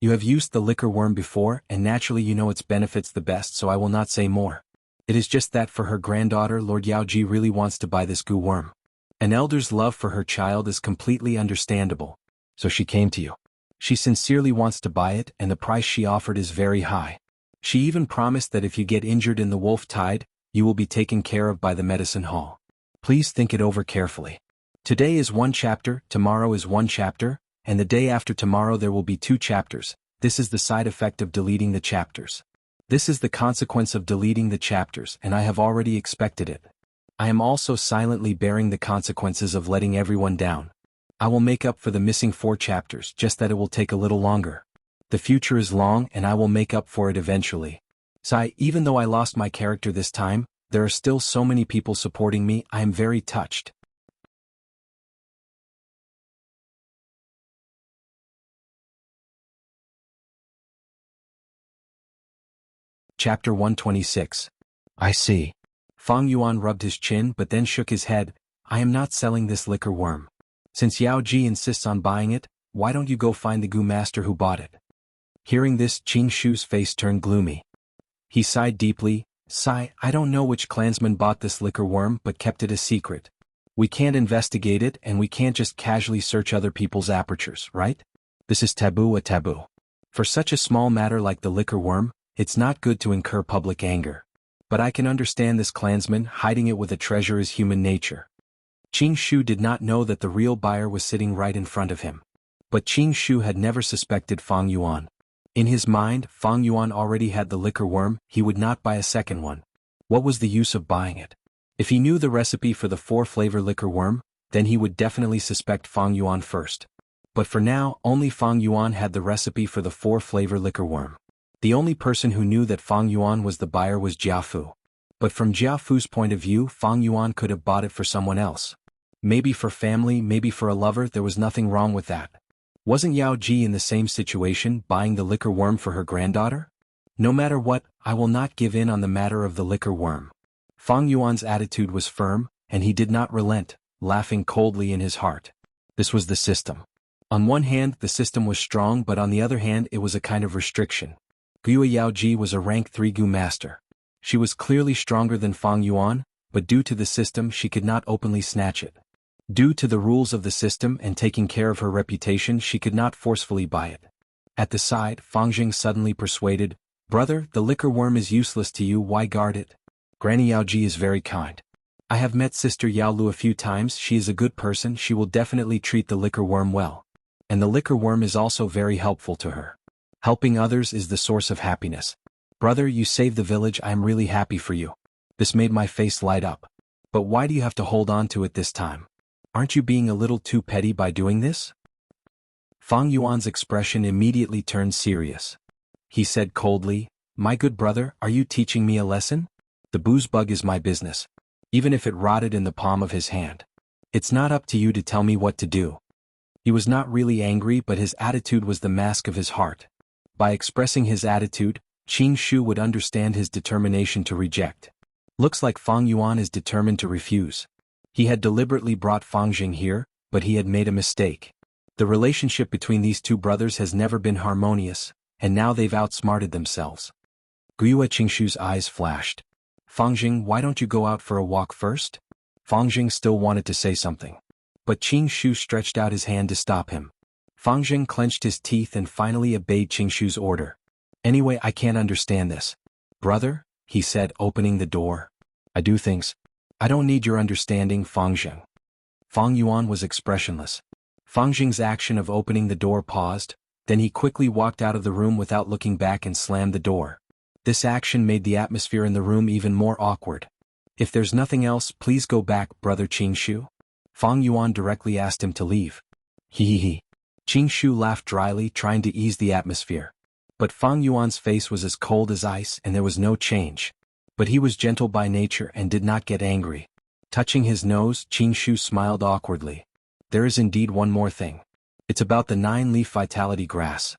You have used the liquor worm before, and naturally you know its benefits the best, so I will not say more. It is just that for her granddaughter, Lord Yaoji really wants to buy this gu worm. An elder's love for her child is completely understandable, so she came to you. She sincerely wants to buy it, and the price she offered is very high. She even promised that if you get injured in the wolf tide, you will be taken care of by the medicine hall. Please think it over carefully. Today is 1 chapter, tomorrow is 1 chapter, and the day after tomorrow there will be 2 chapters. This is the side effect of deleting the chapters. This is the consequence of deleting the chapters, and I have already expected it. I am also silently bearing the consequences of letting everyone down. I will make up for the missing 4 chapters, just that it will take a little longer. The future is long and I will make up for it eventually. Sai, even though I lost my character this time, there are still so many people supporting me, I am very touched. Chapter 126. I see. Fang Yuan rubbed his chin but then shook his head. I am not selling this liquor worm. Since Yao Ji insists on buying it, why don't you go find the gu master who bought it? Hearing this, Qingshu's face turned gloomy. He sighed deeply. Sigh, I don't know which clansman bought this liquor worm but kept it a secret. We can't investigate it and we can't just casually search other people's apertures, right? This is a taboo. For such a small matter like the liquor worm, it's not good to incur public anger. But I can understand this clansman, hiding it with a treasure is human nature. Qingshu did not know that the real buyer was sitting right in front of him. But Qingshu had never suspected Fang Yuan. In his mind, Fang Yuan already had the liquor worm, he would not buy a second one. What was the use of buying it? If he knew the recipe for the 4-flavor liquor worm, then he would definitely suspect Fang Yuan first. But for now, only Fang Yuan had the recipe for the 4-flavor liquor worm. The only person who knew that Fang Yuan was the buyer was Jiafu. But from Jiafu's point of view, Fang Yuan could have bought it for someone else. Maybe for family, maybe for a lover, there was nothing wrong with that. Wasn't Yao Ji in the same situation, buying the liquor worm for her granddaughter? No matter what, I will not give in on the matter of the liquor worm. Fang Yuan's attitude was firm, and he did not relent, laughing coldly in his heart. This was the system. On one hand, the system was strong, but on the other hand, it was a kind of restriction. Guo Yaoji was a rank 3 Gu master. She was clearly stronger than Fang Yuan, but due to the system she could not openly snatch it. Due to the rules of the system and taking care of her reputation, she could not forcefully buy it. At the side, Fang Jing suddenly persuaded, "Brother, the liquor worm is useless to you, why guard it? Granny Yaoji is very kind. I have met Sister Yao Lu a few times, she is a good person, she will definitely treat the liquor worm well. And the liquor worm is also very helpful to her. Helping others is the source of happiness. Brother, you saved the village, I am really happy for you." This made my face light up. "But why do you have to hold on to it this time? Aren't you being a little too petty by doing this?" Fang Yuan's expression immediately turned serious. He said coldly, "My good brother, are you teaching me a lesson? The booze bug is my business. Even if it rotted in the palm of his hand. It's not up to you to tell me what to do." He was not really angry, but his attitude was the mask of his heart. By expressing his attitude, Qing Shu would understand his determination to reject. Looks like Fang Yuan is determined to refuse. He had deliberately brought Fang Jing here, but he had made a mistake. The relationship between these two brothers has never been harmonious, and now they've outsmarted themselves. Guo Qingshu's eyes flashed. "Fang Jing, why don't you go out for a walk first?" Fang Jing still wanted to say something. But Qing Shu stretched out his hand to stop him. Fang Jing clenched his teeth and finally obeyed Qing Shu's order. "Anyway, I can't understand this. Brother," he said, opening the door. "I do things. I don't need your understanding, Fang Jing." Fang Yuan was expressionless. Fang Jing's action of opening the door paused, then he quickly walked out of the room without looking back and slammed the door. This action made the atmosphere in the room even more awkward. "If there's nothing else, please go back, brother Qing Shu." Fang Yuan directly asked him to leave. He. Qing Shu laughed dryly, trying to ease the atmosphere. But Fang Yuan's face was as cold as ice and there was no change. But he was gentle by nature and did not get angry. Touching his nose, Qing Shu smiled awkwardly. "There is indeed one more thing. It's about the 9-leaf vitality grass."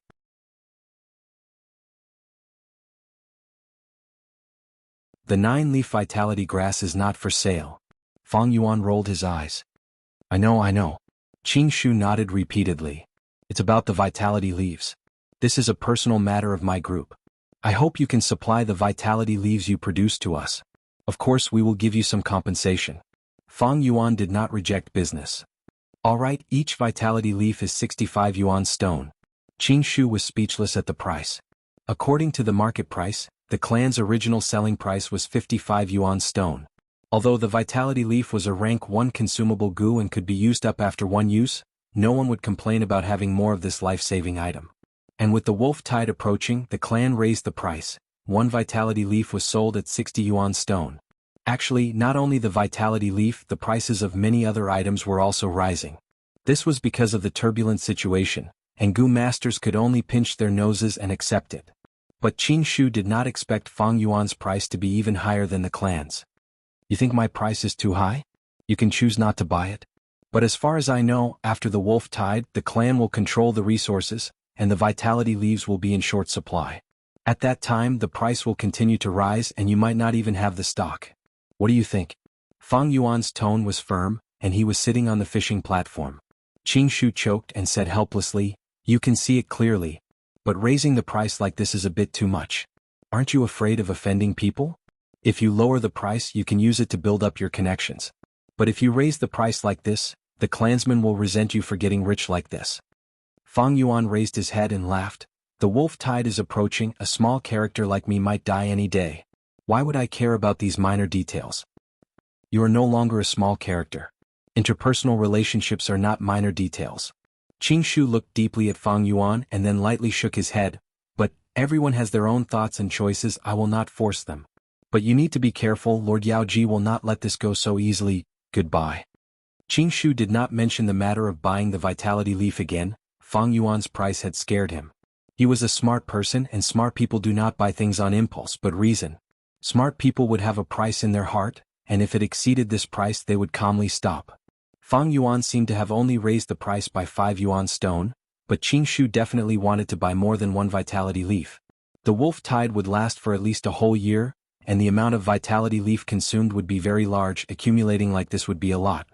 "The 9-leaf vitality grass is not for sale." Fang Yuan rolled his eyes. I know. Qing Shu nodded repeatedly. "It's about the vitality leaves. This is a personal matter of my group. I hope you can supply the vitality leaves you produce to us. Of course we will give you some compensation." Fang Yuan did not reject business. "All right, each vitality leaf is 65 yuan stone." Qing Shu was speechless at the price. According to the market price, the clan's original selling price was 55 yuan stone. Although the vitality leaf was a rank 1 consumable goo and could be used up after one use, no one would complain about having more of this life-saving item. And with the wolf tide approaching, the clan raised the price. One vitality leaf was sold at 60 yuan stone. Actually, not only the vitality leaf, the prices of many other items were also rising. This was because of the turbulent situation, and Gu masters could only pinch their noses and accept it. But Qing Shu did not expect Fang Yuan's price to be even higher than the clan's. "You think my price is too high? You can choose not to buy it. But as far as I know, after the wolf tide, the clan will control the resources, and the vitality leaves will be in short supply. At that time the price will continue to rise and you might not even have the stock. What do you think?" Fang Yuan's tone was firm, and he was sitting on the fishing platform. Qing Shu choked and said helplessly, "You can see it clearly. But raising the price like this is a bit too much. Aren't you afraid of offending people? If you lower the price you can use it to build up your connections. But if you raise the price like this, the clansmen will resent you for getting rich like this." Fang Yuan raised his head and laughed. "The wolf tide is approaching, a small character like me might die any day. Why would I care about these minor details? You are no longer a small character. Interpersonal relationships are not minor details." Qing Shu looked deeply at Fang Yuan and then lightly shook his head. "But everyone has their own thoughts and choices, I will not force them. But you need to be careful, Lord Yaoji will not let this go so easily. Goodbye." Qing Shu did not mention the matter of buying the vitality leaf again. Fang Yuan's price had scared him. He was a smart person and smart people do not buy things on impulse but reason. Smart people would have a price in their heart, and if it exceeded this price they would calmly stop. Fang Yuan seemed to have only raised the price by 5 yuan stone, but Qing Shu definitely wanted to buy more than one vitality leaf. The wolf tide would last for at least a whole year, and the amount of vitality leaf consumed would be very large, accumulating like this would be a lot.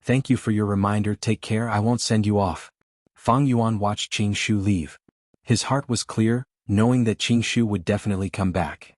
Thank you for your reminder, take care, I won't send you off. Fang Yuan watched Qing Shu leave. His heart was clear, knowing that Qing Shu would definitely come back.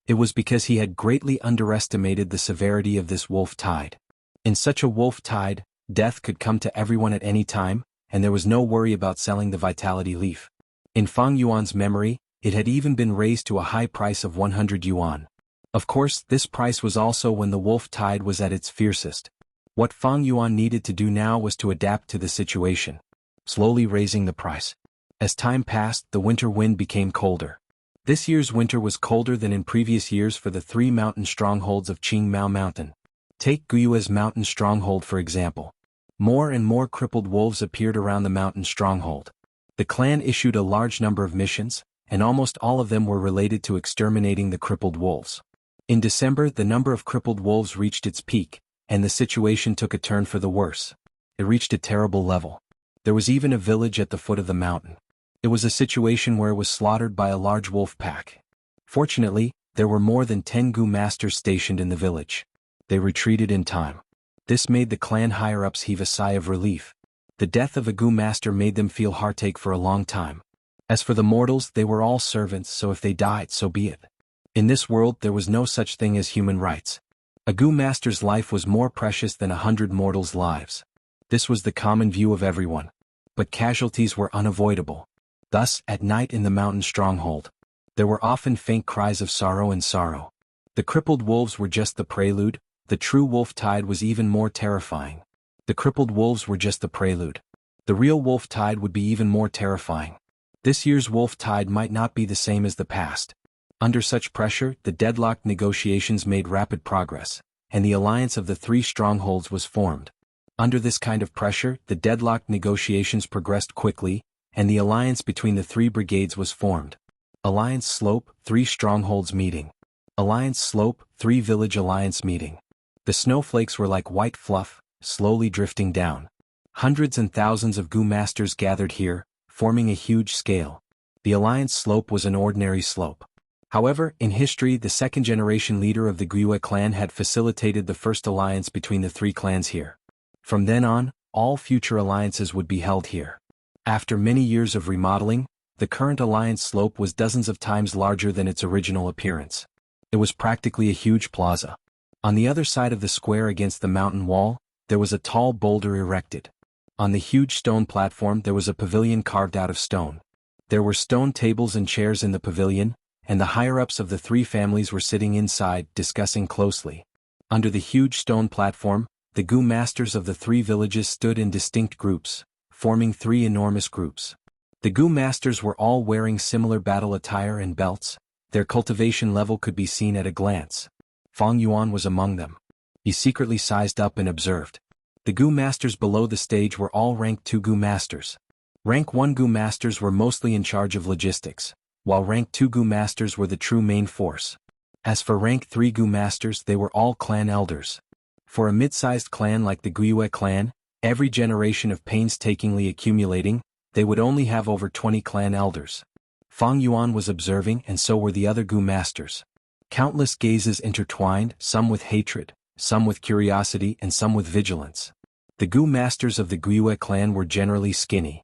It was because he had greatly underestimated the severity of this wolf tide. In such a wolf tide, death could come to everyone at any time, and there was no worry about selling the vitality leaf. In Fang Yuan's memory, it had even been raised to a high price of 100 yuan. Of course, this price was also when the wolf tide was at its fiercest. What Fang Yuan needed to do now was to adapt to the situation, slowly raising the price. As time passed, the winter wind became colder. This year's winter was colder than in previous years for the 3 mountain strongholds of Qingmao Mountain. Take Guyue's mountain stronghold for example. More and more crippled wolves appeared around the mountain stronghold. The clan issued a large number of missions, and almost all of them were related to exterminating the crippled wolves. In December, the number of crippled wolves reached its peak, and the situation took a turn for the worse. It reached a terrible level. There was even a village at the foot of the mountain. It was a situation where it was slaughtered by a large wolf pack. Fortunately, there were more than 10 Gu masters stationed in the village. They retreated in time. This made the clan higher-ups heave a sigh of relief. The death of a Gu master made them feel heartache for a long time. As for the mortals, they were all servants, so if they died, so be it. In this world there was no such thing as human rights. A Gu master's life was more precious than 100 mortals' lives. This was the common view of everyone. But casualties were unavoidable. Thus, at night in the mountain stronghold, there were often faint cries of sorrow and sorrow. The crippled wolves were just the prelude, the true wolf tide was even more terrifying. The crippled wolves were just the prelude. The real wolf tide would be even more terrifying. This year's wolf tide might not be the same as the past. Under such pressure, the deadlocked negotiations made rapid progress, and the alliance of the 3 strongholds was formed. Under this kind of pressure, the deadlocked negotiations progressed quickly, and the alliance between the 3 brigades was formed. Alliance Slope, 3 strongholds meeting. Alliance Slope, 3 village alliance meeting. The snowflakes were like white fluff, slowly drifting down. Hundreds and thousands of Gu masters gathered here, forming a huge scale. The alliance slope was an ordinary slope. However, in history the second-generation leader of the Guyue clan had facilitated the first alliance between the 3 clans here. From then on, all future alliances would be held here. After many years of remodeling, the current alliance slope was dozens of times larger than its original appearance. It was practically a huge plaza. On the other side of the square against the mountain wall, there was a tall boulder erected. On the huge stone platform there was a pavilion carved out of stone. There were stone tables and chairs in the pavilion, and the higher-ups of the 3 families were sitting inside, discussing closely. Under the huge stone platform, the Gu masters of the 3 villages stood in distinct groups, forming 3 enormous groups. The Gu masters were all wearing similar battle attire and belts. Their cultivation level could be seen at a glance. Fang Yuan was among them. He secretly sized up and observed. The Gu masters below the stage were all rank 2 Gu masters. Rank 1 Gu masters were mostly in charge of logistics, while rank 2 Gu masters were the true main force. As for rank 3 Gu masters, they were all clan elders. For a mid-sized clan like the Guyue clan, every generation of painstakingly accumulating, they would only have over 20 clan elders. Fang Yuan was observing, and so were the other Gu masters. Countless gazes intertwined, some with hatred, some with curiosity, and some with vigilance. The Gu masters of the Guyue clan were generally skinny.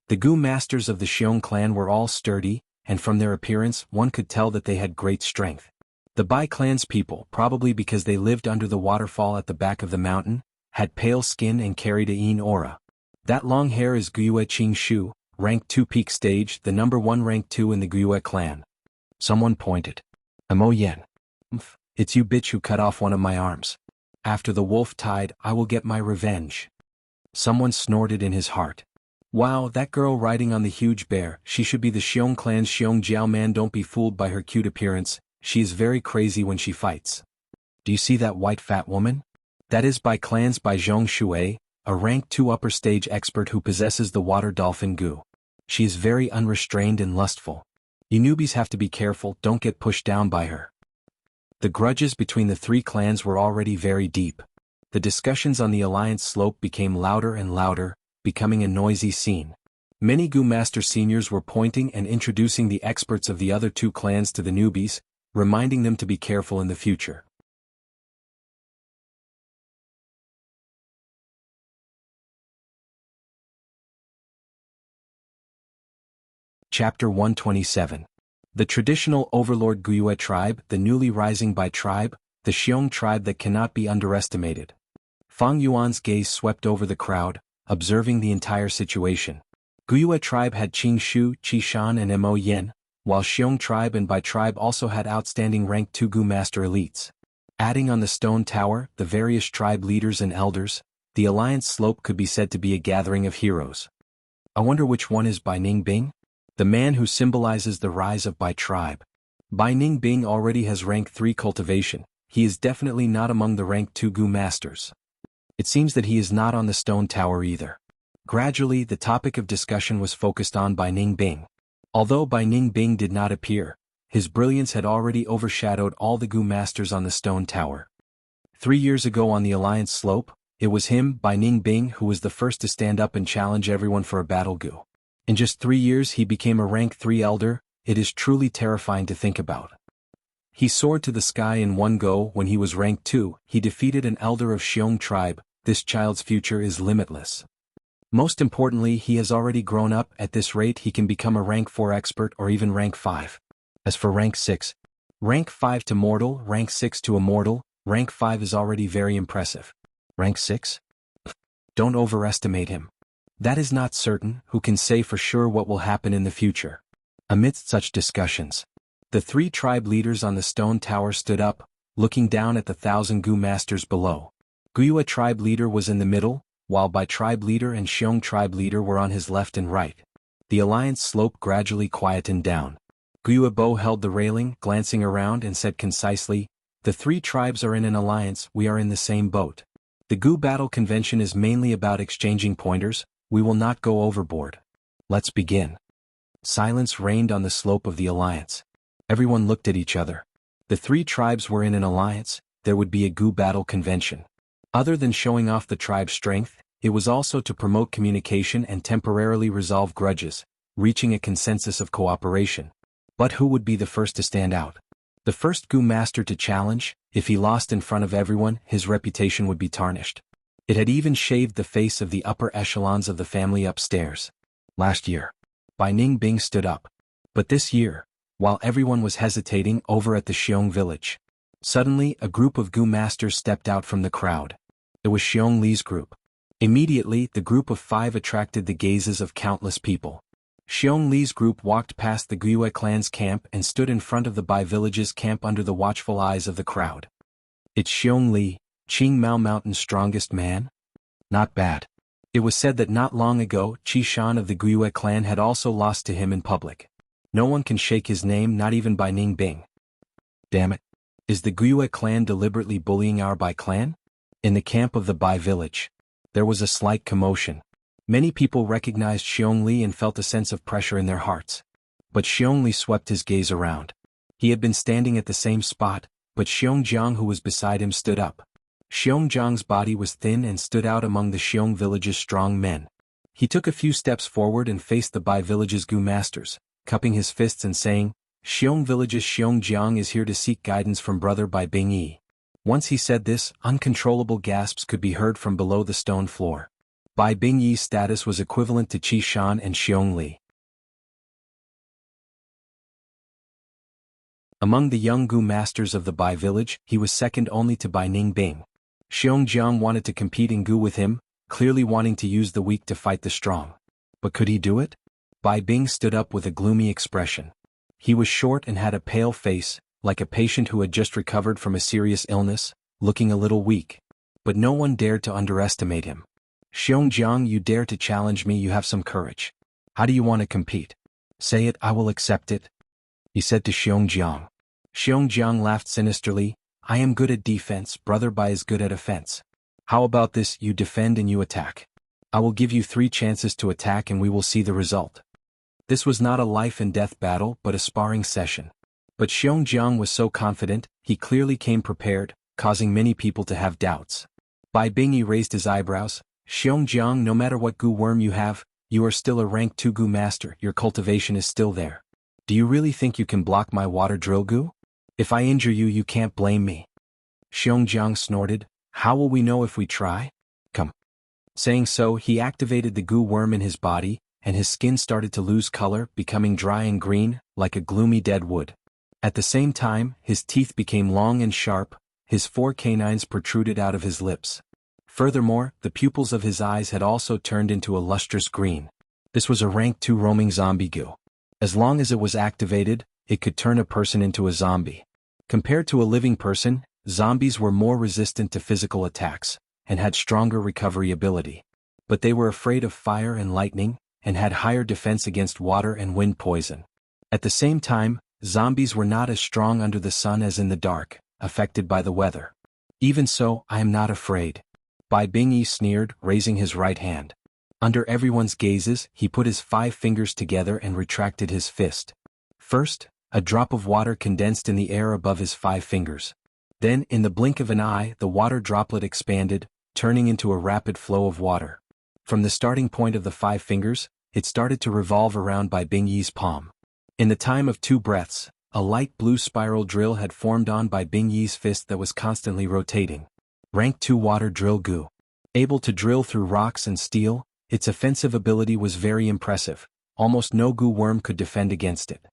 The Gu masters of the Xiong clan were all sturdy, and from their appearance one could tell that they had great strength. The Bai clan's people, probably because they lived under the waterfall at the back of the mountain, had pale skin and carried a yin aura. That long hair is Guyue Qing Shu, rank 2 peak stage, the number 1 rank 2 in the Guyue clan. Someone pointed. Mo Yen. It's you bitch who cut off one of my arms. After the wolf tide, I will get my revenge. Someone snorted in his heart. Wow, that girl riding on the huge bear, she should be the Xiong clan's Xiong Jiao man. Don't be fooled by her cute appearance, she is very crazy when she fights. Do you see that white fat woman? That is Bai clan's Bai Zhong Shui, a rank 2 upper stage expert who possesses the water dolphin Gu. She is very unrestrained and lustful. You newbies have to be careful, don't get pushed down by her. The grudges between the 3 clans were already very deep. The discussions on the alliance slope became louder and louder, becoming a noisy scene. Many Gu Master seniors were pointing and introducing the experts of the other two clans to the newbies, reminding them to be careful in the future. Chapter 127. The traditional overlord Guyue tribe, the newly rising Bai tribe, the Xiong tribe that cannot be underestimated. Fang Yuan's gaze swept over the crowd, observing the entire situation. Guyue tribe had Qing Shu, Qi Shan and Mo Yen, while Xiong tribe and Bai tribe also had outstanding rank 2 Gu Master elites. Adding on the stone tower, the various tribe leaders and elders, the alliance slope could be said to be a gathering of heroes. I wonder which one is Bai Ningbing? The man who symbolizes the rise of Bai tribe. Bai Ningbing already has rank 3 cultivation, he is definitely not among the rank 2 Gu Masters. It seems that he is not on the stone tower either. Gradually the topic of discussion was focused on Bai Ningbing. Although Bai Ningbing did not appear, his brilliance had already overshadowed all the Gu Masters on the stone tower. 3 years ago on the alliance slope, it was him, Bai Ningbing, who was the first to stand up and challenge everyone for a battle Gu. In just 3 years he became a rank 3 elder. It is truly terrifying to think about. He soared to the sky in one go. When he was rank 2, he defeated an elder of Xiong tribe. This child's future is limitless. Most importantly, he has already grown up. At this rate he can become a rank 4 expert or even rank 5. As for rank 6, rank 5 to mortal, rank 6 to immortal, rank 5 is already very impressive. Rank 6? Don't overestimate him. That is not certain. Who can say for sure what will happen in the future? Amidst such discussions, the 3 tribe leaders on the stone tower stood up, looking down at the 1,000 Gu Masters below. Guyue tribe leader was in the middle, while Bai tribe leader and Xiong tribe leader were on his left and right. The alliance slope gradually quietened down. Guyue Bo held the railing, glancing around and said concisely, "The 3 tribes are in an alliance, we are in the same boat. The Gu battle convention is mainly about exchanging pointers. We will not go overboard. Let's begin." Silence reigned on the slope of the alliance. Everyone looked at each other. The 3 tribes were in an alliance, there would be a Gu battle convention. Other than showing off the tribe's strength, it was also to promote communication and temporarily resolve grudges, reaching a consensus of cooperation. But who would be the first to stand out? The first Gu Master to challenge. If he lost in front of everyone, his reputation would be tarnished. It had even shaved the face of the upper echelons of the family upstairs. Last year, Bai Ningbing stood up. But this year, while everyone was hesitating over at the Xiong village, suddenly a group of Gu Masters stepped out from the crowd. It was Xiong Li's group. Immediately, the group of 5 attracted the gazes of countless people. Xiong Li's group walked past the Guyue clan's camp and stood in front of the Bai village's camp under the watchful eyes of the crowd. It's Xiong Li, Qing Mao Mountain's strongest man? Not bad. It was said that not long ago Qi Shan of the Guyue clan had also lost to him in public. No one can shake his name, not even Bai Ningbing. Damn it. Is the Guyue clan deliberately bullying our Bai clan? In the camp of the Bai village, there was a slight commotion. Many people recognized Xiong Li and felt a sense of pressure in their hearts. But Xiong Li swept his gaze around. He had been standing at the same spot, but Jianghu, who was beside him, stood up. Jiang's body was thin and stood out among the Xiong village's strong men. He took a few steps forward and faced the Bai village's Gu Masters, cupping his fists and saying, "Xiong village's Jiang is here to seek guidance from brother Bai Bingyi." Once he said this, uncontrollable gasps could be heard from below the stone floor. Bai Bingyi's status was equivalent to Qi Shan and Xiong Li. Among the young Gu Masters of the Bai village, he was second only to Bai Ningbing. Jiang wanted to compete in Gu with him, clearly wanting to use the weak to fight the strong. But could he do it? Bai Bing stood up with a gloomy expression. He was short and had a pale face, like a patient who had just recovered from a serious illness, looking a little weak. But no one dared to underestimate him. "Jiang, you dare to challenge me, you have some courage. How do you want to compete? Say it, I will accept it," he said to Jiang. Jiang laughed sinisterly. "I am good at defense, brother Bai is good at offense. How about this, you defend and you attack. I will give you 3 chances to attack and we will see the result." This was not a life and death battle but a sparring session. But Jiang was so confident, he clearly came prepared, causing many people to have doubts. Bai Bingyi raised his eyebrows. "Jiang, no matter what Gu worm you have, you are still a rank 2 Gu master, your cultivation is still there. Do you really think you can block my water drill Gu? If I injure you, you can't blame me. Jiang snorted, how will we know if we try? Come. Saying so, he activated the Gu worm in his body, and his skin started to lose color, becoming dry and green, like a gloomy dead wood. At the same time, his teeth became long and sharp, his 4 canines protruded out of his lips. Furthermore, the pupils of his eyes had also turned into a lustrous green. This was a rank 2 roaming zombie Gu. As long as it was activated, it could turn a person into a zombie. Compared to a living person, zombies were more resistant to physical attacks, and had stronger recovery ability. But they were afraid of fire and lightning, and had higher defense against water and wind poison. At the same time, zombies were not as strong under the sun as in the dark, affected by the weather. Even so, I am not afraid. Bai Bingyi sneered, raising his right hand. Under everyone's gazes, he put his 5 fingers together and retracted his fist. First, a drop of water condensed in the air above his 5 fingers. Then, in the blink of an eye, the water droplet expanded, turning into a rapid flow of water. From the starting point of the 5 fingers, it started to revolve around Bai Bingyi's palm. In the time of 2 breaths, a light blue spiral drill had formed on Bai Bingyi's fist that was constantly rotating. Rank 2 water drill Gu. Able to drill through rocks and steel, its offensive ability was very impressive. Almost no Gu worm could defend against it.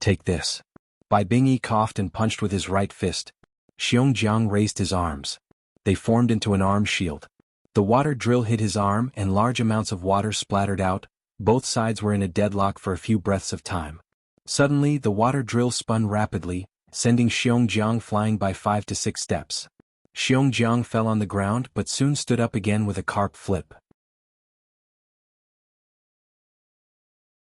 Take this. Bai Bingyi coughed and punched with his right fist. Jiang raised his arms. They formed into an arm shield. The water drill hit his arm and large amounts of water splattered out. Both sides were in a deadlock for a few breaths of time. Suddenly, the water drill spun rapidly, sending Jiang flying by 5 to 6 steps. Jiang fell on the ground but soon stood up again with a carp flip.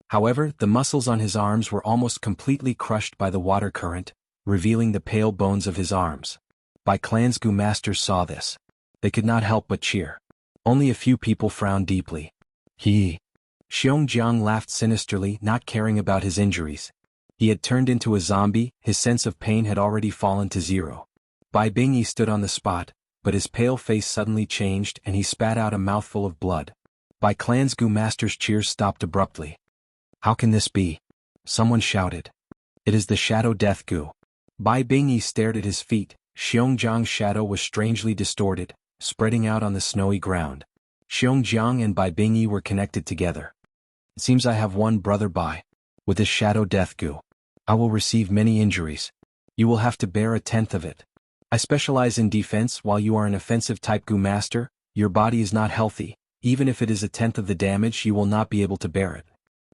However, the muscles on his arms were almost completely crushed by the water current, revealing the pale bones of his arms. Bai Clan's Gu masters saw this. They could not help but cheer. Only a few people frowned deeply. Jiang laughed sinisterly, not caring about his injuries. He had turned into a zombie, his sense of pain had already fallen to 0. Bai Bingyi stood on the spot, but his pale face suddenly changed and he spat out a mouthful of blood. Bai Clan's Gu master's cheers stopped abruptly. How can this be? Someone shouted. It is the Shadow Death Gu. Bai Bingyi stared at his feet. Jiang's shadow was strangely distorted, spreading out on the snowy ground. Jiang and Bai Bingyi were connected together. It seems I have one brother Bai. With this Shadow Death Gu, I will receive many injuries. You will have to bear a 10th of it. I specialize in defense while you are an offensive type Gu master. Your body is not healthy. Even if it is a 10th of the damage, you will not be able to bear it.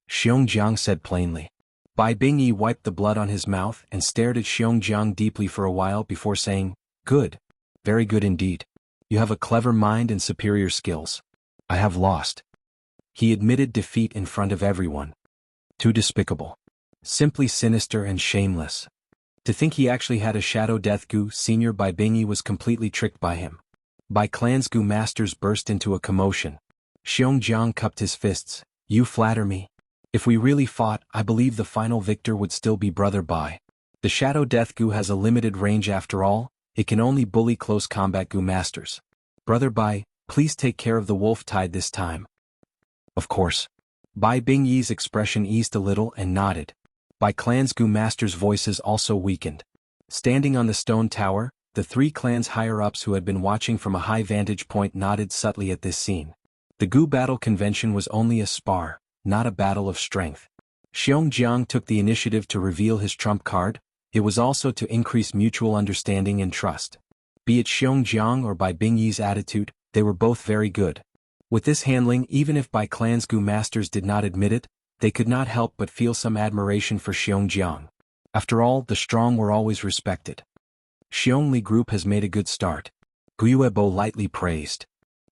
Jiang said plainly. Bai Bingyi wiped the blood on his mouth and stared at Jiang deeply for a while before saying, Good. Very good indeed. You have a clever mind and superior skills. I have lost. He admitted defeat in front of everyone. Too despicable. Simply sinister and shameless. To think he actually had a Shadow Death Gu, Senior Bai Bingyi was completely tricked by him. Bai Clan's Gu masters burst into a commotion. Jiang cupped his fists. You flatter me. If we really fought, I believe the final victor would still be Brother Bai. The Shadow Death Gu has a limited range after all, it can only bully close combat Gu masters. Brother Bai, please take care of the wolf tide this time. Of course. Bai Bingyi's expression eased a little and nodded. Bai Clan's Gu masters' voices also weakened. Standing on the stone tower, the 3 clans higher-ups who had been watching from a high vantage point nodded subtly at this scene. The Gu battle convention was only a spar, not a battle of strength. Jiang took the initiative to reveal his trump card. It was also to increase mutual understanding and trust. Be it Jiang or Bai Bingyi's attitude, they were both very good. With this handling, even if Bai Clan's Gu masters did not admit it, they could not help but feel some admiration for Jiang. After all, the strong were always respected. Xiongli group has made a good start. Guiyuebo lightly praised.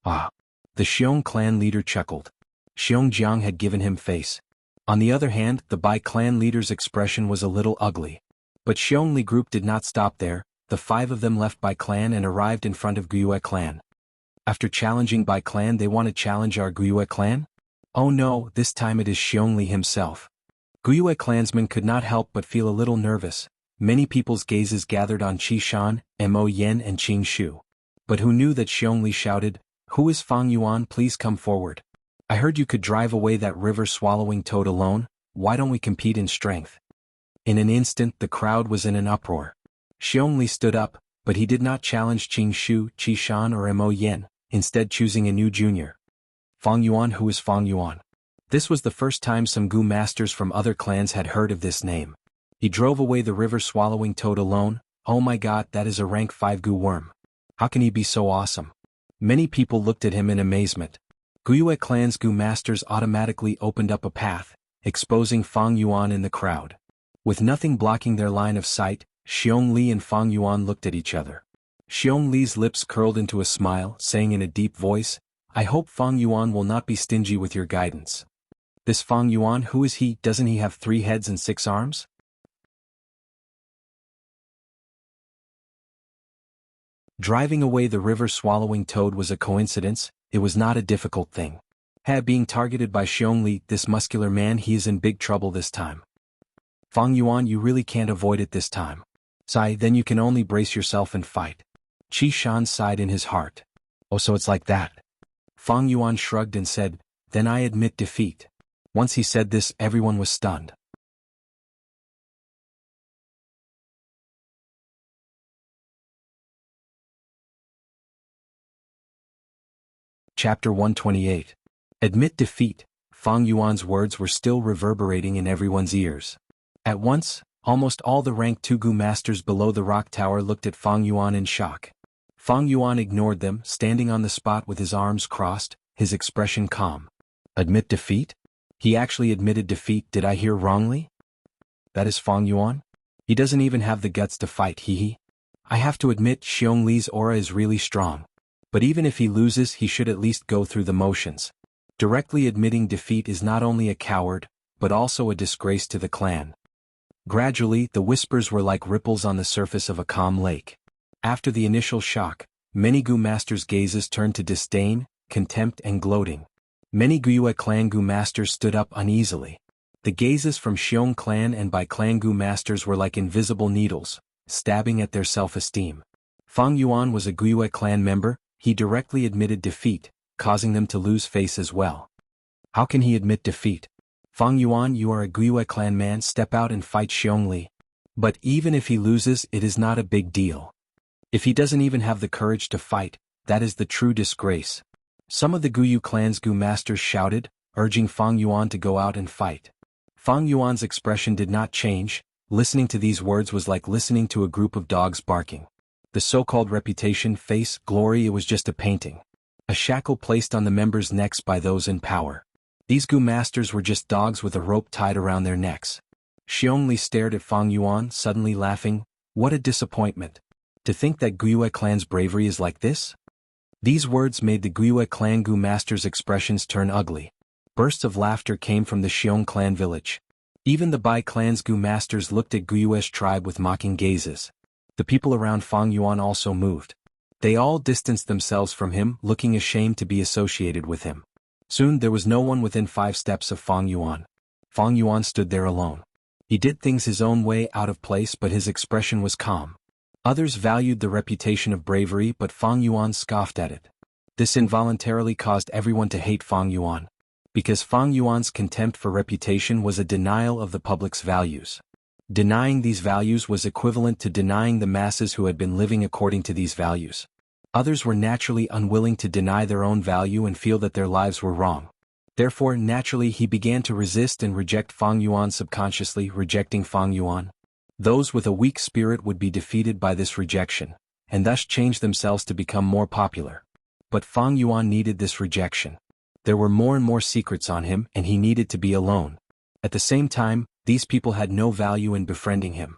Ah. The Xiong clan leader chuckled. Jiang had given him face. On the other hand, the Bai clan leader's expression was a little ugly. But Xiongli group did not stop there. The 5 of them left Bai clan and arrived in front of Guiyue clan. After challenging Bai clan, they want to challenge our Guiyue clan? Oh no, this time it is Xiongli himself. Guiyue clansmen could not help but feel a little nervous. Many people's gazes gathered on Qi Shan, Mo Yen and Qing Shu. But who knew that Xiongli shouted, Who is Fang Yuan, please come forward. I heard you could drive away that river-swallowing toad alone. Why don't we compete in strength? In an instant the crowd was in an uproar. Xiongli stood up, but he did not challenge Qing Shu, Qi Shan or Mo Yen, instead choosing a new junior. Fang Yuan. Who is Fang Yuan? This was the first time some Gu masters from other clans had heard of this name. He drove away the river-swallowing toad alone. Oh my god, that is a rank 5 Gu worm. How can he be so awesome? Many people looked at him in amazement. Guyue clan's Gu masters automatically opened up a path, exposing Fang Yuan in the crowd. With nothing blocking their line of sight, Xiong Li and Fang Yuan looked at each other. Xiong Li's lips curled into a smile, saying in a deep voice, I hope Fang Yuan will not be stingy with your guidance. This Fang Yuan, who is he? Doesn't he have 3 heads and 6 arms? Driving away the river-swallowing toad was a coincidence. It was not a difficult thing. Being targeted by Xiongli, this muscular man, he is in big trouble this time. Fang Yuan, you really can't avoid it this time. Sigh, then you can only brace yourself and fight. Qi Shan sighed in his heart. Oh, so it's like that. Fang Yuan shrugged and said, then I admit defeat. Once he said this, everyone was stunned. Chapter 128. Admit defeat. Fang Yuan's words were still reverberating in everyone's ears. At once, almost all the rank 2 Gu masters below the rock tower looked at Fang Yuan in shock. Fang Yuan ignored them, standing on the spot with his arms crossed, his expression calm. Admit defeat? He actually admitted defeat. Did I hear wrongly? That is Fang Yuan? He doesn't even have the guts to fight, hee. I have to admit Xiong Li's aura is really strong. But even if he loses, he should at least go through the motions. Directly admitting defeat is not only a coward, but also a disgrace to the clan. Gradually, the whispers were like ripples on the surface of a calm lake. After the initial shock, many Gu masters' gazes turned to disdain, contempt and gloating. Many Guyue clan Gu masters stood up uneasily. The gazes from Xiong clan and Bai clan Gu masters were like invisible needles, stabbing at their self-esteem. Fang Yuan was a Guyue clan member. He directly admitted defeat, causing them to lose face as well. How can he admit defeat? Fang Yuan, you are a Guyue clan man, step out and fight Xiong Li. But even if he loses, it is not a big deal. If he doesn't even have the courage to fight, that is the true disgrace. Some of the Guyu clan's Gu masters shouted, urging Fang Yuan to go out and fight. Fang Yuan's expression did not change. Listening to these words was like listening to a group of dogs barking. The so-called reputation, face, glory, it was just a painting. A shackle placed on the members' necks by those in power. These Gu masters were just dogs with a rope tied around their necks. Xiong Li stared at Fang Yuan, suddenly laughing. What a disappointment. To think that Guyue clan's bravery is like this? These words made the Guyue clan Gu masters' expressions turn ugly. Bursts of laughter came from the Xiong clan village. Even the Bai clan's Gu masters looked at Guyue's tribe with mocking gazes. The people around Fang Yuan also moved. They all distanced themselves from him, looking ashamed to be associated with him. Soon there was no one within 5 steps of Fang Yuan. Fang Yuan stood there alone. He did things his own way, out of place, but his expression was calm. Others valued the reputation of bravery, but Fang Yuan scoffed at it. This involuntarily caused everyone to hate Fang Yuan. Because Fang Yuan's contempt for reputation was a denial of the public's values. Denying these values was equivalent to denying the masses who had been living according to these values. Others were naturally unwilling to deny their own value and feel that their lives were wrong. Therefore, naturally he began to resist and reject Fang Yuan subconsciously, rejecting Fang Yuan. Those with a weak spirit would be defeated by this rejection, and thus change themselves to become more popular. But Fang Yuan needed this rejection. There were more and more secrets on him, and he needed to be alone. At the same time, these people had no value in befriending him.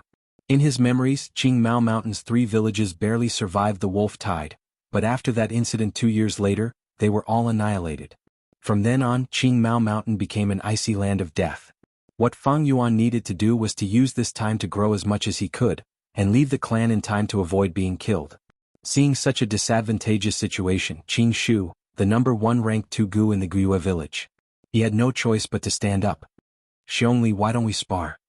In his memories, Qingmao Mountain's 3 villages barely survived the wolf tide, but after that incident 2 years later, they were all annihilated. From then on, Qingmao Mountain became an icy land of death. What Fang Yuan needed to do was to use this time to grow as much as he could, and leave the clan in time to avoid being killed. Seeing such a disadvantageous situation, Qing Shu, the number 1 ranked 2 Gu in the Guyue village. He had no choice but to stand up. Xiong Li, why don't we spar?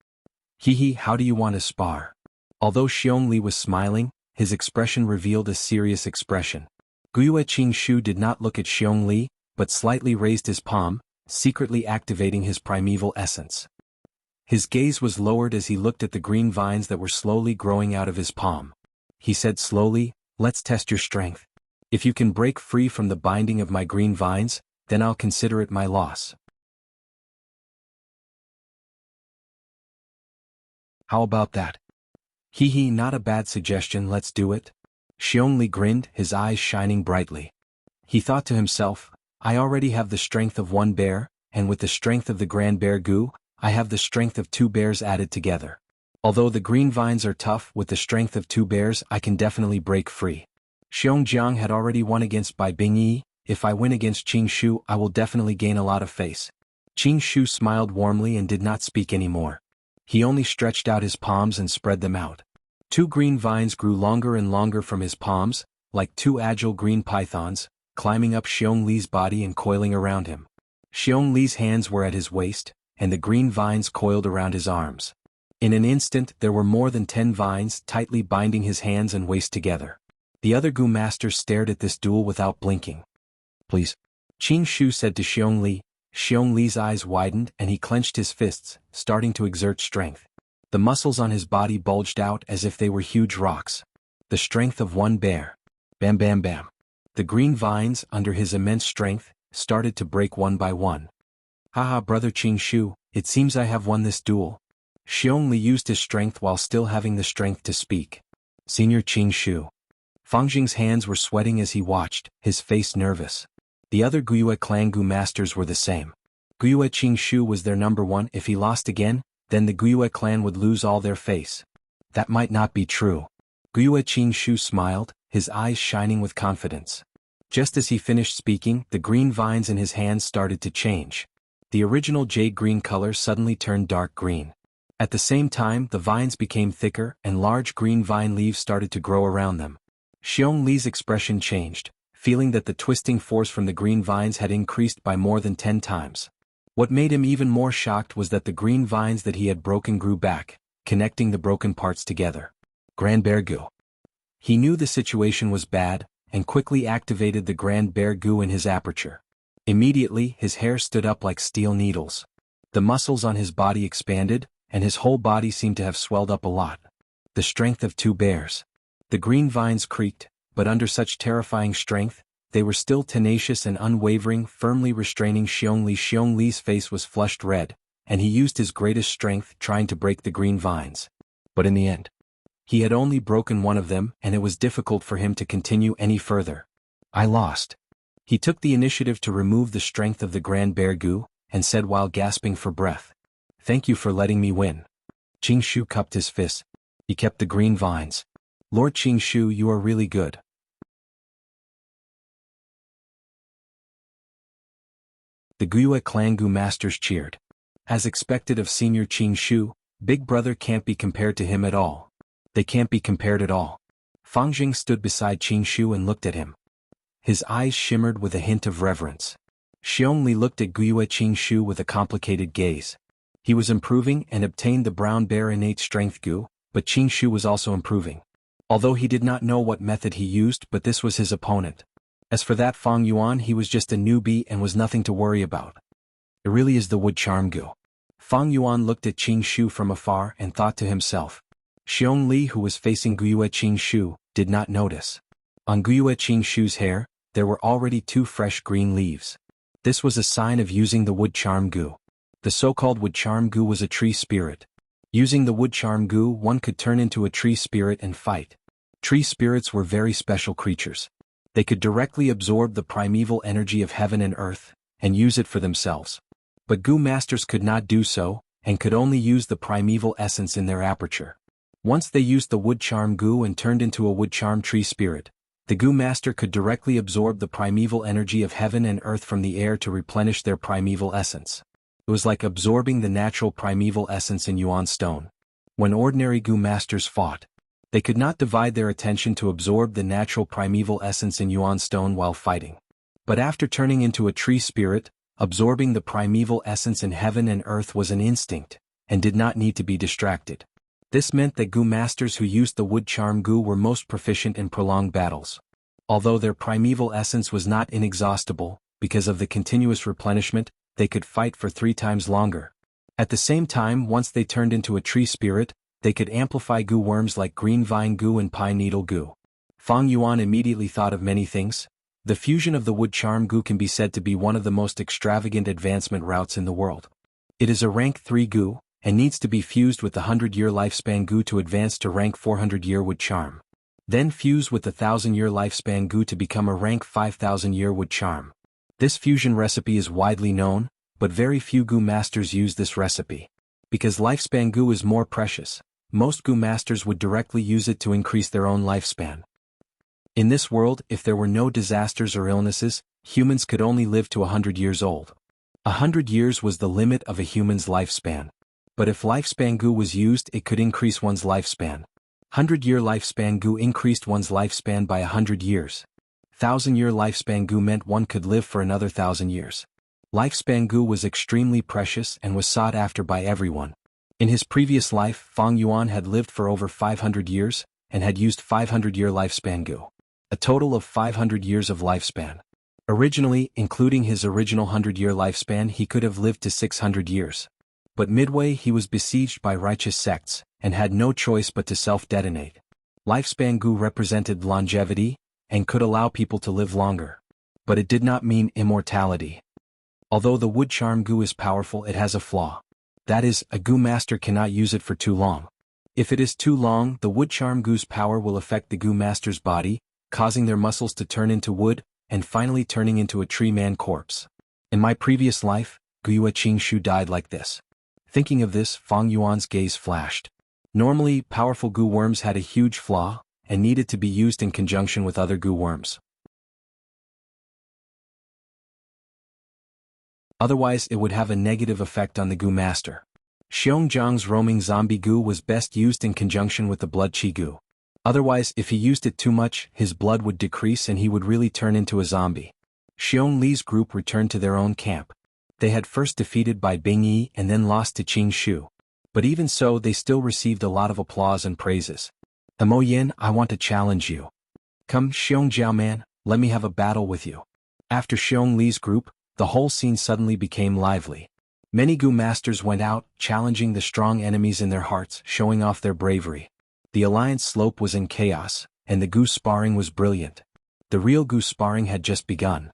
Hee, how do you want to spar? Although Xiong Li was smiling, his expression revealed a serious expression. Guyue Qing Shu did not look at Xiong Li, but slightly raised his palm, secretly activating his primeval essence. His gaze was lowered as he looked at the green vines that were slowly growing out of his palm. He said slowly, "Let's test your strength. If you can break free from the binding of my green vines, then I'll consider it my loss." "How about that?" "Hee, not a bad suggestion, let's do it." Xiongli grinned, his eyes shining brightly. He thought to himself, "I already have the strength of one bear, and with the strength of the Grand Bear Gu, I have the strength of two bears added together. Although the green vines are tough, with the strength of two bears I can definitely break free." Xiongjiang had already won against Bai Bingyi. "If I win against Qing Shu, I will definitely gain a lot of face." Qing Shu smiled warmly and did not speak anymore. He only stretched out his palms and spread them out. Two green vines grew longer and longer from his palms, like two agile green pythons, climbing up Xiong body and coiling around him. Xiong hands were at his waist, and the green vines coiled around his arms. In an instant there were more than 10 vines tightly binding his hands and waist together. The other Gu masters stared at this duel without blinking. "Please," Qing Shu said to Xiong Li. Xiong Li's eyes widened and he clenched his fists, starting to exert strength. The muscles on his body bulged out as if they were huge rocks. The strength of one bear. Bam bam bam. The green vines, under his immense strength, started to break one by one. "Haha, brother Qing Shu, it seems I have won this duel." Xiong Li used his strength while still having the strength to speak. "Senior Qing Shu." Fang Jing's hands were sweating as he watched, his face nervous. The other Guyue clan Gu masters were the same. Guyue Qing Shu was their number one. If he lost again, then the Guyue clan would lose all their face. That might not be true. Guyue Qing Shu smiled, his eyes shining with confidence. Just as he finished speaking, the green vines in his hands started to change. The original jade green color suddenly turned dark green. At the same time, the vines became thicker, and large green vine leaves started to grow around them. Xiong Li's expression changed, feeling that the twisting force from the green vines had increased by more than 10 times. What made him even more shocked was that the green vines that he had broken grew back, connecting the broken parts together. Grand Bear Gu. He knew the situation was bad, and quickly activated the Grand Bear Gu in his aperture. Immediately, his hair stood up like steel needles. The muscles on his body expanded, and his whole body seemed to have swelled up a lot. The strength of two bears. The green vines creaked, but under such terrifying strength, they were still tenacious and unwavering, firmly restraining Xiong Li. Xiong Li's face was flushed red, and he used his greatest strength trying to break the green vines. But in the end, he had only broken one of them, and it was difficult for him to continue any further. "I lost." He took the initiative to remove the strength of the Grand Bear Gu, and said while gasping for breath, "Thank you for letting me win." Qing Shu cupped his fists. He kept the green vines. "Lord Qing Shu, you are really good." The Guyue clan Gu masters cheered. As expected of senior Qing Shu, big brother can't be compared to him at all. They can't be compared at all. Fang Jing stood beside Qing Shu and looked at him. His eyes shimmered with a hint of reverence. Xiong Li looked at Guyue Qing Shu with a complicated gaze. He was improving and obtained the brown bear innate strength Gu, but Qing Shu was also improving. Although he did not know what method he used, but this was his opponent. As for that Fang Yuan, he was just a newbie and was nothing to worry about. It really is the wood charm Gu. Fang Yuan looked at Qing Shu from afar and thought to himself. Xiong Li, who was facing Guyue Qing Shu, did not notice. On Guyue Qing Shu's hair, there were already 2 fresh green leaves. This was a sign of using the wood charm Gu. The so-called wood charm Gu was a tree spirit. Using the wood charm Gu, one could turn into a tree spirit and fight. Tree spirits were very special creatures. They could directly absorb the primeval energy of heaven and earth, and use it for themselves. But Gu masters could not do so, and could only use the primeval essence in their aperture. Once they used the wood charm Gu and turned into a wood charm tree spirit, the Gu master could directly absorb the primeval energy of heaven and earth from the air to replenish their primeval essence. It was like absorbing the natural primeval essence in Yuan stone. When ordinary Gu masters fought, they could not divide their attention to absorb the natural primeval essence in Yuan stone while fighting. But after turning into a tree spirit, absorbing the primeval essence in heaven and earth was an instinct, and did not need to be distracted. This meant that Gu masters who used the wood charm Gu were most proficient in prolonged battles. Although their primeval essence was not inexhaustible, because of the continuous replenishment, they could fight for 3 times longer. At the same time, once they turned into a tree spirit, they could amplify goo worms like green vine goo and pine needle goo. Fang Yuan immediately thought of many things. The fusion of the wood charm goo can be said to be one of the most extravagant advancement routes in the world. It is a rank 3 goo, and needs to be fused with the 100-year lifespan goo to advance to rank 400-year wood charm. Then fuse with the 1000-year lifespan goo to become a rank 5000-year wood charm. This fusion recipe is widely known, but very few goo masters use this recipe. Because lifespan goo is more precious, most goo masters would directly use it to increase their own lifespan. In this world, if there were no disasters or illnesses, humans could only live to 100 years old. 100 years was the limit of a human's lifespan. But if lifespan goo was used, it could increase one's lifespan. 100-year lifespan goo increased one's lifespan by 100 years. 1000-year lifespan goo meant one could live for another 1000 years. Lifespan goo was extremely precious and was sought after by everyone. In his previous life, Fang Yuan had lived for over 500 years, and had used 500-year lifespan goo. A total of 500 years of lifespan. Originally, including his original 100-year lifespan, he could have lived to 600 years. But midway he was besieged by righteous sects, and had no choice but to self-detonate. Lifespan goo represented longevity, and could allow people to live longer. But it did not mean immortality. Although the wood charm goo is powerful, it has a flaw. That is, a goo master cannot use it for too long. If it is too long, the wood charm goo's power will affect the goo master's body, causing their muscles to turn into wood, and finally turning into a tree man corpse. In my previous life, Guiyue Qingshu died like this. Thinking of this, Fang Yuan's gaze flashed. Normally, powerful goo worms had a huge flaw, and needed to be used in conjunction with other goo worms. Otherwise it would have a negative effect on the goo master. Xiongjiang's roaming zombie goo was best used in conjunction with the blood chi goo. Otherwise, if he used it too much, his blood would decrease and he would really turn into a zombie. Xiong Li's group returned to their own camp. They had first defeated Bai Bingyi and then lost to Qing Shu. But even so, they still received a lot of applause and praises. Mo Yin, I want to challenge you. Come, Xiong Jiao man, let me have a battle with you. After Xiong Li's group, the whole scene suddenly became lively. Many goo masters went out, challenging the strong enemies in their hearts, showing off their bravery. The alliance slope was in chaos, and the goo sparring was brilliant. The real goo sparring had just begun.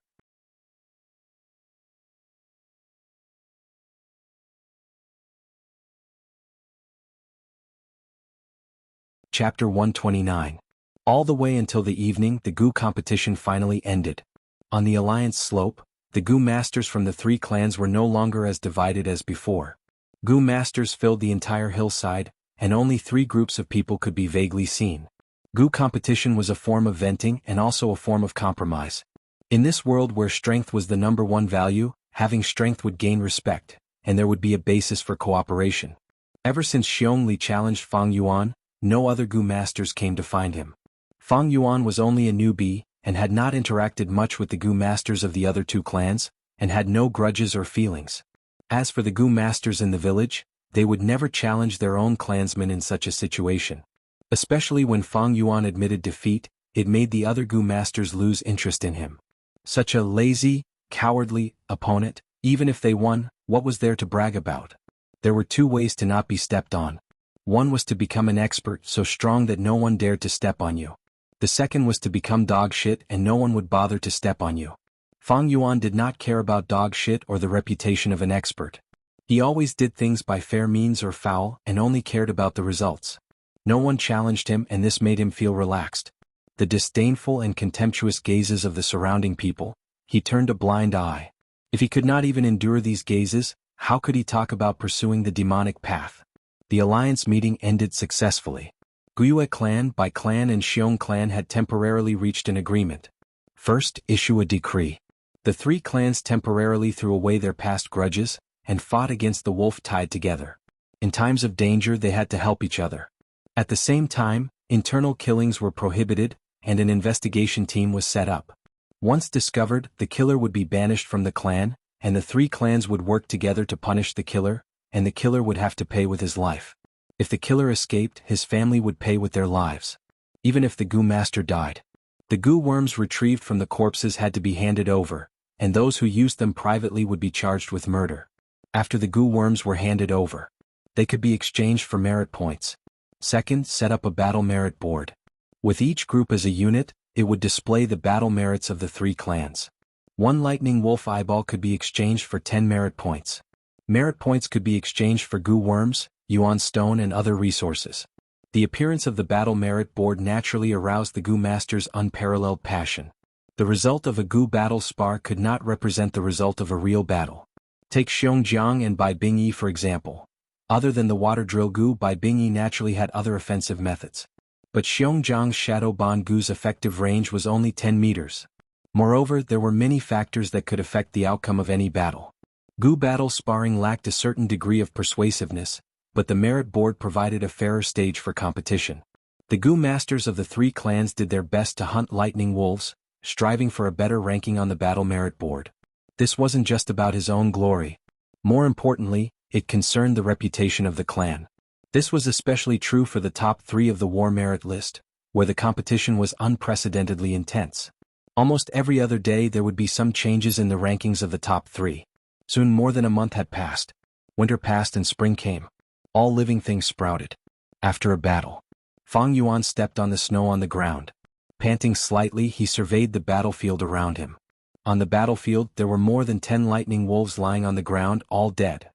Chapter 129. All the way until the evening, the goo competition finally ended. On the alliance slope, the goo masters from the 3 clans were no longer as divided as before. Goo masters filled the entire hillside, and only 3 groups of people could be vaguely seen. Goo competition was a form of venting and also a form of compromise. In this world where strength was the #1 value, having strength would gain respect, and there would be a basis for cooperation. Ever since Xiong Li challenged Fang Yuan, no other goo masters came to find him. Fang Yuan was only a newbie, and had not interacted much with the goo masters of the other 2 clans, and had no grudges or feelings. As for the goo masters in the village, they would never challenge their own clansmen in such a situation. Especially when Fang Yuan admitted defeat, it made the other goo masters lose interest in him. Such a lazy, cowardly opponent, even if they won, what was there to brag about? There were 2 ways to not be stepped on. One was to become an expert so strong that no one dared to step on you. The second was to become dog shit and no one would bother to step on you. Fang Yuan did not care about dog shit or the reputation of an expert. He always did things by fair means or foul and only cared about the results. No one challenged him and this made him feel relaxed. The disdainful and contemptuous gazes of the surrounding people, he turned a blind eye. If he could not even endure these gazes, how could he talk about pursuing the demonic path? The alliance meeting ended successfully. Guiyue clan, Bai clan and Xiong clan had temporarily reached an agreement. First, issue a decree. The 3 clans temporarily threw away their past grudges, and fought against the wolf tied together. In times of danger they had to help each other. At the same time, internal killings were prohibited, and an investigation team was set up. Once discovered, the killer would be banished from the clan, and the 3 clans would work together to punish the killer, and the killer would have to pay with his life. If the killer escaped, his family would pay with their lives. Even if the goo master died. The goo worms retrieved from the corpses had to be handed over, and those who used them privately would be charged with murder. After the goo worms were handed over, they could be exchanged for merit points. Second, set up a battle merit board. With each group as a unit, it would display the battle merits of the 3 clans. 1 lightning wolf eyeball could be exchanged for 10 merit points. Merit points could be exchanged for goo worms, yuan stone and other resources. The appearance of the battle merit board naturally aroused the goo master's unparalleled passion. The result of a goo battle spar could not represent the result of a real battle. Take Xiongjiang and Bai Bingyi for example. Other than the water drill goo, Bai Bingyi naturally had other offensive methods. But Xiongjiang's Shadow Bond goo's effective range was only 10 meters. Moreover, there were many factors that could affect the outcome of any battle. Goo battle sparring lacked a certain degree of persuasiveness, but the merit board provided a fairer stage for competition. The goo masters of the 3 clans did their best to hunt lightning wolves, striving for a better ranking on the battle merit board. This wasn't just about his own glory. More importantly, it concerned the reputation of the clan. This was especially true for the top 3 of the war merit list, where the competition was unprecedentedly intense. Almost every other day there would be some changes in the rankings of the top 3. Soon more than a month had passed. Winter passed and spring came. All living things sprouted. After a battle, Fang Yuan stepped on the snow on the ground. Panting slightly, he surveyed the battlefield around him. On the battlefield there were more than 10 lightning wolves lying on the ground, all dead.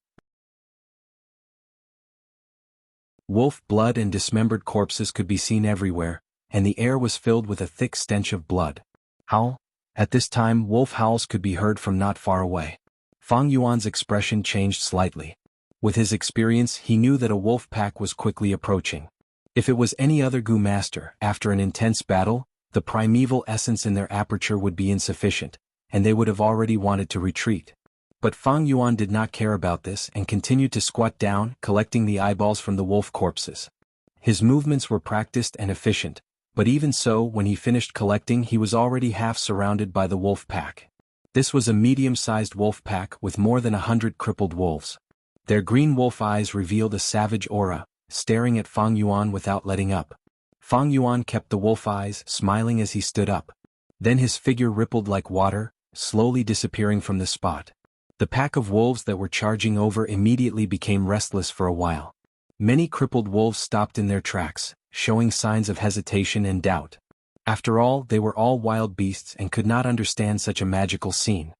Wolf blood and dismembered corpses could be seen everywhere, and the air was filled with a thick stench of blood. Howl! At this time wolf howls could be heard from not far away. Fang Yuan's expression changed slightly. With his experience he knew that a wolf pack was quickly approaching. If it was any other goo master, after an intense battle, the primeval essence in their aperture would be insufficient, and they would have already wanted to retreat. But Fang Yuan did not care about this and continued to squat down, collecting the eyeballs from the wolf corpses. His movements were practiced and efficient, but even so, when he finished collecting he was already half surrounded by the wolf pack. This was a medium-sized wolf pack with more than 100 crippled wolves. Their green wolf eyes revealed a savage aura, staring at Fang Yuan without letting up. Fang Yuan kept the wolf eyes, smiling as he stood up. Then his figure rippled like water, slowly disappearing from the spot. The pack of wolves that were charging over immediately became restless for a while. Many crippled wolves stopped in their tracks, showing signs of hesitation and doubt. After all, they were all wild beasts and could not understand such a magical scene.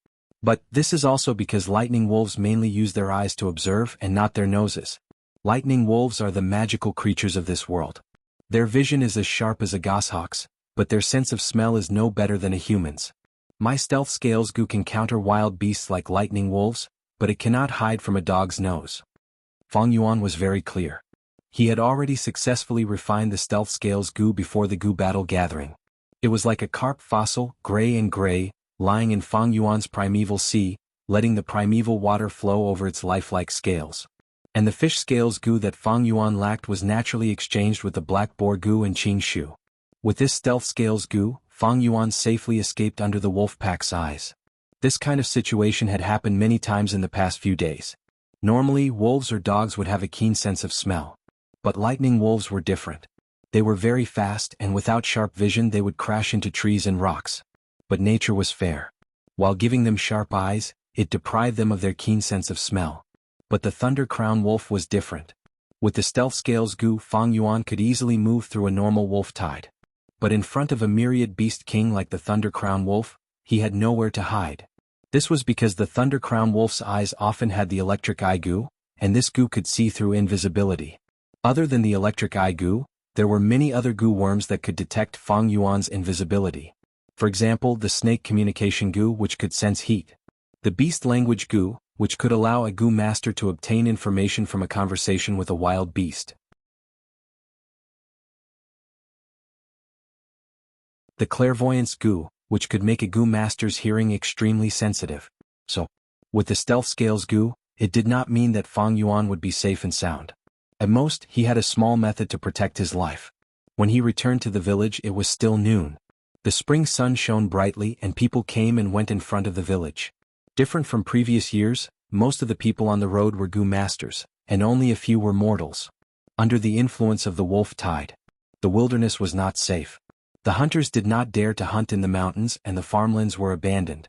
But this is also because lightning wolves mainly use their eyes to observe and not their noses. Lightning wolves are the magical creatures of this world. Their vision is as sharp as a goshawk's, but their sense of smell is no better than a human's. My stealth scales goo can counter wild beasts like lightning wolves, but it cannot hide from a dog's nose. Fang Yuan was very clear. He had already successfully refined the stealth scales goo before the goo battle gathering. It was like a carp fossil, gray and gray, lying in Fang Yuan's primeval sea, letting the primeval water flow over its lifelike scales. And the fish scales goo that Fang Yuan lacked was naturally exchanged with the black boar goo and Qing Shu. With this stealth scales goo, Fang Yuan safely escaped under the wolf pack's eyes. This kind of situation had happened many times in the past few days. Normally, wolves or dogs would have a keen sense of smell. But lightning wolves were different. They were very fast, and without sharp vision they would crash into trees and rocks. But nature was fair. While giving them sharp eyes, it deprived them of their keen sense of smell. But the Thunder Crown Wolf was different. With the stealth scales goo, Fang Yuan could easily move through a normal wolf tide. But in front of a myriad beast king like the Thunder Crown Wolf, he had nowhere to hide. This was because the Thunder Crown Wolf's eyes often had the electric eye goo, and this goo could see through invisibility. Other than the electric eye goo, there were many other goo worms that could detect Fang Yuan's invisibility. For example, the snake communication goo, which could sense heat. The beast language goo, which could allow a goo master to obtain information from a conversation with a wild beast. The clairvoyance goo, which could make a goo master's hearing extremely sensitive. So, with the stealth scales goo, it did not mean that Fang Yuan would be safe and sound. At most, he had a small method to protect his life. When he returned to the village, it was still noon. The spring sun shone brightly and people came and went in front of the village. Different from previous years, most of the people on the road were goo masters, and only a few were mortals. Under the influence of the wolf tide, the wilderness was not safe. The hunters did not dare to hunt in the mountains and the farmlands were abandoned.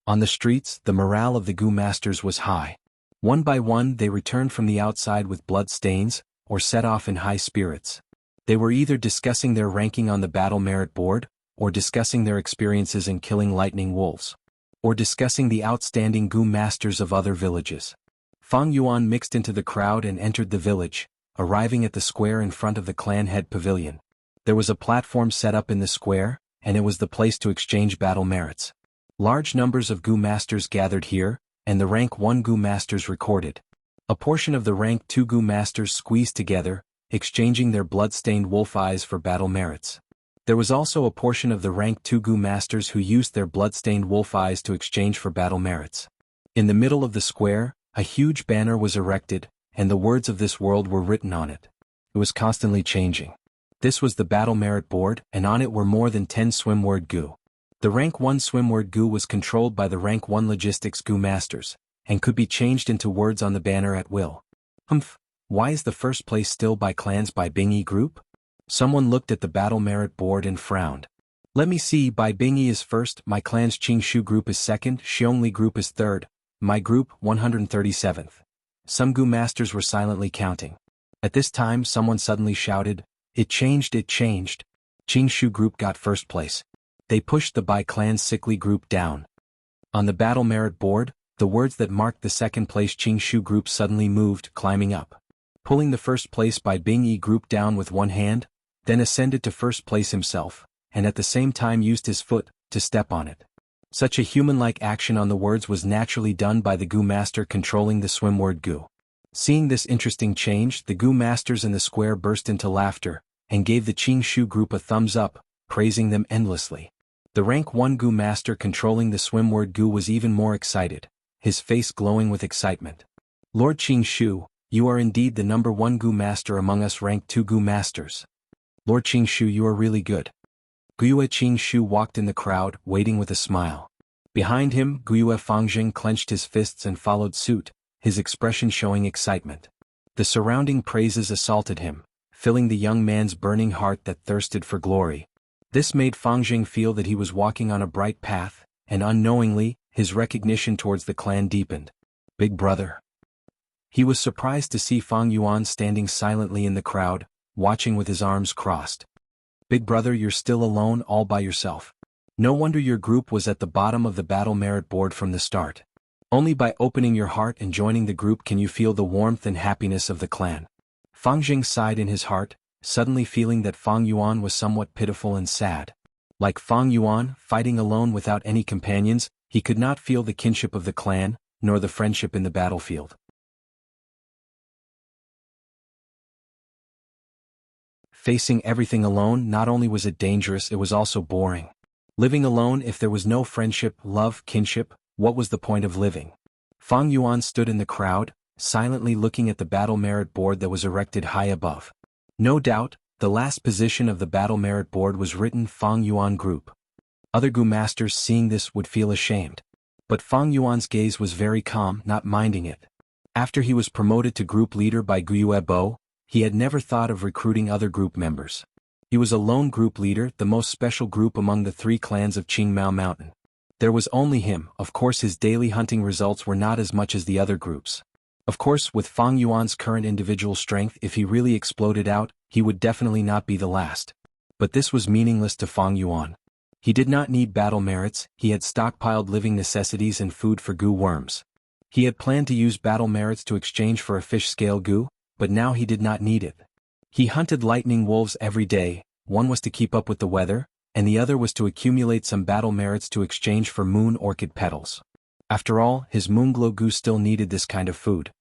On the streets, the morale of the Gu masters was high. One by one they returned from the outside with blood stains, or set off in high spirits. They were either discussing their ranking on the battle merit board, or discussing their experiences in killing lightning wolves, or discussing the outstanding Gu masters of other villages. Fang Yuan mixed into the crowd and entered the village, arriving at the square in front of the clan head pavilion. There was a platform set up in the square, and it was the place to exchange battle merits. Large numbers of Gu masters gathered here, and the rank 1 Gu masters recorded. A portion of the rank 2 Gu masters squeezed together, exchanging their blood-stained wolf eyes for battle merits. There was also a portion of the rank 2 Gu masters who used their blood-stained wolf eyes to exchange for battle merits. In the middle of the square, a huge banner was erected, and the words of this world were written on it. It was constantly changing. This was the battle merit board, and on it were more than 10 swim-word Gu. The rank 1 swim-word Gu was controlled by the rank 1 logistics Gu masters, and could be changed into words on the banner at will. Why is the first place still by clans by Bingyi group? Someone looked at the battle merit board and frowned. Let me see, Bai Bingyi is first, my clan's Qingshu group is second, Xiongli group is third, my group 137th. Some Gu masters were silently counting. At this time someone suddenly shouted, it changed. Qingshu group got first place. They pushed the Bai clan's sickly group down. On the battle merit board, the words that marked the second place Qingshu group suddenly moved, climbing up. Pulling the first place Bai Bingyi group down with one hand, then ascended to first place himself, and at the same time used his foot to step on it. Such a human-like action on the words was naturally done by the Gu master controlling the swim-word Gu. Seeing this interesting change, the Gu masters in the square burst into laughter, and gave the Qingshu group a thumbs up, praising them endlessly. The rank 1 Gu master controlling the swim-word Gu was even more excited, his face glowing with excitement. Lord Qingshu, you are indeed the number 1 Gu master among us rank 2 Gu masters. Lord Qingshu, you are really good. Guyue Qingshu walked in the crowd, waiting with a smile. Behind him, Guyue Fangjing clenched his fists and followed suit, his expression showing excitement. The surrounding praises assaulted him, filling the young man's burning heart that thirsted for glory. This made Fangjing feel that he was walking on a bright path, and unknowingly, his recognition towards the clan deepened. Big brother. He was surprised to see Fang Yuan standing silently in the crowd, watching with his arms crossed. Big brother, you're still alone all by yourself. No wonder your group was at the bottom of the battle merit board from the start. Only by opening your heart and joining the group can you feel the warmth and happiness of the clan. Fangjing sighed in his heart, suddenly feeling that Fang Yuan was somewhat pitiful and sad. Like Fang Yuan, fighting alone without any companions, he could not feel the kinship of the clan, nor the friendship in the battlefield. Facing everything alone, not only was it dangerous, it was also boring. Living alone, if there was no friendship, love, kinship, what was the point of living? Fang Yuan stood in the crowd, silently looking at the battle merit board that was erected high above. No doubt, the last position of the battle merit board was written Fang Yuan Group. Other Gu masters seeing this would feel ashamed. But Fang Yuan's gaze was very calm, not minding it. After he was promoted to group leader by Guyue Bo, he had never thought of recruiting other group members. He was a lone group leader, the most special group among the 3 clans of Qingmao Mountain. There was only him. Of course his daily hunting results were not as much as the other groups. Of course, with Fang Yuan's current individual strength, if he really exploded out, he would definitely not be the last. But this was meaningless to Fang Yuan. He did not need battle merits, he had stockpiled living necessities and food for Gu worms. He had planned to use battle merits to exchange for a fish scale Gu, but now he did not need it. He hunted lightning wolves every day, one was to keep up with the weather, and the other was to accumulate some battle merits to exchange for moon orchid petals. After all, his Moonglow Gu still needed this kind of food.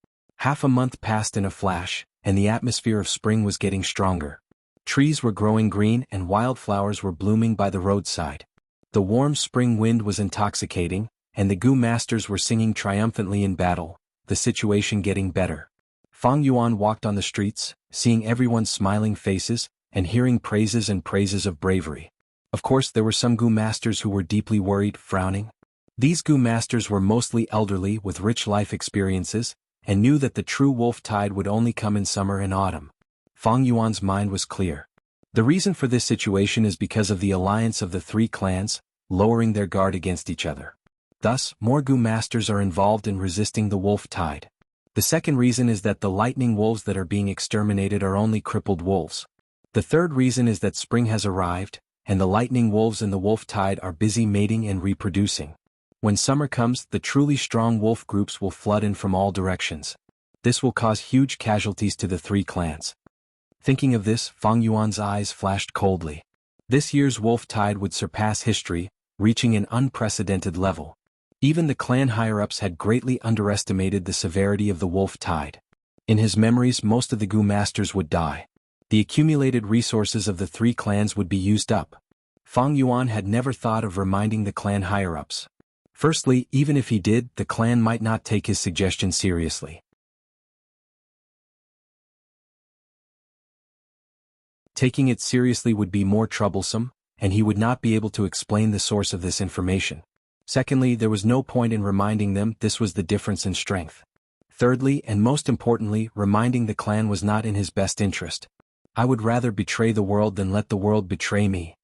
Half a month passed in a flash, and the atmosphere of spring was getting stronger. Trees were growing green and wildflowers were blooming by the roadside. The warm spring wind was intoxicating, and the Gu masters were singing triumphantly in battle, the situation getting better. Fang Yuan walked on the streets, seeing everyone's smiling faces, and hearing praises and praises of bravery. Of course there were some Gu masters who were deeply worried, frowning. These Gu masters were mostly elderly with rich life experiences, and knew that the true wolf tide would only come in summer and autumn. Fang Yuan's mind was clear. The reason for this situation is because of the alliance of the 3 clans, lowering their guard against each other. Thus, more Gu masters are involved in resisting the wolf tide. The second reason is that the lightning wolves that are being exterminated are only crippled wolves. The third reason is that spring has arrived, and the lightning wolves in the wolf tide are busy mating and reproducing. When summer comes, the truly strong wolf groups will flood in from all directions. This will cause huge casualties to the three clans. Thinking of this, Fang Yuan's eyes flashed coldly. This year's wolf tide would surpass history, reaching an unprecedented level. Even the clan higher-ups had greatly underestimated the severity of the wolf tide. In his memories, most of the Gu masters would die. The accumulated resources of the three clans would be used up. Fang Yuan had never thought of reminding the clan higher-ups. Firstly, even if he did, the clan might not take his suggestion seriously. Taking it seriously would be more troublesome, and he would not be able to explain the source of this information. Secondly, there was no point in reminding them this was the difference in strength. Thirdly, and most importantly, reminding the clan was not in his best interest. I would rather betray the world than let the world betray me.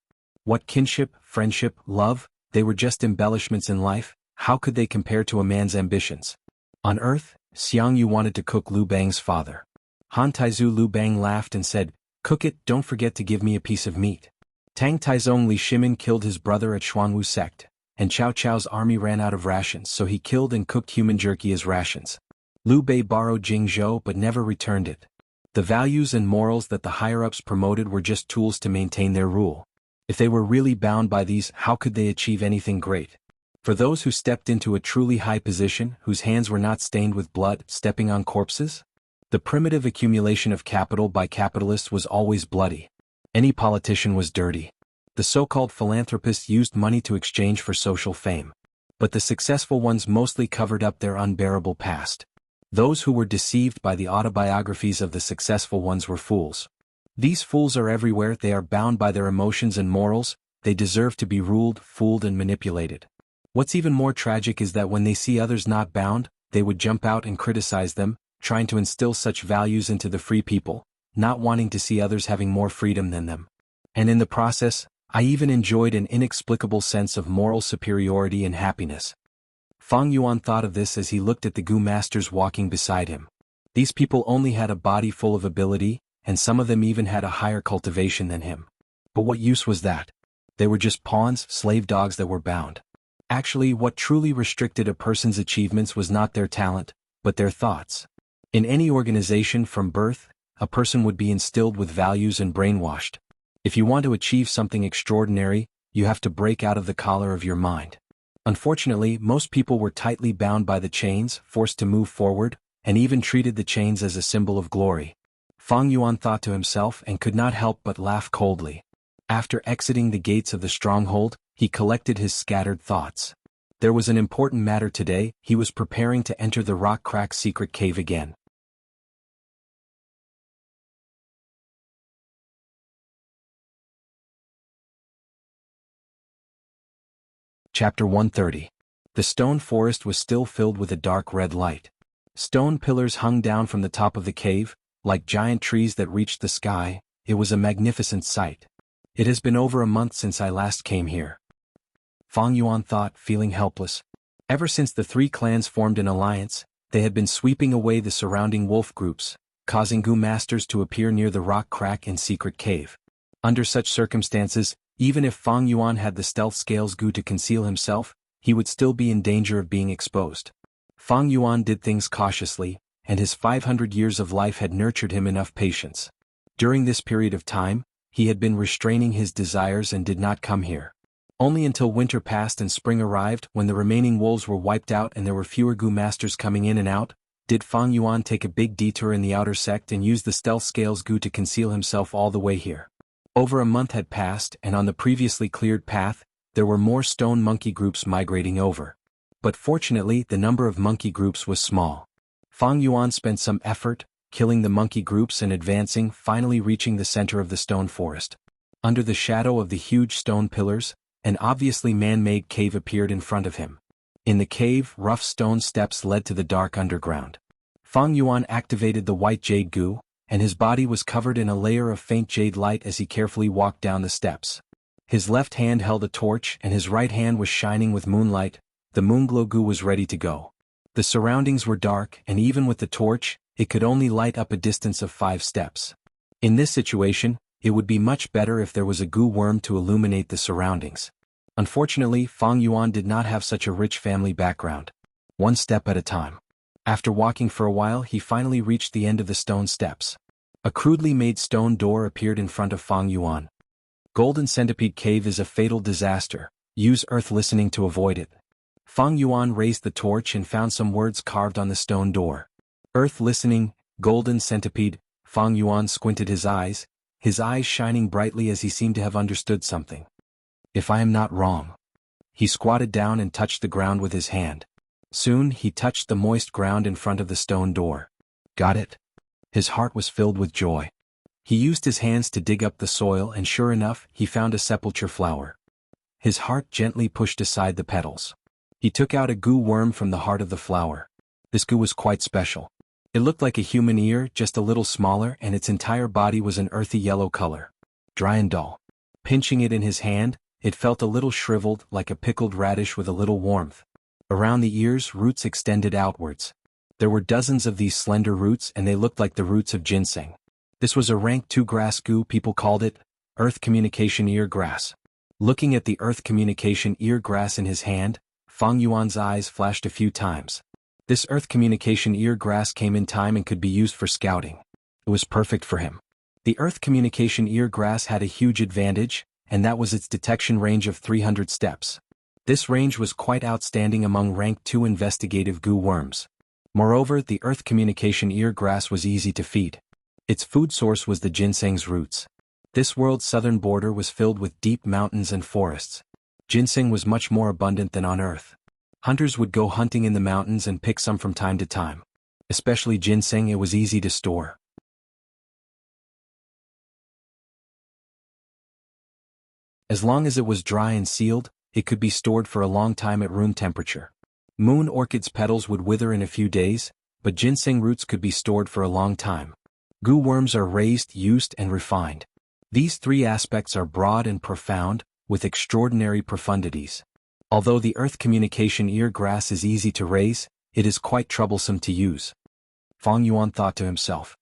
What kinship, friendship, love, they were just embellishments in life. How could they compare to a man's ambitions? On Earth, Xiangyu wanted to cook Lu Bang's father. Han Taizu Lu Bang laughed and said, "Cook it, don't forget to give me a piece of meat." Tang Taizong Li Shimin killed his brother at Xuanwu sect, and Cao Cao's army ran out of rations, so he killed and cooked human jerky as rations. Liu Bei borrowed Jingzhou but never returned it. The values and morals that the higher-ups promoted were just tools to maintain their rule. If they were really bound by these, how could they achieve anything great? For those who stepped into a truly high position, whose hands were not stained with blood, stepping on corpses? The primitive accumulation of capital by capitalists was always bloody. Any politician was dirty. The so-called philanthropists used money to exchange for social fame. But the successful ones mostly covered up their unbearable past. Those who were deceived by the autobiographies of the successful ones were fools. These fools are everywhere. They are bound by their emotions and morals. They deserve to be ruled, fooled and manipulated. What's even more tragic is that when they see others not bound, they would jump out and criticize them, trying to instill such values into the free people, not wanting to see others having more freedom than them. And in the process, I even enjoyed an inexplicable sense of moral superiority and happiness. Fang Yuan thought of this as he looked at the Gu masters walking beside him. These people only had a body full of ability, and some of them even had a higher cultivation than him. But what use was that? They were just pawns, slave dogs that were bound. Actually, what truly restricted a person's achievements was not their talent, but their thoughts. In any organization from birth, a person would be instilled with values and brainwashed. If you want to achieve something extraordinary, you have to break out of the collar of your mind. Unfortunately, most people were tightly bound by the chains, forced to move forward, and even treated the chains as a symbol of glory. Fang Yuan thought to himself and could not help but laugh coldly. After exiting the gates of the stronghold, he collected his scattered thoughts. There was an important matter today. He was preparing to enter the rock-crack secret cave again. Chapter 130. The stone forest was still filled with a dark red light. Stone pillars hung down from the top of the cave, like giant trees that reached the sky. It was a magnificent sight. It has been over a month since I last came here. Fang Yuan thought, feeling helpless. Ever since the three clans formed an alliance, they had been sweeping away the surrounding wolf groups, causing Gu masters to appear near the rock crack and secret cave. Under such circumstances, even if Fang Yuan had the stealth scales Gu to conceal himself, he would still be in danger of being exposed. Fang Yuan did things cautiously, and his 500 years of life had nurtured him enough patience. During this period of time, he had been restraining his desires and did not come here. Only until winter passed and spring arrived, when the remaining wolves were wiped out and there were fewer Gu masters coming in and out, did Fang Yuan take a big detour in the outer sect and use the stealth scales Gu to conceal himself all the way here. Over a month had passed, and on the previously cleared path, there were more stone monkey groups migrating over. But fortunately, the number of monkey groups was small. Fang Yuan spent some effort, killing the monkey groups and advancing, finally reaching the center of the stone forest. Under the shadow of the huge stone pillars, an obviously man-made cave appeared in front of him. In the cave, rough stone steps led to the dark underground. Fang Yuan activated the white jade Gu, and his body was covered in a layer of faint jade light as he carefully walked down the steps. His left hand held a torch and his right hand was shining with moonlight, the moonglow goo was ready to go. The surroundings were dark, and even with the torch, it could only light up a distance of 5 steps. In this situation, it would be much better if there was a goo worm to illuminate the surroundings. Unfortunately, Fang Yuan did not have such a rich family background. One step at a time. After walking for a while, he finally reached the end of the stone steps. A crudely made stone door appeared in front of Fang Yuan. Golden Centipede Cave is a fatal disaster. Use earth listening to avoid it. Fang Yuan raised the torch and found some words carved on the stone door. Earth listening, Golden Centipede. Fang Yuan squinted his eyes shining brightly as he seemed to have understood something. If I am not wrong. He squatted down and touched the ground with his hand. Soon he touched the moist ground in front of the stone door. Got it? His heart was filled with joy. He used his hands to dig up the soil and sure enough, he found a sepulchre flower. His heart gently pushed aside the petals. He took out a goo worm from the heart of the flower. This goo was quite special. It looked like a human ear, just a little smaller, and its entire body was an earthy yellow color. Dry and dull. Pinching it in his hand, it felt a little shriveled, like a pickled radish with a little warmth. Around the ears, roots extended outwards. There were dozens of these slender roots and they looked like the roots of ginseng. This was a rank 2 grass goo, people called it Earth Communication Ear Grass. Looking at the Earth Communication Ear Grass in his hand, Fang Yuan's eyes flashed a few times. This Earth Communication Ear Grass came in time and could be used for scouting. It was perfect for him. The Earth Communication Ear Grass had a huge advantage, and that was its detection range of 300 steps. This range was quite outstanding among rank 2 investigative goo worms. Moreover, the Earth Communication Ear Grass was easy to feed. Its food source was the ginseng's roots. This world's southern border was filled with deep mountains and forests. Ginseng was much more abundant than on Earth. Hunters would go hunting in the mountains and pick some from time to time. Especially ginseng, it was easy to store. As long as it was dry and sealed, it could be stored for a long time at room temperature. Moon orchid's petals would wither in a few days, but ginseng roots could be stored for a long time. Goo worms are raised, used, and refined. These 3 aspects are broad and profound, with extraordinary profundities. Although the Earth Communication Ear Grass is easy to raise, it is quite troublesome to use. Fang Yuan thought to himself.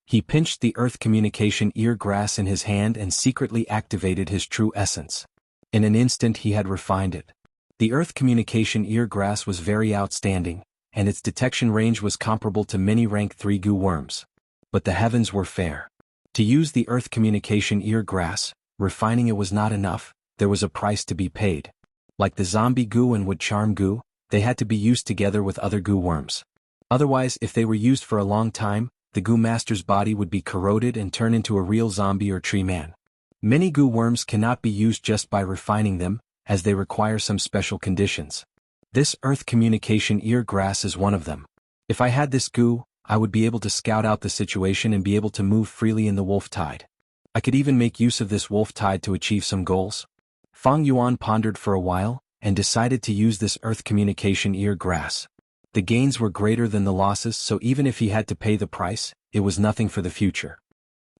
He pinched the Earth Communication Ear Grass in his hand and secretly activated his true essence. In an instant he had refined it. The Earth Communication Ear Grass was very outstanding, and its detection range was comparable to many rank 3 goo worms. But the heavens were fair. To use the Earth Communication Ear Grass, refining it was not enough, there was a price to be paid. Like the zombie goo and wood charm goo, they had to be used together with other goo worms. Otherwise, if they were used for a long time, the goo master's body would be corroded and turn into a real zombie or tree man. Many goo worms cannot be used just by refining them, as they require some special conditions. This Earth Communication Ear Grass is one of them. If I had this goo, I would be able to scout out the situation and be able to move freely in the wolf tide. I could even make use of this wolf tide to achieve some goals. Fang Yuan pondered for a while, and decided to use this Earth Communication Ear Grass. The gains were greater than the losses, so even if he had to pay the price, it was nothing for the future.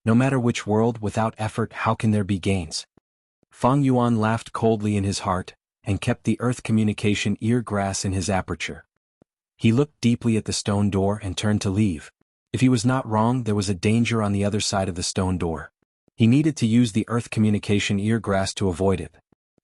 No matter which world, without effort how can there be gains? Fang Yuan laughed coldly in his heart, and kept the Earth Communication Ear Grass in his aperture. He looked deeply at the stone door and turned to leave. If he was not wrong, there was a danger on the other side of the stone door. He needed to use the Earth Communication Ear Grass to avoid it.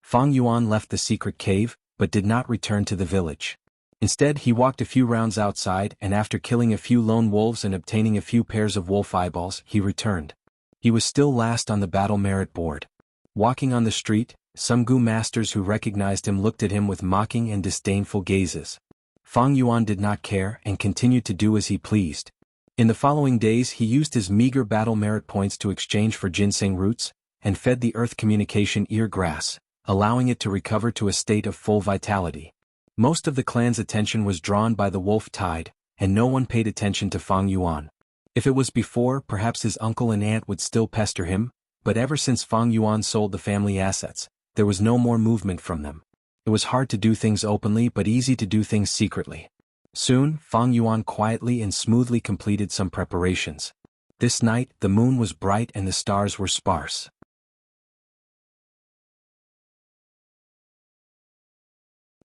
Fang Yuan left the secret cave, but did not return to the village. Instead, he walked a few rounds outside and after killing a few lone wolves and obtaining a few pairs of wolf eyeballs, he returned. He was still last on the battle merit board. Walking on the street, some goo masters who recognized him looked at him with mocking and disdainful gazes. Fang Yuan did not care and continued to do as he pleased. In the following days he used his meager battle merit points to exchange for ginseng roots, and fed the Earth Communication Ear Grass, allowing it to recover to a state of full vitality. Most of the clan's attention was drawn by the wolf tide, and no one paid attention to Fang Yuan. If it was before, perhaps his uncle and aunt would still pester him, but ever since Fang Yuan sold the family assets, there was no more movement from them. It was hard to do things openly but easy to do things secretly. Soon, Fang Yuan quietly and smoothly completed some preparations. This night, the moon was bright and the stars were sparse.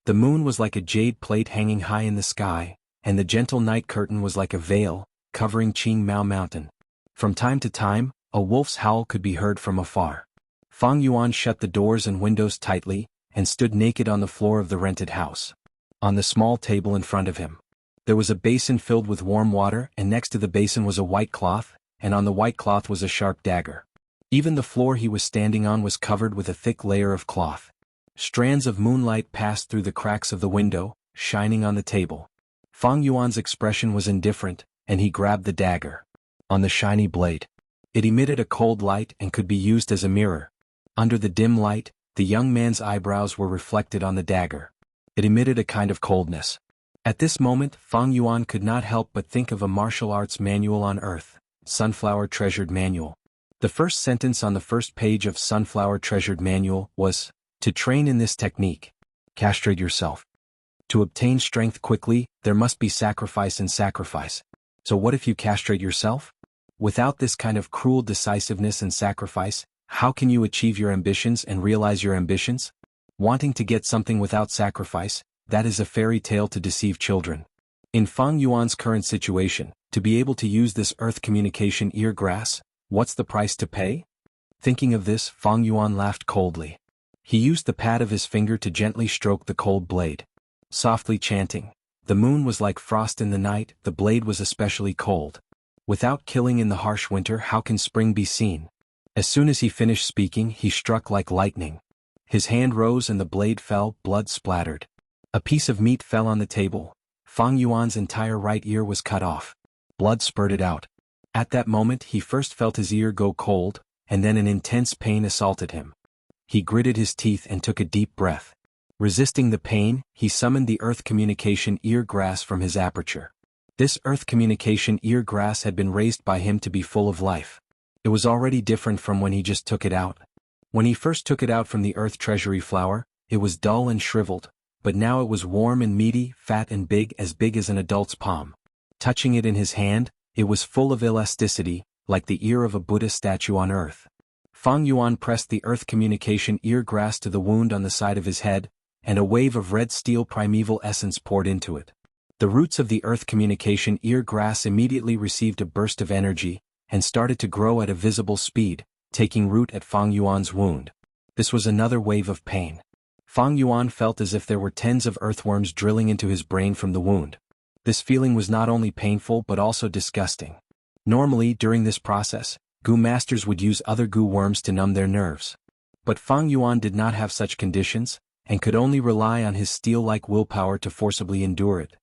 The moon was like a jade plate hanging high in the sky, and the gentle night curtain was like a veil, covering Qing Mao Mountain. From time to time, a wolf's howl could be heard from afar. Fang Yuan shut the doors and windows tightly, and stood naked on the floor of the rented house. On the small table in front of him, there was a basin filled with warm water, and next to the basin was a white cloth, and on the white cloth was a sharp dagger. Even the floor he was standing on was covered with a thick layer of cloth. Strands of moonlight passed through the cracks of the window, shining on the table. Fang Yuan's expression was indifferent, and he grabbed the dagger. On the shiny blade, it emitted a cold light and could be used as a mirror. Under the dim light, the young man's eyebrows were reflected on the dagger. It emitted a kind of coldness. At this moment, Fang Yuan could not help but think of a martial arts manual on Earth, Sunflower Treasured Manual. The first sentence on the first page of Sunflower Treasured Manual was, "To train in this technique, castrate yourself. To obtain strength quickly, there must be sacrifice and sacrifice. So what if you castrate yourself? Without this kind of cruel decisiveness and sacrifice, how can you achieve your ambitions and realize your ambitions? Wanting to get something without sacrifice, that is a fairy tale to deceive children." In Fang Yuan's current situation, to be able to use this earth communication ear grass, what's the price to pay? Thinking of this, Fang Yuan laughed coldly. He used the pad of his finger to gently stroke the cold blade. Softly chanting, "The moon was like frost in the night, the blade was especially cold. Without killing in the harsh winter, how can spring be seen?" As soon as he finished speaking, he struck like lightning. His hand rose and the blade fell, blood splattered. A piece of meat fell on the table. Fang Yuan's entire right ear was cut off. Blood spurted out. At that moment he first felt his ear go cold, and then an intense pain assaulted him. He gritted his teeth and took a deep breath. Resisting the pain, he summoned the earth communication ear grass from his aperture. This earth communication ear grass had been raised by him to be full of life. It was already different from when he just took it out. When he first took it out from the earth treasury flower, it was dull and shriveled, but now it was warm and meaty, fat and big as an adult's palm. Touching it in his hand, it was full of elasticity, like the ear of a Buddha statue on earth. Fang Yuan pressed the earth communication ear grass to the wound on the side of his head, and a wave of red steel primeval essence poured into it. The roots of the earth communication ear grass immediately received a burst of energy, and started to grow at a visible speed, taking root at Fang Yuan's wound. This was another wave of pain. Fang Yuan felt as if there were tens of earthworms drilling into his brain from the wound. This feeling was not only painful but also disgusting. Normally, during this process, Gu masters would use other Gu worms to numb their nerves. But Fang Yuan did not have such conditions, and could only rely on his steel-like willpower to forcibly endure it.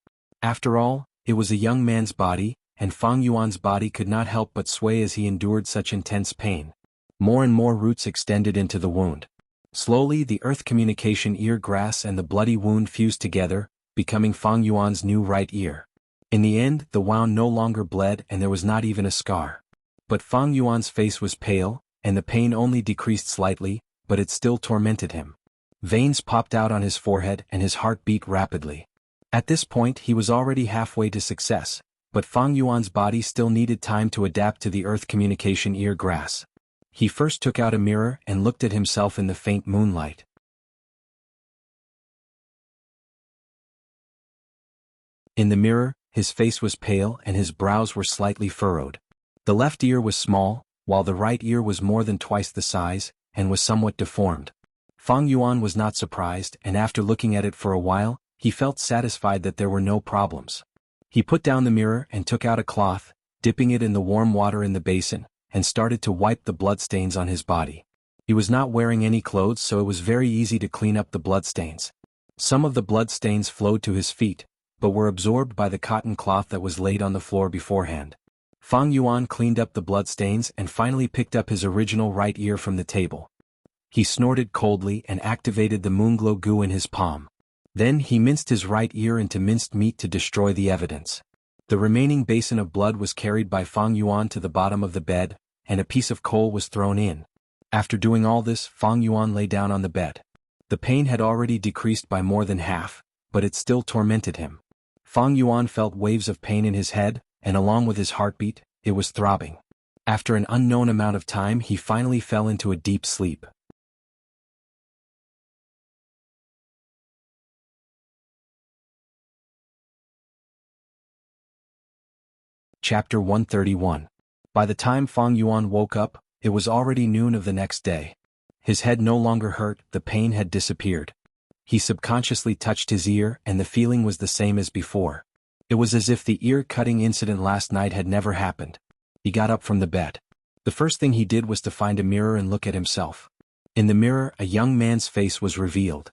After all, it was a young man's body, and Fang Yuan's body could not help but sway as he endured such intense pain. More and more roots extended into the wound. Slowly the earth communication ear grass and the bloody wound fused together, becoming Fang Yuan's new right ear. In the end, the wound no longer bled and there was not even a scar. But Fang Yuan's face was pale, and the pain only decreased slightly, but it still tormented him. Veins popped out on his forehead and his heart beat rapidly. At this point he was already halfway to success, but Fang Yuan's body still needed time to adapt to the earth communication ear grass. He first took out a mirror and looked at himself in the faint moonlight. In the mirror, his face was pale and his brows were slightly furrowed. The left ear was small, while the right ear was more than twice the size, and was somewhat deformed. Fang Yuan was not surprised, and after looking at it for a while, he felt satisfied that there were no problems. He put down the mirror and took out a cloth, dipping it in the warm water in the basin, and started to wipe the bloodstains on his body. He was not wearing any clothes, so it was very easy to clean up the bloodstains. Some of the bloodstains flowed to his feet, but were absorbed by the cotton cloth that was laid on the floor beforehand. Fang Yuan cleaned up the bloodstains and finally picked up his original right ear from the table. He snorted coldly and activated the Moonglow Gu in his palm. Then he minced his right ear into minced meat to destroy the evidence. The remaining basin of blood was carried by Fang Yuan to the bottom of the bed, and a piece of coal was thrown in. After doing all this, Fang Yuan lay down on the bed. The pain had already decreased by more than half, but it still tormented him. Fang Yuan felt waves of pain in his head, and along with his heartbeat, it was throbbing. After an unknown amount of time, he finally fell into a deep sleep. Chapter 131. By the time Fang Yuan woke up, it was already noon of the next day. His head no longer hurt, the pain had disappeared. He subconsciously touched his ear and the feeling was the same as before. It was as if the ear-cutting incident last night had never happened. He got up from the bed. The first thing he did was to find a mirror and look at himself. In the mirror, a young man's face was revealed.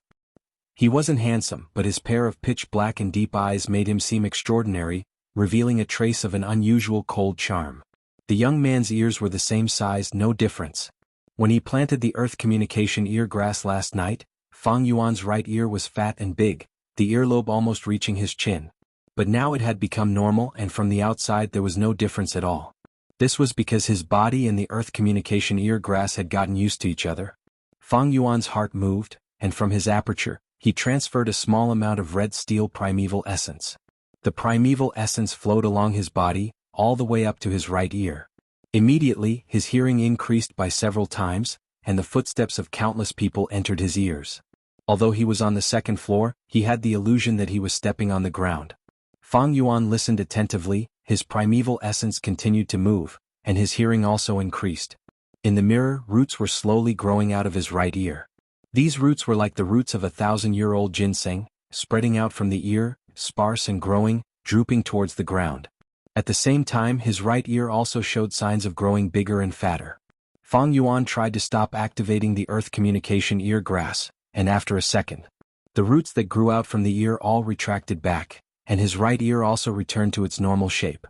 He wasn't handsome, but his pair of pitch-black and deep eyes made him seem extraordinary, revealing a trace of an unusual cold charm. The young man's ears were the same size, no difference. When he planted the earth communication ear grass last night, Fang Yuan's right ear was fat and big, the earlobe almost reaching his chin. But now it had become normal and from the outside there was no difference at all. This was because his body and the earth communication ear grass had gotten used to each other. Fang Yuan's heart moved, and from his aperture, he transferred a small amount of red steel primeval essence. The primeval essence flowed along his body, all the way up to his right ear. Immediately, his hearing increased by several times, and the footsteps of countless people entered his ears. Although he was on the second floor, he had the illusion that he was stepping on the ground. Fang Yuan listened attentively, his primeval essence continued to move, and his hearing also increased. In the mirror, roots were slowly growing out of his right ear. These roots were like the roots of a 1,000-year-old ginseng, spreading out from the ear, sparse and growing, drooping towards the ground. At the same time, his right ear also showed signs of growing bigger and fatter. Fang Yuan tried to stop activating the earth communication ear grass, and after a second, the roots that grew out from the ear all retracted back, and his right ear also returned to its normal shape.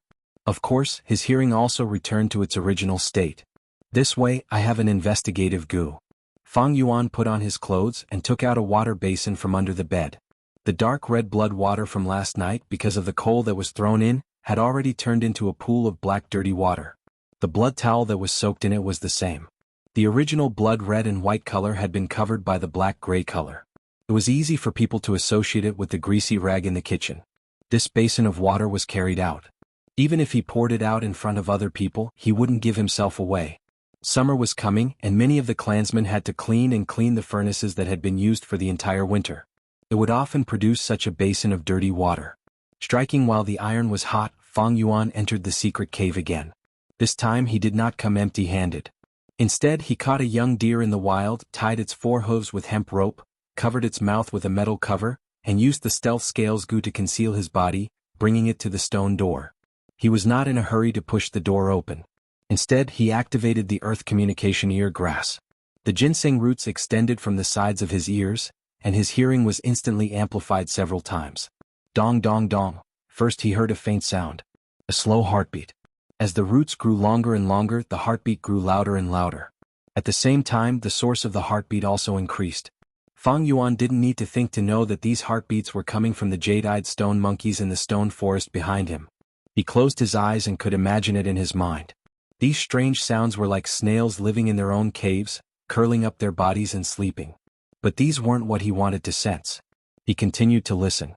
Of course, his hearing also returned to its original state. This way, I have an investigative goo. Fang Yuan put on his clothes and took out a water basin from under the bed. The dark red blood water from last night, because of the coal that was thrown in, had already turned into a pool of black dirty water. The blood towel that was soaked in it was the same. The original blood red and white color had been covered by the black-gray color. It was easy for people to associate it with the greasy rag in the kitchen. This basin of water was carried out. Even if he poured it out in front of other people, he wouldn't give himself away. Summer was coming, and many of the clansmen had to clean the furnaces that had been used for the entire winter. It would often produce such a basin of dirty water. Striking while the iron was hot, Fang Yuan entered the secret cave again. This time he did not come empty-handed. Instead, he caught a young deer in the wild, tied its 4 hooves with hemp rope, covered its mouth with a metal cover, and used the stealth scales goo to conceal his body, bringing it to the stone door. He was not in a hurry to push the door open. Instead, he activated the earth communication ear grass. The ginseng roots extended from the sides of his ears, and his hearing was instantly amplified several times. Dong dong dong. First he heard a faint sound. A slow heartbeat. As the roots grew longer and longer, the heartbeat grew louder and louder. At the same time, the source of the heartbeat also increased. Fang Yuan didn't need to think to know that these heartbeats were coming from the jade-eyed stone monkeys in the stone forest behind him. He closed his eyes and could imagine it in his mind. These strange sounds were like snails living in their own caves, curling up their bodies and sleeping. But these weren't what he wanted to sense. He continued to listen.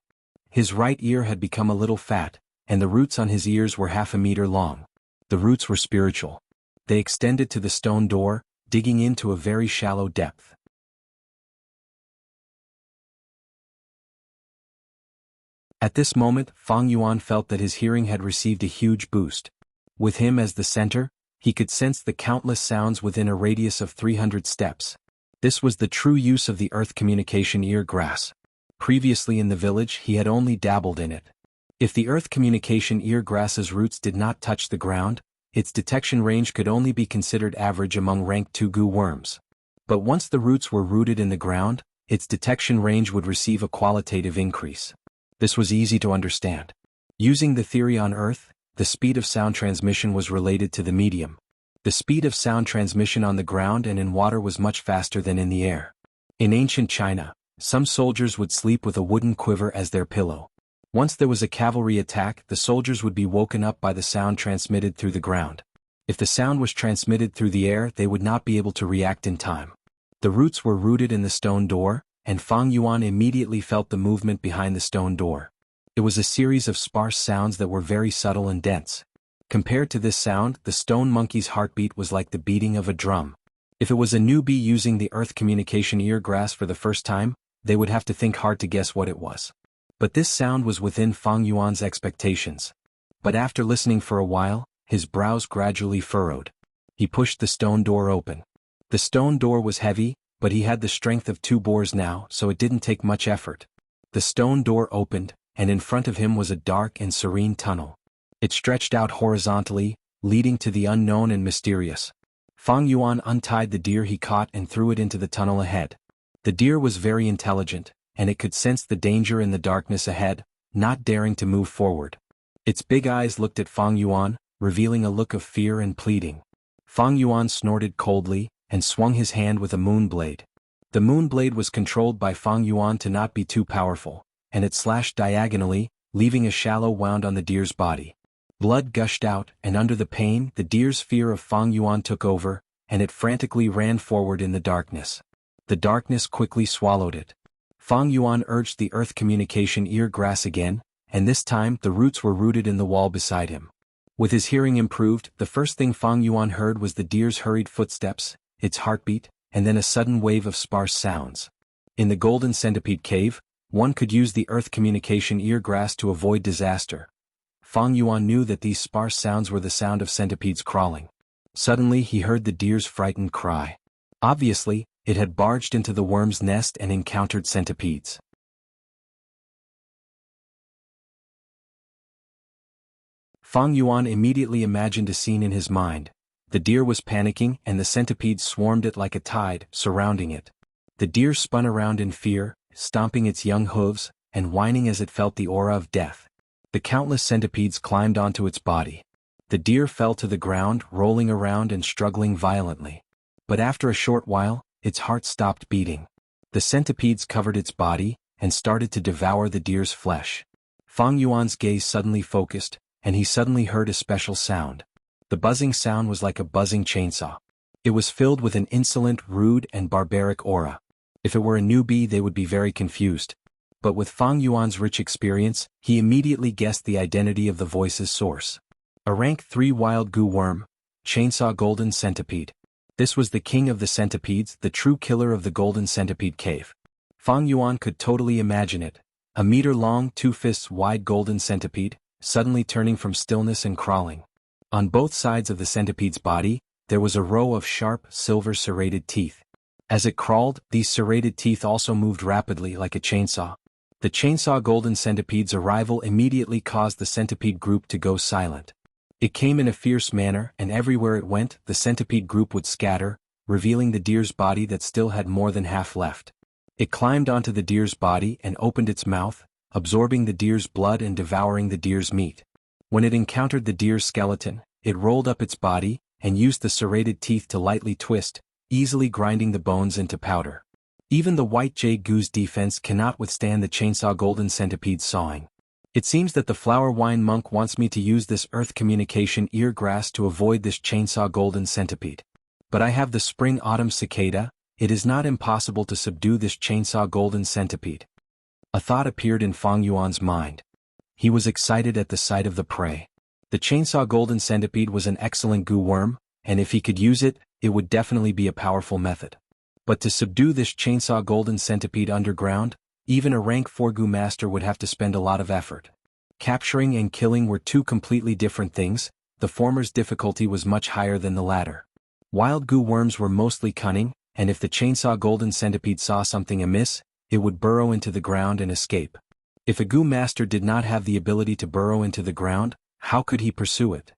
His right ear had become a little fat, and the roots on his ears were 1/2 meter long. The roots were spiritual. They extended to the stone door, digging into a very shallow depth. At this moment, Fang Yuan felt that his hearing had received a huge boost. With him as the center, he could sense the countless sounds within a radius of 300 steps. This was the true use of the earth communication ear grass. Previously in the village, he had only dabbled in it. If the earth communication ear grass's roots did not touch the ground, its detection range could only be considered average among rank 2 goo worms. But once the roots were rooted in the ground, its detection range would receive a qualitative increase. This was easy to understand. Using the theory on Earth, the speed of sound transmission was related to the medium. The speed of sound transmission on the ground and in water was much faster than in the air. In ancient China, some soldiers would sleep with a wooden quiver as their pillow. Once there was a cavalry attack, the soldiers would be woken up by the sound transmitted through the ground. If the sound was transmitted through the air, they would not be able to react in time. The roots were rooted in the stone door, and Fang Yuan immediately felt the movement behind the stone door. It was a series of sparse sounds that were very subtle and dense. Compared to this sound, the stone monkey's heartbeat was like the beating of a drum. If it was a newbie using the earth communication ear grass for the first time, they would have to think hard to guess what it was. But this sound was within Fang Yuan's expectations. But after listening for a while, his brows gradually furrowed. He pushed the stone door open. The stone door was heavy, but he had the strength of 2 boars now, so it didn't take much effort. The stone door opened, and in front of him was a dark and serene tunnel. It stretched out horizontally, leading to the unknown and mysterious. Fang Yuan untied the deer he caught and threw it into the tunnel ahead. The deer was very intelligent, and it could sense the danger in the darkness ahead, not daring to move forward. Its big eyes looked at Fang Yuan, revealing a look of fear and pleading. Fang Yuan snorted coldly, and swung his hand with a moon blade. The moon blade was controlled by Fang Yuan to not be too powerful, and it slashed diagonally, leaving a shallow wound on the deer's body. Blood gushed out, and under the pain, the deer's fear of Fang Yuan took over, and it frantically ran forward in the darkness. The darkness quickly swallowed it. Fang Yuan urged the earth communication ear grass again, and this time the roots were rooted in the wall beside him. With his hearing improved, the first thing Fang Yuan heard was the deer's hurried footsteps, its heartbeat, and then a sudden wave of sparse sounds. In the Golden Centipede Cave, one could use the earth communication ear grass to avoid disaster. Fang Yuan knew that these sparse sounds were the sound of centipedes crawling. Suddenly he heard the deer's frightened cry. Obviously, it had barged into the worm's nest and encountered centipedes. Fang Yuan immediately imagined a scene in his mind. The deer was panicking and the centipedes swarmed it like a tide, surrounding it. The deer spun around in fear, stomping its young hooves, and whining as it felt the aura of death. The countless centipedes climbed onto its body. The deer fell to the ground, rolling around and struggling violently. But after a short while, its heart stopped beating. The centipedes covered its body, and started to devour the deer's flesh. Fang Yuan's gaze suddenly focused, and he suddenly heard a special sound. The buzzing sound was like a buzzing chainsaw. It was filled with an insolent, rude, and barbaric aura. If it were a newbie, they would be very confused. But with Fang Yuan's rich experience, he immediately guessed the identity of the voice's source. A rank 3 wild goo worm, chainsaw golden centipede. This was the king of the centipedes, the true killer of the Golden Centipede Cave. Fang Yuan could totally imagine it. A meter-long, 2 fists wide golden centipede, suddenly turning from stillness and crawling. On both sides of the centipede's body, there was a row of sharp, silver serrated teeth. As it crawled, these serrated teeth also moved rapidly like a chainsaw. The chainsaw golden centipede's arrival immediately caused the centipede group to go silent. It came in a fierce manner, and everywhere it went, the centipede group would scatter, revealing the deer's body that still had more than half left. It climbed onto the deer's body and opened its mouth, absorbing the deer's blood and devouring the deer's meat. When it encountered the deer's skeleton, it rolled up its body, and used the serrated teeth to lightly twist, easily grinding the bones into powder. Even the white jade goo's defense cannot withstand the chainsaw golden centipede's sawing. It seems that the flower wine monk wants me to use this earth communication ear grass to avoid this chainsaw golden centipede. But I have the spring autumn cicada, it is not impossible to subdue this chainsaw golden centipede. A thought appeared in Fang Yuan's mind. He was excited at the sight of the prey. The chainsaw golden centipede was an excellent goo worm, and if he could use it, it would definitely be a powerful method. But to subdue this chainsaw golden centipede underground, even a rank 4 goo master would have to spend a lot of effort. Capturing and killing were 2 completely different things, the former's difficulty was much higher than the latter. Wild goo worms were mostly cunning, and if the chainsaw golden centipede saw something amiss, it would burrow into the ground and escape. If a goo master did not have the ability to burrow into the ground, how could he pursue it?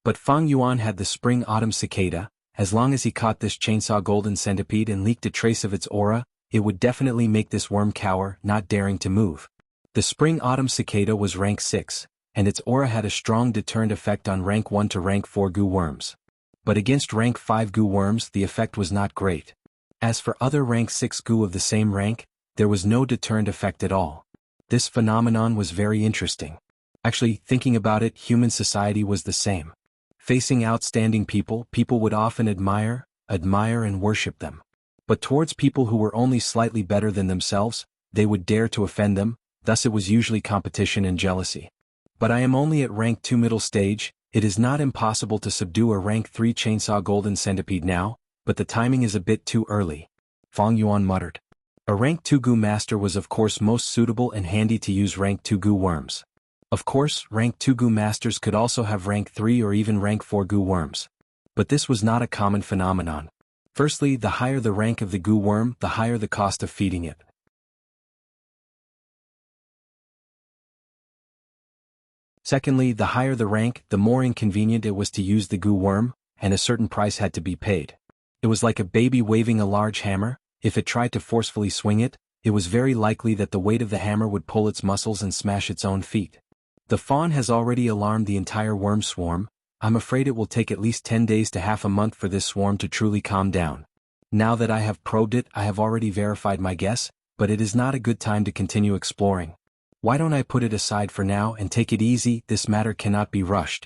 But Fang Yuan had the spring autumn cicada. As long as he caught this chainsaw golden centipede and leaked a trace of its aura, it would definitely make this worm cower, not daring to move. The spring autumn cicada was rank 6, and its aura had a strong deterrent effect on rank 1 to rank 4 goo worms. But against rank 5 goo worms the effect was not great. As for other rank 6 goo of the same rank, there was no deterrent effect at all. This phenomenon was very interesting. Actually, thinking about it, human society was the same. Facing outstanding people, people would often admire and worship them. But towards people who were only slightly better than themselves, they would dare to offend them, thus it was usually competition and jealousy. But I am only at rank 2 middle stage, it is not impossible to subdue a rank 3 chainsaw golden centipede now, but the timing is a bit too early. Fang Yuan muttered. A rank 2 goo master was of course most suitable and handy to use rank 2 goo worms. Of course, rank 2 Gu masters could also have rank 3 or even rank 4 Gu worms. But this was not a common phenomenon. Firstly, the higher the rank of the Gu worm, the higher the cost of feeding it. Secondly, the higher the rank, the more inconvenient it was to use the Gu worm, and a certain price had to be paid. It was like a baby waving a large hammer. If it tried to forcefully swing it, it was very likely that the weight of the hammer would pull its muscles and smash its own feet. The fawn has already alarmed the entire worm swarm. I'm afraid it will take at least 10 days to half a month for this swarm to truly calm down. Now that I have probed it, I have already verified my guess, but it is not a good time to continue exploring. Why don't I put it aside for now and take it easy? This matter cannot be rushed.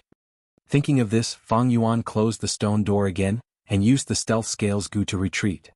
Thinking of this, Fang Yuan closed the stone door again, and used the stealth scales Gu to retreat.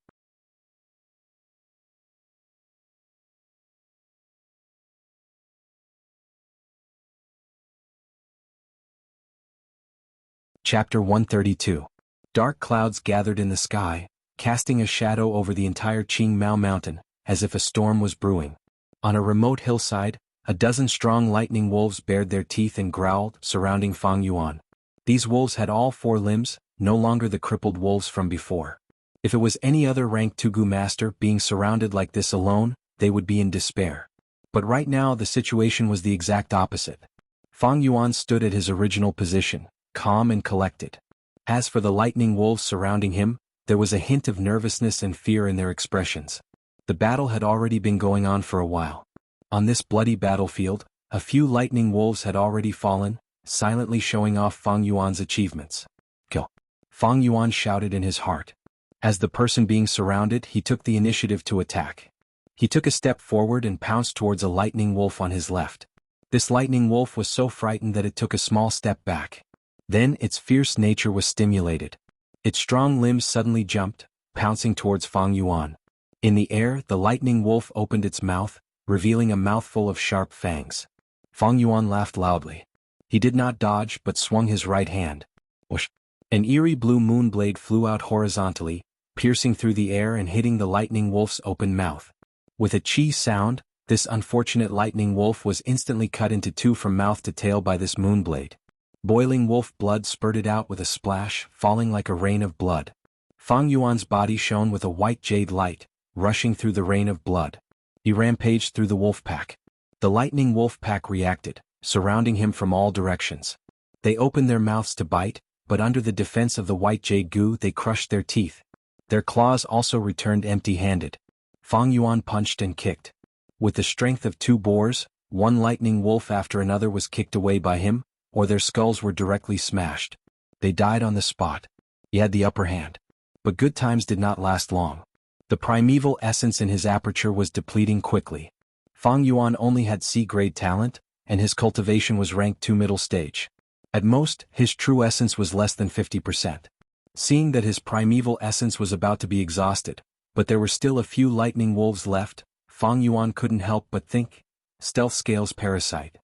Chapter 132. Dark clouds gathered in the sky, casting a shadow over the entire Qingmao mountain, as if a storm was brewing. On a remote hillside, a dozen strong lightning wolves bared their teeth and growled, surrounding Fang Yuan. These wolves had all 4 limbs, no longer the crippled wolves from before. If it was any other rank 2 Gu master being surrounded like this alone, they would be in despair. But right now the situation was the exact opposite. Fang Yuan stood at his original position, calm and collected. As for the lightning wolves surrounding him, there was a hint of nervousness and fear in their expressions. The battle had already been going on for a while. On this bloody battlefield, a few lightning wolves had already fallen, silently showing off Fang Yuan's achievements. Kill! Fang Yuan shouted in his heart. As the person being surrounded, he took the initiative to attack. He took a step forward and pounced towards a lightning wolf on his left. This lightning wolf was so frightened that it took a small step back. Then its fierce nature was stimulated. Its strong limbs suddenly jumped, pouncing towards Fang Yuan. In the air, the lightning wolf opened its mouth, revealing a mouthful of sharp fangs. Fang Yuan laughed loudly. He did not dodge but swung his right hand. Whoosh! An eerie blue moon blade flew out horizontally, piercing through the air and hitting the lightning wolf's open mouth. With a "chi" sound, this unfortunate lightning wolf was instantly cut into 2 from mouth to tail by this moon blade. Boiling wolf blood spurted out with a splash, falling like a rain of blood. Fang Yuan's body shone with a white jade light, rushing through the rain of blood. He rampaged through the wolf pack. The lightning wolf pack reacted, surrounding him from all directions. They opened their mouths to bite, but under the defense of the white jade Gu they crushed their teeth. Their claws also returned empty-handed. Fang Yuan punched and kicked. With the strength of 2 boars, one lightning wolf after another was kicked away by him, or their skulls were directly smashed. They died on the spot. He had the upper hand. But good times did not last long. The primeval essence in his aperture was depleting quickly. Fang Yuan only had C-grade talent, and his cultivation was ranked 2 middle stage. At most, his true essence was less than 50%. Seeing that his primeval essence was about to be exhausted, but there were still a few lightning wolves left, Fang Yuan couldn't help but think, stealth scales parasite.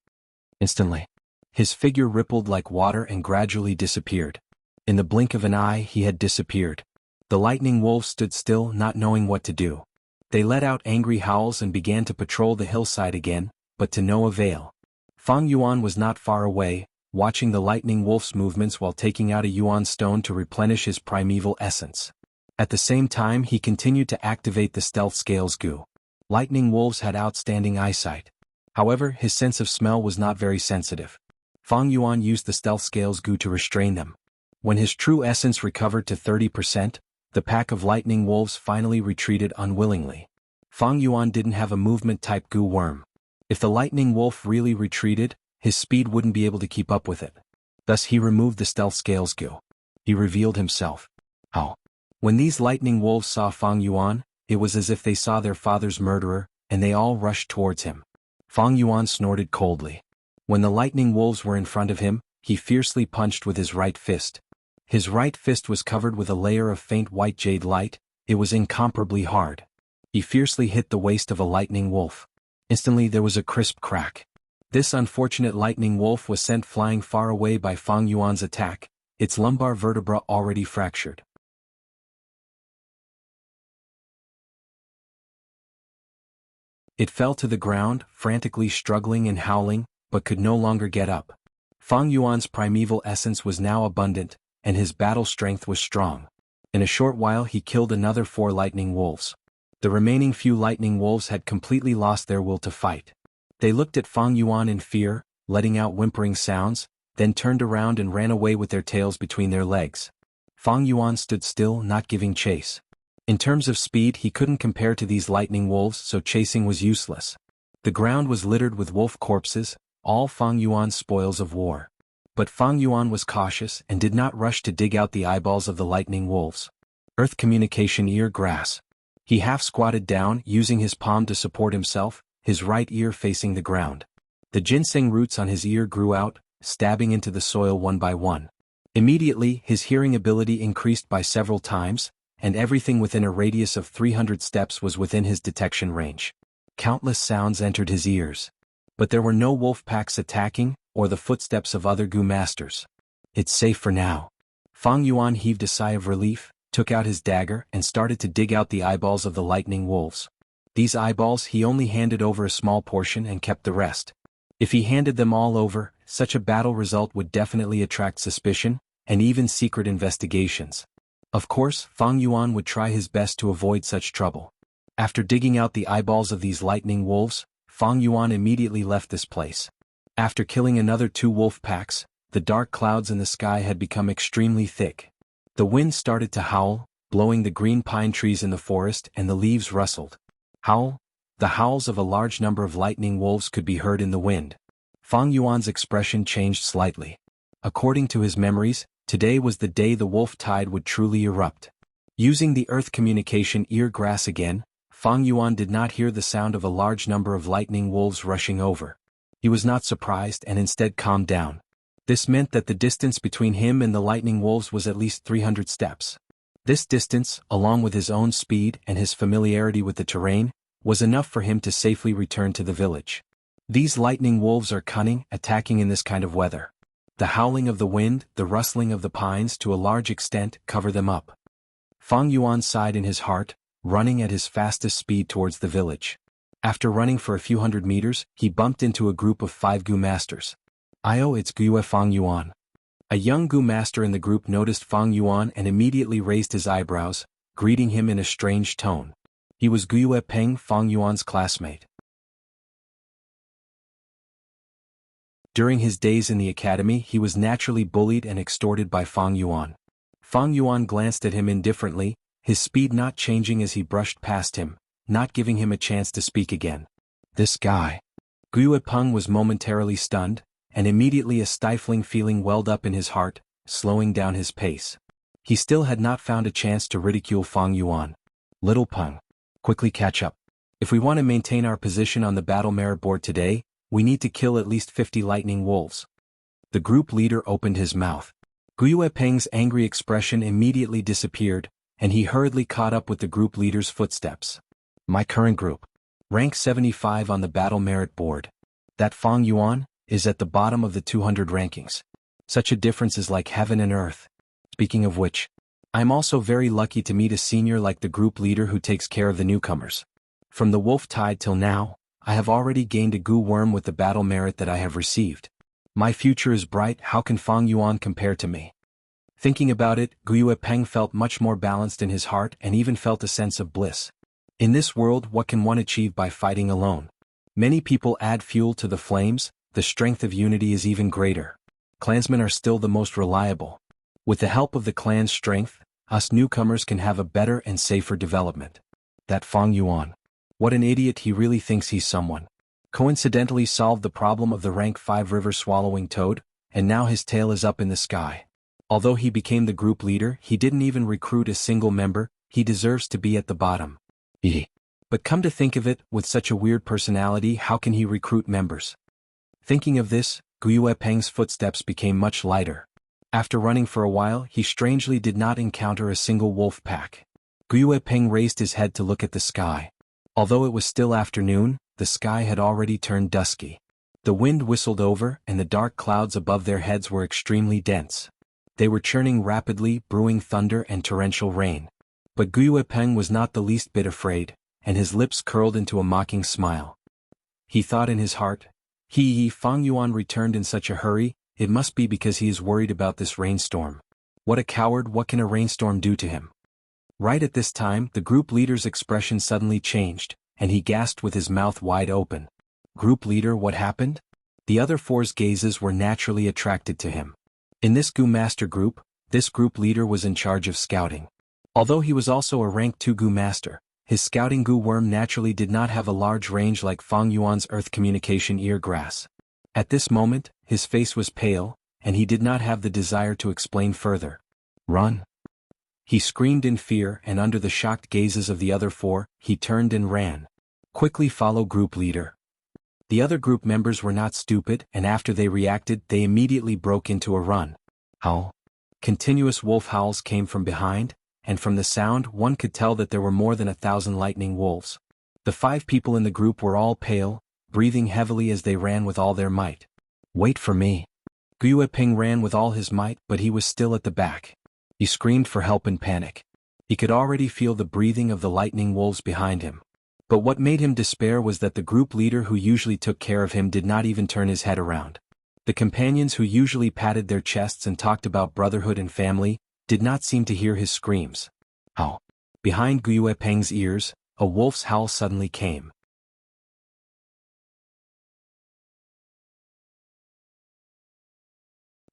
Instantly, his figure rippled like water and gradually disappeared. In the blink of an eye he had disappeared. The lightning wolves stood still, not knowing what to do. They let out angry howls and began to patrol the hillside again, but to no avail. Fang Yuan was not far away, watching the lightning wolf's movements while taking out a yuan stone to replenish his primeval essence. At the same time he continued to activate the stealth scales Gu. Lightning wolves had outstanding eyesight. However, his sense of smell was not very sensitive. Fang Yuan used the stealth scales Gu to restrain them. When his true essence recovered to 30%, the pack of lightning wolves finally retreated unwillingly. Fang Yuan didn't have a movement-type Gu worm. If the lightning wolf really retreated, his speed wouldn't be able to keep up with it. Thus he removed the stealth scales Gu. He revealed himself. How? When these lightning wolves saw Fang Yuan, it was as if they saw their father's murderer, and they all rushed towards him. Fang Yuan snorted coldly. When the lightning wolves were in front of him, he fiercely punched with his right fist. His right fist was covered with a layer of faint white jade light. It was incomparably hard. He fiercely hit the waist of a lightning wolf. Instantly there was a crisp crack. This unfortunate lightning wolf was sent flying far away by Fang Yuan's attack, its lumbar vertebra already fractured. It fell to the ground, frantically struggling and howling, but could no longer get up. Fang Yuan's primeval essence was now abundant, and his battle strength was strong. In a short while he killed another 4 lightning wolves. The remaining few lightning wolves had completely lost their will to fight. They looked at Fang Yuan in fear, letting out whimpering sounds, then turned around and ran away with their tails between their legs. Fang Yuan stood still, not giving chase. In terms of speed he couldn't compare to these lightning wolves, so chasing was useless. The ground was littered with wolf corpses, all Fang Yuan's spoils of war. But Fang Yuan was cautious and did not rush to dig out the eyeballs of the lightning wolves. Earth communication ear grass. He half squatted down, using his palm to support himself, his right ear facing the ground. The ginseng roots on his ear grew out, stabbing into the soil one by one. Immediately his hearing ability increased by several times, and everything within a radius of 300 steps was within his detection range. Countless sounds entered his ears. But there were no wolf packs attacking, or the footsteps of other Gu masters. It's safe for now. Fang Yuan heaved a sigh of relief, took out his dagger and started to dig out the eyeballs of the lightning wolves. These eyeballs he only handed over a small portion and kept the rest. If he handed them all over, such a battle result would definitely attract suspicion, and even secret investigations. Of course, Fang Yuan would try his best to avoid such trouble. After digging out the eyeballs of these lightning wolves, Fang Yuan immediately left this place. After killing another 2 wolf packs, the dark clouds in the sky had become extremely thick. The wind started to howl, blowing the green pine trees in the forest, and the leaves rustled. Howl? The howls of a large number of lightning wolves could be heard in the wind. Fang Yuan's expression changed slightly. According to his memories, today was the day the wolf tide would truly erupt. Using the earth communication ear grass again, Fang Yuan did not hear the sound of a large number of lightning wolves rushing over. He was not surprised and instead calmed down. This meant that the distance between him and the lightning wolves was at least 300 steps. This distance, along with his own speed and his familiarity with the terrain, was enough for him to safely return to the village. These lightning wolves are cunning, attacking in this kind of weather. The howling of the wind, the rustling of the pines to a large extent cover them up. Fang Yuan sighed in his heart, running at his fastest speed towards the village. After running for a few hundred meters, he bumped into a group of 5 Gu masters. It's Gue Fang Yuan. A young Gu master in the group noticed Fang Yuan and immediately raised his eyebrows, greeting him in a strange tone. He was Gue Peng, Fang Yuan's classmate. During his days in the academy he was naturally bullied and extorted by Fang Yuan. Fang Yuan glanced at him indifferently, his speed not changing as he brushed past him, not giving him a chance to speak again. This guy. Gue Peng was momentarily stunned, and immediately a stifling feeling welled up in his heart, slowing down his pace. He still had not found a chance to ridicule Fang Yuan. Little Peng. Quickly catch up. If we want to maintain our position on the battle merit board today, we need to kill at least 50 lightning wolves. The group leader opened his mouth. Gue Peng's angry expression immediately disappeared, and he hurriedly caught up with the group leader's footsteps. My current group. Rank 75 on the battle merit board. That Fang Yuan is at the bottom of the 200 rankings. Such a difference is like heaven and earth. Speaking of which, I'm also very lucky to meet a senior like the group leader who takes care of the newcomers. From the wolf tide till now, I have already gained a Gu worm with the battle merit that I have received. My future is bright. How can Fang Yuan compare to me? Thinking about it, Gue Peng felt much more balanced in his heart and even felt a sense of bliss. In this world, what can one achieve by fighting alone? Many people add fuel to the flames. The strength of unity is even greater. Clansmen are still the most reliable. With the help of the clan's strength, us newcomers can have a better and safer development. That Fang Yuan. What an idiot, he really thinks he's someone. Coincidentally solved the problem of the rank 5 river swallowing toad, and now his tail is up in the sky. Although he became the group leader, he didn't even recruit a single member. He deserves to be at the bottom. But come to think of it, with such a weird personality, how can he recruit members? Thinking of this, Gue Peng's footsteps became much lighter. After running for a while, he strangely did not encounter a single wolf pack. Gue Peng raised his head to look at the sky. Although it was still afternoon, the sky had already turned dusky. The wind whistled over, and the dark clouds above their heads were extremely dense. They were churning rapidly, brewing thunder and torrential rain. But Gue Peng was not the least bit afraid, and his lips curled into a mocking smile. He thought in his heart, Fang Yuan returned in such a hurry, it must be because he is worried about this rainstorm. What a coward, what can a rainstorm do to him? Right at this time, the group leader's expression suddenly changed, and he gasped with his mouth wide open. Group leader, what happened? The other four's gazes were naturally attracted to him. In this Gu Master group, this group leader was in charge of scouting. Although he was also a rank 2 Gu Master, his scouting Gu worm naturally did not have a large range like Fang Yuan's earth communication ear grass. At this moment, his face was pale, and he did not have the desire to explain further. Run! He screamed in fear, and under the shocked gazes of the other four, he turned and ran. Quickly follow group leader. The other group members were not stupid, and after they reacted, they immediately broke into a run. Howl! Continuous wolf howls came from behind, and from the sound one could tell that there were more than 1,000 lightning wolves. The 5 people in the group were all pale, breathing heavily as they ran with all their might. Wait for me. Gu Peng ran with all his might, but he was still at the back. He screamed for help in panic. He could already feel the breathing of the lightning wolves behind him. But what made him despair was that the group leader who usually took care of him did not even turn his head around. The companions who usually patted their chests and talked about brotherhood and family did not seem to hear his screams. Howl! Behind Gu Peng's ears, a wolf's howl suddenly came.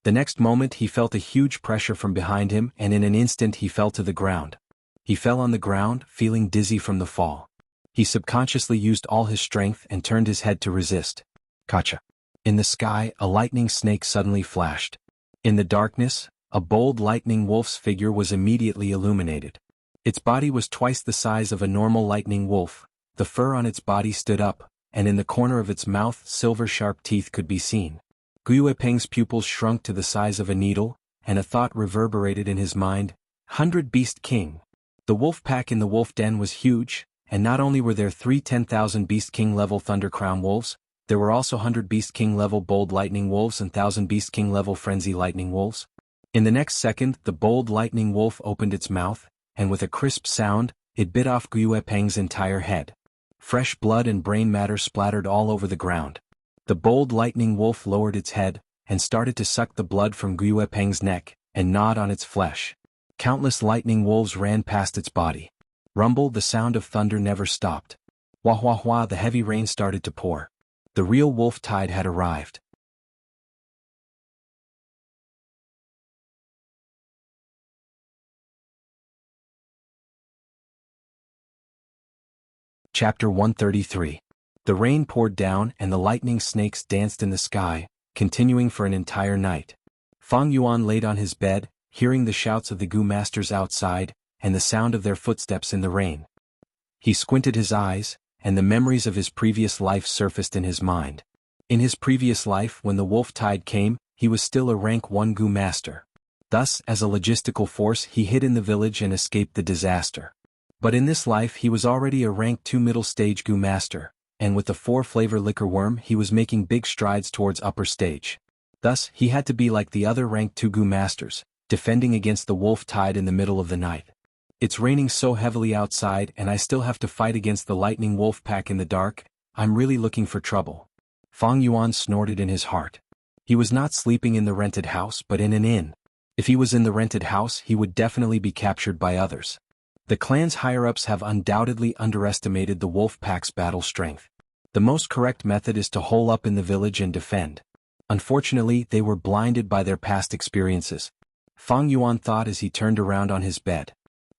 The next moment he felt a huge pressure from behind him, and in an instant he fell to the ground. He fell on the ground, feeling dizzy from the fall. He subconsciously used all his strength and turned his head to resist. Gotcha! In the sky, a lightning snake suddenly flashed. In the darkness, a bold lightning wolf's figure was immediately illuminated. Its body was twice the size of a normal lightning wolf, the fur on its body stood up, and in the corner of its mouth silver-sharp teeth could be seen. Gu Peng's pupils shrunk to the size of a needle, and a thought reverberated in his mind: 100 Beast King. The wolf pack in the wolf den was huge, and not only were there 3 10,000 Beast King level Thunder Crown wolves, there were also 100 Beast King level Bold Lightning wolves and 1,000 Beast King level Frenzy Lightning wolves. In the next second, the Bold Lightning wolf opened its mouth, and with a crisp sound, it bit off Gu Peng's entire head. Fresh blood and brain matter splattered all over the ground. The Bold Lightning wolf lowered its head, and started to suck the blood from Gu Peng's neck, and gnawed on its flesh. Countless lightning wolves ran past its body. Rumble, the sound of thunder never stopped. Wah wah wah, the heavy rain started to pour. The real wolf tide had arrived. Chapter 133. The rain poured down and the lightning snakes danced in the sky, continuing for an entire night. Fang Yuan laid on his bed, hearing the shouts of the Gu masters outside, and the sound of their footsteps in the rain. He squinted his eyes, and the memories of his previous life surfaced in his mind. In his previous life, when the wolf tide came, he was still a rank 1 Gu master. Thus, as a logistical force, he hid in the village and escaped the disaster. But in this life he was already a rank 2 middle stage Gu master, and with the 4-flavor liquor worm he was making big strides towards upper stage. Thus, he had to be like the other rank 2 Gu masters, defending against the wolf tide in the middle of the night. It's raining so heavily outside and I still have to fight against the lightning wolf pack in the dark. I'm really looking for trouble. Fang Yuan snorted in his heart. He was not sleeping in the rented house but in an inn. If he was in the rented house he would definitely be captured by others. The clan's higher-ups have undoubtedly underestimated the wolf pack's battle strength. The most correct method is to hole up in the village and defend. Unfortunately, they were blinded by their past experiences. Fang Yuan thought as he turned around on his bed.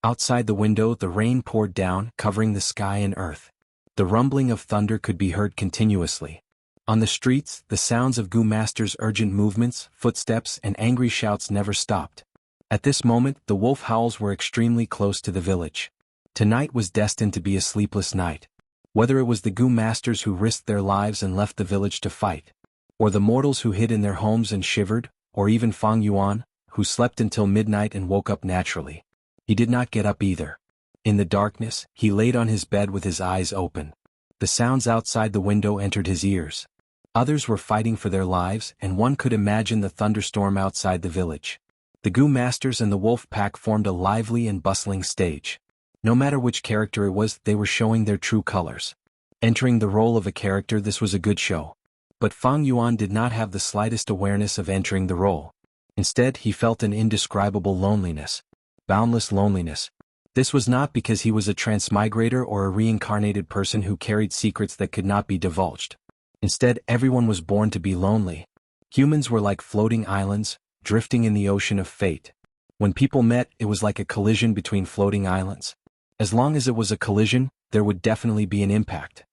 Outside the window the rain poured down, covering the sky and earth. The rumbling of thunder could be heard continuously. On the streets, the sounds of Gu Master's urgent movements, footsteps, and angry shouts never stopped. At this moment, the wolf howls were extremely close to the village. Tonight was destined to be a sleepless night. Whether it was the Gu Masters who risked their lives and left the village to fight, or the mortals who hid in their homes and shivered, or even Fang Yuan, who slept until midnight and woke up naturally. He did not get up either. In the darkness, he laid on his bed with his eyes open. The sounds outside the window entered his ears. Others were fighting for their lives, and one could imagine the thunderstorm outside the village. The Gu Masters and the wolf pack formed a lively and bustling stage. No matter which character it was, they were showing their true colors. Entering the role of a character, this was a good show. But Fang Yuan did not have the slightest awareness of entering the role. Instead, he felt an indescribable loneliness. Boundless loneliness. This was not because he was a transmigrator or a reincarnated person who carried secrets that could not be divulged. Instead, everyone was born to be lonely. Humans were like floating islands, drifting in the ocean of fate. When people met, it was like a collision between floating islands. As long as it was a collision, there would definitely be an impact.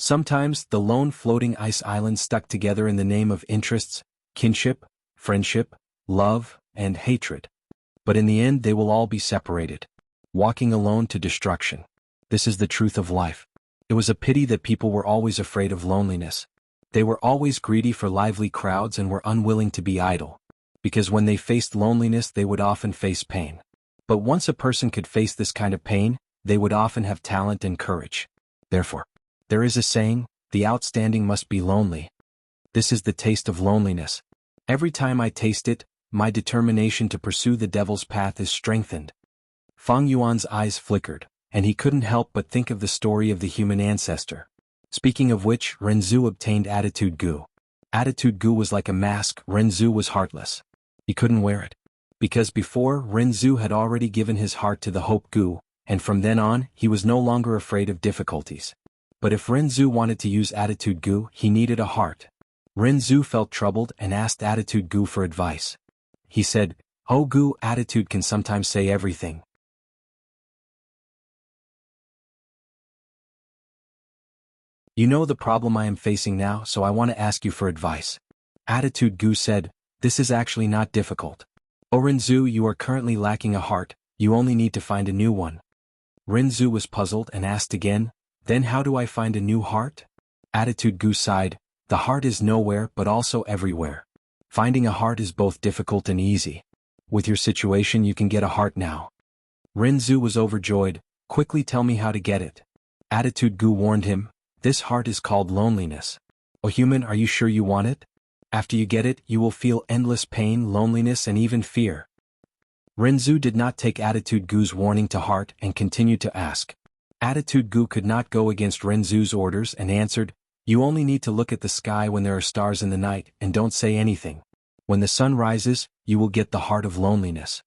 Sometimes, the lone floating ice islands stuck together in the name of interests, kinship, friendship, love, and hatred. But in the end they will all be separated, walking alone to destruction. This is the truth of life. It was a pity that people were always afraid of loneliness. They were always greedy for lively crowds and were unwilling to be idle. Because when they faced loneliness they would often face pain. But once a person could face this kind of pain, they would often have talent and courage. Therefore, there is a saying, the outstanding must be lonely. This is the taste of loneliness. Every time I taste it, my determination to pursue the devil's path is strengthened. Fang Yuan's eyes flickered, and he couldn't help but think of the story of the human ancestor. Speaking of which, Renzu obtained Attitude Gu. Attitude Gu was like a mask. Renzu was heartless. He couldn't wear it. Because before, Renzu had already given his heart to the Hope Gu, and from then on, he was no longer afraid of difficulties. But if Renzu wanted to use Attitude Gu, he needed a heart. Renzu felt troubled and asked Attitude Gu for advice. He said, "Oh Gu, attitude can sometimes say everything. You know the problem I am facing now, so I want to ask you for advice." Attitude Gu said, "This is actually not difficult. Oh Renzu, you are currently lacking a heart, you only need to find a new one." Renzu was puzzled and asked again, "Then how do I find a new heart?" Attitude Gu sighed, "The heart is nowhere but also everywhere. Finding a heart is both difficult and easy. With your situation you can get a heart now." Renzu was overjoyed, "Quickly tell me how to get it." Attitude Gu warned him, "This heart is called loneliness. Oh human, are you sure you want it? After you get it, you will feel endless pain, loneliness and even fear." Renzu did not take Attitude Gu's warning to heart and continued to ask. Attitude Gu could not go against Renzu's orders and answered, "You only need to look at the sky when there are stars in the night and don't say anything. When the sun rises, you will get the heart of loneliness."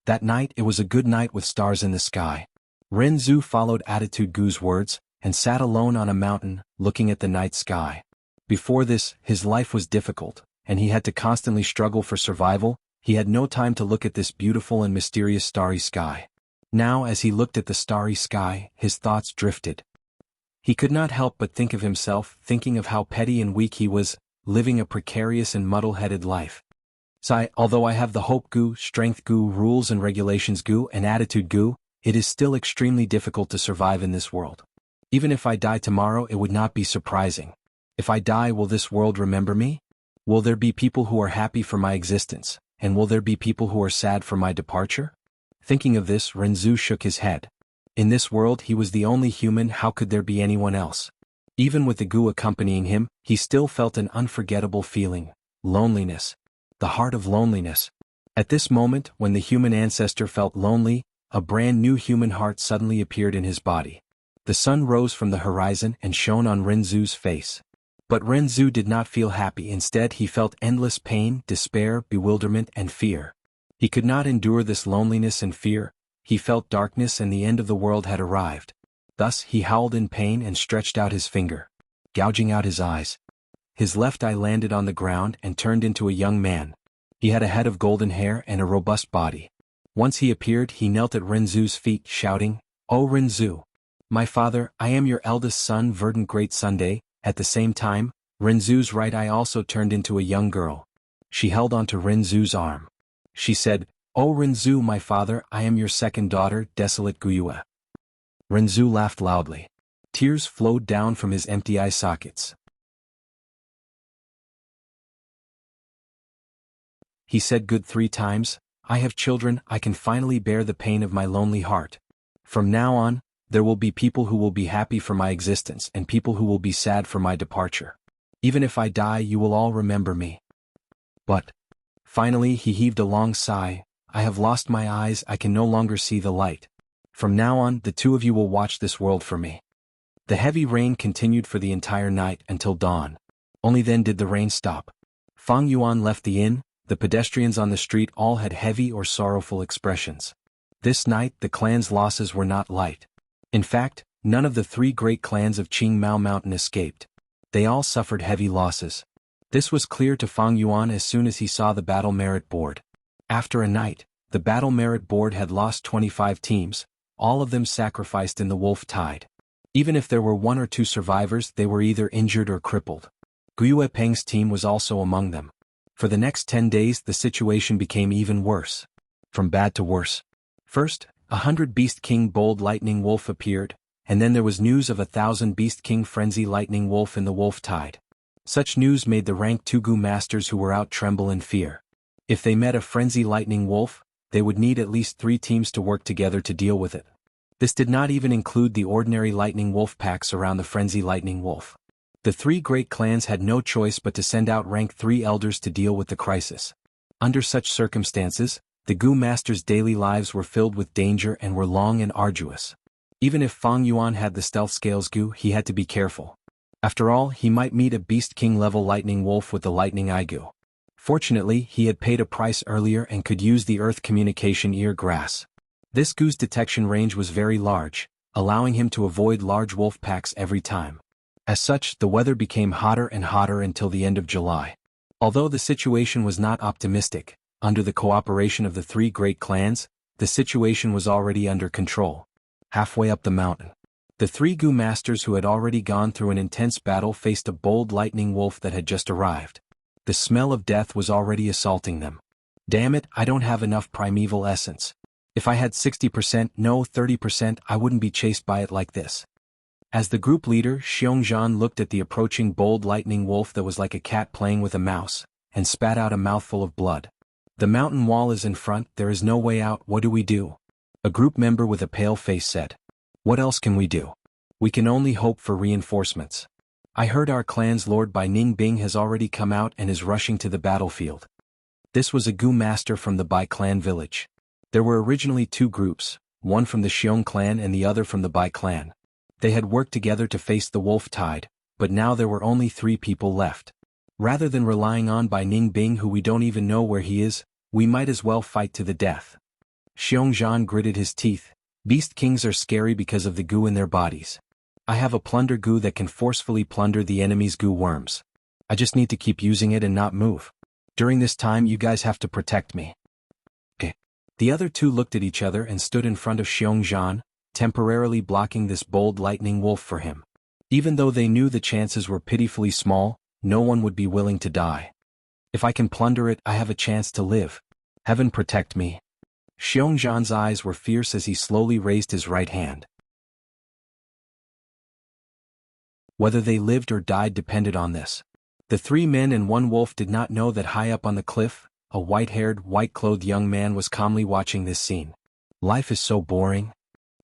That night it was a good night with stars in the sky. Renzu followed Attitude Gu's words and sat alone on a mountain, looking at the night sky. Before this, his life was difficult, and he had to constantly struggle for survival. He had no time to look at this beautiful and mysterious starry sky. Now as he looked at the starry sky, his thoughts drifted. He could not help but think of himself, thinking of how petty and weak he was, living a precarious and muddle-headed life. Although I have the Hope Gu, Strength Gu, Rules and Regulations Gu, and Attitude Gu, it is still extremely difficult to survive in this world. Even if I die tomorrow, it would not be surprising. If I die, will this world remember me? Will there be people who are happy for my existence, and will there be people who are sad for my departure? Thinking of this, Renzu shook his head. In this world he was the only human, how could there be anyone else? Even with the Gu accompanying him, he still felt an unforgettable feeling, loneliness. The heart of loneliness. At this moment, when the human ancestor felt lonely, a brand new human heart suddenly appeared in his body. The sun rose from the horizon and shone on Renzu's face. But Renzu did not feel happy. Instead he felt endless pain, despair, bewilderment and fear. He could not endure this loneliness and fear. He felt darkness and the end of the world had arrived. Thus he howled in pain and stretched out his finger, gouging out his eyes. His left eye landed on the ground and turned into a young man. He had a head of golden hair and a robust body. Once he appeared, he knelt at Renzu's feet, shouting, "Oh Renzu! My father, I am your eldest son, verdant great Sunday." At the same time, Renzu's right eye also turned into a young girl. She held onto Renzu's arm. She said, "Oh Renzu, my father, I am your second daughter, Desolate Guyue." Renzu laughed loudly. Tears flowed down from his empty eye sockets. He said good 3 times, "I have children, I can finally bear the pain of my lonely heart. From now on, there will be people who will be happy for my existence and people who will be sad for my departure. Even if I die, you will all remember me." But, finally he heaved a long sigh, "I have lost my eyes, I can no longer see the light. From now on, the 2 of you will watch this world for me." The heavy rain continued for the entire night until dawn. Only then did the rain stop. Fang Yuan left the inn. The pedestrians on the street all had heavy or sorrowful expressions. This night the clan's losses were not light. In fact, none of the three great clans of Qingmao Mountain escaped. They all suffered heavy losses. This was clear to Fang Yuan as soon as he saw the battle merit board. After a night, the battle merit board had lost 25 teams, all of them sacrificed in the wolf tide. Even if there were one or two survivors, they were either injured or crippled. Guyue Peng's team was also among them. For the next 10 days the situation became even worse. From bad to worse. First, 100 Beast King Bold Lightning Wolf appeared, and then there was news of 1,000 Beast King Frenzy Lightning Wolf in the wolf tide. Such news made the rank Tugu masters who were out tremble in fear. If they met a Frenzy Lightning Wolf, they would need at least 3 teams to work together to deal with it. This did not even include the ordinary Lightning Wolf packs around the Frenzy Lightning Wolf. The 3 great clans had no choice but to send out rank 3 elders to deal with the crisis. Under such circumstances, the Gu masters' daily lives were filled with danger and were long and arduous. Even if Fang Yuan had the stealth scales Gu, he had to be careful. After all, he might meet a Beast King level Lightning Wolf with the Lightning Eye Gu. Fortunately, he had paid a price earlier and could use the Earth Communication Ear Grass. This Gu's detection range was very large, allowing him to avoid large wolf packs every time. As such, the weather became hotter and hotter until the end of July. Although the situation was not optimistic, under the cooperation of the 3 great clans, the situation was already under control. Halfway up the mountain, the 3 Gu masters who had already gone through an intense battle faced a bold lightning wolf that had just arrived. The smell of death was already assaulting them. Damn it, I don't have enough primeval essence. If I had 60%, no 30%, I wouldn't be chased by it like this. As the group leader, Xiongzhan looked at the approaching bold lightning wolf that was like a cat playing with a mouse, and spat out a mouthful of blood. The mountain wall is in front, there is no way out, what do we do? A group member with a pale face said. What else can we do? We can only hope for reinforcements. I heard our clan's lord Bai Ningbing has already come out and is rushing to the battlefield. This was a Gu master from the Bai clan village. There were originally 2 groups, one from the Xiong clan and the other from the Bai clan. They had worked together to face the wolf tide, but now there were only 3 people left. Rather than relying on Bai Ningbing who we don't even know where he is, we might as well fight to the death. Xiongzhan gritted his teeth. Beast Kings are scary because of the Gu in their bodies. I have a plunder Gu that can forcefully plunder the enemy's Gu worms. I just need to keep using it and not move. During this time you guys have to protect me. Okay. The other 2 looked at each other and stood in front of Xiongzhan, temporarily blocking this bold lightning wolf for him. Even though they knew the chances were pitifully small, no one would be willing to die. If I can plunder it, I have a chance to live. Heaven protect me. Xiongzhan's eyes were fierce as he slowly raised his right hand. Whether they lived or died depended on this. The 3 men and 1 wolf did not know that high up on the cliff, a white-haired, white-clothed young man was calmly watching this scene. Life is so boring.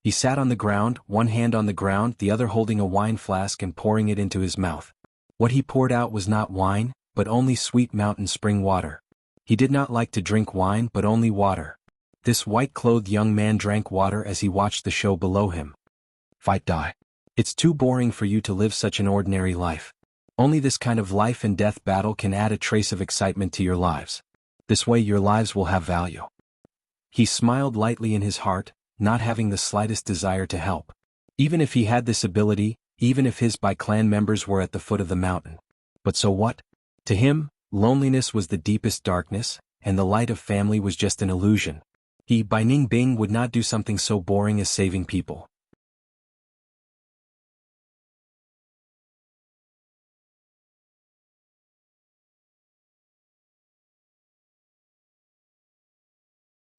He sat on the ground, one hand on the ground, the other holding a wine flask and pouring it into his mouth. What he poured out was not wine, but only sweet mountain spring water. He did not like to drink wine but only water. This white-clothed young man drank water as he watched the show below him. Fight die. It's too boring for you to live such an ordinary life. Only this kind of life and death battle can add a trace of excitement to your lives. This way your lives will have value. He smiled lightly in his heart, not having the slightest desire to help. Even if he had this ability, even if his Bai clan members were at the foot of the mountain. But so what? To him, loneliness was the deepest darkness, and the light of family was just an illusion. He, Bai Ningbing, would not do something so boring as saving people.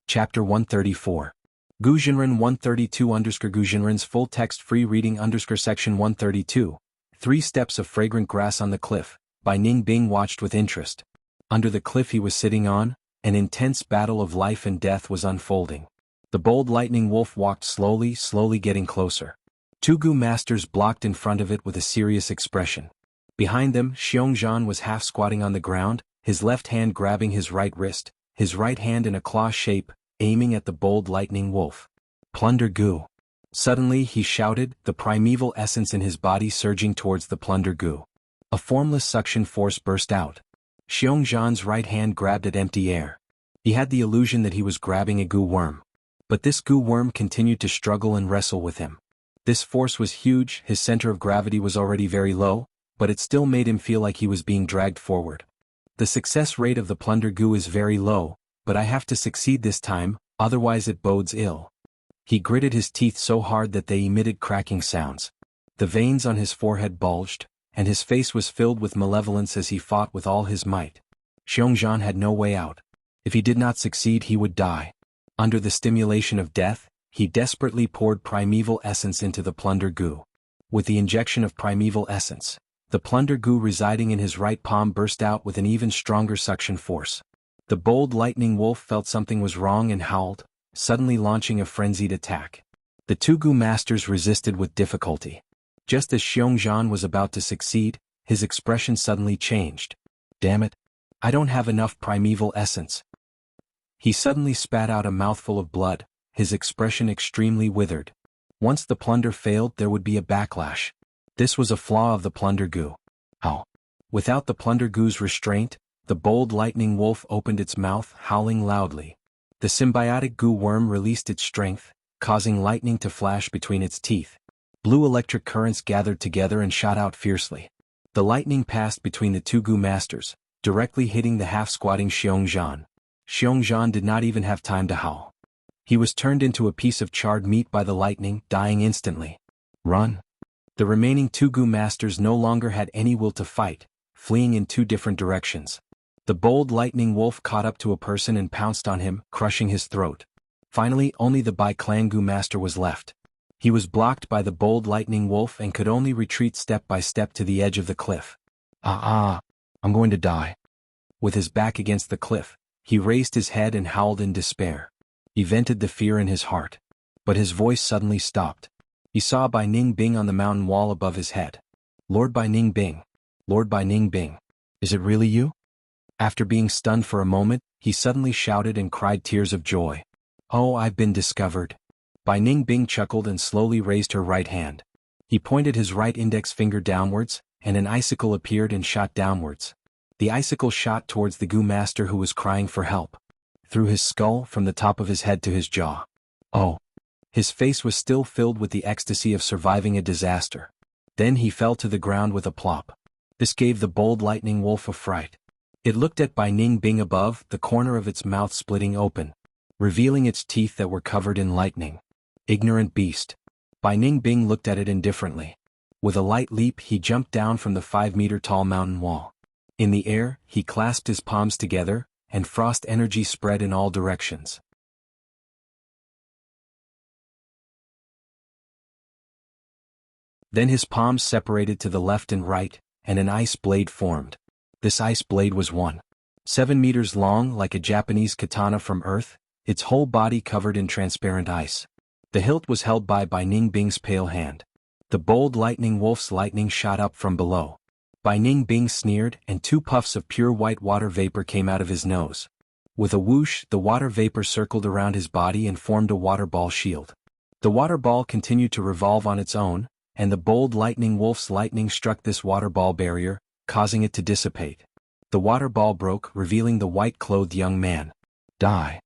Chapter 134. Guzhinren 132 Guzhinren's full text free reading section 132. 3 steps of fragrant grass on the cliff. Bai Ningbing watched with interest. Under the cliff he was sitting on, an intense battle of life and death was unfolding. The bold lightning wolf walked slowly, getting closer. 2 Gu masters blocked in front of it with a serious expression. Behind them, Xiongzhan was half squatting on the ground, his left hand grabbing his right wrist, his right hand in a claw shape, aiming at the bold lightning wolf. Plunder Gu. Suddenly he shouted, the primeval essence in his body surging towards the plunder Gu. A formless suction force burst out. Xiongzhan's right hand grabbed at empty air. He had the illusion that he was grabbing a goo worm. But this goo worm continued to struggle and wrestle with him. This force was huge, his center of gravity was already very low, but it still made him feel like he was being dragged forward. The success rate of the plunder goo is very low, but I have to succeed this time, otherwise it bodes ill. He gritted his teeth so hard that they emitted cracking sounds. The veins on his forehead bulged, and his face was filled with malevolence as he fought with all his might. Xiongzhan had no way out. If he did not succeed he would die. Under the stimulation of death, he desperately poured primeval essence into the plunder goo. With the injection of primeval essence, the plunder goo residing in his right palm burst out with an even stronger suction force. The bold lightning wolf felt something was wrong and howled, suddenly launching a frenzied attack. The two goo masters resisted with difficulty. Just as Xiongzhan was about to succeed, his expression suddenly changed. Damn it! I don't have enough primeval essence. He suddenly spat out a mouthful of blood, his expression extremely withered. Once the plunder failed there would be a backlash. This was a flaw of the plunder goo. Ow! Without the plunder goo's restraint, the bold lightning wolf opened its mouth, howling loudly. The symbiotic goo worm released its strength, causing lightning to flash between its teeth. Blue electric currents gathered together and shot out fiercely. The lightning passed between the two goo masters, directly hitting the half-squatting Xiongzhan. Xiongzhan did not even have time to howl. He was turned into a piece of charred meat by the lightning, dying instantly. Run! The remaining two goo masters no longer had any will to fight, fleeing in two different directions. The bold lightning wolf caught up to a person and pounced on him, crushing his throat. Finally, only the Bai Clan goo master was left. He was blocked by the bold lightning wolf and could only retreat step by step to the edge of the cliff. I'm going to die. With his back against the cliff, he raised his head and howled in despair. He vented the fear in his heart. But his voice suddenly stopped. He saw Bai Ningbing on the mountain wall above his head. Lord Bai Ningbing. Lord Bai Ningbing. Is it really you? After being stunned for a moment, he suddenly shouted and cried tears of joy. Oh, I've been discovered. Bai Ningbing chuckled and slowly raised her right hand. He pointed his right index finger downwards, and an icicle appeared and shot downwards. The icicle shot towards the goo master who was crying for help. Through his skull, from the top of his head to his jaw. Oh! His face was still filled with the ecstasy of surviving a disaster. Then he fell to the ground with a plop. This gave the bold lightning wolf a fright. It looked at Bai Ningbing above, the corner of its mouth splitting open, revealing its teeth that were covered in lightning. Ignorant beast. Bai Ningbing looked at it indifferently. With a light leap he jumped down from the 5-meter-tall mountain wall. In the air, he clasped his palms together, and frost energy spread in all directions. Then his palms separated to the left and right, and an ice blade formed. This ice blade was 7 meters long like a Japanese katana from Earth, its whole body covered in transparent ice. The hilt was held by Bai Ningbing's pale hand. The bold lightning wolf's lightning shot up from below. Bai Ningbing sneered, and 2 puffs of pure white water vapor came out of his nose. With a whoosh, the water vapor circled around his body and formed a water ball shield. The water ball continued to revolve on its own, and the bold lightning wolf's lightning struck this water ball barrier, causing it to dissipate. The water ball broke, revealing the white-clothed young man. Die.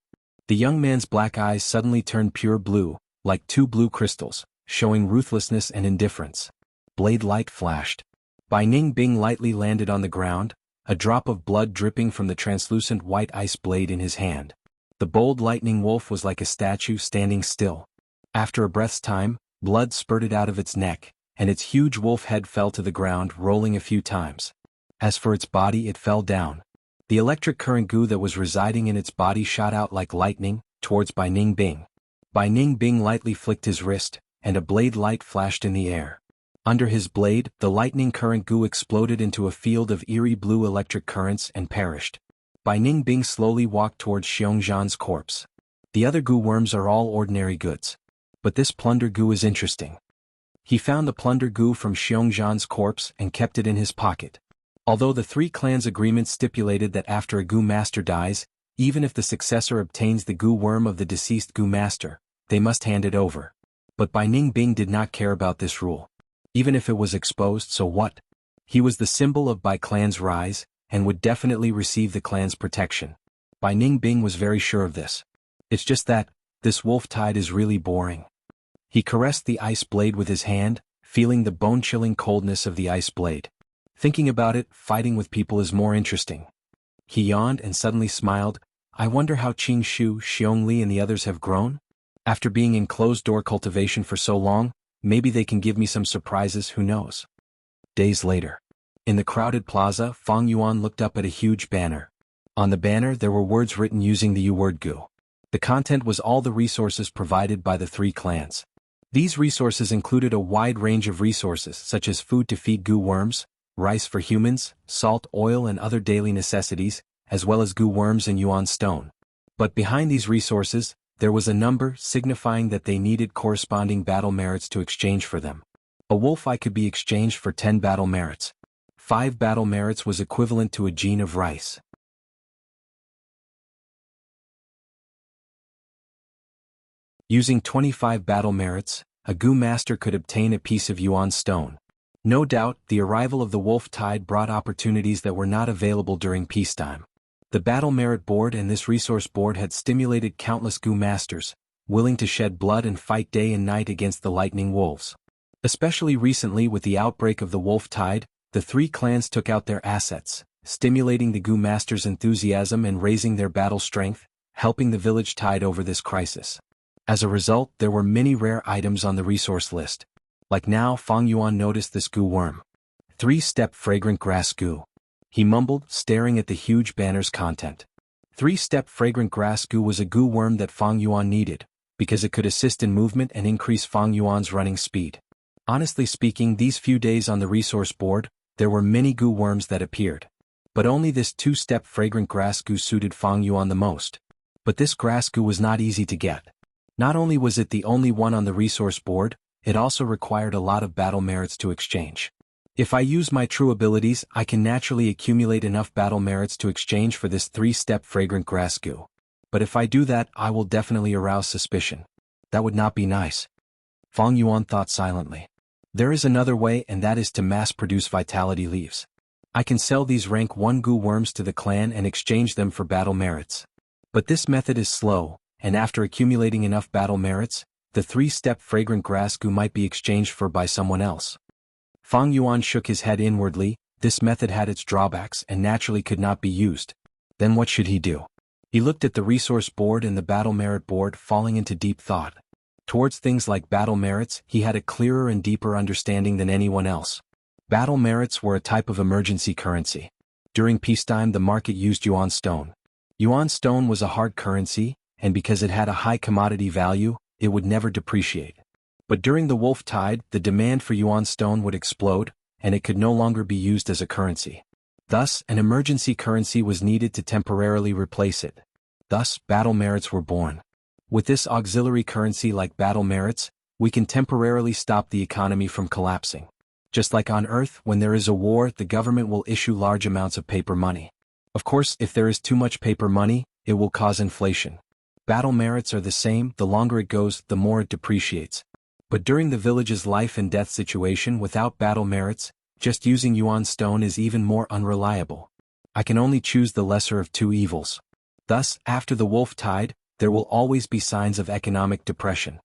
The young man's black eyes suddenly turned pure blue, like 2 blue crystals, showing ruthlessness and indifference. Blade light flashed. Bai Ningbing lightly landed on the ground, a drop of blood dripping from the translucent white ice blade in his hand. The bold lightning wolf was like a statue standing still. After a breath's time, blood spurted out of its neck, and its huge wolf head fell to the ground, rolling a few times. As for its body, it fell down. The electric current goo that was residing in its body shot out like lightning, towards Bai Ningbing. Bai Ningbing lightly flicked his wrist, and a blade light flashed in the air. Under his blade, the lightning current goo exploded into a field of eerie blue electric currents and perished. Bai Ningbing slowly walked towards Xiongzhan's corpse. The other goo worms are all ordinary goods. But this plunder goo is interesting. He found the plunder goo from Xiongzhan's corpse and kept it in his pocket. Although the 3 clans' agreement stipulated that after a goo master dies, even if the successor obtains the goo worm of the deceased goo master, they must hand it over. But Bai Ningbing did not care about this rule. Even if it was exposed, so what? He was the symbol of Bai clan's rise, and would definitely receive the clan's protection. Bai Ningbing was very sure of this. It's just that, this wolf tide is really boring. He caressed the ice blade with his hand, feeling the bone-chilling coldness of the ice blade. Thinking about it, fighting with people is more interesting. He yawned and suddenly smiled. I wonder how Qing Shu, Xiong Li and the others have grown? After being in closed-door cultivation for so long, maybe they can give me some surprises, who knows? Days later. In the crowded plaza, Fang Yuan looked up at a huge banner. On the banner there were words written using the U-word Gu. The content was all the resources provided by the three clans. These resources included a wide range of resources such as food to feed Gu worms, rice for humans, salt, oil and other daily necessities, as well as Gu worms and Yuan stone. But behind these resources, there was a number signifying that they needed corresponding battle merits to exchange for them. A wolf eye could be exchanged for 10 battle merits. 5 battle merits was equivalent to a gene of rice. Using 25 battle merits, a Gu master could obtain a piece of Yuan stone. No doubt, the arrival of the wolf tide brought opportunities that were not available during peacetime. The battle merit board and this resource board had stimulated countless Gu masters, willing to shed blood and fight day and night against the lightning wolves. Especially recently with the outbreak of the wolf tide, the three clans took out their assets, stimulating the Gu masters' enthusiasm and raising their battle strength, helping the village tide over this crisis. As a result, there were many rare items on the resource list. Like now, Fang Yuan noticed this Gu worm. 3-step fragrant grass Gu. He mumbled, staring at the huge banner's content. 3-step fragrant grass Gu was a Gu worm that Fang Yuan needed, because it could assist in movement and increase Fang Yuan's running speed. Honestly speaking, these few days on the resource board, there were many Gu worms that appeared. But only this 2-step fragrant grass Gu suited Fang Yuan the most. But this grass Gu was not easy to get. Not only was it the only one on the resource board, it also required a lot of battle merits to exchange. If I use my true abilities, I can naturally accumulate enough battle merits to exchange for this 3-step fragrant grass Gu. But if I do that, I will definitely arouse suspicion. That would not be nice. Fang Yuan thought silently. There is another way, and that is to mass-produce vitality leaves. I can sell these rank 1 Gu worms to the clan and exchange them for battle merits. But this method is slow, and after accumulating enough battle merits, the 3-step fragrant grass Gu might be exchanged for by someone else. Fang Yuan shook his head inwardly. This method had its drawbacks and naturally could not be used. Then what should he do? He looked at the resource board and the battle merit board, falling into deep thought. Towards things like battle merits, he had a clearer and deeper understanding than anyone else. Battle merits were a type of emergency currency. During peacetime, the market used Yuan stone. Yuan stone was a hard currency, and because it had a high commodity value, it would never depreciate. But during the wolf tide, the demand for Yuan stone would explode, and it could no longer be used as a currency. Thus, an emergency currency was needed to temporarily replace it. Thus, battle merits were born. With this auxiliary currency like battle merits, we can temporarily stop the economy from collapsing. Just like on Earth, when there is a war, the government will issue large amounts of paper money. Of course, if there is too much paper money, it will cause inflation. Battle merits are the same, the longer it goes, the more it depreciates. But during the village's life and death situation without battle merits, just using Yuan stone is even more unreliable. I can only choose the lesser of two evils. Thus, after the wolf tide, there will always be signs of economic depression.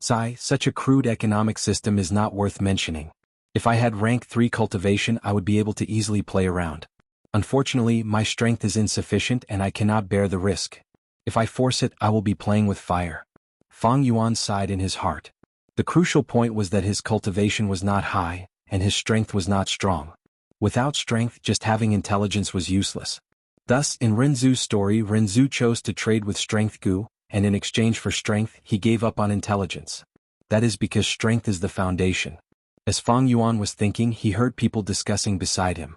Such a crude economic system is not worth mentioning. If I had rank 3 cultivation, I would be able to easily play around. Unfortunately, my strength is insufficient and I cannot bear the risk. If I force it, I will be playing with fire. Fang Yuan sighed in his heart. The crucial point was that his cultivation was not high, and his strength was not strong. Without strength, just having intelligence was useless. Thus, in Renzu's story, Renzu chose to trade with strength Gu, and in exchange for strength, he gave up on intelligence. That is because strength is the foundation. As Fang Yuan was thinking, he heard people discussing beside him.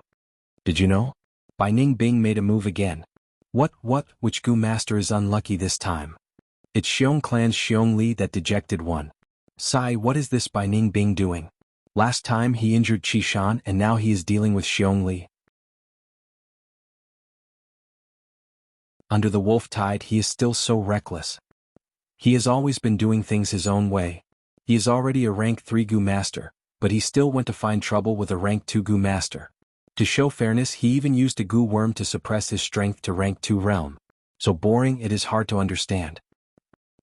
Did you know? Bai Ningbing made a move again. Which Gu master is unlucky this time? It's Xiong clan's Xiong Li, that dejected one. What is this Bai Ningbing doing? Last time he injured Qi Shan and now he is dealing with Xiong Li. Under the wolf tide, he is still so reckless. He has always been doing things his own way. He is already a rank 3 Gu master, but he still went to find trouble with a rank 2 Gu master. To show fairness, he even used a Gu worm to suppress his strength to rank 2 realm. So boring it is hard to understand.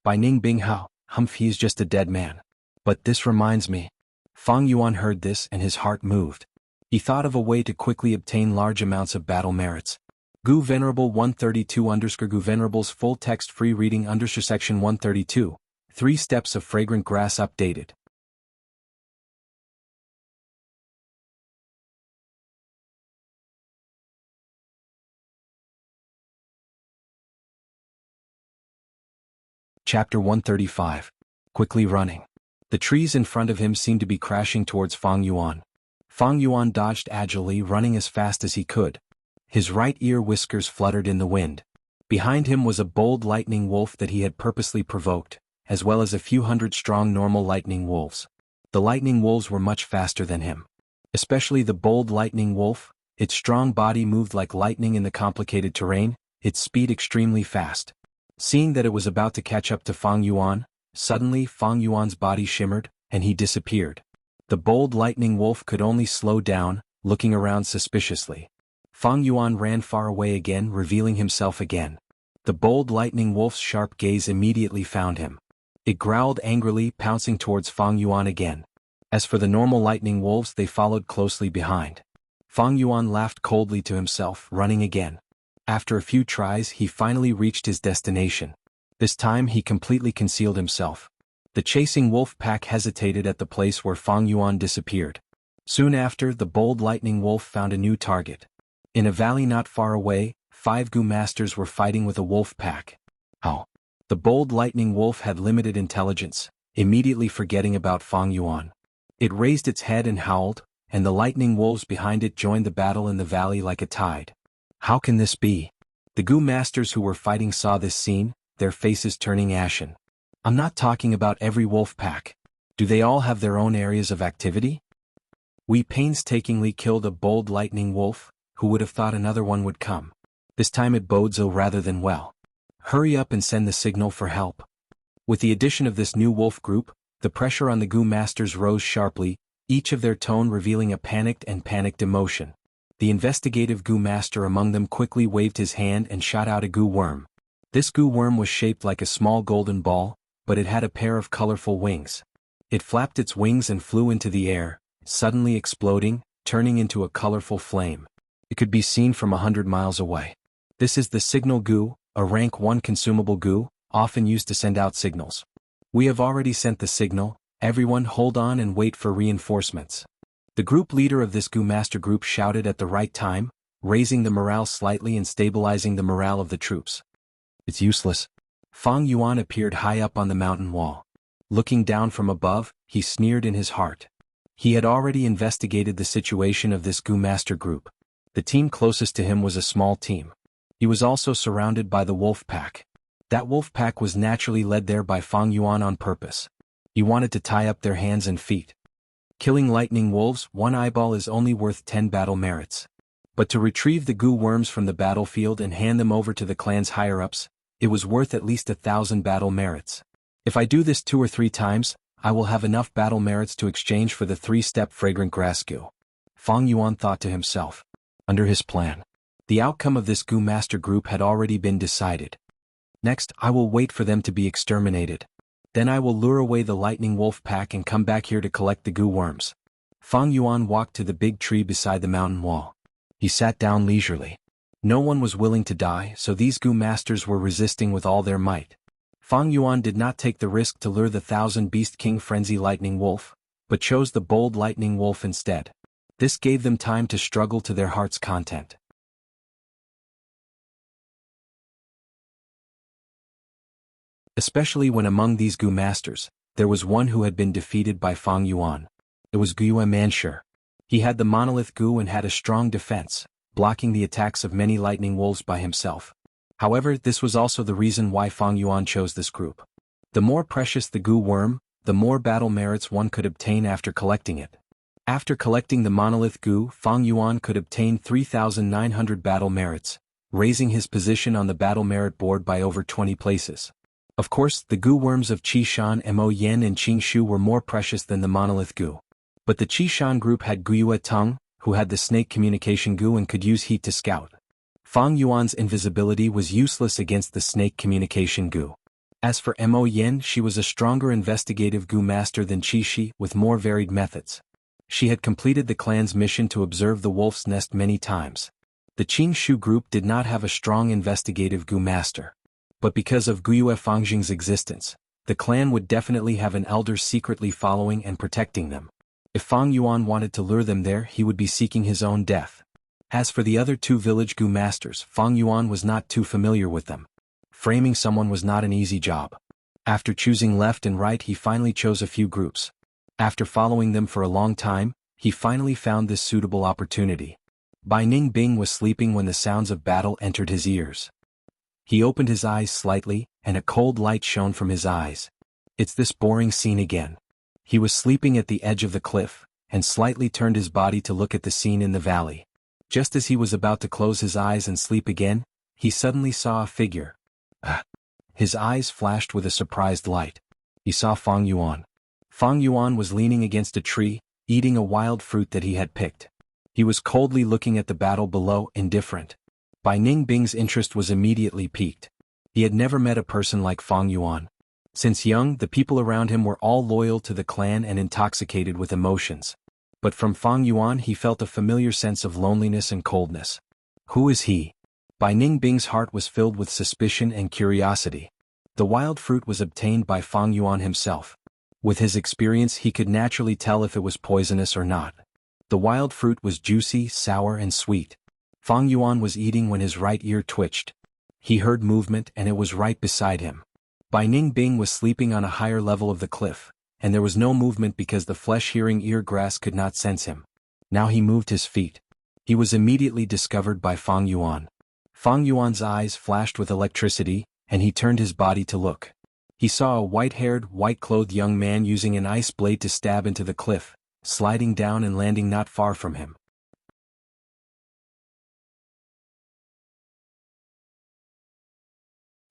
By Ning Bing Hao, humph, he is just a dead man. But this reminds me. Fang Yuan heard this and his heart moved. He thought of a way to quickly obtain large amounts of battle merits. Gu Venerable 132 Gu Venerable's full text free reading section 132. 3 steps of fragrant grass updated. Chapter 135. Quickly running. The trees in front of him seemed to be crashing towards Fang Yuan. Fang Yuan dodged agilely, running as fast as he could. His right ear whiskers fluttered in the wind. Behind him was a bold lightning wolf that he had purposely provoked, as well as a few hundred strong normal lightning wolves. The lightning wolves were much faster than him. Especially the bold lightning wolf, its strong body moved like lightning in the complicated terrain, its speed extremely fast. Seeing that it was about to catch up to Fang Yuan, suddenly Fang Yuan's body shimmered, and he disappeared. The bold lightning wolf could only slow down, looking around suspiciously. Fang Yuan ran far away again, revealing himself again. The bold lightning wolf's sharp gaze immediately found him. It growled angrily, pouncing towards Fang Yuan again. As for the normal lightning wolves, they followed closely behind. Fang Yuan laughed coldly to himself, running again. After a few tries, he finally reached his destination. This time he completely concealed himself. The chasing wolf pack hesitated at the place where Fang Yuan disappeared. Soon after, the bold lightning wolf found a new target. In a valley not far away, 5 Gu masters were fighting with a wolf pack. How? The bold lightning wolf had limited intelligence, immediately forgetting about Fang Yuan. It raised its head and howled, and the lightning wolves behind it joined the battle in the valley like a tide. How can this be? The Gu masters who were fighting saw this scene, their faces turning ashen. I'm not talking about every wolf pack. Do they all have their own areas of activity? We painstakingly killed a bold lightning wolf. Who would have thought another one would come? This time it bodes ill rather than well. Hurry up and send the signal for help. With the addition of this new wolf group, the pressure on the Gu masters rose sharply, each of their tone revealing a panicked emotion. The investigative Gu master among them quickly waved his hand and shot out a Gu worm. This Gu worm was shaped like a small golden ball, but it had a pair of colorful wings. It flapped its wings and flew into the air, suddenly exploding, turning into a colorful flame. It could be seen from 100 miles away. This is the signal Gu, a rank 1 consumable Gu, often used to send out signals. We have already sent the signal, everyone hold on and wait for reinforcements. The group leader of this Gu master group shouted at the right time, raising the morale slightly and stabilizing the morale of the troops. It's useless. Fang Yuan appeared high up on the mountain wall. Looking down from above, he sneered in his heart. He had already investigated the situation of this Gu master group. The team closest to him was a small team. He was also surrounded by the wolf pack. That wolf pack was naturally led there by Fang Yuan on purpose. He wanted to tie up their hands and feet. Killing lightning wolves, 1 eyeball is only worth 10 battle merits. But to retrieve the Gu worms from the battlefield and hand them over to the clan's higher-ups, it was worth at least 1,000 battle merits. If I do this 2 or 3 times, I will have enough battle merits to exchange for the 3-step fragrant grass Gu. Fang Yuan thought to himself. Under his plan, the outcome of this Gu master group had already been decided. Next, I will wait for them to be exterminated. Then I will lure away the lightning wolf pack and come back here to collect the Gu worms. Fang Yuan walked to the big tree beside the mountain wall. He sat down leisurely. No one was willing to die, so these Gu masters were resisting with all their might. Fang Yuan did not take the risk to lure the 1,000-beast king frenzy lightning wolf, but chose the bold lightning wolf instead. This gave them time to struggle to their heart's content. Especially when among these Gu masters, there was one who had been defeated by Fang Yuan. It was Gu Manshur. He had the monolith Gu and had a strong defense, blocking the attacks of many lightning wolves by himself. However, this was also the reason why Fang Yuan chose this group. The more precious the Gu worm, the more battle merits one could obtain after collecting it. After collecting the monolith Gu, Fang Yuan could obtain 3,900 battle merits, raising his position on the battle merit board by over 20 places. Of course, the Gu worms of Qishan, Mo Yen and Qingshu were more precious than the monolith Gu. But the Qishan group had Guyue Teng, who had the snake communication Gu and could use heat to scout. Fang Yuan's invisibility was useless against the snake communication Gu. As for Mo Yen, she was a stronger investigative Gu master than Qi Shi with more varied methods. She had completed the clan's mission to observe the wolf's nest many times. The Qing Shu group did not have a strong investigative Gu master. But because of Guyue Fangjing's existence, the clan would definitely have an elder secretly following and protecting them. If Fang Yuan wanted to lure them there, he would be seeking his own death. As for the other two village Gu masters, Fang Yuan was not too familiar with them. Framing someone was not an easy job. After choosing left and right, he finally chose a few groups. After following them for a long time, he finally found this suitable opportunity. Bai Ningbing was sleeping when the sounds of battle entered his ears. He opened his eyes slightly, and a cold light shone from his eyes. It's this boring scene again. He was sleeping at the edge of the cliff, and slightly turned his body to look at the scene in the valley. Just as he was about to close his eyes and sleep again, he suddenly saw a figure. His eyes flashed with a surprised light. He saw Fang Yuan. Fang Yuan was leaning against a tree, eating a wild fruit that he had picked. He was coldly looking at the battle below, indifferent. Bai Ningbing's interest was immediately piqued. He had never met a person like Fang Yuan. Since young, the people around him were all loyal to the clan and intoxicated with emotions. But from Fang Yuan he felt a familiar sense of loneliness and coldness. Who is he? Bai Ningbing's heart was filled with suspicion and curiosity. The wild fruit was obtained by Fang Yuan himself. With his experience he could naturally tell if it was poisonous or not. The wild fruit was juicy, sour and sweet. Fang Yuan was eating when his right ear twitched. He heard movement and it was right beside him. Bai Ningbing was sleeping on a higher level of the cliff, and there was no movement because the flesh-hearing ear grass could not sense him. Now he moved his feet. He was immediately discovered by Fang Yuan. Fang Yuan's eyes flashed with electricity, and he turned his body to look. He saw a white-haired, white-clothed young man using an ice blade to stab into the cliff, sliding down and landing not far from him.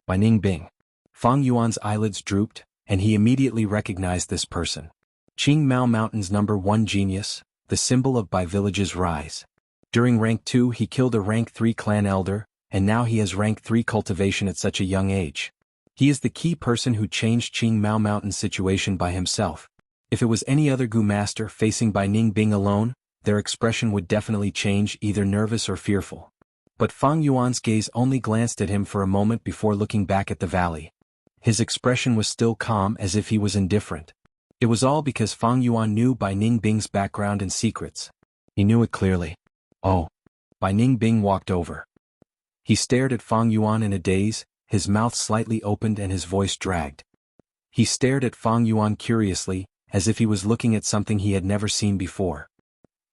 Bai Ningbing. Fang Yuan's eyelids drooped, and he immediately recognized this person. Qing Mao Mountain's #1 genius, the symbol of Bai Village's rise. During rank 2 he killed a rank 3 clan elder, and now he has rank 3 cultivation at such a young age. He is the key person who changed Qing Mao Mountain's situation by himself. If it was any other Gu master facing Bai Ningbing alone, their expression would definitely change, either nervous or fearful. But Fang Yuan's gaze only glanced at him for a moment before looking back at the valley. His expression was still calm, as if he was indifferent. It was all because Fang Yuan knew Bai Ningbing's background and secrets. He knew it clearly. Oh. Bai Ningbing walked over. He stared at Fang Yuan in a daze, his mouth slightly opened and his voice dragged. He stared at Fang Yuan curiously, as if he was looking at something he had never seen before.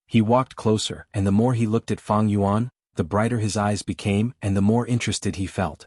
He walked closer, and the more he looked at Fang Yuan, the brighter his eyes became and the more interested he felt.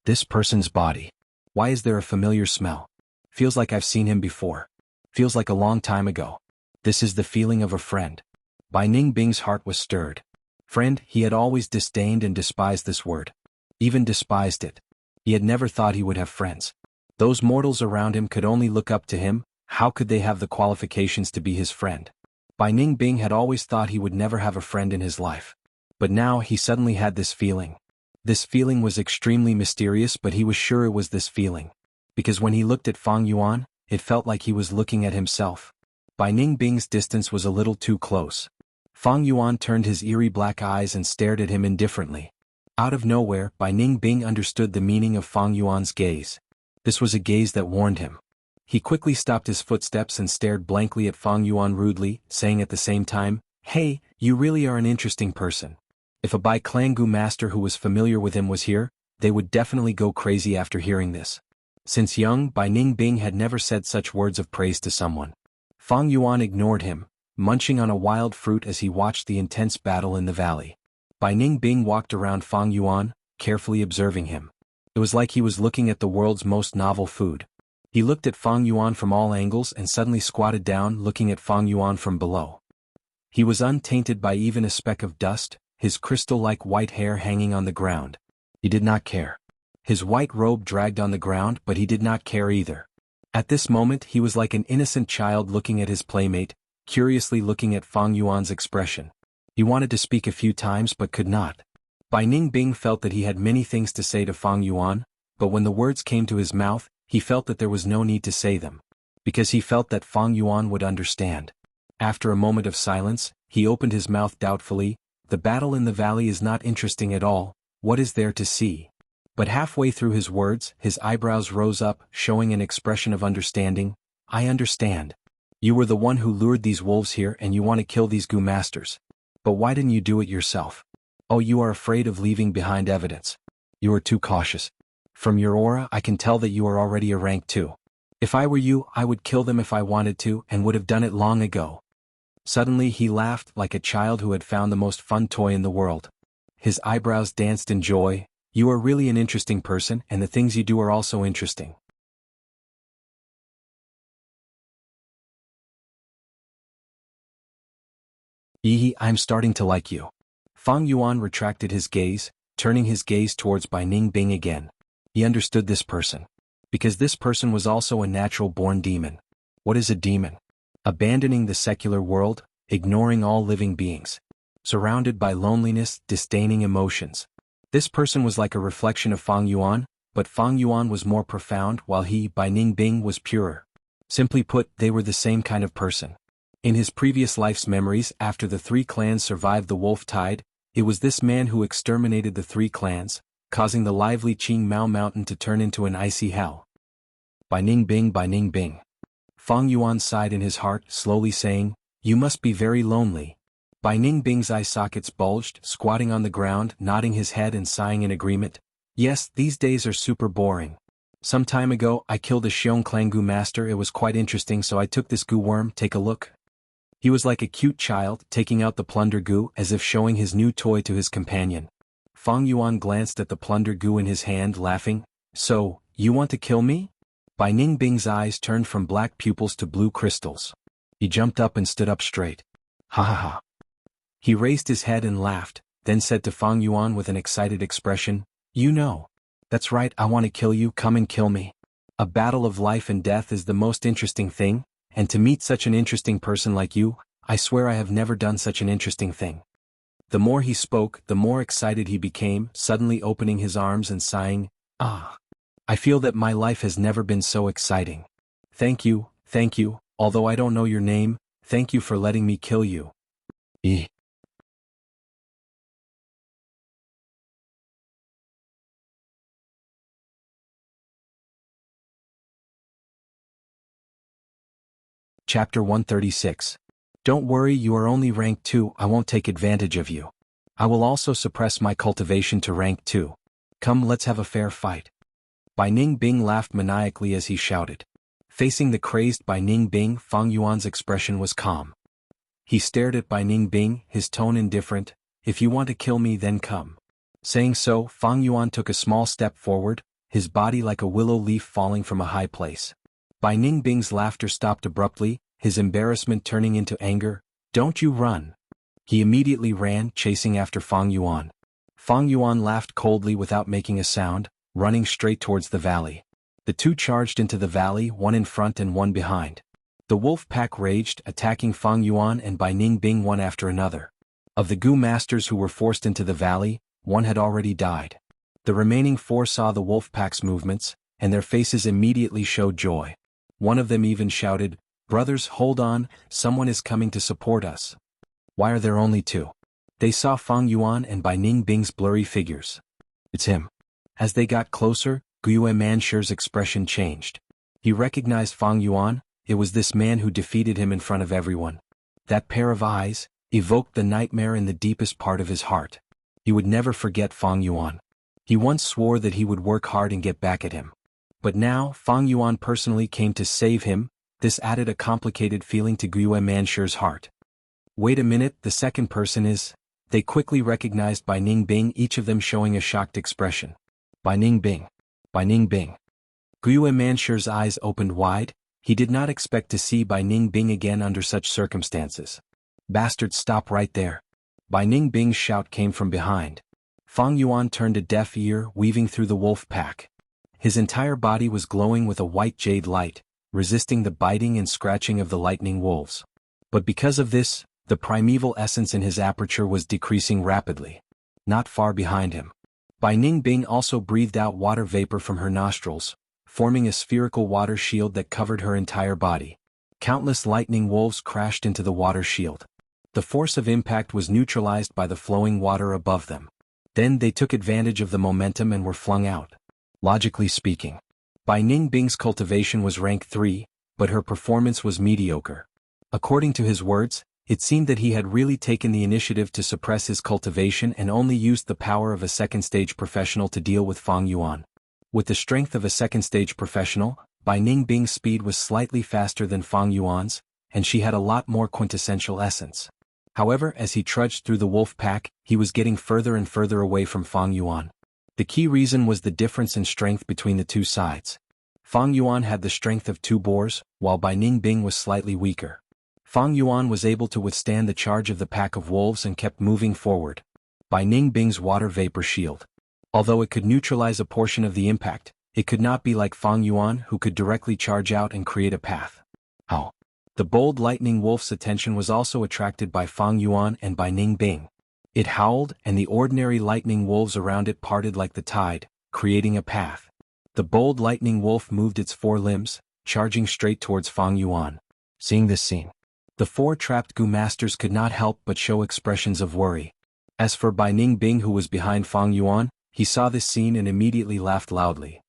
This person's body. Why is there a familiar smell? Feels like I've seen him before. Feels like a long time ago. This is the feeling of a friend. Bai Ningbing's heart was stirred. Friend, he had always disdained and despised this word. Even despised it. He had never thought he would have friends. Those mortals around him could only look up to him. How could they have the qualifications to be his friend? Bai Ningbing had always thought he would never have a friend in his life. But now he suddenly had this feeling. This feeling was extremely mysterious, but he was sure it was this feeling. Because when he looked at Fang Yuan, it felt like he was looking at himself. Bai Ningbing's distance was a little too close. Fang Yuan turned his eerie black eyes and stared at him indifferently. Out of nowhere, Bai Ningbing understood the meaning of Fang Yuan's gaze. This was a gaze that warned him. He quickly stopped his footsteps and stared blankly at Fang Yuan rudely, saying at the same time, "Hey, you really are an interesting person." If a Bai Clan Gu master who was familiar with him was here, they would definitely go crazy after hearing this. Since young, Bai Ningbing had never said such words of praise to someone. Fang Yuan ignored him, munching on a wild fruit as he watched the intense battle in the valley. Bai Ningbing walked around Fang Yuan, carefully observing him. It was like he was looking at the world's most novel food. He looked at Fang Yuan from all angles and suddenly squatted down, looking at Fang Yuan from below. He was untainted by even a speck of dust, his crystal-like white hair hanging on the ground. He did not care. His white robe dragged on the ground, but he did not care either. At this moment he was like an innocent child looking at his playmate, curiously looking at Fang Yuan's expression. He wanted to speak a few times but could not. Bai Ningbing felt that he had many things to say to Fang Yuan, but when the words came to his mouth, he felt that there was no need to say them. Because he felt that Fang Yuan would understand. After a moment of silence, he opened his mouth doubtfully. The battle in the valley is not interesting at all, what is there to see? But halfway through his words, his eyebrows rose up, showing an expression of understanding. I understand. You were the one who lured these wolves here and you want to kill these Gu masters. But why didn't you do it yourself? Oh, you are afraid of leaving behind evidence. You are too cautious. From your aura I can tell that you are already a rank 2. If I were you, I would kill them if I wanted to and would have done it long ago. Suddenly he laughed like a child who had found the most fun toy in the world. His eyebrows danced in joy. You are really an interesting person and the things you do are also interesting. Ehe, I'm starting to like you. Fang Yuan retracted his gaze, turning his gaze towards Bai Ningbing again. He understood this person. Because this person was also a natural-born demon. What is a demon? Abandoning the secular world, ignoring all living beings. Surrounded by loneliness, disdaining emotions. This person was like a reflection of Fang Yuan, but Fang Yuan was more profound while he, Bai Ningbing, was purer. Simply put, they were the same kind of person. In his previous life's memories after the 3 clans survived the wolf tide, it was this man who exterminated the 3 clans, causing the lively Qing Mao Mountain to turn into an icy hell. Bai Ningbing, Bai Ningbing. Fang Yuan sighed in his heart, slowly saying, you must be very lonely. Bai Ningbing's eye sockets bulged, squatting on the ground, nodding his head and sighing in agreement. Yes, these days are super boring. Some time ago, I killed a Xiong Clan Gu master. It was quite interesting, so I took this Gu worm. Take a look. He was like a cute child, taking out the plunder Gu as if showing his new toy to his companion. Fang Yuan glanced at the plunder Gu in his hand, laughing. So, you want to kill me? Bai Ningbing's eyes turned from black pupils to blue crystals. He jumped up and stood up straight. Ha ha ha. He raised his head and laughed, then said to Fang Yuan with an excited expression, you know. That's right, I want to kill you, come and kill me. A battle of life and death is the most interesting thing, and to meet such an interesting person like you, I swear I have never done such an interesting thing. The more he spoke, the more excited he became, suddenly opening his arms and sighing, ah. I feel that my life has never been so exciting. Thank you, although I don't know your name, thank you for letting me kill you. Eh. Chapter 136. Don't worry, you are only rank 2, I won't take advantage of you. I will also suppress my cultivation to rank 2. Come, let's have a fair fight. Bai Ningbing laughed maniacally as he shouted. Facing the crazed Bai Ningbing, Fang Yuan's expression was calm. He stared at Bai Ningbing, his tone indifferent. If you want to kill me, then come. Saying so, Fang Yuan took a small step forward, his body like a willow leaf falling from a high place. Bai Ningbing's laughter stopped abruptly, his embarrassment turning into anger. Don't you run. He immediately ran, chasing after Fang Yuan. Fang Yuan laughed coldly without making a sound, running straight towards the valley. The two charged into the valley, one in front and one behind. The wolf pack raged, attacking Fang Yuan and Bai Ningbing one after another. Of the Gu masters who were forced into the valley, one had already died. The remaining 4 saw the wolf pack's movements, and their faces immediately showed joy. One of them even shouted, brothers, hold on, someone is coming to support us. Why are there only 2? They saw Fang Yuan and Bai Ningbing's blurry figures. It's him. As they got closer, Guiyue Manshi's expression changed. He recognized Fang Yuan. It was this man who defeated him in front of everyone. That pair of eyes evoked the nightmare in the deepest part of his heart. He would never forget Fang Yuan. He once swore that he would work hard and get back at him. But now, Fang Yuan personally came to save him. This added a complicated feeling to Guiyue Manshi's heart. Wait a minute, the second person is... They quickly recognized Bai Ningbing, each of them showing a shocked expression. Bai Ningbing. Bai Ningbing. Guiyue Manshi's eyes opened wide. He did not expect to see Bai Ningbing again under such circumstances. Bastard, stop right there. Bai Ningbing's shout came from behind. Fang Yuan turned a deaf ear, weaving through the wolf pack. His entire body was glowing with a white jade light, resisting the biting and scratching of the lightning wolves. But because of this, the primeval essence in his aperture was decreasing rapidly. Not far behind him, Bai Ningbing also breathed out water vapor from her nostrils, forming a spherical water shield that covered her entire body. Countless lightning wolves crashed into the water shield. The force of impact was neutralized by the flowing water above them. Then they took advantage of the momentum and were flung out. Logically speaking, Bai Ningbing's cultivation was rank 3, but her performance was mediocre. According to his words, it seemed that he had really taken the initiative to suppress his cultivation and only used the power of a second-stage professional to deal with Fang Yuan. With the strength of a second-stage professional, Bai Ningbing's speed was slightly faster than Fang Yuan's, and she had a lot more quintessential essence. However, as he trudged through the wolf pack, he was getting further and further away from Fang Yuan. The key reason was the difference in strength between the two sides. Fang Yuan had the strength of 2 boars, while Bai Ningbing was slightly weaker. Fang Yuan was able to withstand the charge of the pack of wolves and kept moving forward. Bai Ningbing's water vapor shield. Although it could neutralize a portion of the impact, it could not be like Fang Yuan, who could directly charge out and create a path. How? The bold lightning wolf's attention was also attracted by Fang Yuan and Bai Ningbing. It howled, and the ordinary lightning wolves around it parted like the tide, creating a path. The bold lightning wolf moved its 4 limbs, charging straight towards Fang Yuan. Seeing this scene, the 4 trapped Gu masters could not help but show expressions of worry. As for Bai Ningbing, who was behind Fang Yuan, he saw this scene and immediately laughed loudly.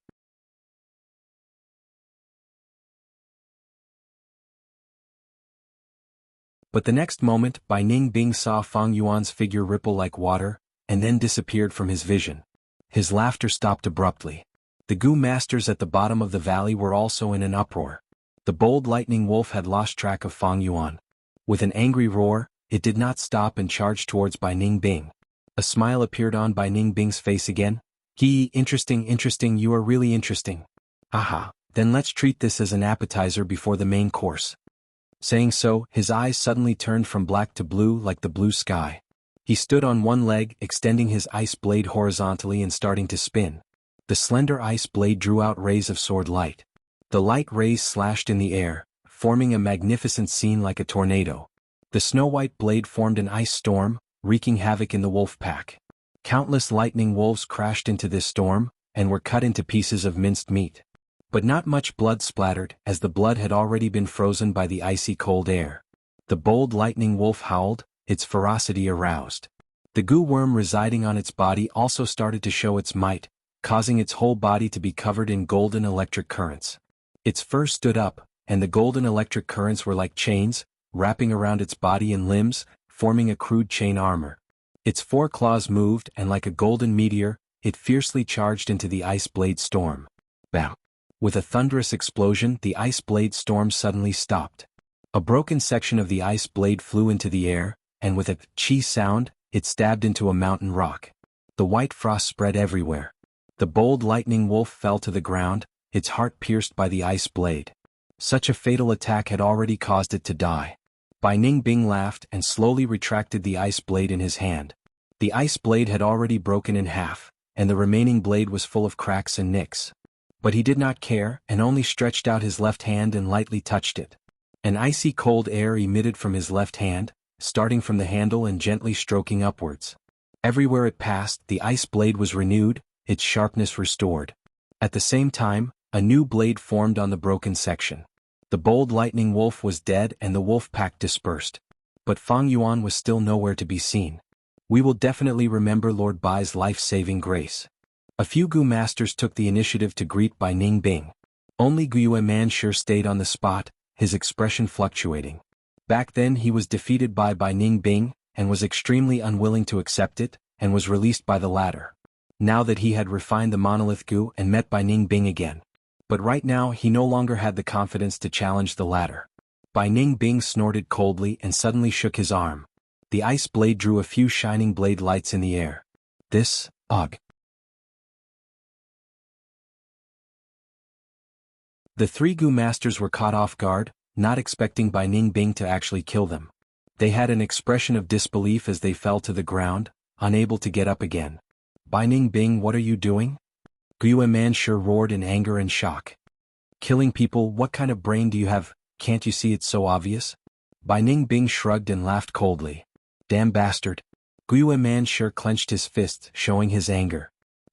But the next moment, Bai Ningbing saw Fang Yuan's figure ripple like water, and then disappeared from his vision. His laughter stopped abruptly. The Gu masters at the bottom of the valley were also in an uproar. The bold lightning wolf had lost track of Fang Yuan. With an angry roar, it did not stop and charged towards Bai Ningbing. A smile appeared on Bai Ningbing's face again. Interesting, you are really interesting. Aha, then let's treat this as an appetizer before the main course. Saying so, his eyes suddenly turned from black to blue like the blue sky. He stood on one leg, extending his ice blade horizontally and starting to spin. The slender ice blade drew out rays of sword light. The light rays slashed in the air, forming a magnificent scene like a tornado. The snow-white blade formed an ice storm, wreaking havoc in the wolf pack. Countless lightning wolves crashed into this storm, and were cut into pieces of minced meat. But not much blood splattered, as the blood had already been frozen by the icy cold air. The bold lightning wolf howled, its ferocity aroused. The goo worm residing on its body also started to show its might, causing its whole body to be covered in golden electric currents. Its fur stood up, and the golden electric currents were like chains, wrapping around its body and limbs, forming a crude chain armor. Its 4 claws moved, and like a golden meteor, it fiercely charged into the ice blade storm. Bam! With a thunderous explosion, the ice blade storm suddenly stopped. A broken section of the ice blade flew into the air, and with a chi sound, it stabbed into a mountain rock. The white frost spread everywhere. The bold lightning wolf fell to the ground, its heart pierced by the ice blade. Such a fatal attack had already caused it to die. Bai Ningbing laughed and slowly retracted the ice blade in his hand. The ice blade had already broken in half, and the remaining blade was full of cracks and nicks. But he did not care, and only stretched out his left hand and lightly touched it. An icy cold air emitted from his left hand, starting from the handle and gently stroking upwards. Everywhere it passed, the ice blade was renewed, its sharpness restored. At the same time, a new blade formed on the broken section. The bold lightning wolf was dead and the wolf pack dispersed. But Fang Yuan was still nowhere to be seen. We will definitely remember Lord Bai's life-saving grace. A few Gu masters took the initiative to greet Bai Ningbing. Only Guiyue Manshur stayed on the spot, his expression fluctuating. Back then he was defeated by Bai Ningbing, and was extremely unwilling to accept it, and was released by the latter. Now that he had refined the monolith Gu and met Bai Ningbing again. But right now he no longer had the confidence to challenge the latter. Bai Ningbing snorted coldly and suddenly shook his arm. The ice blade drew a few shining blade lights in the air. Ugh. The 3 Gu masters were caught off guard, not expecting Bai Ningbing to actually kill them. They had an expression of disbelief as they fell to the ground, unable to get up again. Bai Ningbing, what are you doing? Guiyue Manshur roared in anger and shock. Killing people, what kind of brain do you have, can't you see it's so obvious? Bai Ningbing shrugged and laughed coldly. Damn bastard. Guyue Man sure clenched his fists, showing his anger.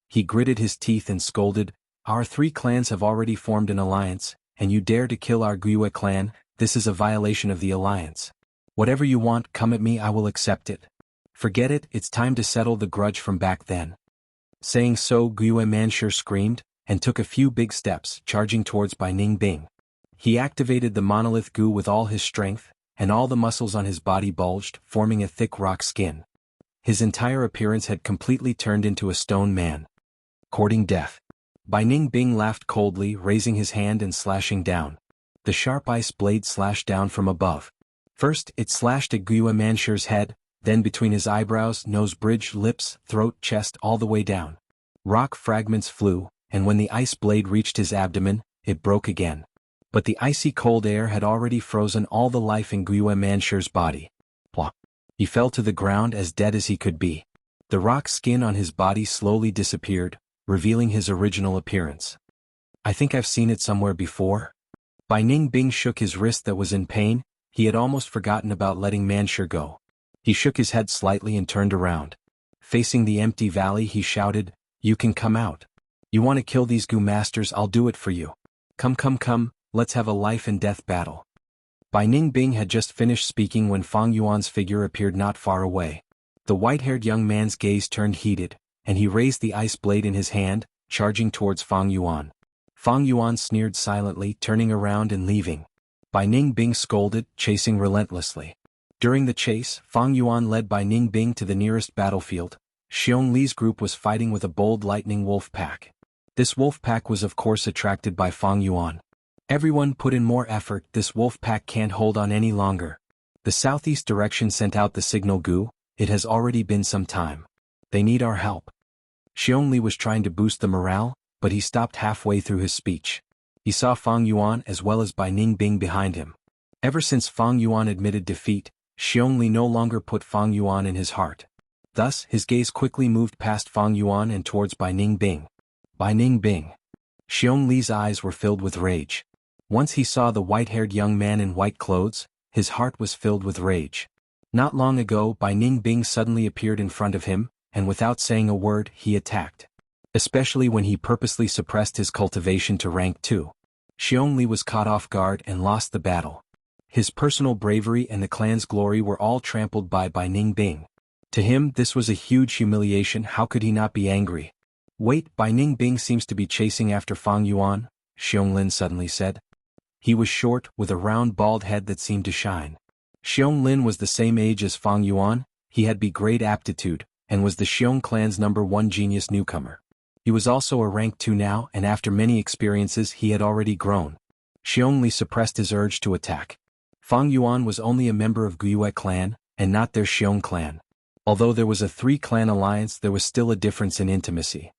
He gritted his teeth and scolded, "Our 3 clans have already formed an alliance, and you dare to kill our Guyue clan? This is a violation of the alliance. Whatever you want, come at me, I will accept it. Forget it, it's time to settle the grudge from back then." Saying so, Guyue Man sure screamed, and took a few big steps, charging towards Bai Ningbing. He activated the monolith Gu with all his strength, and all the muscles on his body bulged, forming a thick rock skin. His entire appearance had completely turned into a stone man. Courting death. Bai Ningbing laughed coldly, raising his hand and slashing down. The sharp ice blade slashed down from above. First, it slashed at Guyue Mansher's head, then between his eyebrows, nose bridge, lips, throat, chest, all the way down. Rock fragments flew, and when the ice blade reached his abdomen, it broke again. But the icy cold air had already frozen all the life in Guyue Mansher's body. Plop. He fell to the ground as dead as he could be. The rock skin on his body slowly disappeared, revealing his original appearance. "I think I've seen it somewhere before." Bai Ningbing shook his wrist that was in pain. He had almost forgotten about letting Mansher go. He shook his head slightly and turned around. Facing the empty valley, he shouted, "You can come out. You want to kill these Gu masters? I'll do it for you. Come, let's have a life and death battle." Bai Ningbing had just finished speaking when Fang Yuan's figure appeared not far away. The white-haired young man's gaze turned heated, and he raised the ice blade in his hand, charging towards Fang Yuan. Fang Yuan sneered silently, turning around and leaving. Bai Ningbing scolded, chasing relentlessly. During the chase, Fang Yuan led Bai Ningbing to the nearest battlefield. Xiong Li's group was fighting with a bold lightning wolf pack. This wolf pack was of course attracted by Fang Yuan. Everyone put in more effort, this wolf pack can't hold on any longer. The southeast direction sent out the signal Gu, it has already been some time. They need our help. Xiong Li was trying to boost the morale, but he stopped halfway through his speech. He saw Fang Yuan as well as Bai Ningbing behind him. Ever since Fang Yuan admitted defeat, Xiong Li no longer put Fang Yuan in his heart. Thus, his gaze quickly moved past Fang Yuan and towards Bai Ningbing. Bai Ningbing. Xiong Li's eyes were filled with rage. Once he saw the white-haired young man in white clothes, his heart was filled with rage. Not long ago, Bai Ningbing suddenly appeared in front of him, and without saying a word, he attacked. Especially when he purposely suppressed his cultivation to rank 2. Xiong Li was caught off guard and lost the battle. His personal bravery and the clan's glory were all trampled by Bai Ningbing. To him, this was a huge humiliation. How could he not be angry? "Wait, Bai Ningbing seems to be chasing after Fang Yuan," Xiong Lin suddenly said. He was short, with a round bald head that seemed to shine. Xiong Lin was the same age as Fang Yuan, he had great aptitude, and was the Xiong clan's #1 genius newcomer. He was also a rank 2 now, and after many experiences he had already grown. Xiong Li suppressed his urge to attack. Fang Yuan was only a member of Guyue clan, and not their Xiong clan. Although there was a 3-clan alliance, there was still a difference in intimacy.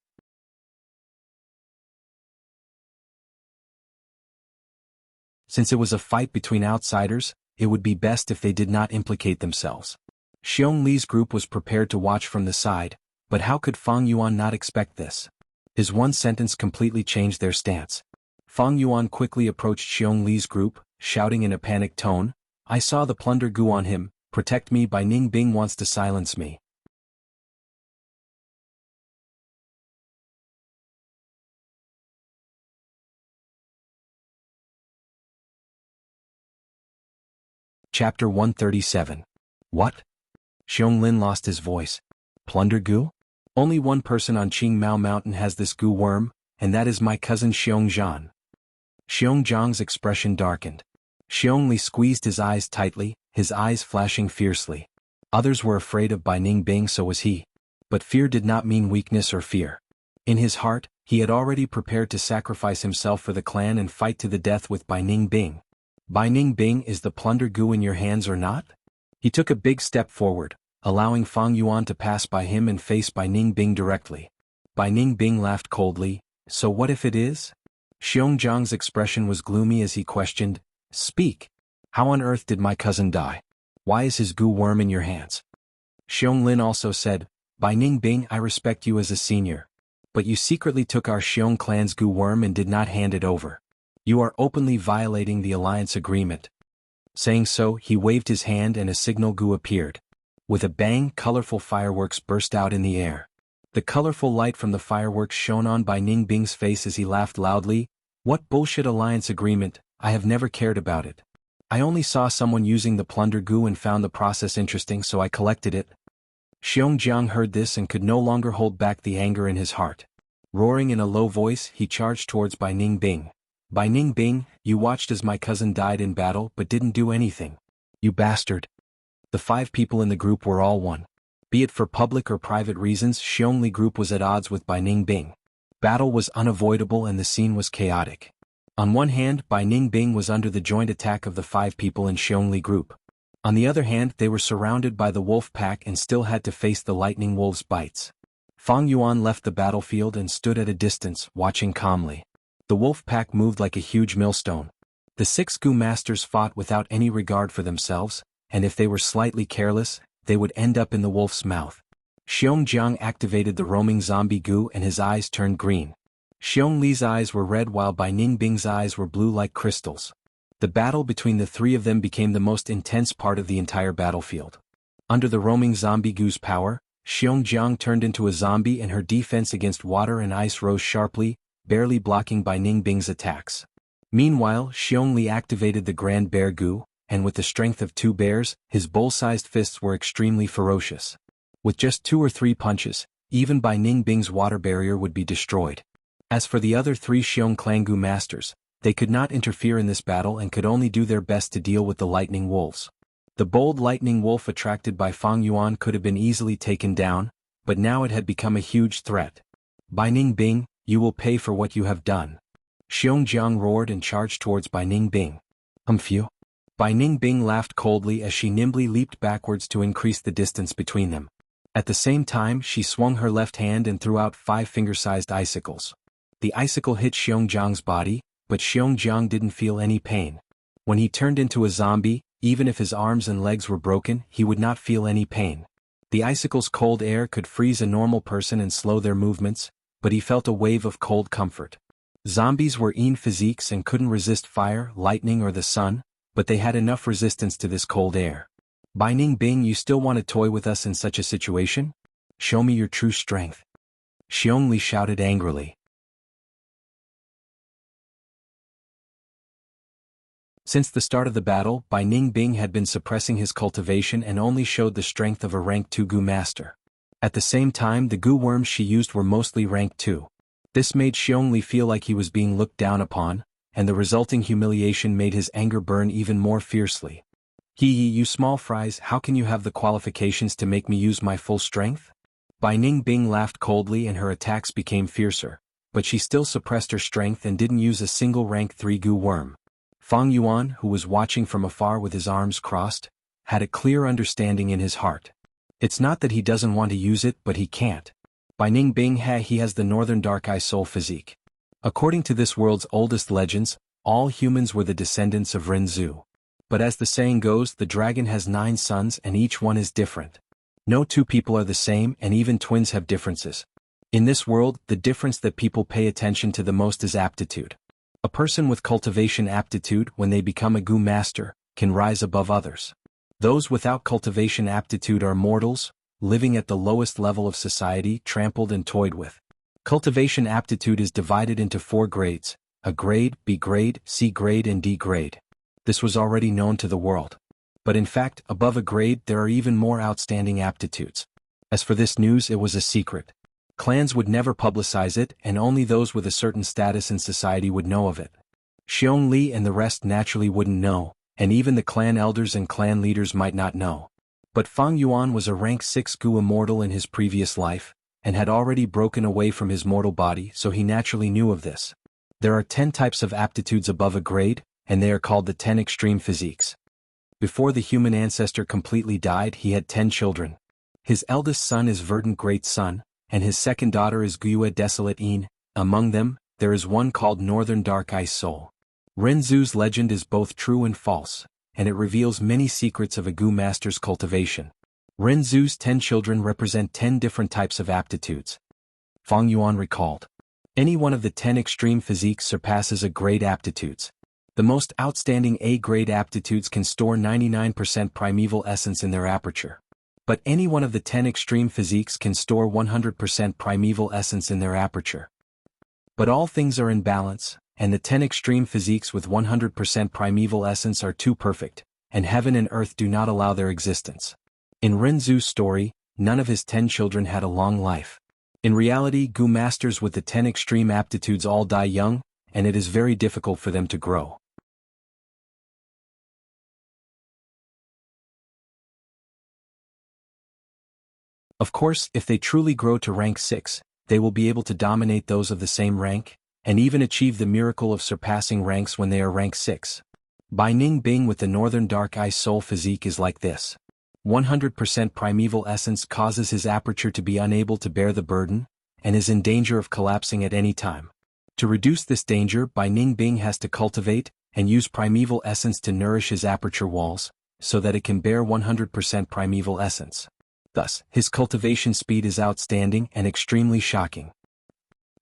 Since it was a fight between outsiders, it would be best if they did not implicate themselves. Xiong Li's group was prepared to watch from the side, but how could Fang Yuan not expect this? His one sentence completely changed their stance. Fang Yuan quickly approached Xiong Li's group, shouting in a panicked tone, "I saw the plunder Gu on him, protect me, Bai Ningbing wants to silence me." Chapter 137. What? Xiong Lin lost his voice. Plunder Gu? Only one person on Qing Mao Mountain has this Gu worm, and that is my cousin Xiong Zhan. Xiong Zhang's expression darkened. Xiong Li squeezed his eyes tightly, his eyes flashing fiercely. Others were afraid of Bai Ningbing, so was he. But fear did not mean weakness or fear. In his heart, he had already prepared to sacrifice himself for the clan and fight to the death with Bai Ningbing. Bai Ningbing, is the plunder Gu in your hands or not? He took a big step forward, allowing Fang Yuan to pass by him and face Bai Ningbing directly. Bai Ningbing laughed coldly, "So what if it is?" Xiong Zhang's expression was gloomy as he questioned, "Speak. How on earth did my cousin die? Why is his Gu worm in your hands?" Xiong Lin also said, "Bai Ningbing, I respect you as a senior. But you secretly took our Xiong clan's Gu worm and did not hand it over. You are openly violating the alliance agreement." Saying so, he waved his hand and a signal gu appeared. With a bang, colorful fireworks burst out in the air. The colorful light from the fireworks shone on Bai Ningbing's face as he laughed loudly. What bullshit alliance agreement, I have never cared about it. I only saw someone using the plunder goo and found the process interesting, so I collected it. Xiongjiang heard this and could no longer hold back the anger in his heart. Roaring in a low voice, he charged towards Bai Ningbing. Bai Ningbing, you watched as my cousin died in battle but didn't do anything. You bastard. The 5 people in the group were all one. Be it for public or private reasons, Xiongli group was at odds with Bai Ningbing. Battle was unavoidable and the scene was chaotic. On one hand, Bai Ningbing was under the joint attack of the 5 people in Xiongli group. On the other hand, they were surrounded by the wolf pack and still had to face the lightning wolf's bites. Fang Yuan left the battlefield and stood at a distance, watching calmly. The wolf pack moved like a huge millstone. The 6 gu masters fought without any regard for themselves, and if they were slightly careless, they would end up in the wolf's mouth. Xiongjiang activated the roaming zombie gu and his eyes turned green. Xiong Li's eyes were red while Bai Ningbing's eyes were blue like crystals. The battle between the 3 of them became the most intense part of the entire battlefield. Under the roaming zombie gu's power, Xiongjiang turned into a zombie and her defense against water and ice rose sharply, barely blocking Bai Ningbing's attacks. Meanwhile, Xiong Li activated the Grand Bear Gu, and with the strength of 2 bears, his bull-sized fists were extremely ferocious. With just 2 or 3 punches, even Bai Ningbing's water barrier would be destroyed. As for the other 3 Xiong Clan Gu masters, they could not interfere in this battle and could only do their best to deal with the lightning wolves. The bold lightning wolf attracted by Fang Yuan could have been easily taken down, but now it had become a huge threat. Bai Ningbing, you will pay for what you have done. Xiongjiang roared and charged towards Bai Ningbing. Phew. Bai Ningbing laughed coldly as she nimbly leaped backwards to increase the distance between them. At the same time, she swung her left hand and threw out 5 finger-sized icicles. The icicle hit Xiongjiang's body, but Xiongjiang didn't feel any pain. When he turned into a zombie, even if his arms and legs were broken, he would not feel any pain. The icicle's cold air could freeze a normal person and slow their movements, but he felt a wave of cold comfort. Zombies were in physiques and couldn't resist fire, lightning or the sun, but they had enough resistance to this cold air. Bai Ningbing, you still want to toy with us in such a situation? Show me your true strength. Xiongli shouted angrily. Since the start of the battle, Bai Ningbing had been suppressing his cultivation and only showed the strength of a rank 2 gu master. At the same time, the gu worms she used were mostly rank 2. This made Xiongli feel like he was being looked down upon, and the resulting humiliation made his anger burn even more fiercely. You small fries, how can you have the qualifications to make me use my full strength? Bai Ningbing laughed coldly and her attacks became fiercer, but she still suppressed her strength and didn't use a single rank 3 gu worm. Fang Yuan, who was watching from afar with his arms crossed, had a clear understanding in his heart. It's not that he doesn't want to use it, but he can't. Bai Ningbing he has the Northern Dark Eye Soul physique. According to this world's oldest legends, all humans were the descendants of Renzu. But as the saying goes, the dragon has 9 sons and each one is different. No 2 people are the same and even twins have differences. In this world, the difference that people pay attention to the most is aptitude. A person with cultivation aptitude, when they become a gu master, can rise above others. Those without cultivation aptitude are mortals, living at the lowest level of society, trampled and toyed with. Cultivation aptitude is divided into 4 grades: A grade, B grade, C grade and D grade. This was already known to the world. But in fact, above a grade there are even more outstanding aptitudes. As for this news, it was a secret. Clans would never publicize it, and only those with a certain status in society would know of it. Xiong Li and the rest naturally wouldn't know, and even the clan elders and clan leaders might not know. But Fang Yuan was a rank 6 gu immortal in his previous life, and had already broken away from his mortal body, so he naturally knew of this. There are 10 types of aptitudes above a grade, and they are called the 10 extreme physiques. Before the human ancestor completely died, he had 10 children. His eldest son is Verdant Great Sun, and his second daughter is Guya Desolate Een. Among them, there is one called Northern Dark Eye Soul. Renzu's legend is both true and false, and it reveals many secrets of a gu master's cultivation. Renzu's 10 children represent 10 different types of aptitudes. Fang Yuan recalled. Any one of the 10 extreme physiques surpasses a grade aptitudes. The most outstanding A-grade aptitudes can store 99% primeval essence in their aperture. But any one of the 10 extreme physiques can store 100% primeval essence in their aperture. But all things are in balance, and the 10 extreme physiques with 100% primeval essence are too perfect, and heaven and earth do not allow their existence. In Renzu's story, none of his 10 children had a long life. In reality, Gu masters with the 10 extreme aptitudes all die young, and it is very difficult for them to grow. Of course, if they truly grow to rank 6, they will be able to dominate those of the same rank, and even achieve the miracle of surpassing ranks when they are rank 6. Bai Ning Bing with the Northern Dark Eye Soul physique is like this. 100% primeval essence causes his aperture to be unable to bear the burden, and is in danger of collapsing at any time. To reduce this danger, Bai Ning Bing has to cultivate and use primeval essence to nourish his aperture walls, so that it can bear 100% primeval essence. Thus, his cultivation speed is outstanding and extremely shocking.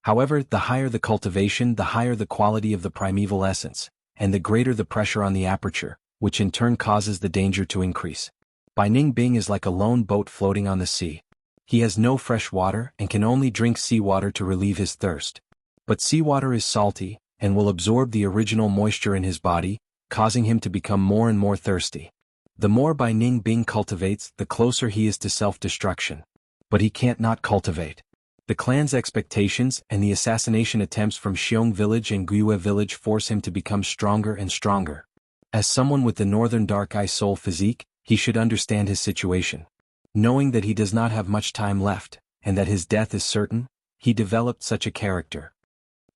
However, the higher the cultivation, the higher the quality of the primeval essence, and the greater the pressure on the aperture, which in turn causes the danger to increase. Bai Ning Bing is like a lone boat floating on the sea. He has no fresh water and can only drink seawater to relieve his thirst. But seawater is salty, and will absorb the original moisture in his body, causing him to become more and more thirsty. The more Bai Ning Bing cultivates, the closer he is to self-destruction. But he can't not cultivate. The clan's expectations and the assassination attempts from Xiong village and Guiyue village force him to become stronger and stronger. As someone with the Northern Dark Eye Soul physique, he should understand his situation. Knowing that he does not have much time left, and that his death is certain, he developed such a character.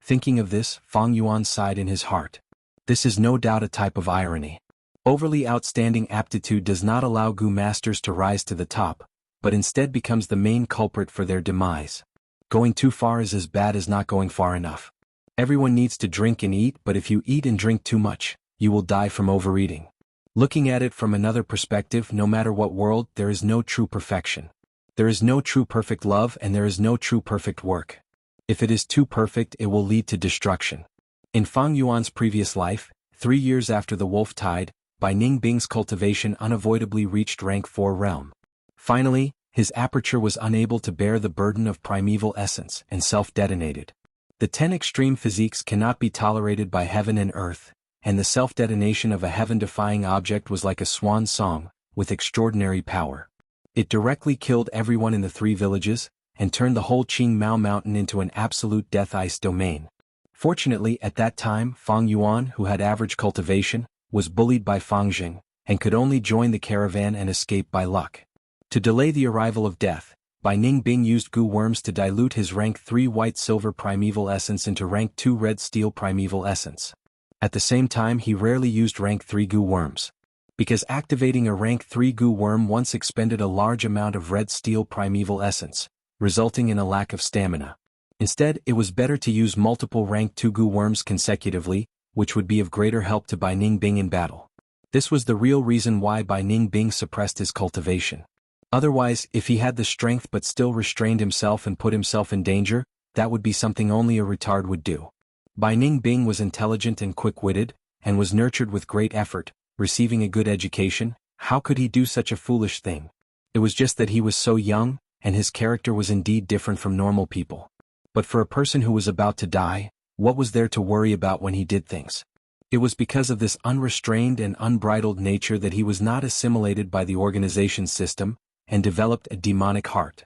Thinking of this, Fang Yuan sighed in his heart. This is no doubt a type of irony. Overly outstanding aptitude does not allow Gu masters to rise to the top, but instead becomes the main culprit for their demise. Going too far is as bad as not going far enough. Everyone needs to drink and eat, but if you eat and drink too much, you will die from overeating. Looking at it from another perspective, no matter what world, there is no true perfection. There is no true perfect love and there is no true perfect work. If it is too perfect, it will lead to destruction. In Fang Yuan's previous life, 3 years after the wolf tide, Bai Ning Bing's cultivation unavoidably reached rank 4 realm. Finally, his aperture was unable to bear the burden of primeval essence and self-detonated. The 10 extreme physiques cannot be tolerated by heaven and earth, and the self-detonation of a heaven-defying object was like a swan song, with extraordinary power. It directly killed everyone in the 3 villages, and turned the whole Qing Mao Mountain into an absolute death ice domain. Fortunately, at that time, Fang Yuan, who had average cultivation, was bullied by Fang Jing, and could only join the caravan and escape by luck. To delay the arrival of death, Bai Ning Bing used Gu worms to dilute his rank 3 white-silver primeval essence into rank 2 red-steel primeval essence. At the same time, he rarely used rank 3 Gu worms. Because activating a rank 3 Gu worm once expended a large amount of red-steel primeval essence, resulting in a lack of stamina. Instead, it was better to use multiple rank 2 Gu worms consecutively, which would be of greater help to Bai Ning Bing in battle. This was the real reason why Bai Ning Bing suppressed his cultivation. Otherwise, if he had the strength but still restrained himself and put himself in danger, that would be something only a retard would do. Bai Ning Bing was intelligent and quick-witted, and was nurtured with great effort, receiving a good education. How could he do such a foolish thing? It was just that he was so young, and his character was indeed different from normal people. But for a person who was about to die, what was there to worry about when he did things? It was because of this unrestrained and unbridled nature that he was not assimilated by the organization system, and developed a demonic heart.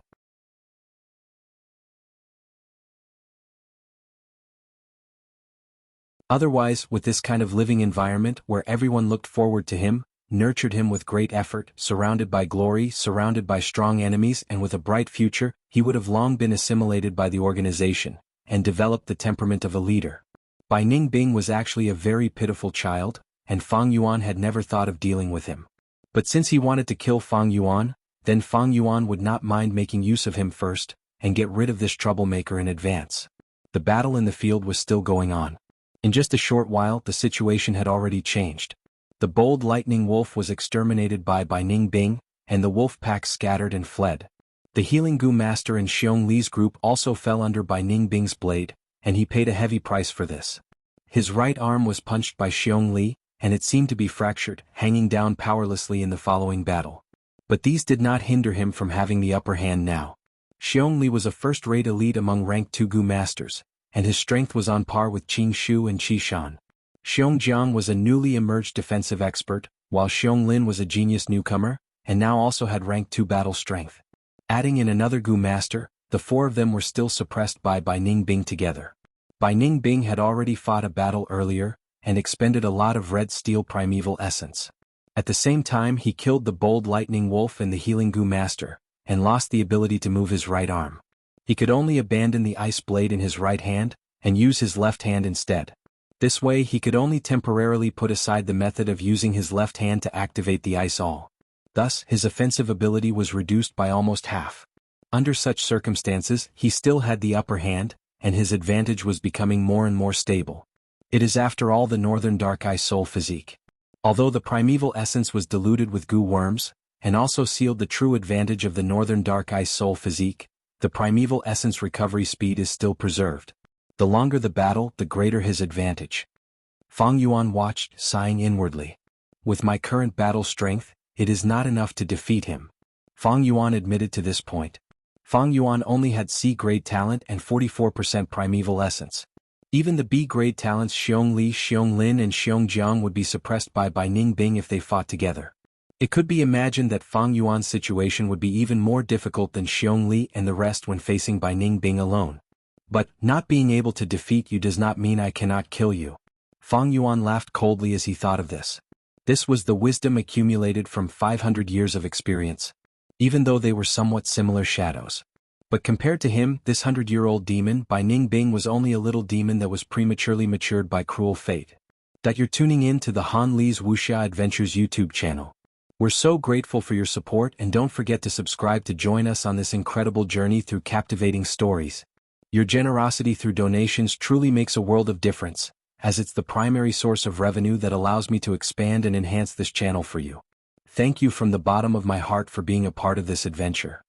Otherwise, with this kind of living environment where everyone looked forward to him, nurtured him with great effort, surrounded by glory, surrounded by strong enemies and with a bright future, he would have long been assimilated by the organization, and developed the temperament of a leader. Bai Ning Bing was actually a very pitiful child, and Fang Yuan had never thought of dealing with him. But since he wanted to kill Fang Yuan, then Fang Yuan would not mind making use of him first, and get rid of this troublemaker in advance. The battle in the field was still going on. In just a short while, the situation had already changed. The bold lightning wolf was exterminated by Bai Ning Bing, and the wolf pack scattered and fled. The healing Gu master in Xiong Li's group also fell under Bai Ning Bing's blade, and he paid a heavy price for this. His right arm was punched by Xiong Li, and it seemed to be fractured, hanging down powerlessly in the following battle. But these did not hinder him from having the upper hand now. Xiong Li was a first-rate elite among rank 2 Gu masters, and his strength was on par with Qing Shu and Qi Shan. Xiong Jiang was a newly emerged defensive expert, while Xiong Lin was a genius newcomer, and now also had rank 2 battle strength. Adding in another Gu master, the four of them were still suppressed by Bai Ningbing together. Bai Ningbing had already fought a battle earlier, and expended a lot of red steel primeval essence. At the same time he killed the bold lightning wolf and the healing Gu master, and lost the ability to move his right arm. He could only abandon the ice blade in his right hand, and use his left hand instead. This way he could only temporarily put aside the method of using his left hand to activate the ice all. Thus his offensive ability was reduced by almost half. Under such circumstances he still had the upper hand, and his advantage was becoming more and more stable. It is after all the northern dark eye soul physique. Although the primeval essence was diluted with Gu worms, and also sealed the true advantage of the northern dark eye soul physique, the primeval essence recovery speed is still preserved. The longer the battle, the greater his advantage. Fang Yuan watched, sighing inwardly. With my current battle strength, it is not enough to defeat him. Fang Yuan admitted to this point. Fang Yuan only had C-grade talent and 44% primeval essence. Even the B-grade talents Xiong Li, Xiong Lin and Xiong Jiang would be suppressed by Bai Ningbing if they fought together. It could be imagined that Fang Yuan's situation would be even more difficult than Xiong Li and the rest when facing Bai Ningbing alone. But, not being able to defeat you does not mean I cannot kill you. Fang Yuan laughed coldly as he thought of this. This was the wisdom accumulated from 500 years of experience. Even though they were somewhat similar shadows. But compared to him, this 100-year-old demon, Bai Ningbing, was only a little demon that was prematurely matured by cruel fate. That you're tuning in to the Han Li's Wuxia Adventures YouTube channel. We're so grateful for your support, and don't forget to subscribe to join us on this incredible journey through captivating stories. Your generosity through donations truly makes a world of difference, as it's the primary source of revenue that allows me to expand and enhance this channel for you. Thank you from the bottom of my heart for being a part of this adventure.